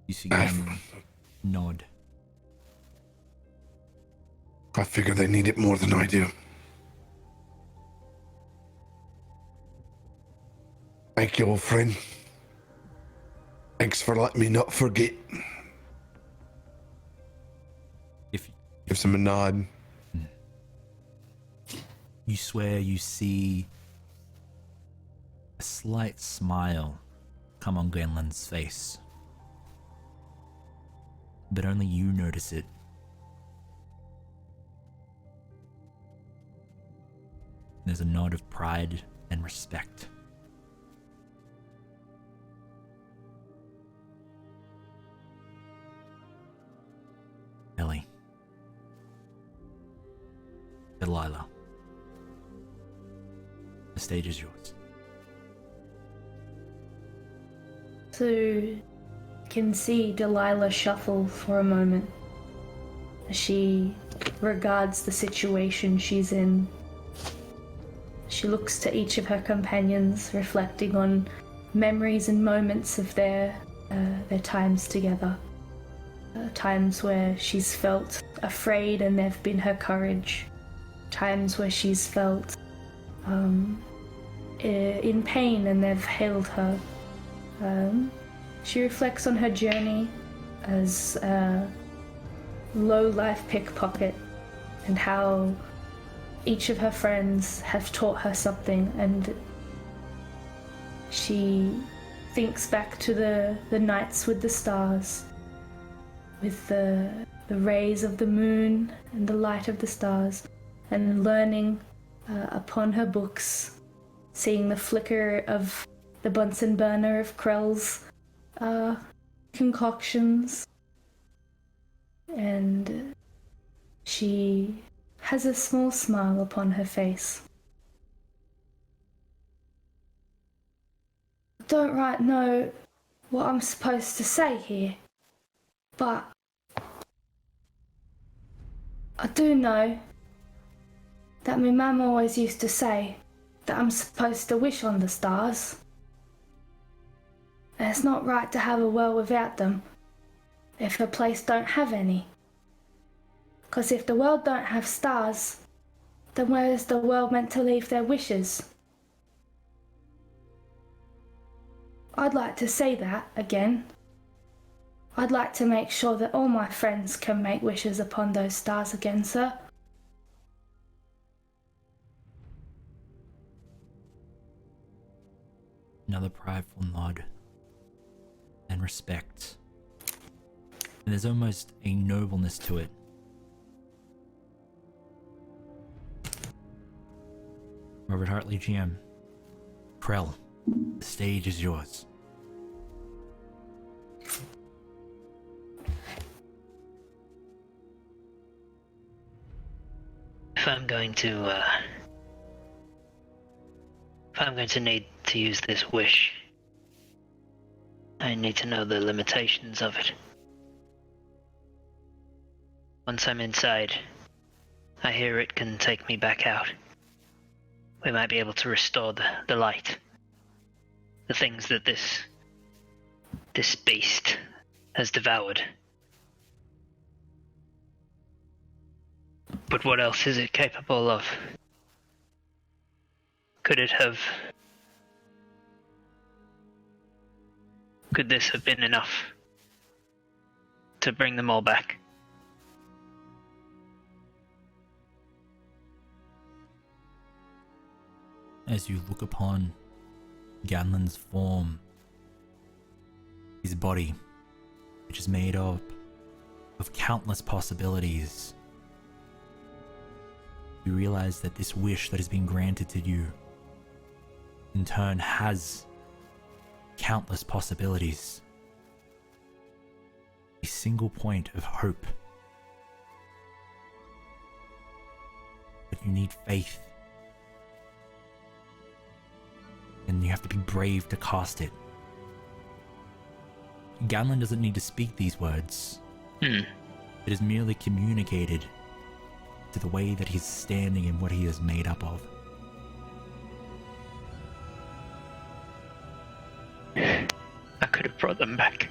You see him nod. I figure they need it more than I do. Thank you, old friend. Thanks for letting me not forget. Gives him a nod. You swear you see a slight smile come on Gwenlin's face. But only you notice it. There's a nod of pride and respect. Ellie. Delilah. The stage is yours. So you can see Delilah shuffle for a moment as she regards the situation she's in. She looks to each of her companions, reflecting on memories and moments of their times together. Times where she's felt afraid and they've been her courage. Times where she's felt in pain and they've held her. She reflects on her journey as a low-life pickpocket and how each of her friends have taught her something, and she thinks back to the nights with the stars, with the rays of the moon and the light of the stars, and learning upon her books, seeing the flicker of the Bunsen burner of Krell's concoctions, and she has a small smile upon her face. I don't right know what I'm supposed to say here, but I do know that my mum always used to say that I'm supposed to wish on the stars. And it's not right to have a world without them if a place don't have any. 'Cause if the world don't have stars, then where is the world meant to leave their wishes? I'd like to say that again. I'd like to make sure that all my friends can make wishes upon those stars again, sir. Another prideful nod and respect. And there's almost a nobleness to it. Robert Hartley GM. Krell, the stage is yours. if I'm going to need to use this wish, I need to know the limitations of it. Once I'm inside, I hear it can take me back out. We might be able to restore the light. The things that this beast has devoured. But what else is it capable of? Could this have been enough to bring them all back? As you look upon Ganlan's form, his body, which is made up of countless possibilities, you realize that this wish that has been granted to you, in turn, has countless possibilities. A single point of hope. But you need faith. And you have to be brave to cast it. Ganlan doesn't need to speak these words. It is merely communicated to the way that he's standing and what he is made up of. I could have brought them back.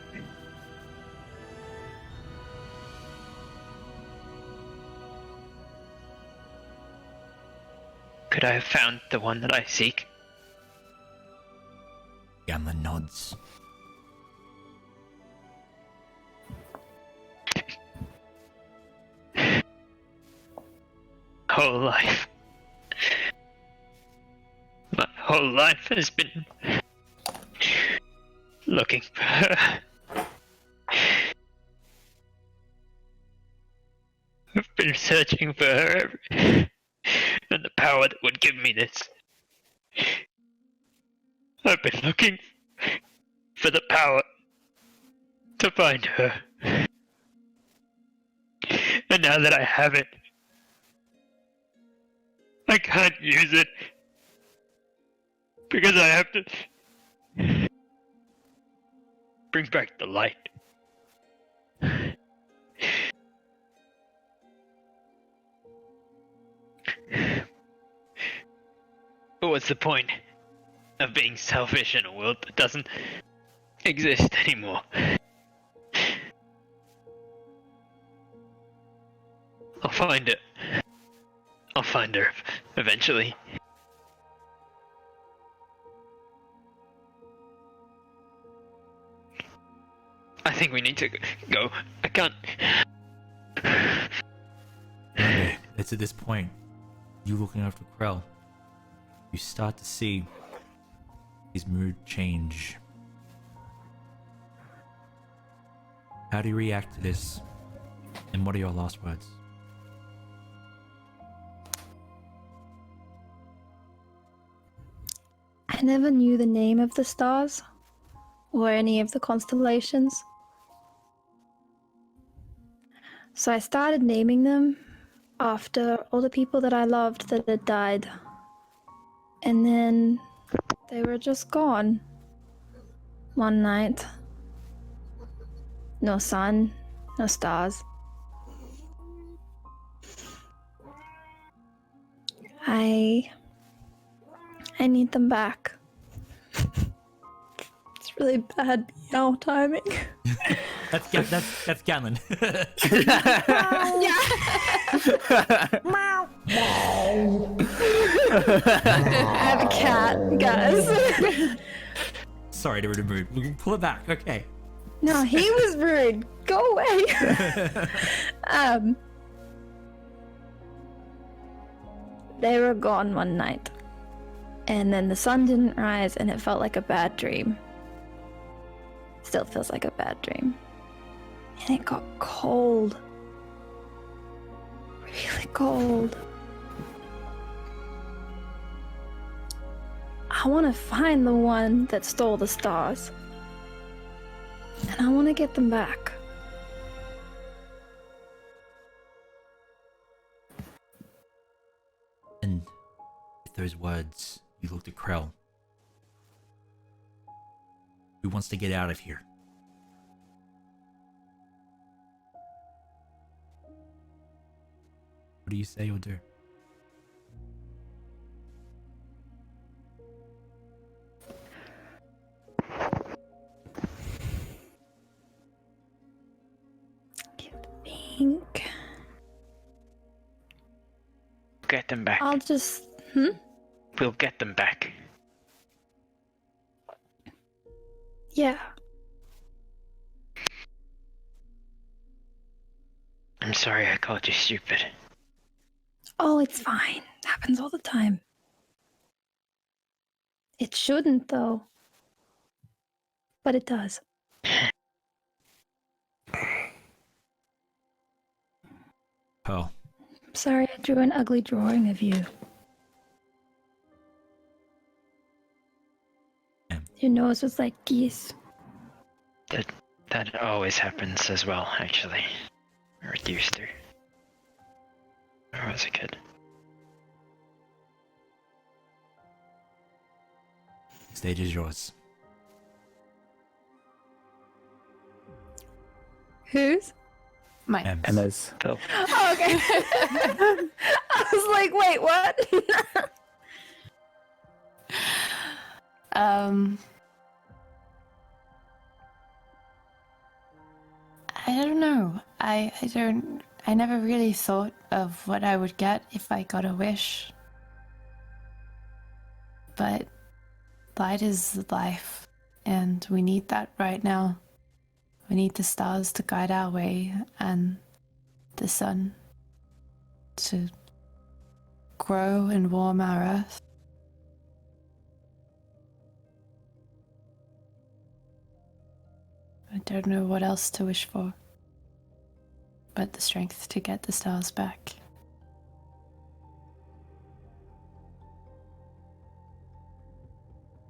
Could I have found the one that I seek? Ganlan nods. Whole life. My whole life has been looking for her. I've been searching for her and the power that would give me this. I've been looking for the power to find her. And now that I have it, I can't use it because I have to bring back the light. But what's the point of being selfish in a world that doesn't exist anymore? I'll find it. I'll find her eventually. I think we need to go. I can't. Okay, it's at this point, you looking after Krell, you start to see his mood change. How do you react to this? And what are your last words? I never knew the name of the stars or any of the constellations. So I started naming them after all the people that I loved that had died. And then they were just gone. One night. No sun, no stars. I need them back. It's really bad meow timing. That's Ganlan. I have a cat, guys. Sorry to remove. We can pull it back. Okay. No, he was rude. Go away. They were gone one night. And then the sun didn't rise and it felt like a bad dream. Still feels like a bad dream. And it got cold. Really cold. I want to find the one that stole the stars. And I want to get them back. And with those words, you looked at Krell. Who wants to get out of here? What do you say or do? Think. Get them back. I'll just. We'll get them back. Yeah. I'm sorry I called you stupid. Oh, it's fine. Happens all the time. It shouldn't, though. But it does. Pearl. I'm sorry I drew an ugly drawing of you. Your nose was like geese. That always happens as well, actually. Or it used to. When I was a kid. Stage is yours. Whose? Mine. Emma's. Phil. Oh, okay. I was like, wait, what? I don't know. I never really thought of what I would get if I got a wish. But light is life, and we need that right now. We need the stars to guide our way, and the sun to grow and warm our earth. I don't know what else to wish for, but the strength to get the stars back.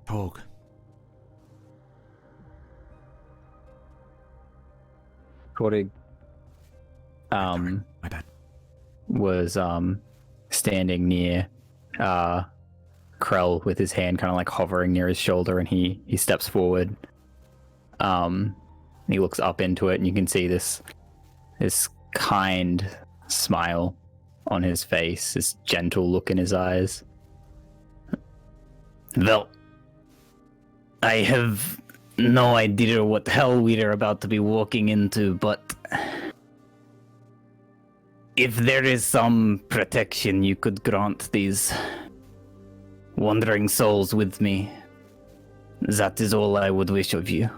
Talk. Torrig My bad. was standing near Krell with his hand kind of like hovering near his shoulder, and he steps forward. He looks up into it, and you can see this kind smile on his face, this gentle look in his eyes. Well, I have no idea what hell we are about to be walking into, but if there is some protection you could grant these wandering souls with me, that is all I would wish of you.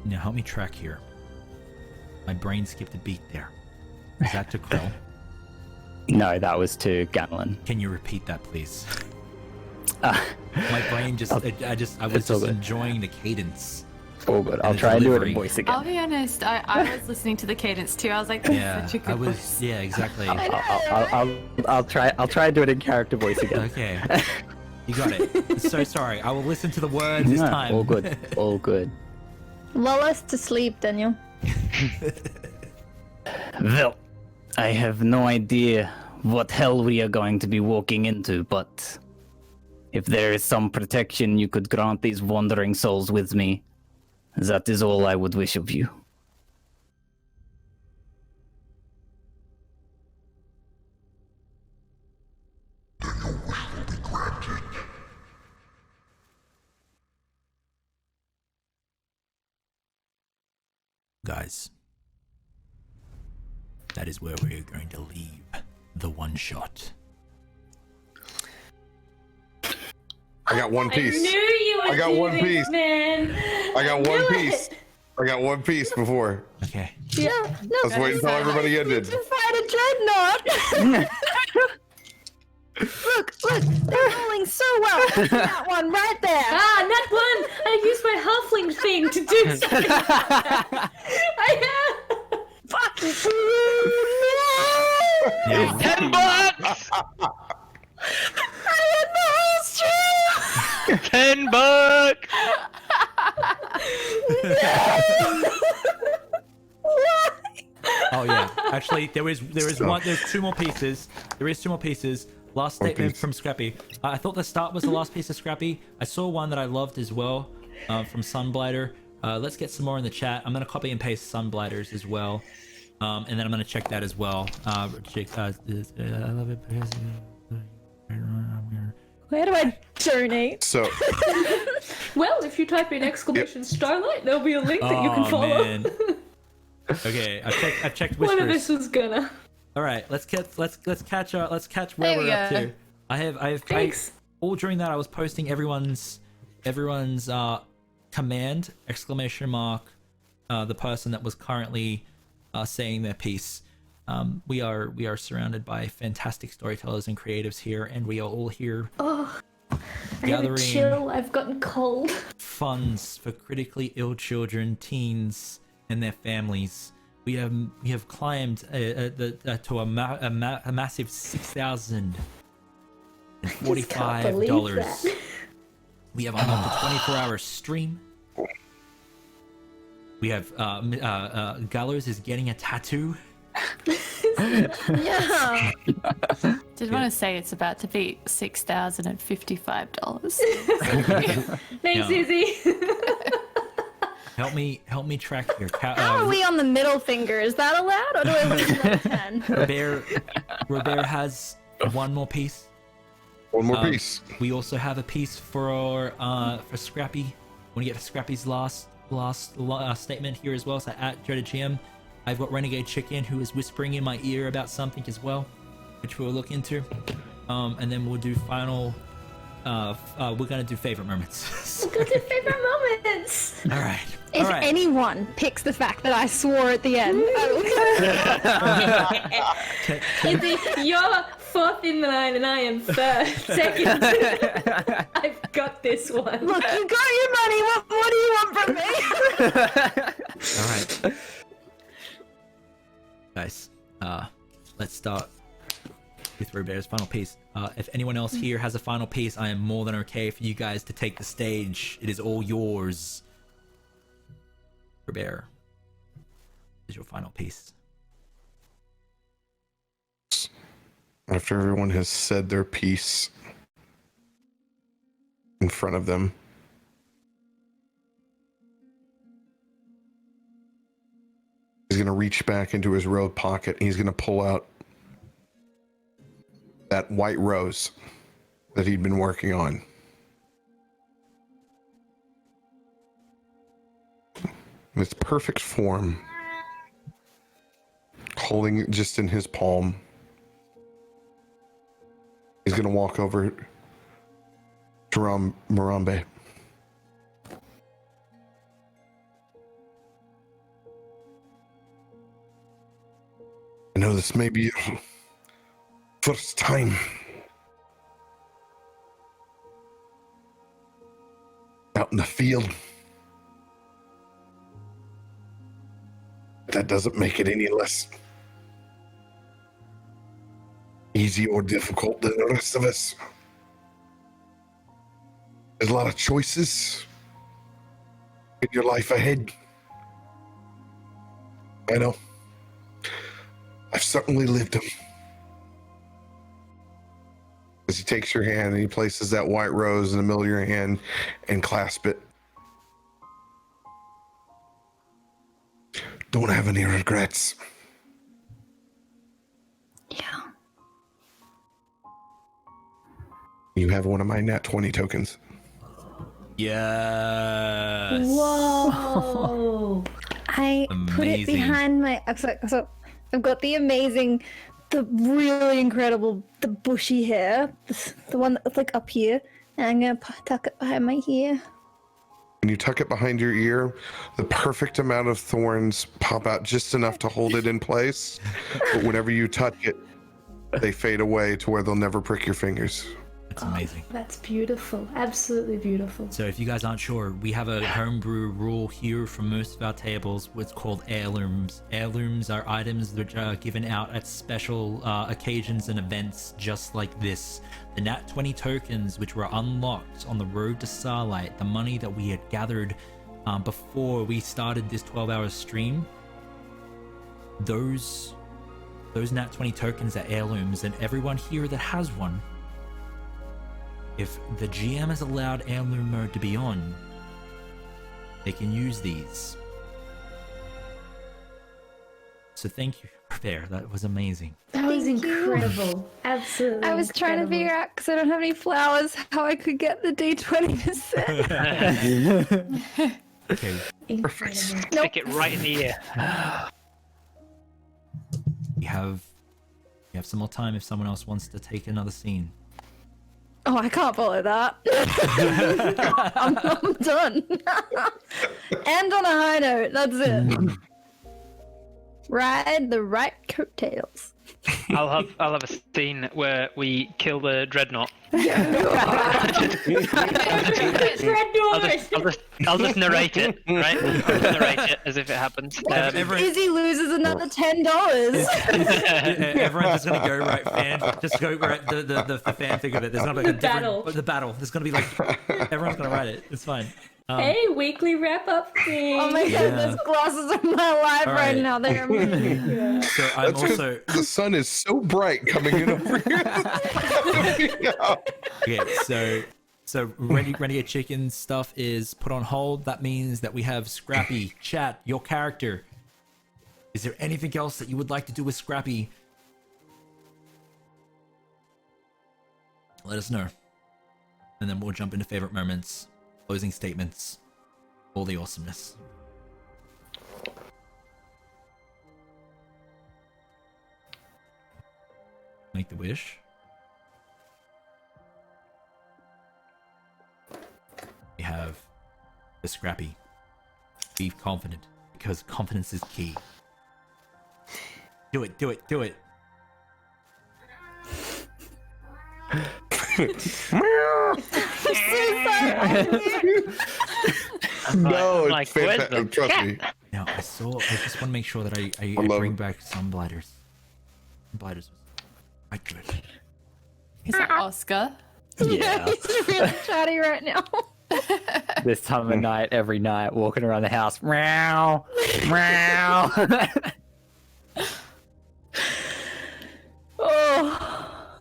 Now help me track here. My brain skipped a beat there. Is that to Krell? No, that was to Ganlon. Can you repeat that, please? My brain I was just enjoying the cadence. All good. I'll try and do it in voice again. I'll be honest, I was listening to the cadence too. I was like, that's such a good voice. Yeah, exactly. I'll try and do it in character voice again. Okay. You got it. So sorry. I will listen to the words this time. All good. All good. Lull us to sleep, Daniel. Well, I have no idea what hell we are going to be walking into, but if there is some protection you could grant these wandering souls with me, that is all I would wish of you. Then your wish will be granted. Guys, that is where we are going to leave the one shot. I got one piece. I knew you would I got do one this, piece. man. I got one knew piece. it. I got one piece before. Okay. Yeah. No, Let's wait until everybody ended. to fight a dreadnought. Look, they're rolling so well. That one right there. Ah, not one. I used my halfling thing to do something. I have. Fuck you. Now, $10. I had the whole stream. $10. oh yeah, actually, there's two more pieces. There is two more pieces. Last statement from Scrappy. I thought the start was the last piece of Scrappy. I saw one that I loved as well, from Sunblighter. Let's get some more in the chat. I'm gonna copy and paste Sunblighters as well, and then I'm gonna check that as well. I love it. Where do I donate? So, Well, if you type in !Starlight, there'll be a link that you can follow. Man. Okay, I've checked One of Whispers. us is gonna. All right, let's catch where we're up to. Thanks. All during that I was posting everyone's command ! The person that was currently saying their piece. We are surrounded by fantastic storytellers and creatives here, and we are all here gathering Chill. I've gotten cold. funds for critically ill children, teens, and their families. We have climbed to a massive $6,045. We have unlocked a 24-hour stream. We have Gallows is getting a tattoo. Yeah. Did want to say it's about to be $6,055. Thanks, Izzy. Help me track here. How are we on the middle finger? Is that allowed, or do I lose another 10? Robear has one more piece. One more piece. We also have a piece for Scrappy. Want to get to Scrappy's last statement here as well. So at DreadedGM, I've got Renegade Chicken who is whispering in my ear about something as well, which we'll look into. And then we'll do final. We're gonna do favorite moments. We're gonna do favorite moments. All right. If anyone picks the fact that I swore at the end, Izzy, you're fourth in line and I am second. I've got this one. Look, you got your money. What do you want from me? All right. Guys, let's start with Robear's final piece. If anyone else here has a final piece, I am more than okay for you guys to take the stage. It is all yours. Robear, is your final piece. After everyone has said their piece in front of them, he's going to reach back into his robe pocket and he's going to pull out that white rose that he'd been working on. In its perfect form, holding it just in his palm. He's going to walk over to Morambe. I know this may be your first time out in the field. That doesn't make it any less easy or difficult than the rest of us. There's a lot of choices in your life ahead. I know. I've certainly lived them. As he takes your hand and he places that white rose in the middle of your hand and clasp it. Don't have any regrets. Yeah. You have one of my Nat 20 tokens. Yes. Whoa. I put it Amazing. behind my. So I've got the amazing, the really incredible, the bushy hair, the one that's like up here, and I'm gonna tuck it behind my ear. When you tuck it behind your ear, the perfect amount of thorns pop out just enough to hold it in place. But whenever you touch it, they fade away to where they'll never prick your fingers. It's amazing. That's beautiful. Absolutely beautiful. So if you guys aren't sure, we have a homebrew rule here for most of our tables, what's called heirlooms. Heirlooms are items that are given out at special occasions and events just like this. The Nat 20 tokens, which were unlocked on the road to Starlight, the money that we had gathered before we started this 12-hour stream, those Nat 20 tokens are heirlooms, and everyone here that has one, if the GM has allowed heirloom mode to be on, they can use these. So thank you, Robear. That was amazing. That was incredible. Absolutely. I was trying to figure out, because I don't have any flowers, how I could get the D20 to set. Okay. Perfect. Stick it right in the ear. You have some more time if someone else wants to take another scene. Oh, I can't follow that. I'm done. And on a high note, that's it. Ride the right coattails. I'll have a scene where we kill the dreadnought. I'll just narrate it, right? I'll just narrate it as if it happens. Izzy loses another $10. Everyone's just gonna go right just go right the fanfic of it. There's gonna be like the battle. There's gonna be like everyone's gonna write it. It's fine. Hey, weekly wrap up thing. Oh my god, those glasses are my life right now. They're amazing. So I'm also the sun is so bright coming in over here. Okay, so Renegade Chicken stuff is put on hold. That means that we have Scrappy. Chat, your character. Is there anything else that you would like to do with Scrappy? Let us know. And then we'll jump into favorite moments, closing statements, all the awesomeness. Make the wish. We have the Scrappy. Be confident, because confidence is key. Do it, do it, do it. No, like, it's fantastic. Trust me. Now, I just want to make sure that I bring back some blighters. Blighters was quite good. Is that Oscar? Yeah. He's really chatty right now. This time of night, every night, walking around the house. Meow, meow.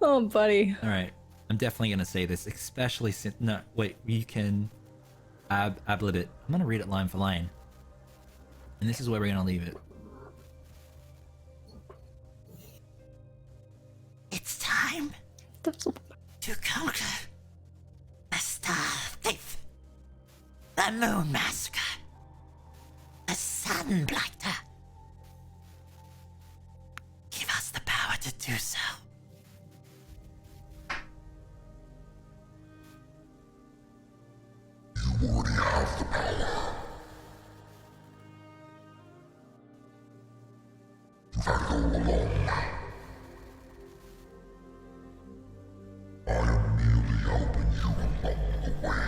Oh, buddy. All right, I'm definitely gonna say this, especially since you can ad-lib it. I'm gonna read it line for line, and this is where we're gonna leave it. It's time to conquer the Star Thief, the Moon Massacre, the Sun Blighter. Give us the power to do so. You already have the power. You've had it all along. I am merely helping you along the way.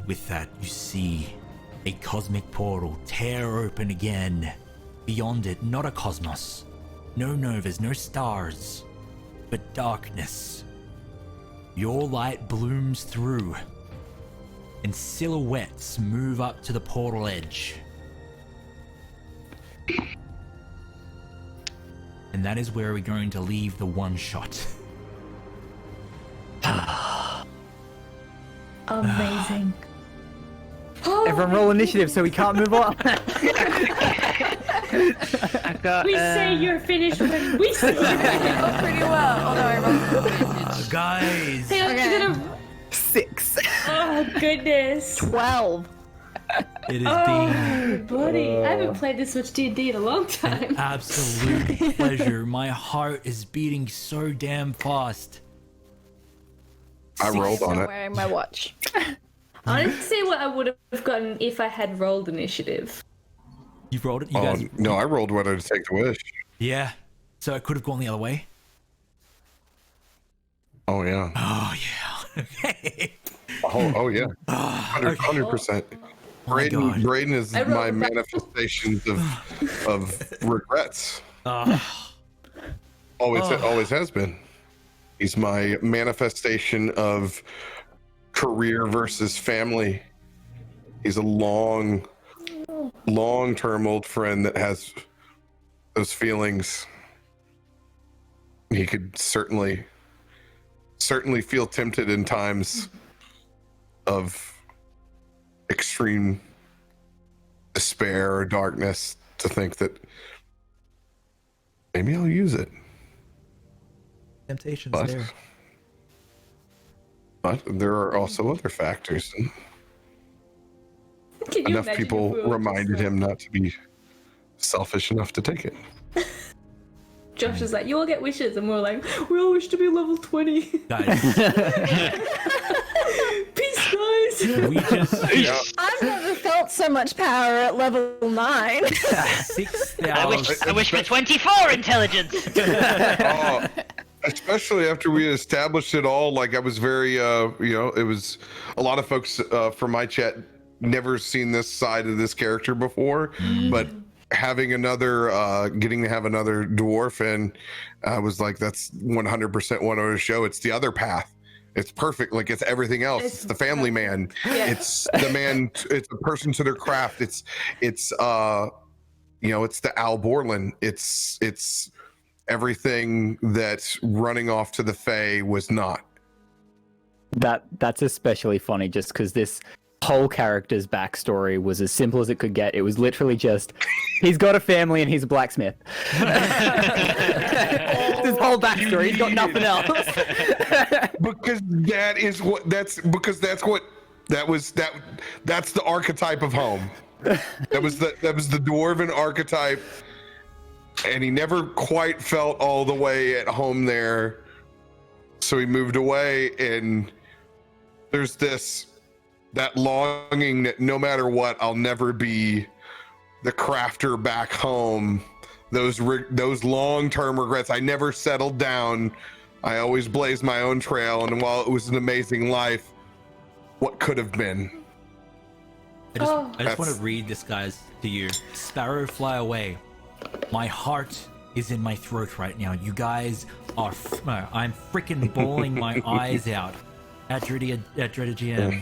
With that, you see a cosmic portal tear open again. Beyond it, not a cosmos. No novas, no stars, but darkness. Your light blooms through, and silhouettes move up to the portal edge. And that is where we're going to leave the one shot. Amazing. Everyone roll initiative so we can't move on. We say you're finished when we say you're finished. Pretty well, although I rolled advantage. Guys! Hey, I'm gonna... 6. Oh, goodness. 12. It has Oh, buddy. I haven't played this much D&D in a long time. been an absolute pleasure. My heart is beating so damn fast. I rolled on I'm it. wearing my watch. I want to see what I would have gotten if I had rolled initiative. You've rolled it? You guys? No, I rolled whether to take the wish. Yeah. So it could have gone the other way. Oh yeah. Oh yeah. Okay. Oh yeah. 100%. Braden is my manifestations of regrets. Always has been. He's my manifestation of career versus family. He's a long-term old friend that has those feelings. He could certainly feel tempted in times of extreme despair or darkness to think that maybe I'll use it. Temptation's But there. But there are also other factors. Enough people reminded him not to be selfish enough to take it. Josh is like, you all get wishes, and we're like, we all wish to be level 20. Guys. Peace, guys. I've never felt so much power at level 9. 6,000. I wish for 24 intelligence. Especially after we established it all, like I was very, it was a lot of folks from my chat never seen this side of this character before, but having getting to have another dwarf, and I was like, that's 100% one of the show. It's the other path. It's perfect. Like it's everything else. It's the family man. Yeah. It's the man. It's a person to their craft. It's the Al Borland. It's everything that running off to the Fae was not. That's especially funny just because this whole character's backstory was as simple as it could get. It was literally just, he's got a family and he's a blacksmith. His whole backstory, he's got nothing else. Because that's the archetype of home. That was the dwarven archetype, and he never quite felt all the way at home there, so he moved away. And there's that longing that no matter what, I'll never be the crafter back home. Those long-term regrets. I never settled down. I always blazed my own trail, and while it was an amazing life, what could have been? I just want to read this, guys, to you. Sparrow, fly away. My heart is in my throat right now. You guys are... I'm freaking bawling my eyes out at DreadedGM.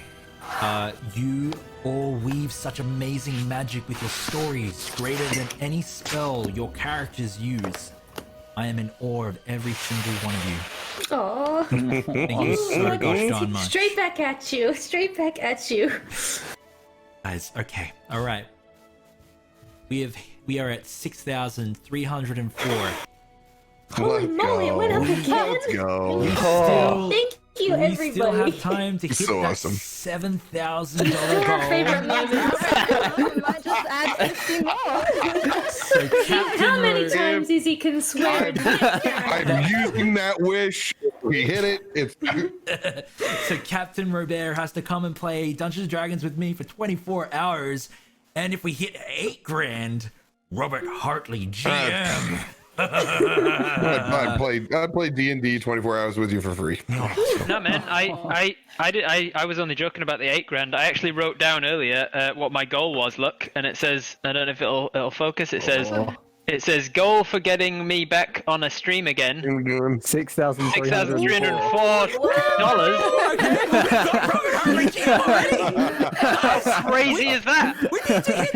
You all weave such amazing magic with your stories, greater than any spell your characters use. I am in awe of every single one of you. Aww. Thank you so gosh darn much. Straight back at you. Straight back at you. Guys, okay, all right. We are at 6,304. Holy moly, it went up again. Let's go. Thank you, everybody. We still have time to hit So that awesome. $7,000 Our favorite goal. moments. We might just add 50 more. So How many times Izzy can swear? I'm using that wish. We hit it. So Captain Robear has to come and play Dungeons and Dragons with me for 24 hours, and if we hit 8 grand, RobertHartleyGM. I played D&D 24 hours with you for free. No, man, I was only joking about the 8 grand. I actually wrote down earlier what my goal was. Look, and it says, I don't know if it'll focus. It says goal for getting me back on a stream again. $6,304. How crazy is that?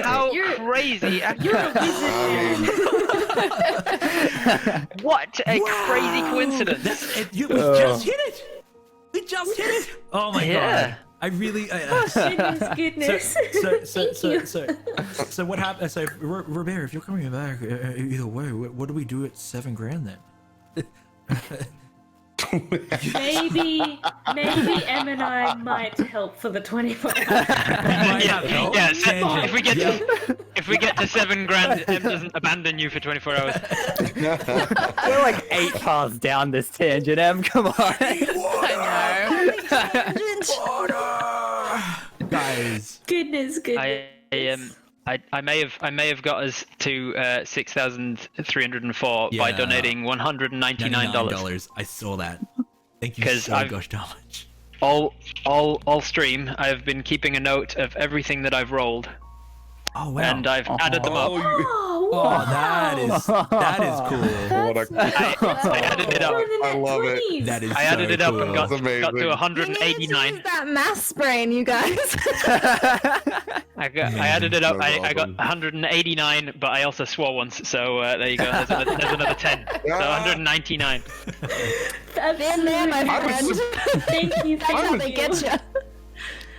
How crazy? What a crazy coincidence! We just hit it. We just hit it. Oh my god! I really. Goodness. So what happened? So Robear, if you're coming back either way, what do we do at 7 grand then? Maybe Em and I might help for the 24 hours. If we get to 7 grand, Em doesn't abandon you for 24 hours. We're like 8 paths down this tangent, Em. Come on. I know. Guys. Goodness. I may have got us to 6,304 by donating $199. I saw that. Thank you Because so gosh darn much. all stream, I've been keeping a note of everything that I've rolled. Oh wow! And I've added them up. Oh, that is cool. I added it up. I love it. That is I added so it up cool. and got to You need to 189. use that math brain, you guys. I added it up. No I got problem. 189, but I also swore once. So there you go. There's another 10. So 199. Been there, my friend. Thank you. That's how they get you.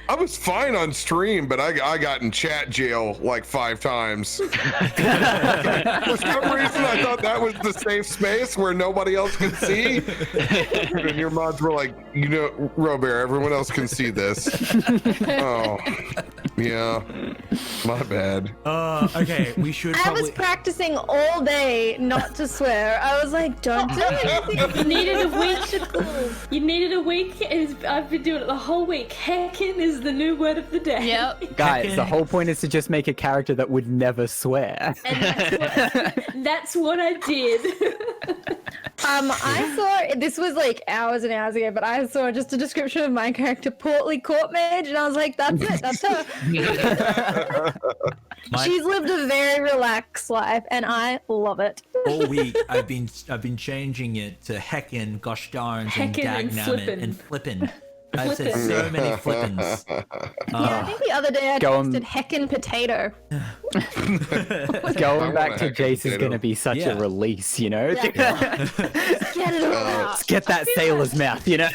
I was fine on stream, but I got in chat jail like 5 times. For some reason, I thought that was the safe space where nobody else could see. And your mods were like, you know, Robear, everyone else can see this. Oh, yeah, my bad. Okay, we should I probably. was practicing all day not to swear. I was like, don't do anything. You needed a week. You needed a week. I've been doing it the whole week. Heckin' is the new word of the day. Yep. Guys, the whole point is to just make a character that would never swear. And that's what I did. I saw, this was like hours and hours ago, but I saw just a description of my character, Portly Court Mage, and I was like, that's it, that's her. She's lived a very relaxed life, and I love it. All week I've been changing it to heckin', gosh darns, and Heckin' and dagnammit and flippin'. I've said Flippin'. so many flippins. Yeah, I think the other day I Going- texted Heckin' Potato. Going back to heck Jace is potato. going to be such Yeah. a release, you know? Yeah. Get it all out. Let's get that sailor's mouth, you know?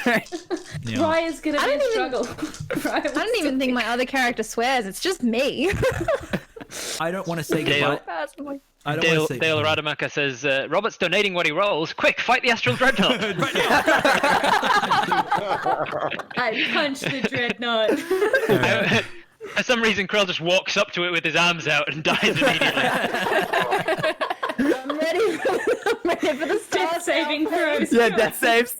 Yeah. Raya's gonna I be a don't struggle. I don't even think my other character swears, it's just me. I don't want to say Dale. goodbye. Personally. I don't Dale want to say. Rademacher says, Robert's donating what he rolls. Quick, fight the Astral Dreadnought. I punched the dreadnought. For some reason, Krill just walks up to it with his arms out and dies immediately. I'm ready for the Death saving throws. Yeah, death saves.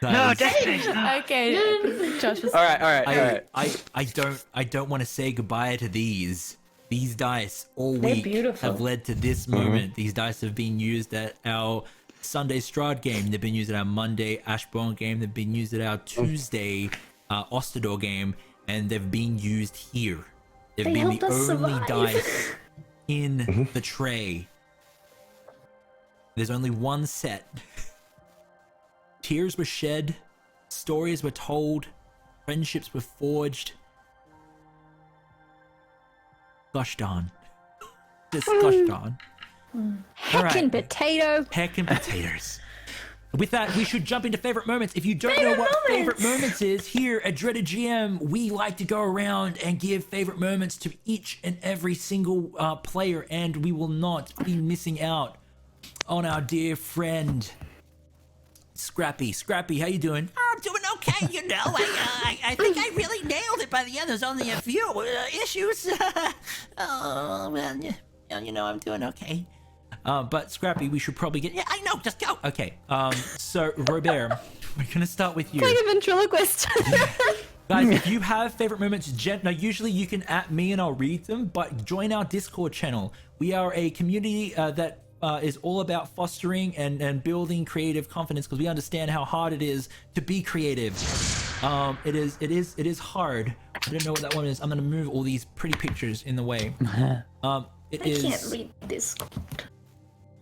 No, death saves. No. Okay. Josh was. all right. I don't want to say goodbye to these. These dice all They're week beautiful. have led to this moment. These dice have been used at our Sunday Strahd game. They've been used at our Monday Ashbourne game. They've been used at our Tuesday Ostador game, and they've been used here. They've They been helped the us only survive. dice in the tray. There's only one set. Tears were shed, stories were told, friendships were forged. Gosh darn. Just gosh darn. Heckin' Potato. Heckin' potatoes. With that, we should jump into favorite moments. If you don't know what favorite moments is, here at DreadedGM, we like to go around and give favorite moments to each and every single player, and we will not be missing out on our dear friend Scrappy. Scrappy, how you doing? I'm doing okay, you know. I think I really nailed it by the end. There's only a few issues. Oh, well, you know, I'm doing okay. But Scrappy, we should probably get. Yeah, I know. Just go. Okay. So Robear, we're gonna start with you. Like a ventriloquist. Guys, if you have favorite moments, now usually you can at me and I'll read them, but join our Discord channel. We are a community that is all about fostering and building creative confidence, because we understand how hard it is to be creative. It is hard. I don't know what that one is. I'm gonna move all these pretty pictures in the way. I can't read this.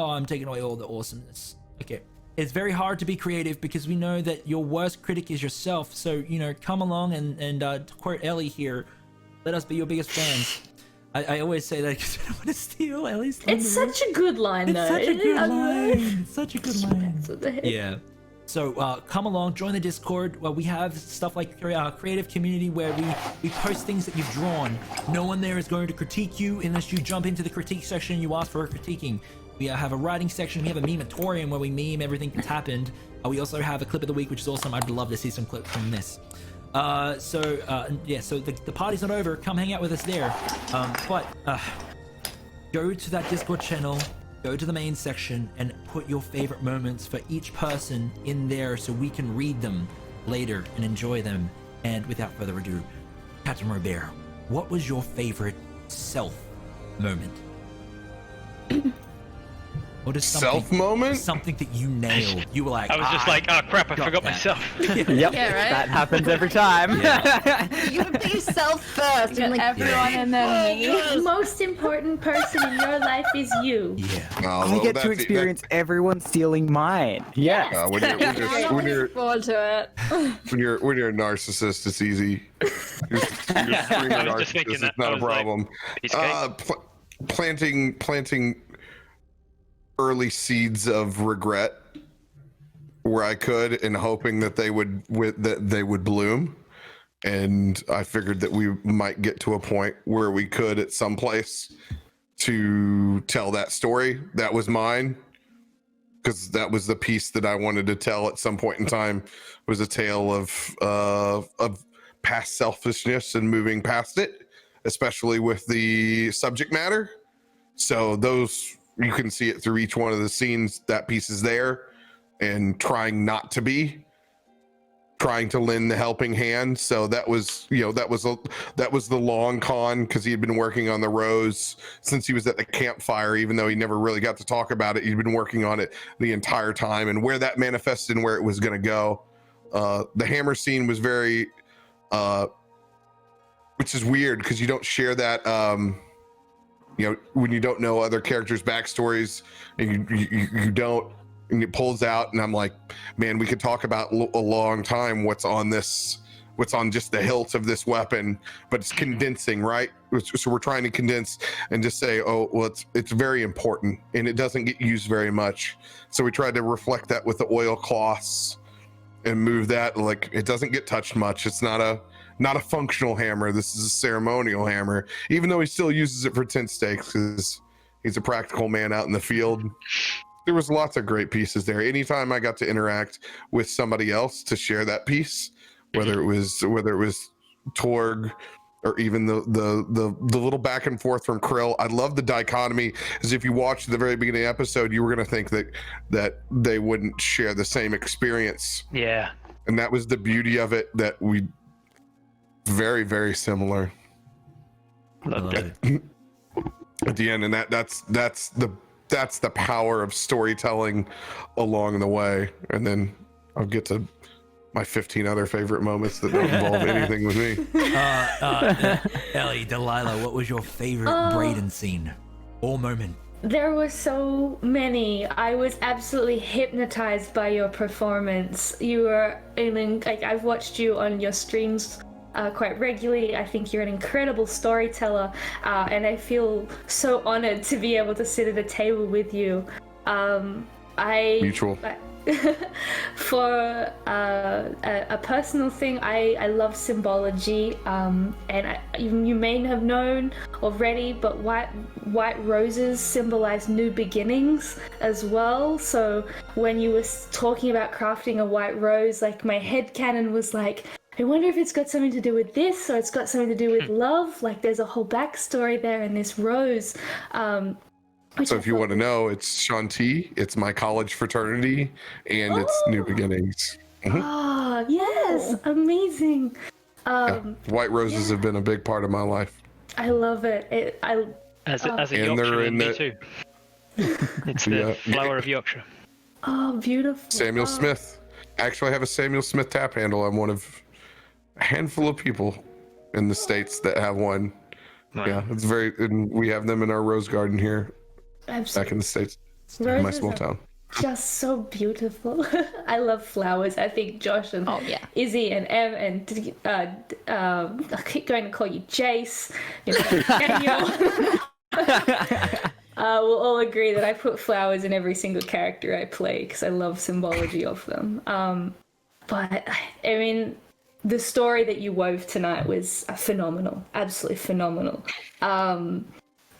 Oh, I'm taking away all the awesomeness. Okay. It's very hard to be creative because we know that your worst critic is yourself. So, you know, come along and to quote Elle here, let us be your biggest fans. I always say that because I don't want to steal Ellie's thunder. It's such a good line, though. It's such a good line. It's such a good line. What the heck? Yeah. So come along, join the Discord. Well, we have stuff like creative community where we post things that you've drawn. No one there is going to critique you unless you jump into the critique section and you ask for a critiquing. We have a writing section. We have a meme-atorium where we meme everything that's happened. We also have a clip of the week, which is awesome. I'd love to see some clips from this. So the party's not over. Come hang out with us there. But go to that Discord channel, go to the main section, and put your favorite moments for each person in there so we can read them later and enjoy them. And without further ado, CaptainRobear, what was your favorite self moment? Or just Self moment? Something that you nailed. You were like, I was just like, oh crap, I got forgot that." myself. Yep, Yeah, right? that happens every time. You would be yourself first. You And got like, everyone and then me. The most important person in your life is you. Yeah. I get to experience everyone stealing mine. Yes. When you're forward to it. when you're a narcissist, it's easy. You're screaming I was just thinking narcissist, that. it's not I a was like, problem. piece of cake. Planting early seeds of regret where I could, and hoping that they would bloom. And I figured that we might get to a point where we could at some place to tell that story. That was mine, because that was the piece that I wanted to tell at some point in time, was a tale of past selfishness and moving past it, especially with the subject matter. So those, you can see it through each one of the scenes. That piece is there, and trying to lend the helping hand. So that was the long con, because he had been working on the rose since he was at the campfire, even though he never really got to talk about it. He'd been working on it the entire time, and where that manifested and where it was going to go. The hammer scene was very, which is weird because you don't share that, when you don't know other characters' backstories, and you don't, and it pulls out, and I'm like, man, we could talk about a long time what's on just the hilt of this weapon, but it's condensing, right? So we're trying to condense and just say, oh, well, it's very important, and it doesn't get used very much. So we tried to reflect that with the oil cloths and move that, like, it doesn't get touched much. It's not a functional hammer. This is a ceremonial hammer, even though he still uses it for tent stakes because he's a practical man out in the field. There was lots of great pieces there. Anytime I got to interact with somebody else to share that piece, whether it was Torg, or even the little back and forth from Krill. I love the dichotomy, as if you watched the very beginning of the episode, you were going to think that they wouldn't share the same experience. Yeah. And that was the beauty of it, that we very, very similar. Loved it. At the end, and that's the power of storytelling along the way. And then I'll get to my 15 other favorite moments that don't involve anything with me. Ellie, Delilah, what was your favorite Brayden scene or moment? There were so many. I was absolutely hypnotized by your performance. You were, I've watched you on your streams quite regularly. I think you're an incredible storyteller, and I feel so honored to be able to sit at a table with you. Mutual. For a personal thing, I love symbology, and you may have known already, but white roses symbolize new beginnings as well. So when you were talking about crafting a white rose, like, my headcanon was like, I wonder if it's got something to do with this, or it's got something to do with love. Like, there's a whole backstory there in this rose. So if you want to know, it's Shanti, it's my college fraternity, and it's New Beginnings. Oh, yes, amazing. White roses have been a big part of my life. I love it. As a Yorkshireman, me too. It's the flower of Yorkshire. Oh, beautiful. Samuel Smith. Actually, I have a Samuel Smith tap handle. I'm one of a handful of people in the States that have one. Wow. Yeah, it's and we have them in our rose garden here. Absolutely. Back in the States, Roses in my small town. Just so beautiful. I love flowers. I think Josh and Izzy and Em and I keep going to call you Jace, Daniel. We'll all agree that I put flowers in every single character I play because I love symbology of them. But I mean, the story that you wove tonight was phenomenal, absolutely phenomenal.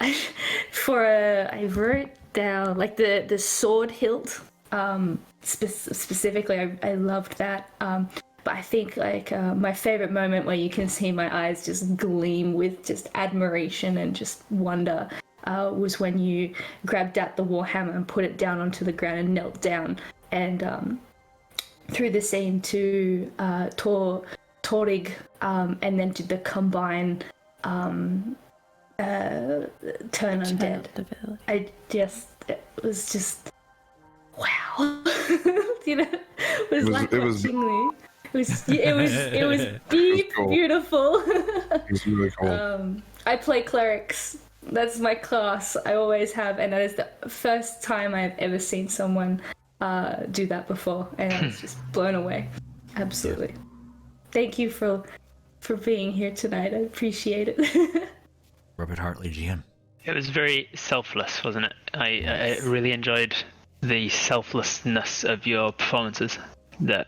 I wrote down, like, the sword hilt, specifically, I loved that. But I think, like, my favorite moment where you can see my eyes just gleam with just admiration and just wonder was when you grabbed out the warhammer and put it down onto the ground and knelt down and through the scene to Torig, and then did the combine turn undead. it was just wow. You know, it was like watching me. It was deep, cool. beautiful. It was really cool. I play clerics. That's my class. I always have, and that is the first time I've ever seen someone do that before, and I was just blown away. Absolutely. Thank you for being here tonight. I appreciate it. RobertHartleyGM. It was very selfless, wasn't it? I really enjoyed the selflessness of your performances. That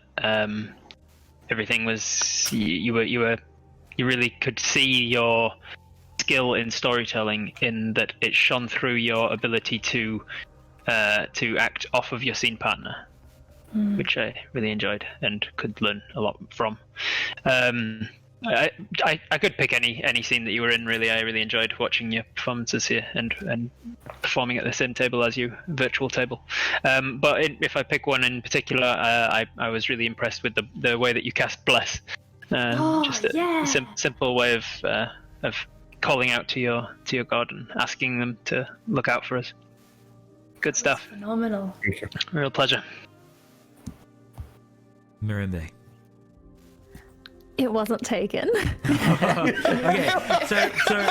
everything was you really could see your skill in storytelling, in that it shone through your ability to act off of your scene partner, which I really enjoyed and could learn a lot from. I could pick any scene that you were in. Really, I really enjoyed watching your performances here and performing at the same table as you, virtual table. But if I pick one in particular, I was really impressed with the way that you cast Bless. Just a simple way of calling out to your god and asking them to look out for us. Good stuff. Phenomenal. Real pleasure. Mirimbe. It wasn't taken.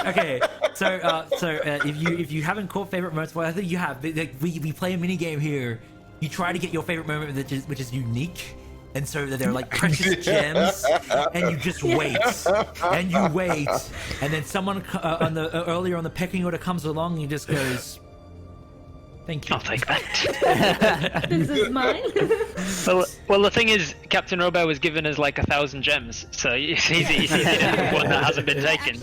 Okay, so if you haven't caught favorite moments, well, I think you have. We play a mini game here. You try to get your favorite moment, which is unique, and so they're like precious gems, and you just wait, and you wait, and then someone earlier on the pecking order comes along, and he just goes, "Thank you. I'll take that." This is mine. Well, the thing is, CaptainRobear was given us like 1,000 gems, so it's easy to pick one that hasn't been taken.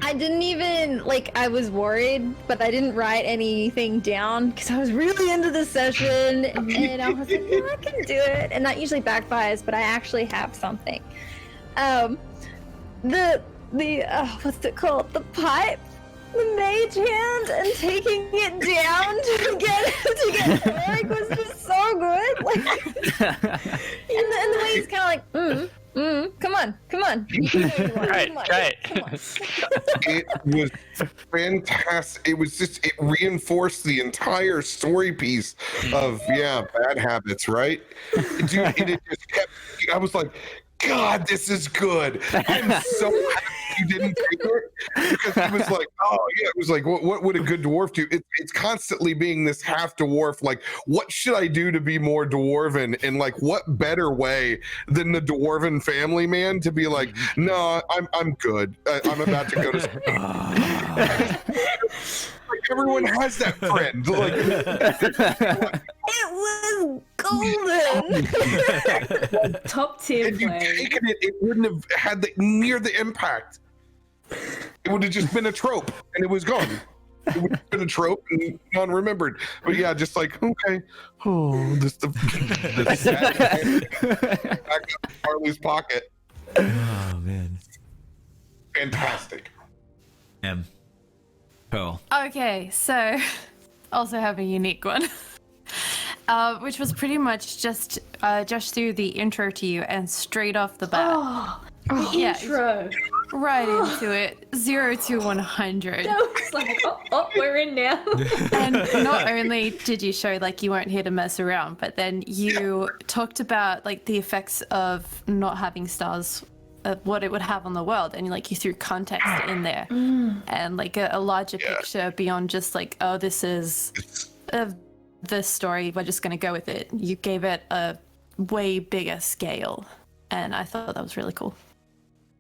I didn't even, I was worried, but I didn't write anything down because I was really into the session, and I was like, yeah, I can do it. And that usually backfires, but I actually have something. What's it called? The pipe? The mage hand and taking it down to get Eric was just so good. And the way he's kind of like, come on. You can do it. Right, try it. Come on. It was fantastic. It was just, it reinforced the entire story piece of bad habits, right? Dude, and it just kept, I was like, God, this is good. I'm so happy you didn't take it, because he was like, oh yeah, it was like, what would a good dwarf do? It's constantly being this half dwarf, like, what should I do to be more dwarven? And like, what better way than the dwarven family man to be like, no, I'm good. I'm about to go to sleep. Like, everyone has that friend. Like, It was golden. Top tier if you'd play. taken it, it wouldn't have had near the impact. It would have just been a trope, and it was gone. It would have been a trope and non-remembered. But yeah, just like, okay, the sad back up Harley's pocket. Oh man, fantastic. Pearl. Okay, so also have a unique one. Which was pretty much just through the intro to you and straight off the bat. Intro. Right into it. 0 to 100. That was like, we're in now. And not only did you show you weren't here to mess around, but then you talked about the effects of not having stars, what it would have on the world, and you threw context in there, and a larger picture beyond just this is this story, we're just going to go with it. You gave it a way bigger scale, and I thought that was really cool.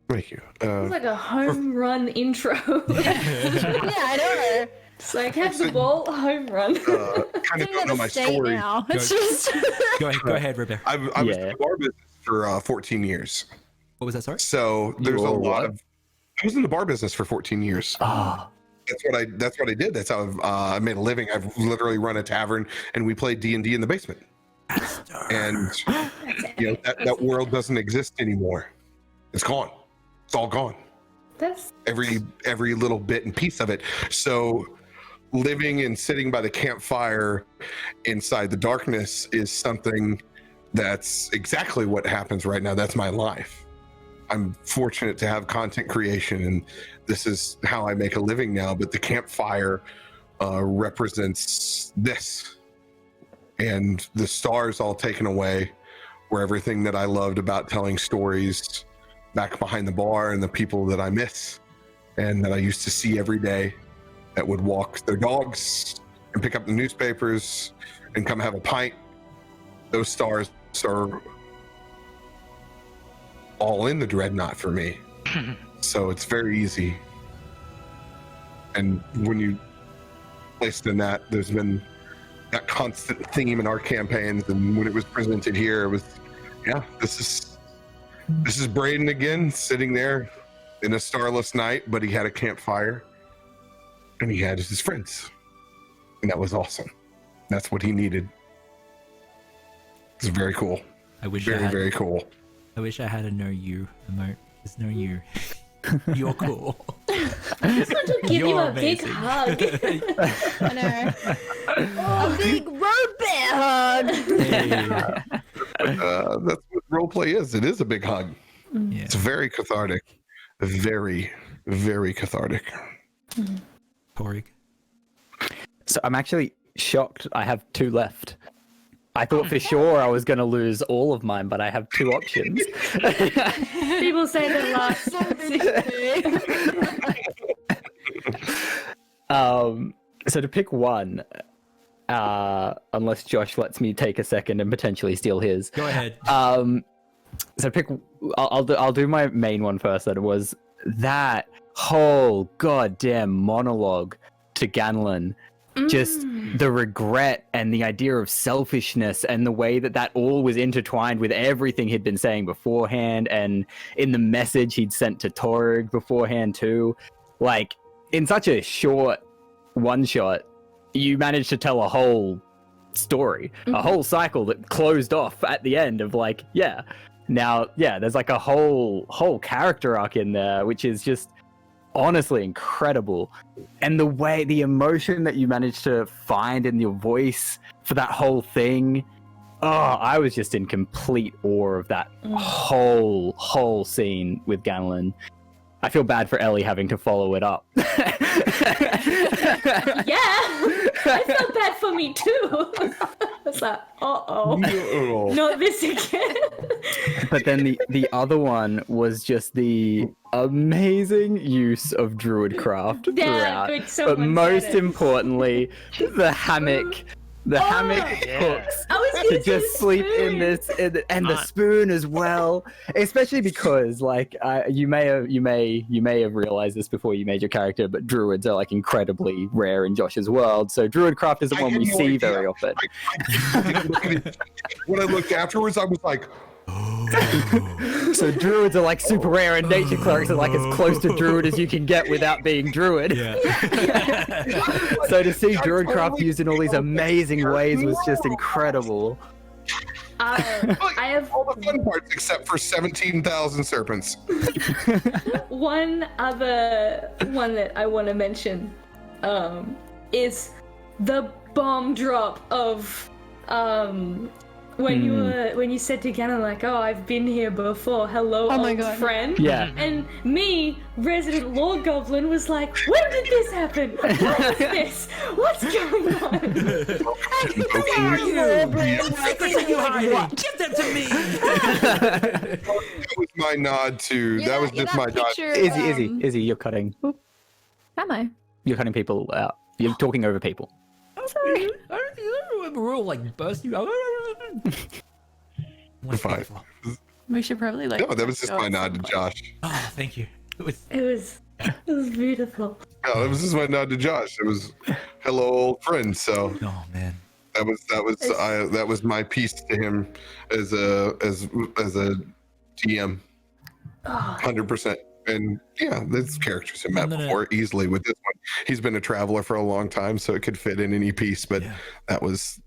Thank you. It was like a home run intro. I know. It's like, have the ball, home run. Kind of don't know my story. Now. It's just Go ahead, Robear. I was in the bar business for 14 years. What was that, sorry? So there's a lot of. I was in the bar business for 14 years. That's what I did. That's how I made a living. I've literally run a tavern, and we played D&D in the basement. And that world doesn't exist anymore. It's gone. It's all gone. That's Every little bit and piece of it. So living and sitting by the campfire inside the darkness is something that's exactly what happens right now. That's my life. I'm fortunate to have content creation, and this is how I make a living now. But the campfire represents this, and the stars all taken away were everything that I loved about telling stories back behind the bar, and the people that I miss and that I used to see every day that would walk their dogs and pick up the newspapers and come have a pint. Those stars are all in the Dreadnought for me. So it's very easy. And when you placed in that, there's been that constant theme in our campaigns, and when it was presented here, it was, yeah, this is Braden again, sitting there in a starless night, but he had a campfire and he had his friends, and that was awesome. That's what he needed. It's very cool. I wish very cool. I wish I had a know you emote. There's no you. You're cool. I just want to give you a big hug. I know. A big Robear hug. That's what roleplay is. It is a big hug. Yeah. It's very cathartic. Very, very cathartic. Torig. So I'm actually shocked I have 2 left. I thought for sure I was going to lose all of mine, but I have 2 options. People say the last So to pick one, unless Josh lets me take a second and potentially steal his. Go ahead. So pick. I'll do my main one first. That was that whole goddamn monologue to Ganlon. Just the regret and the idea of selfishness and the way that all was intertwined with everything he'd been saying beforehand and in the message he'd sent to Torg beforehand too. Like, in such a short one-shot, you managed to tell a whole story, a whole cycle that closed off at the end of like, yeah. Now, yeah, there's like a whole character arc in there, which is just honestly incredible. And the emotion that you managed to find in your voice for that whole thing, I was just in complete awe of that whole scene with Ganlon. I feel bad for Ellie having to follow it up. Yeah, I felt bad for me too. It's like, No. not this again. But then the other one was just the amazing use of druidcraft throughout. good, But someone most said it. importantly, the hammock. The hammock hooks I was to gonna say just sleep in spoon. this, and the spoon as well. Especially because, like, you may have realized this before you made your character, but druids are like incredibly rare in Josh's world. So druidcraft isn't one we see very often. When I looked afterwards, I was like, So druids are like super rare, and nature clerics are like as close to druid as you can get without being druid. So to see druidcraft used in all these amazing ways was just incredible. I have all the fun parts except for 17,000 serpents. one other one that I want to mention, is the bomb drop of when you said to Gannon, like, oh, I've been here before, hello, old friend. Yeah. And me, resident Lord Goblin, was like, when did this happen? What is this? What's going on? Give them to me. That was my nod to. That was just my nod. Izzy, you're cutting. Am I? You're cutting people out. You're talking over people. Sorry. We're all like burst you. Fine. We should probably like. No, that was just my nod to Josh. Oh, thank you. It was beautiful. No, that was just my nod to Josh. It was hello, old friend. So Oh man. that was my piece to him as a GM. 100%. And yeah, there's characters in met before easily. With this one, he's been a traveler for a long time, so it could fit in any piece. But that was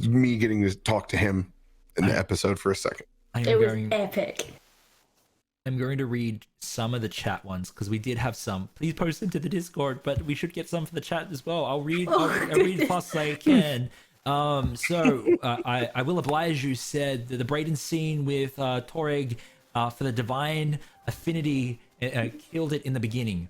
me getting to talk to him in the episode for a second. It was epic. I'm going to read some of the chat ones because we did have some. Please post them to the Discord, but we should get some for the chat as well. I'll read as fast as I can. I will oblige you. Said the Braden scene with Toreg for the divine affinity killed it in the beginning.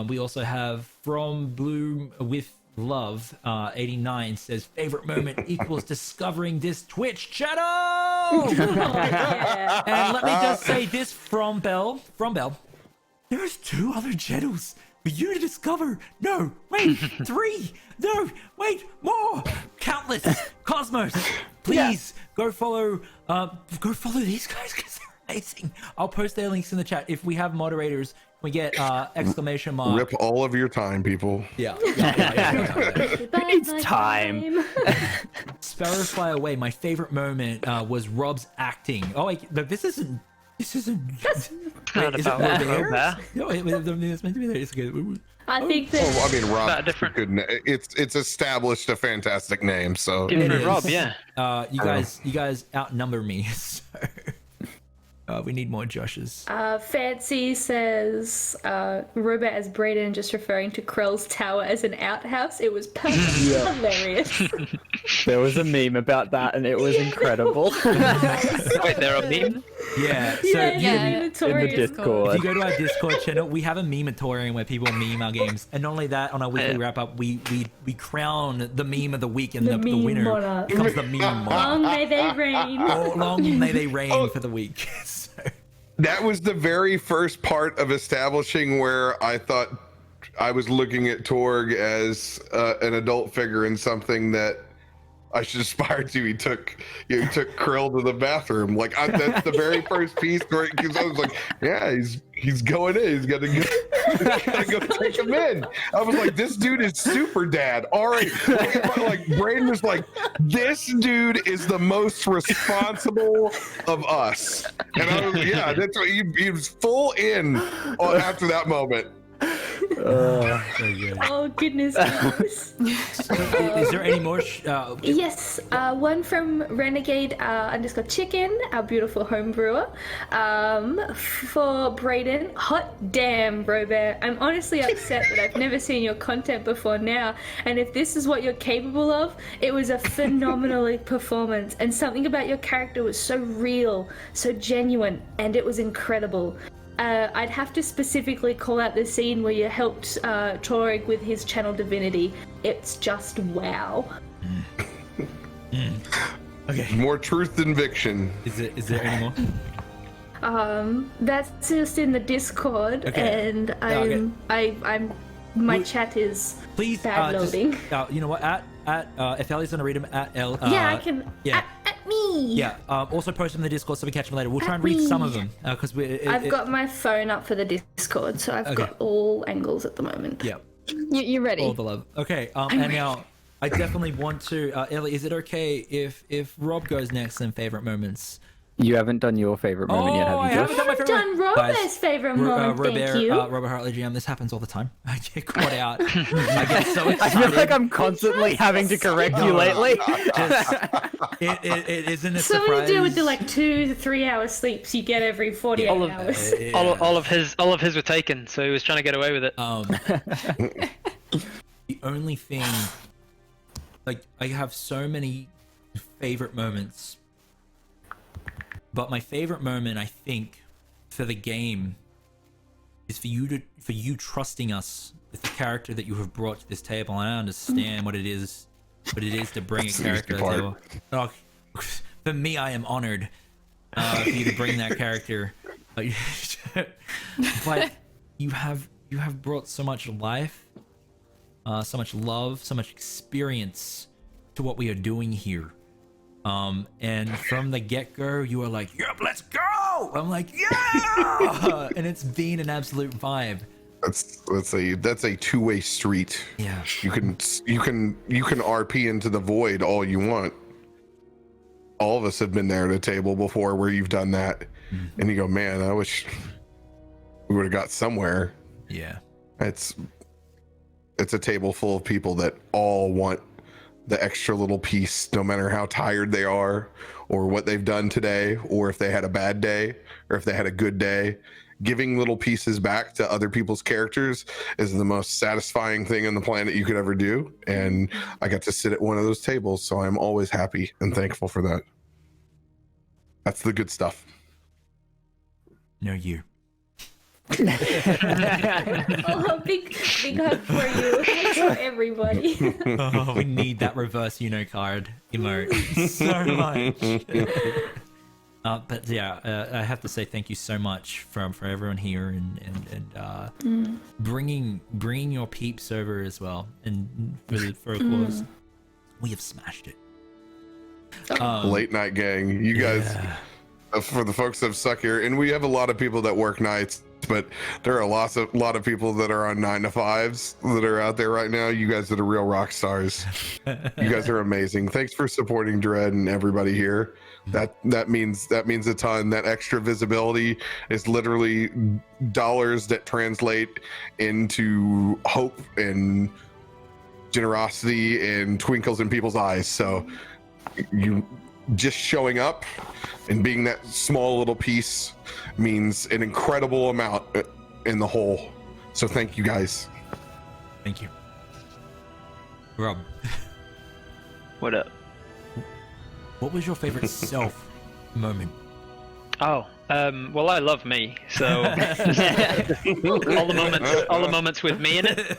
We also have from Bloom with Love 89 says favorite moment equals discovering this Twitch channel. Yeah. And let me just say this from Bell. There's 2 other channels for you to discover. No, wait, 3. No, wait, more. Countless. Cosmos. Please go follow these guys because they're amazing. I'll post their links in the chat. If we have moderators, we get exclamation mark. Rip all of your time, people. Yeah. It's time. Sparrows Fly Away. My favorite moment was Rob's acting. Oh, wait, no, this isn't. Wait, is it Robear? No, it's meant to be there. It's good. I think that. Oh, I mean, Rob. About different. It's established a fantastic name. So Different Rob, yeah. You guys outnumber me. So. We need more Joshes. Fancy says Robear as Brayden, just referring to Krell's tower as an outhouse. It was perfectly hilarious. There was a meme about that, and it was incredible. Wait, there are memes? Yeah. So yeah. In the Discord. If you go to our Discord channel, we have a meme-atorium where people meme our games, and not only that, on our weekly wrap-up, we crown the meme of the week, and the winner monarch. becomes the meme monarch. Long may they reign. Oh, long may they reign for the week. that was the very first part of establishing where I thought I was looking at Torg as an adult figure and something that I should aspire to. He took Krill to the bathroom. Like that's the very first piece, because I was like, yeah, he's going in. He's gotta go take him in. I was like, this dude is super dad. All right, like Braden was like, this dude is the most responsible of us, and I was like, yeah, that's what he was full in after that moment. Oh goodness. Is there any more? Yes, one from Renegade _Chicken, our beautiful home brewer. For Brayden, hot damn, Robear. I'm honestly upset that I've never seen your content before now. And if this is what you're capable of, it was a phenomenal performance. And something about your character was so real, so genuine, and it was incredible. I'd have to specifically call out the scene where you helped Torg with his channel divinity. It's just wow. Okay. More truth than fiction. Is there any more? That's just in the Discord, Okay. and Okay. my chat is Please, bad loading. you know what? If Ellie's gonna read them, at Elle. Yeah, I can. Yeah. At me. Yeah. Also post them in the Discord so we catch them later. We'll try and read some of them because I've got my phone up for the Discord, so I've got all angles at the moment. Yeah. You ready? All the love. Okay. And now I definitely want to. Ellie, is it okay if Rob goes next in favorite moments? You haven't done your favorite moment yet, have you? I haven't done my favorite. Done Robert's favorite moment. Robear, Thank you. RobertHartleyGM. This happens all the time. I get caught out. I get so excited. I feel like I'm constantly having to correct you lately. It isn't a So surprise. what do you do with the 2 to 3 hour sleeps you get every 48 hours? All of his were taken, so he was trying to get away with it. The only thing, I have so many favorite moments, but my favorite moment, I think, for the game, is for you trusting us with the character that you have brought to this table. And I understand what it is to bring a character to the table. Oh, for me, I am honored for you to bring that character. But you have brought so much life, so much love, so much experience to what we are doing here. And from the get-go, you were like, "Yep, let's go!" I'm like, "Yeah!" And it's been an absolute vibe. That's a two-way street. Yeah. You can RP into the void all you want. All of us have been there at a table before where you've done that, and you go, "Man, I wish we would have got somewhere." Yeah. It's a table full of people that all want the extra little piece, no matter how tired they are or what they've done today, or if they had a bad day or if they had a good day. Giving little pieces back to other people's characters is the most satisfying thing on the planet you could ever do. And I got to sit at one of those tables, so I'm always happy and thankful for that. That's the good stuff. No, you. Oh, big hug for you. Hugs for everybody. Oh, we need that reverse card emote so much. But yeah, I have to say thank you so much for everyone here and bringing your peeps over as well. And for of course, we have smashed it. Late night gang, you guys. For the folks that suck here, and we have a lot of people that work nights, but there are a lot of people that are on 9 to 5s that are out there right now. You guys are the real rock stars. You guys are amazing. Thanks for supporting Dread and everybody here. That means a ton. That extra visibility is literally dollars that translate into hope and generosity and twinkles in people's eyes. So you just showing up and being that small little piece means an incredible amount in the whole. So thank you guys. Thank you. Rob. What up? What was your favorite self moment? Oh, well, I love me, so all the moments with me in it.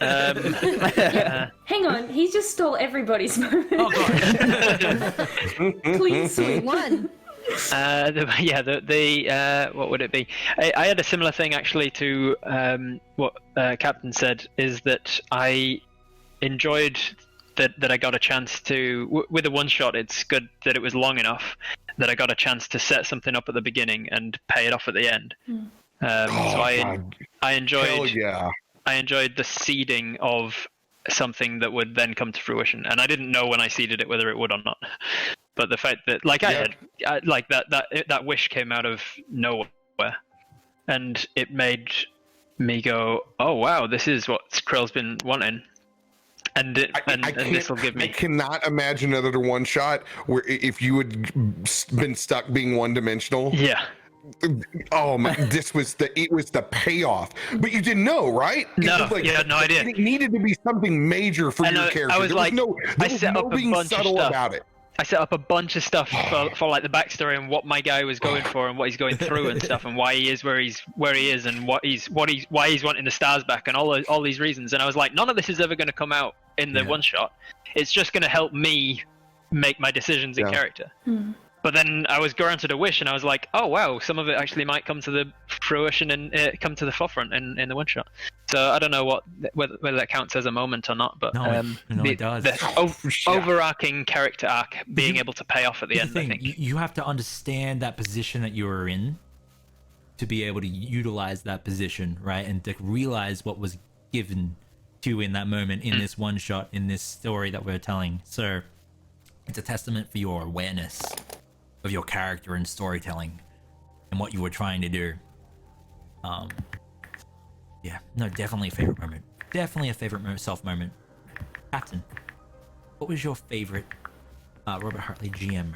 Hang on, he just stole everybody's moment. Oh god! Clean sweep. One. What would it be? I had a similar thing actually to what Captain said. Is that I enjoyed that I got a chance to with a one shot. It's good that it was long enough that I got a chance to set something up at the beginning and pay it off at the end. So I enjoyed I enjoyed the seeding of something that would then come to fruition, and I didn't know when I seeded it whether it would or not. But the fact that that wish came out of nowhere, and it made me go, "Oh wow, this is what Krill's been wanting." And this will give me. I cannot imagine another one shot where if you had been stuck being one dimensional. Yeah. Oh my! It was the payoff, but you didn't know, right? No, no idea. It needed to be something major for your character. I was I set up being subtle about it. I set up a bunch of stuff for like the backstory and what my guy was going for and what he's going through and stuff and why he is where he is and why he's wanting the stars back and all these reasons. And I was like, none of this is ever going to come out in the one shot. It's just going to help me make my decisions in character. But then I was granted a wish and I was like, oh wow, some of it actually might come to the fruition and come to the forefront in the one shot. So I don't know whether that counts as a moment or not, but it does. The overarching character arc being able to pay off at the end. I think you have to understand that position that you are in to be able to utilize that position, right? And to realize what was given to you in that moment in this one shot, in this story that we're telling. So it's a testament for your awareness of your character and storytelling and what you were trying to do. Definitely a favorite moment. Definitely a favorite self moment. Captain, what was your favorite RobertHartleyGM?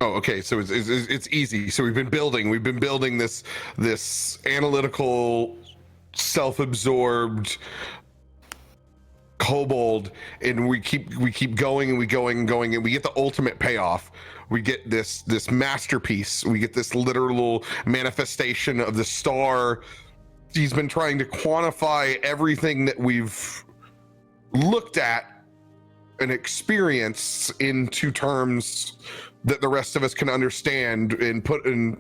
Oh, okay. So it's easy. So we've been building this analytical, self-absorbed kobold, and we keep going and going, and we get the ultimate payoff. We get this masterpiece. We get this literal manifestation of the star. He's been trying to quantify everything that we've looked at and experienced into terms that the rest of us can understand and put into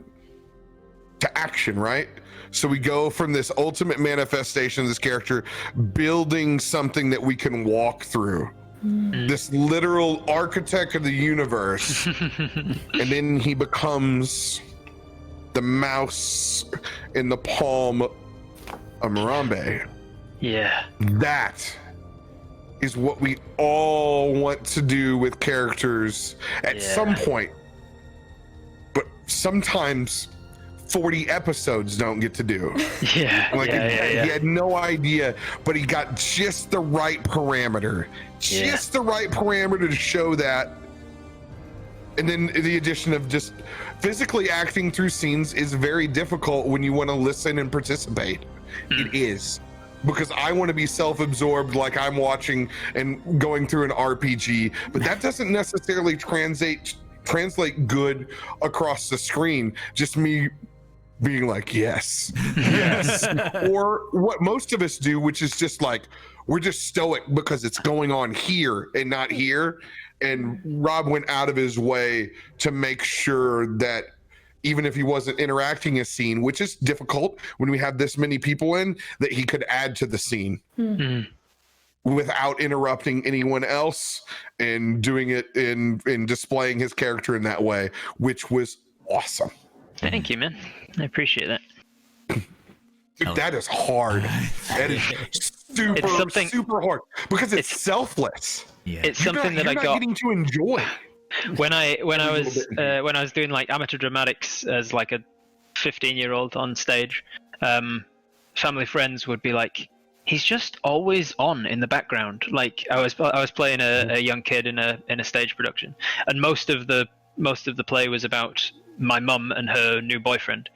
action, right? So we go from this ultimate manifestation of this character, building something that we can walk through. This literal architect of the universe. And then he becomes the mouse in the palm of Harambe. Yeah. That is what we all want to do with characters at some point. But sometimes 40 episodes don't get to do. He had no idea, but he got just the right parameter. The right parameter to show that. And then the addition of just physically acting through scenes is very difficult when you want to listen and participate. It is. Because I want to be self-absorbed like I'm watching and going through an RPG, but that doesn't necessarily translate good across the screen. Just me being like, yes, yes. Or what most of us do, which is just like, we're just stoic because it's going on here and not here. And Rob went out of his way to make sure that even if he wasn't interacting a scene, which is difficult when we have this many people in, that he could add to the scene without interrupting anyone else and doing it in displaying his character in that way, which was awesome. Thank you, man. I appreciate that. Dude, that is hard. That is super hard because it's selfless. Yeah. It's something that I got getting to enjoy. when I was doing like amateur dramatics as like a 15-year-old on stage. Family friends would be like, he's just always on in the background. Like I was playing a young kid in a stage production, and most of the play was about my mum and her new boyfriend,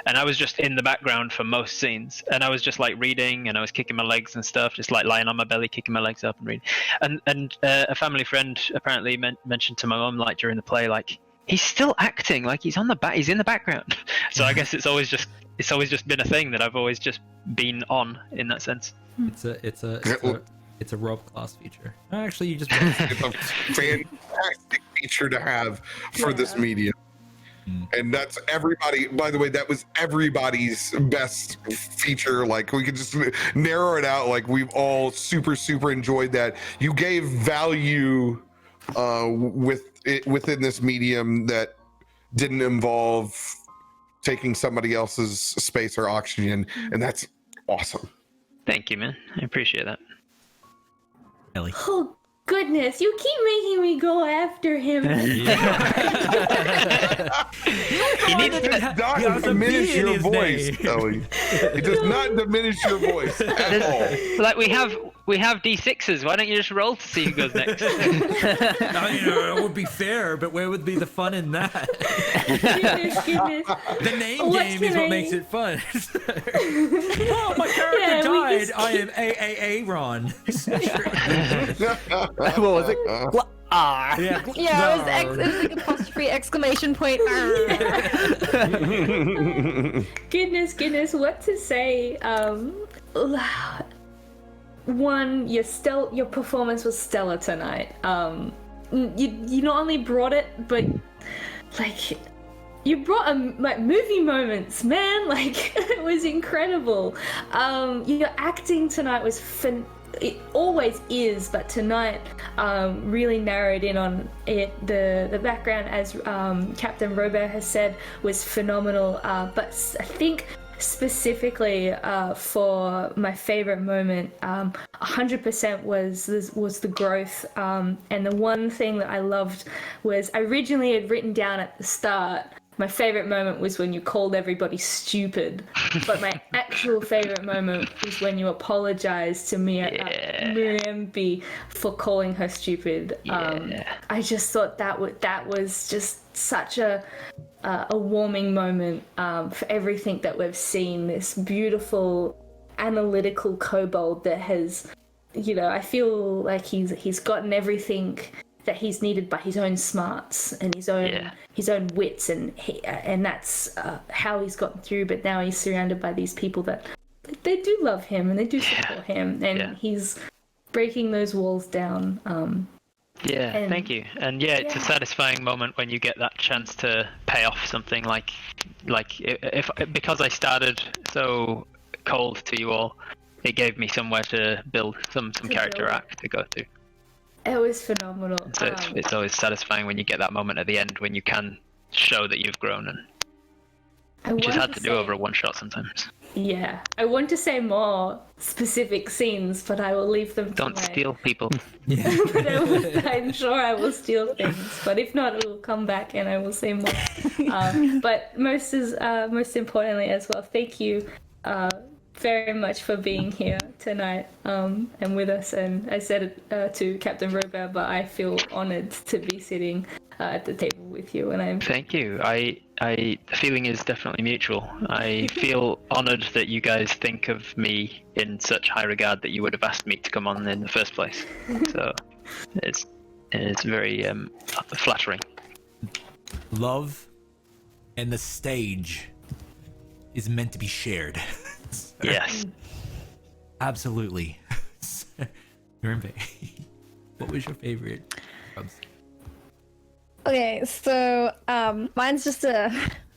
and I was just in the background for most scenes, and I was just like reading, and I was kicking my legs and stuff, just like lying on my belly kicking my legs up and reading. And a family friend apparently mentioned to my mum, like during the play, like, he's still acting, like he's in the background. So I guess it's always just been a thing that I've always just been on in that sense. It's a Rob class feature. Actually, you just it's a fantastic feature to have for this medium. And that's everybody, by the way, that was everybody's best feature. Like, we could just narrow it out. Like, we've all super enjoyed that. You gave value within this medium that didn't involve taking somebody else's space or oxygen, and that's awesome. Thank you, man. I appreciate that. Ellie. Oh goodness, you keep making me go after him. It does not diminish your voice, Ellie. It does not diminish your voice at all. Like we have D6s. Why don't you just roll to see who goes next? It would be fair, but where would be the fun in that? Goodness. The name game is what makes it fun. Oh, my character died. I am AAA Ron. What was it? Yeah, Yeah, it was like apostrophe exclamation point. Goodness, what to say? One, your performance was stellar tonight. You not only brought it, but like you brought movie moments, man. Like it was incredible. Your acting tonight was it always is, but tonight really narrowed in on it. The background, as Captain Robear has said, was phenomenal. But I think specifically for my favorite moment, 100% was the growth. And the one thing that I loved was I originally had written down at the start, my favorite moment was when you called everybody stupid, but my actual favorite moment was when you apologized to Miriam B for calling her stupid. I just thought that was just such a warming moment for everything that we've seen. This beautiful analytical kobold that has, I feel like he's gotten everything that he's needed by his own smarts and his own wits, and that's how he's gotten through. But now he's surrounded by these people that they do love him and they do support him, and he's breaking those walls down. Thank you. And it's a satisfying moment when you get that chance to pay off something like because I started so cold to you all, it gave me somewhere to build some character arc to go to. It was phenomenal. So it's always satisfying when you get that moment at the end when you can show that you've grown, and which is hard to do over a one shot sometimes. Yeah, I want to say more specific scenes, but I will leave them. Don't steal people. But I'm sure I will steal things. But if not, it will come back and I will say more. But most importantly as well, thank you very much for being here tonight and with us. And I said it to Captain Robear, but I feel honored to be sitting at the table with you. And Thank you. The feeling is definitely mutual. I feel honored that you guys think of me in such high regard that you would have asked me to come on in the first place. So it's very flattering. Love and the stage is meant to be shared. Yes. Absolutely. Remember, what was your favorite? Okay, so mine's just a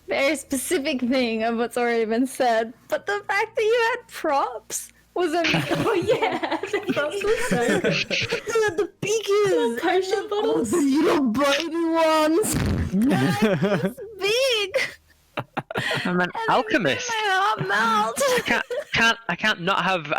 very specific thing of what's already been said, but the fact that you had props was amazing. Oh yeah, the props was so good. The beakers, Potion bottles. the little baby ones, this big. I'm an alchemist. My heart melt. I can't not have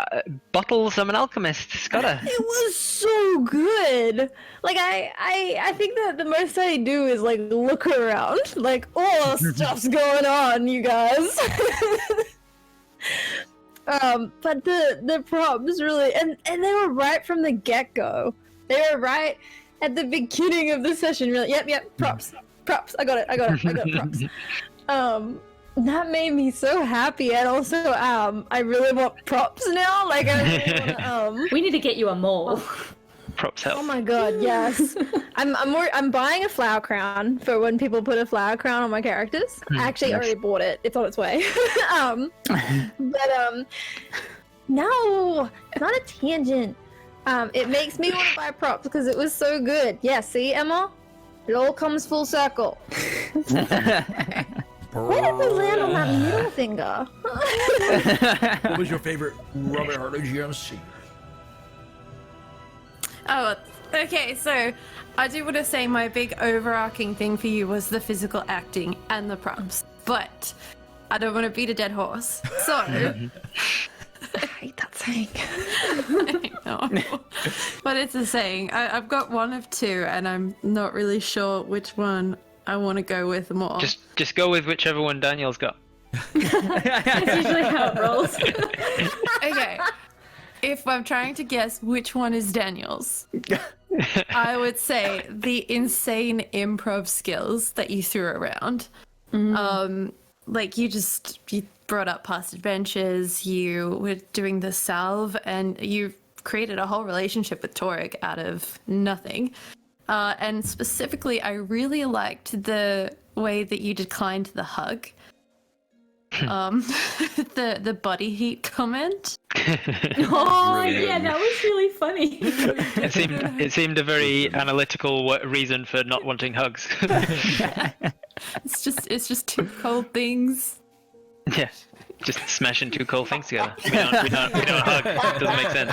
bottles. I'm an alchemist. It's gotta. It was so good. Like I think that the most I do is like look around, like oh stuff's going on, you guys. But the props really, and they were right from the get go. They were right at the beginning of the session. Really, yep, props. I got props. That made me so happy, and also I really want props now. Like I really wanna, we need to get you a mole. Props help. Oh my god, yes. I'm buying a flower crown for when people put a flower crown on my characters. I actually already bought it. It's on its way. No, it's not a tangent. It makes me want to buy props because it was so good. Yeah, see, Emma? It all comes full circle. Where did we land on that middle finger? What was your favorite RobertHartleyGM scene? Oh, okay, so I do want to say my big overarching thing for you was the physical acting and the props, but I don't want to beat a dead horse. So I hate that saying. I know. But it's a saying. I've got one of two, and I'm not really sure which one I want to go with more. Just go with whichever one Daniel's got. That's usually how it rolls. Okay. If I'm trying to guess which one is Daniel's, I would say the insane improv skills that you threw around. Like you brought up past adventures, you were doing the salve, and you created a whole relationship with Torek out of nothing. And specifically, I really liked the way that you declined the hug. The body heat comment. Oh yeah, that was really funny. It seemed a very analytical reason for not wanting hugs. It's just two cold things. Yeah, just smashing two cold things together. We don't hug. It doesn't make sense.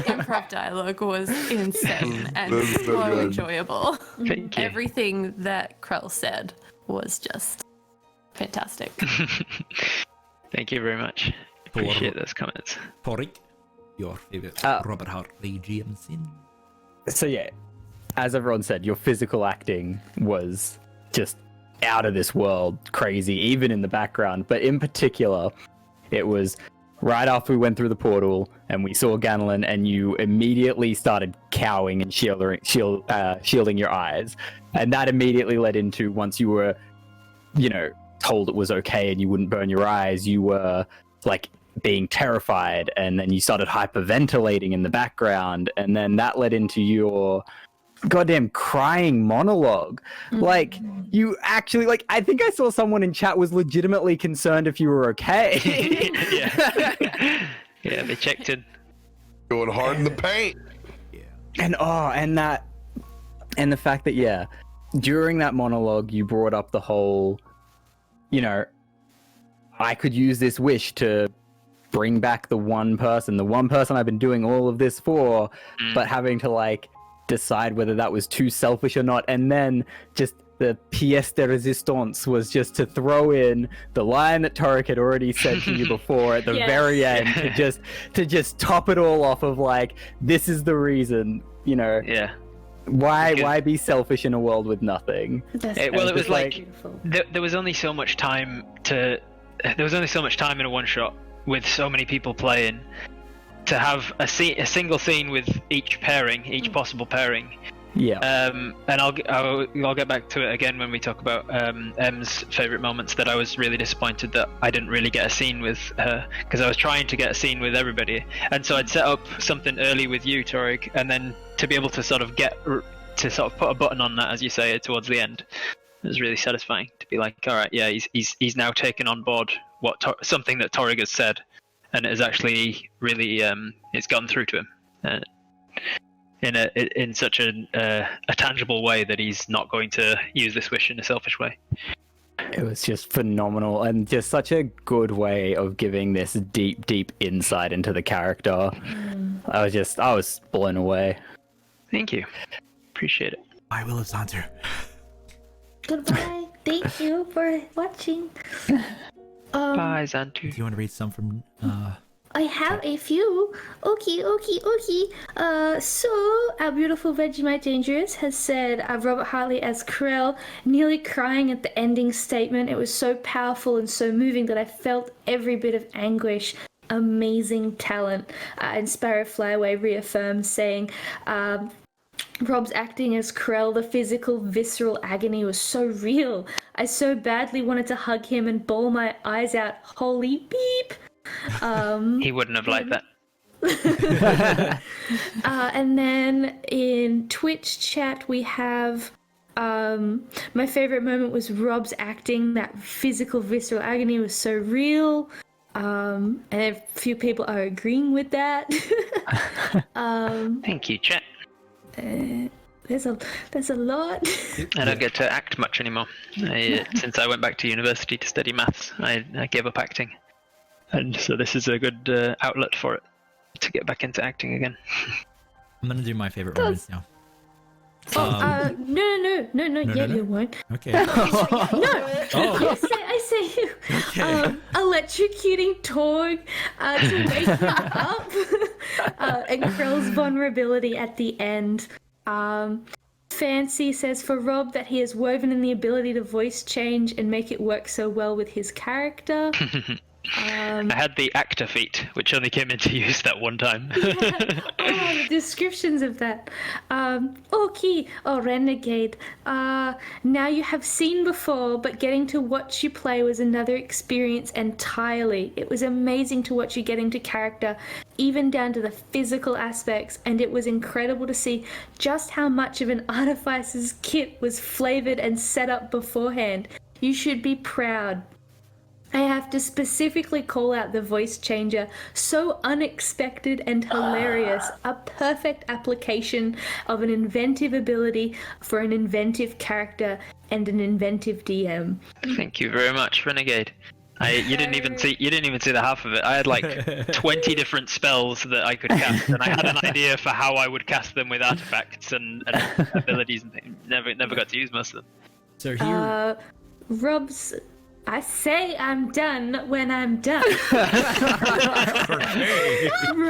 Improv dialogue was insane and so enjoyable. Thank you. Everything that Krell said was just fantastic. Thank you very much. Appreciate those comments. Torek, your favorite RobertHartleyGM scene? So yeah, as everyone said, your physical acting was just out of this world crazy, even in the background. But in particular, it was right after we went through the portal and we saw Ganelin, and you immediately started cowing and shielding your eyes. And that immediately led into, once you were, told it was okay and you wouldn't burn your eyes, you were like being terrified, and then you started hyperventilating in the background, and then that led into your goddamn crying monologue. Like, you actually, like, I think I saw someone in chat was legitimately concerned if you were okay. Yeah, they checked in. Going hard in the paint. And the fact that, during that monologue, you brought up the whole, I could use this wish to bring back the one person I've been doing all of this for, but having to, decide whether that was too selfish or not. And then just the pièce de résistance was just to throw in the line that Torek had already said to you before at the very end, to just top it all off of, this is the reason, Why be selfish in a world with nothing? It was there was only so much time in a one shot with so many people playing to have a single scene with each possible pairing. Yeah. And I'll get back to it again when we talk about M's favorite moments. That I was really disappointed that I didn't really get a scene with her, because I was trying to get a scene with everybody, and so I'd set up something early with you, Torek, and then to be able to sort of put a button on that, as you say, towards the end, It was really satisfying to be like, all right, yeah, he's now taken on board something that Torrig has said, and it has actually really it's gone through to him in such a tangible way that he's not going to use this wish in a selfish way. It was just phenomenal, and just such a good way of giving this deep insight into the character. I was blown away. Thank you. Appreciate it. I will have Xantu. Goodbye. Thank you for watching. Bye, Xantu. Do you want to read some from I have a few. Okay. So our beautiful Vegemite Dangerous has said Robert Hartley as Krell, nearly crying at the ending statement. It was so powerful and so moving that I felt every bit of anguish. Amazing talent. And Sparrow Flyaway reaffirms, saying, Rob's acting as Krell, the physical, visceral agony was so real. I so badly wanted to hug him and bawl my eyes out. Holy beep. He wouldn't have liked that. And then in Twitch chat we have my favorite moment was Rob's acting. That physical, visceral agony was so real. And a few people are agreeing with that. Thank you, chat. There's a lot. I don't get to act much anymore. Since I went back to university to study maths, I gave up acting. And so this is a good outlet for it, to get back into acting again. I'm gonna do my favorite moments now. No, you won't. Okay. No, I say you. Okay. Electrocuting Torg to wake him up, and Krell's vulnerability at the end. Fancy says for Rob that he has woven in the ability to voice change and make it work so well with his character. I had the actor feat, which only came into use that one time. The descriptions of that. Renegade. Now you have seen before, but getting to watch you play was another experience entirely. It was amazing to watch you get into character, even down to the physical aspects, and it was incredible to see just how much of an artificer's kit was flavored and set up beforehand. You should be proud. I have to specifically call out the voice changer. So unexpected and hilarious. A perfect application of an inventive ability for an inventive character and an inventive DM. Thank you very much, Renegade. You didn't even see the half of it. I had like 20 different spells that I could cast, and I had an idea for how I would cast them with artifacts and abilities and things. Never got to use most of them. So here, Rob's. I say I'm done when I'm done.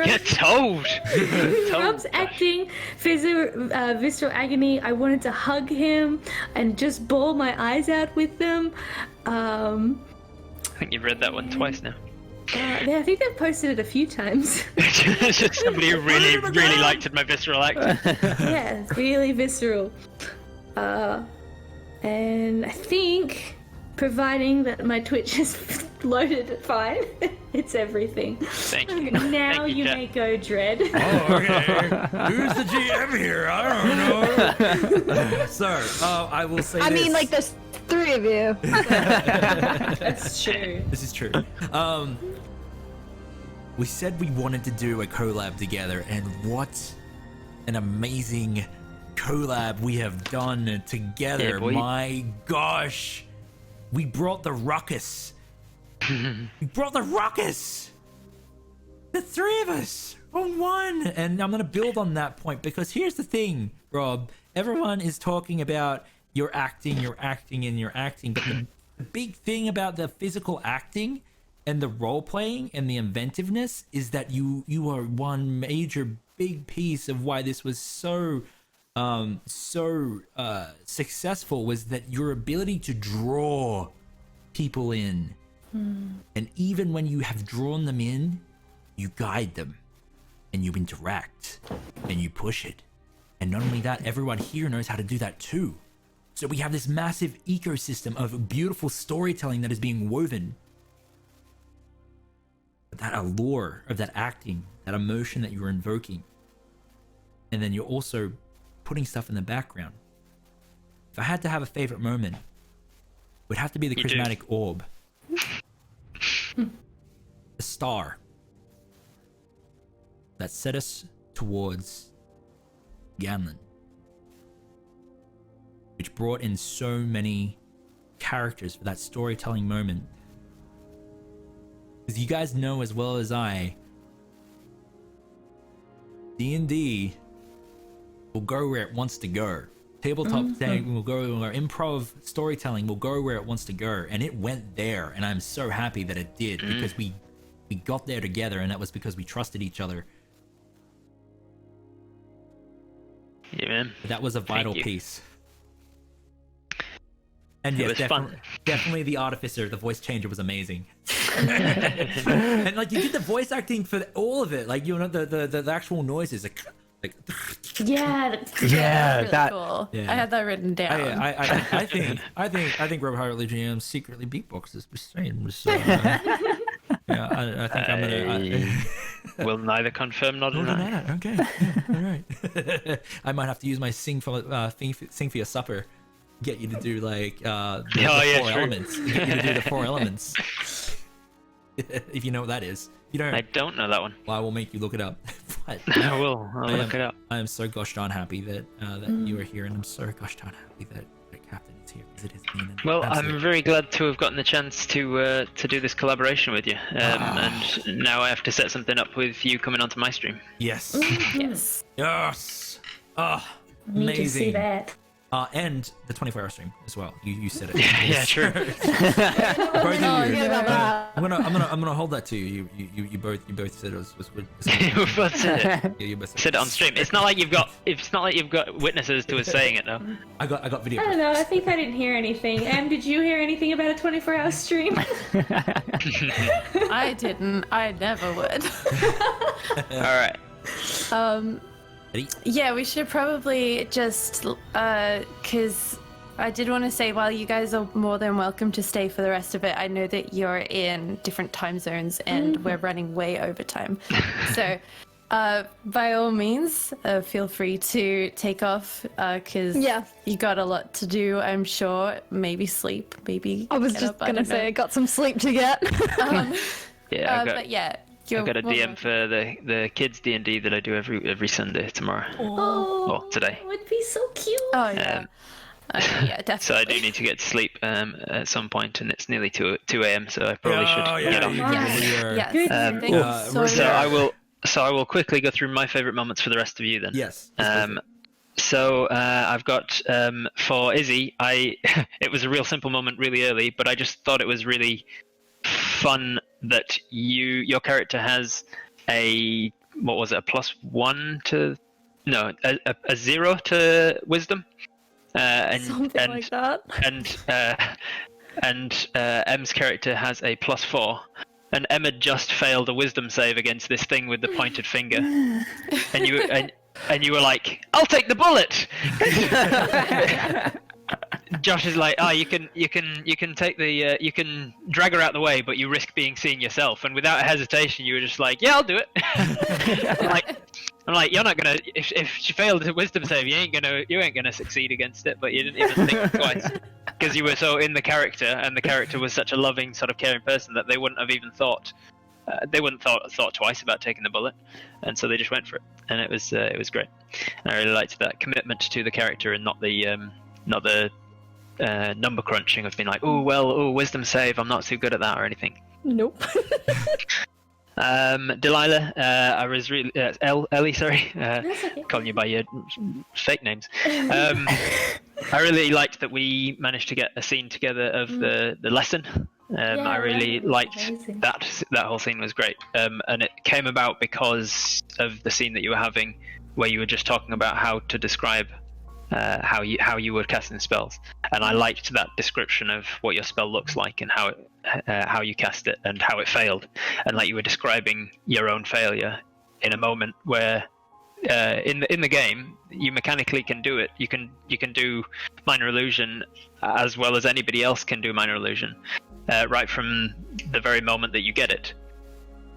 Get told. Rob's acting, visceral agony. I wanted to hug him and just bawl my eyes out with them. I think you've read that one twice now. I think I've posted it a few times. Somebody who really liked my visceral acting. Yeah, it's really visceral. And I think, providing that my Twitch is loaded fine, it's everything. Thank you. Now Thank you Jack. may go, Dread. oh, okay. Who's the GM here? I don't know. So, I will say I this. mean, like, there's 3 of you. That's true. This is true. We said we wanted to do a collab together, and what an amazing collab we have done together. Yeah, boy. My gosh. We brought the ruckus. We brought the ruckus. The 3 of us on one. And I'm going to build on that point, because here's the thing, Rob. Everyone is talking about you're acting. But the big thing about the physical acting and the role-playing and the inventiveness is that you are one major big piece of why this was so successful, was that your ability to draw people in. And even when you have drawn them in, you guide them and you interact and you push it. And not only that, everyone here knows how to do that too. So we have this massive ecosystem of beautiful storytelling that is being woven. That allure of that acting, that emotion that you're invoking. And then you're also putting stuff in the background. If I had to have a favorite moment, would have to be the You do. Chrismatic Orb. A star that set us towards Ganlin, which brought in so many characters for that storytelling moment. Because you guys know as well as I, D&D will go where it wants to go. Tabletop thing will go, or improv storytelling will go where it wants to go, and it went there, and I'm so happy that it did, because we got there together, and that was because we trusted each other. Yeah, man. But that was a vital you. piece. And It yes, was fun. definitely the artificer, the voice changer was amazing. And like you did the voice acting for all of it, like you know the actual noises, like Yeah. Yeah, Really that. cool. Yeah. I had that written down. I think RobertHartleyGM secretly beatboxes. Just saying. So, yeah, I think I'm gonna. Will neither confirm nor deny. Okay, yeah, all right. I might have to use my sing for your supper. Get you to do like the four true. elements. Get you to do the 4 elements. If you know what that is. You don't. I don't know that one. Well, I will make you look it up. But I will. I'll look it up. I am so gosh darn happy that you are here, and I'm so gosh darn happy that Captain is here, because it has been an Well, absolute- I'm very glad to have gotten the chance to do this collaboration with you. And now I have to set something up with you coming onto my stream. Yes. Yes. Yes. Ah, Need amazing. to see that. And the 24-hour stream as well. You said it. Yeah, true. Both of you. yeah, that. I'm gonna hold that to you. You both said it was good. You both said it. Yeah, you both said Said it on stream. It's not like you've got witnesses to us saying it though. I got video. I don't know. I think I didn't hear anything. Em, did you hear anything about a 24-hour stream? I didn't. I never would. All right. Yeah, we should probably just, because I did want to say, while you guys are more than welcome to stay for the rest of it, I know that you're in different time zones and we're running way over time. So, by all means, feel free to take off, because you got a lot to do, I'm sure. Maybe sleep, maybe I was get just up, I gonna don't say know. I got some sleep to get. Yeah, But yeah, I've got a more DM for the kids D&D that I do every Sunday tomorrow. Oh, Or today. that would be so cute. Oh yeah. Yeah, definitely. So I do need to get to sleep at some point, and it's nearly 2 a.m. So I probably should get on. Yes. Good. Thank you So I will quickly go through my favorite moments for the rest of you then. Yes. So I've got for Izzy, it was a real simple moment really early, but I just thought it was really fun that your character has a +1 to a 0 to wisdom, Something like that. and M's character has a +4. And Emma just failed a wisdom save against this thing with the pointed finger, and you were like, "I'll take the bullet." Josh is like, you can take the you can drag her out the way, but you risk being seen yourself. And without hesitation, you were just like, "Yeah, I'll do it." I'm like, you're not gonna. If she failed a wisdom save, you ain't gonna succeed against it. But you didn't even think twice because you were so in the character, and the character was such a loving, sort of caring person that they wouldn't have even thought. They wouldn't thought twice about taking the bullet, and so they just went for it, and it was great. And I really liked that commitment to the character and not the number crunching of being like, wisdom save, I'm not too good at that or anything. Nope. Delilah, I was really Ellie, sorry, That's okay. calling you by your fake names. I really liked that we managed to get a scene together of the lesson. I really liked amazing. that whole scene was great, and it came about because of the scene that you were having, where you were just talking about how to describe how you were casting spells, and I liked that description of what your spell looks like and how you cast it and how it failed, and like you were describing your own failure in a moment where in the game you mechanically can do it. You can do minor illusion as well as anybody else can do minor illusion, right from the very moment that you get it.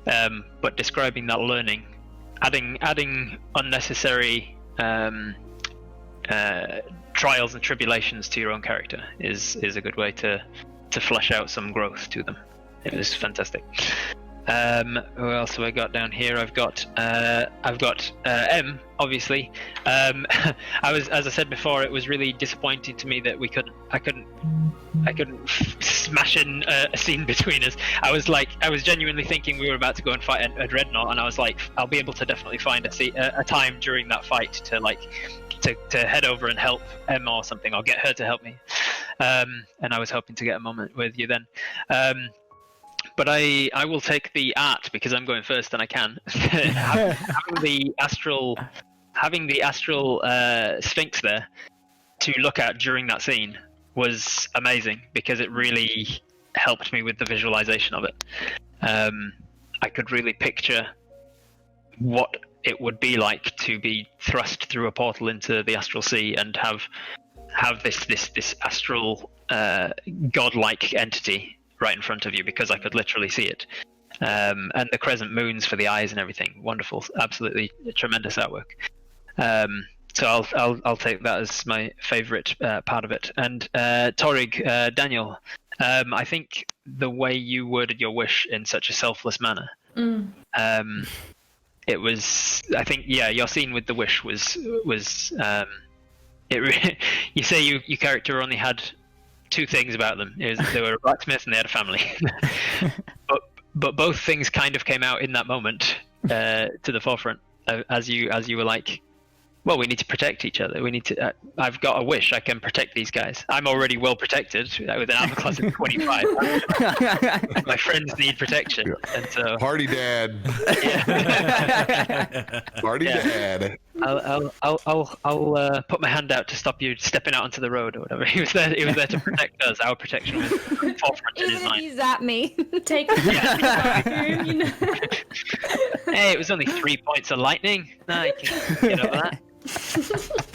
But describing that learning, adding unnecessary trials and tribulations to your own character is a good way to flesh out some growth to them. It was fantastic. Who else have I got down here? I've got M, obviously. As I said before, it was really disappointing to me that I couldn't smash in a scene between us. I was genuinely thinking we were about to go and fight a dreadnought, and I was like, I'll be able to definitely find a time during that fight to head over and help Emma or something, or get her to help me. And I was hoping to get a moment with you then. But I will take the art because I'm going first and I can. having the astral Sphinx there to look at during that scene was amazing because it really helped me with the visualization of it. I could really picture what it would be like to be thrust through a portal into the astral sea and have this astral godlike entity right in front of you, because I could literally see it. And the crescent moons for the eyes and everything, wonderful, absolutely tremendous artwork. So I'll take that as my favorite part of it. And Torig, Daniel, I think the way you worded your wish in such a selfless manner, it was, I think, yeah, your scene with the wish was you say your character only had two things about them. They were a blacksmith and they had a family. but both things kind of came out in that moment to the forefront as you were like, well, we need to protect each other. We need to. I've got a wish. I can protect these guys. I'm already well protected with an armor class of 25. My friends need protection, and so Party dad. Yeah. Party dad. I'll put my hand out to stop you stepping out onto the road or whatever. He was there to protect us. Our protection was forefront in his mind. He's at me. Take it to the bathroom, you know. Hey, it was only 3 points of lightning. No, you can get over that.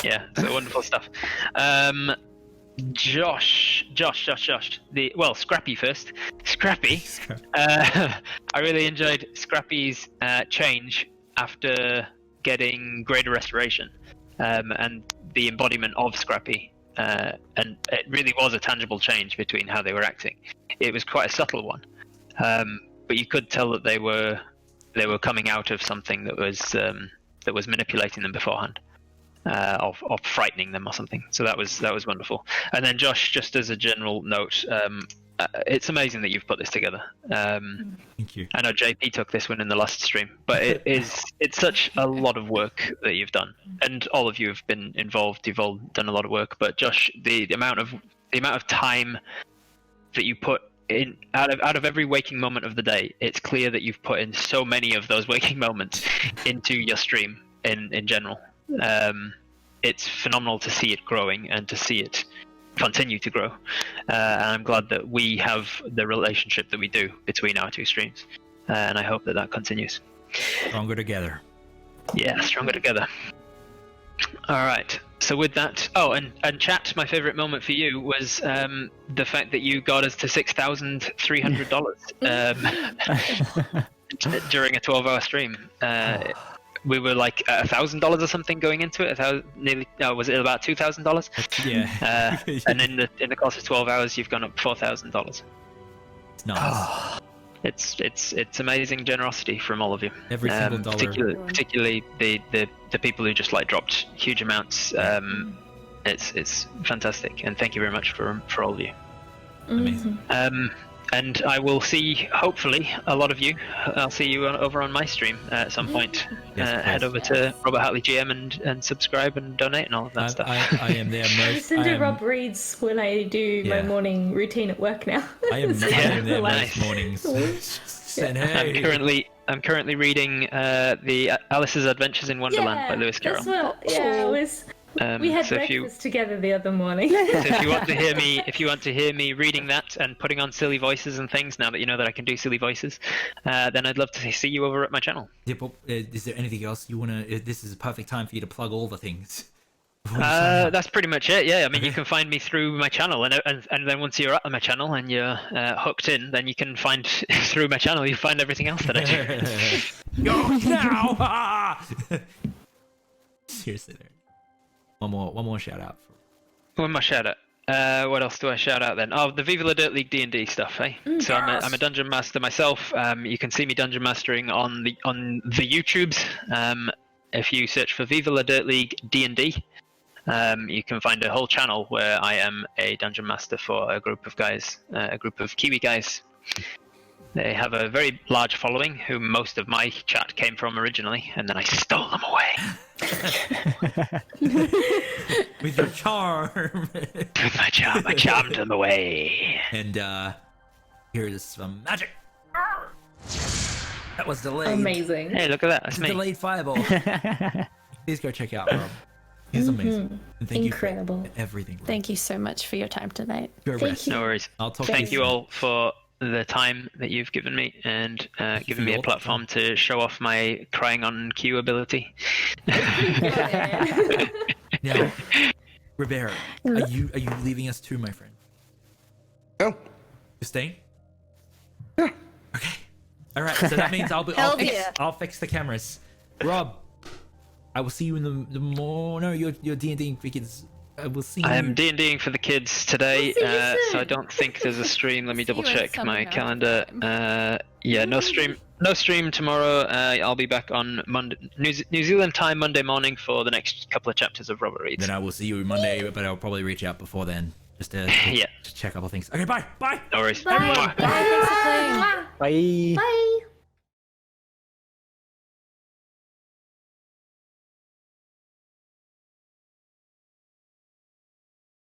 Yeah, so wonderful stuff. Josh. Scrappy first. Scrappy. I really enjoyed Scrappy's change after getting greater restoration, and the embodiment of Scrappy. And it really was a tangible change between how they were acting. It was quite a subtle one, but you could tell that they were coming out of something that was manipulating them beforehand. Of frightening them or something. So that was wonderful. And then Josh, just as a general note, it's amazing that you've put this together. Thank you. I know JP took this one in the last stream, but it's such a lot of work that you've done, and all of you have been involved. You've all done a lot of work. But Josh, the amount of time that you put in out of every waking moment of the day, it's clear that you've put in so many of those waking moments into your stream in general. It's phenomenal to see it growing and to see it continue to grow, and I'm glad that we have the relationship that we do between our two streams, and I hope that continues. Stronger together. Yeah, stronger together. All right, so with that, and chat, my favorite moment for you was the fact that you got us to $6,300 during a 12-hour stream. We were like $1,000 or something going into it. Was it about $2,000? Yeah. And in the course of 12 hours, you've gone up $4,000. Nice. It's amazing generosity from all of you. Every single dollar. Particularly the people who just like dropped huge amounts. It's fantastic, and thank you very much for all of you. Amazing. And I will see, hopefully, a lot of you. I'll see you over on my stream at some point. Yes, head over to RobertHartleyGM and subscribe and donate and all of that stuff. I am there most. Listen to Rob reads when I do my morning routine at work now. I am there nice. most mornings. Saying, hey. I'm currently reading the Alice's Adventures in Wonderland by Lewis Carroll. It was. We had breakfast together the other morning. So if you want to hear me reading that and putting on silly voices and things, now that you know that I can do silly voices, then I'd love to see you over at my channel. Yeah, but is there anything else you wanna? This is a perfect time for you to plug all the things. That's pretty much it. Yeah, I mean, you can find me through my channel, and then once you're at my channel and you're hooked in, then you can find through my channel. You find everything else that I do. Go now! Seriously, there. One more shout out What am I shout out? What else do I shout out then? Oh, the Viva La Dirt League D&D stuff, eh? So I'm a dungeon master myself. You can see me dungeon mastering on the YouTubes. If you search for Viva La Dirt League D&D, you can find a whole channel where I am a dungeon master for a group of guys, a group of Kiwi guys. They have a very large following, who most of my chat came from originally, and then I stole them away. With your charm. With my charm, I charmed them away. And here's some magic. That was delayed. Amazing. Hey, look at that. That's me. Delayed fireball. Please go check out Rob. He's amazing. And thank Incredible. you for everything. Rob. Thank you so much for your time tonight. Your Thank rest. you. No worries. I'll talk Thank to you all for the time that you've given me and given me a platform to show off my crying on cue ability. Now, Robear, are you leaving us too, my friend? No. You're staying? Yeah. Okay. All right. So that means I'll fix the cameras. Rob, I will see you in the no, you're D&D because I will see you. I am D&Ding for the kids today, We'll see you so I soon. don't think there's a stream. Let me double See you in check some my amount of calendar. Yeah, no stream tomorrow. I'll be back on Monday, New Zealand time, Monday morning for the next couple of chapters of Robert Reads. Then I will see you Monday, but I'll probably reach out before then just to Yeah. check a couple things. Okay, bye. No worries. Bye. Mwah. Bye. Bye. Bye.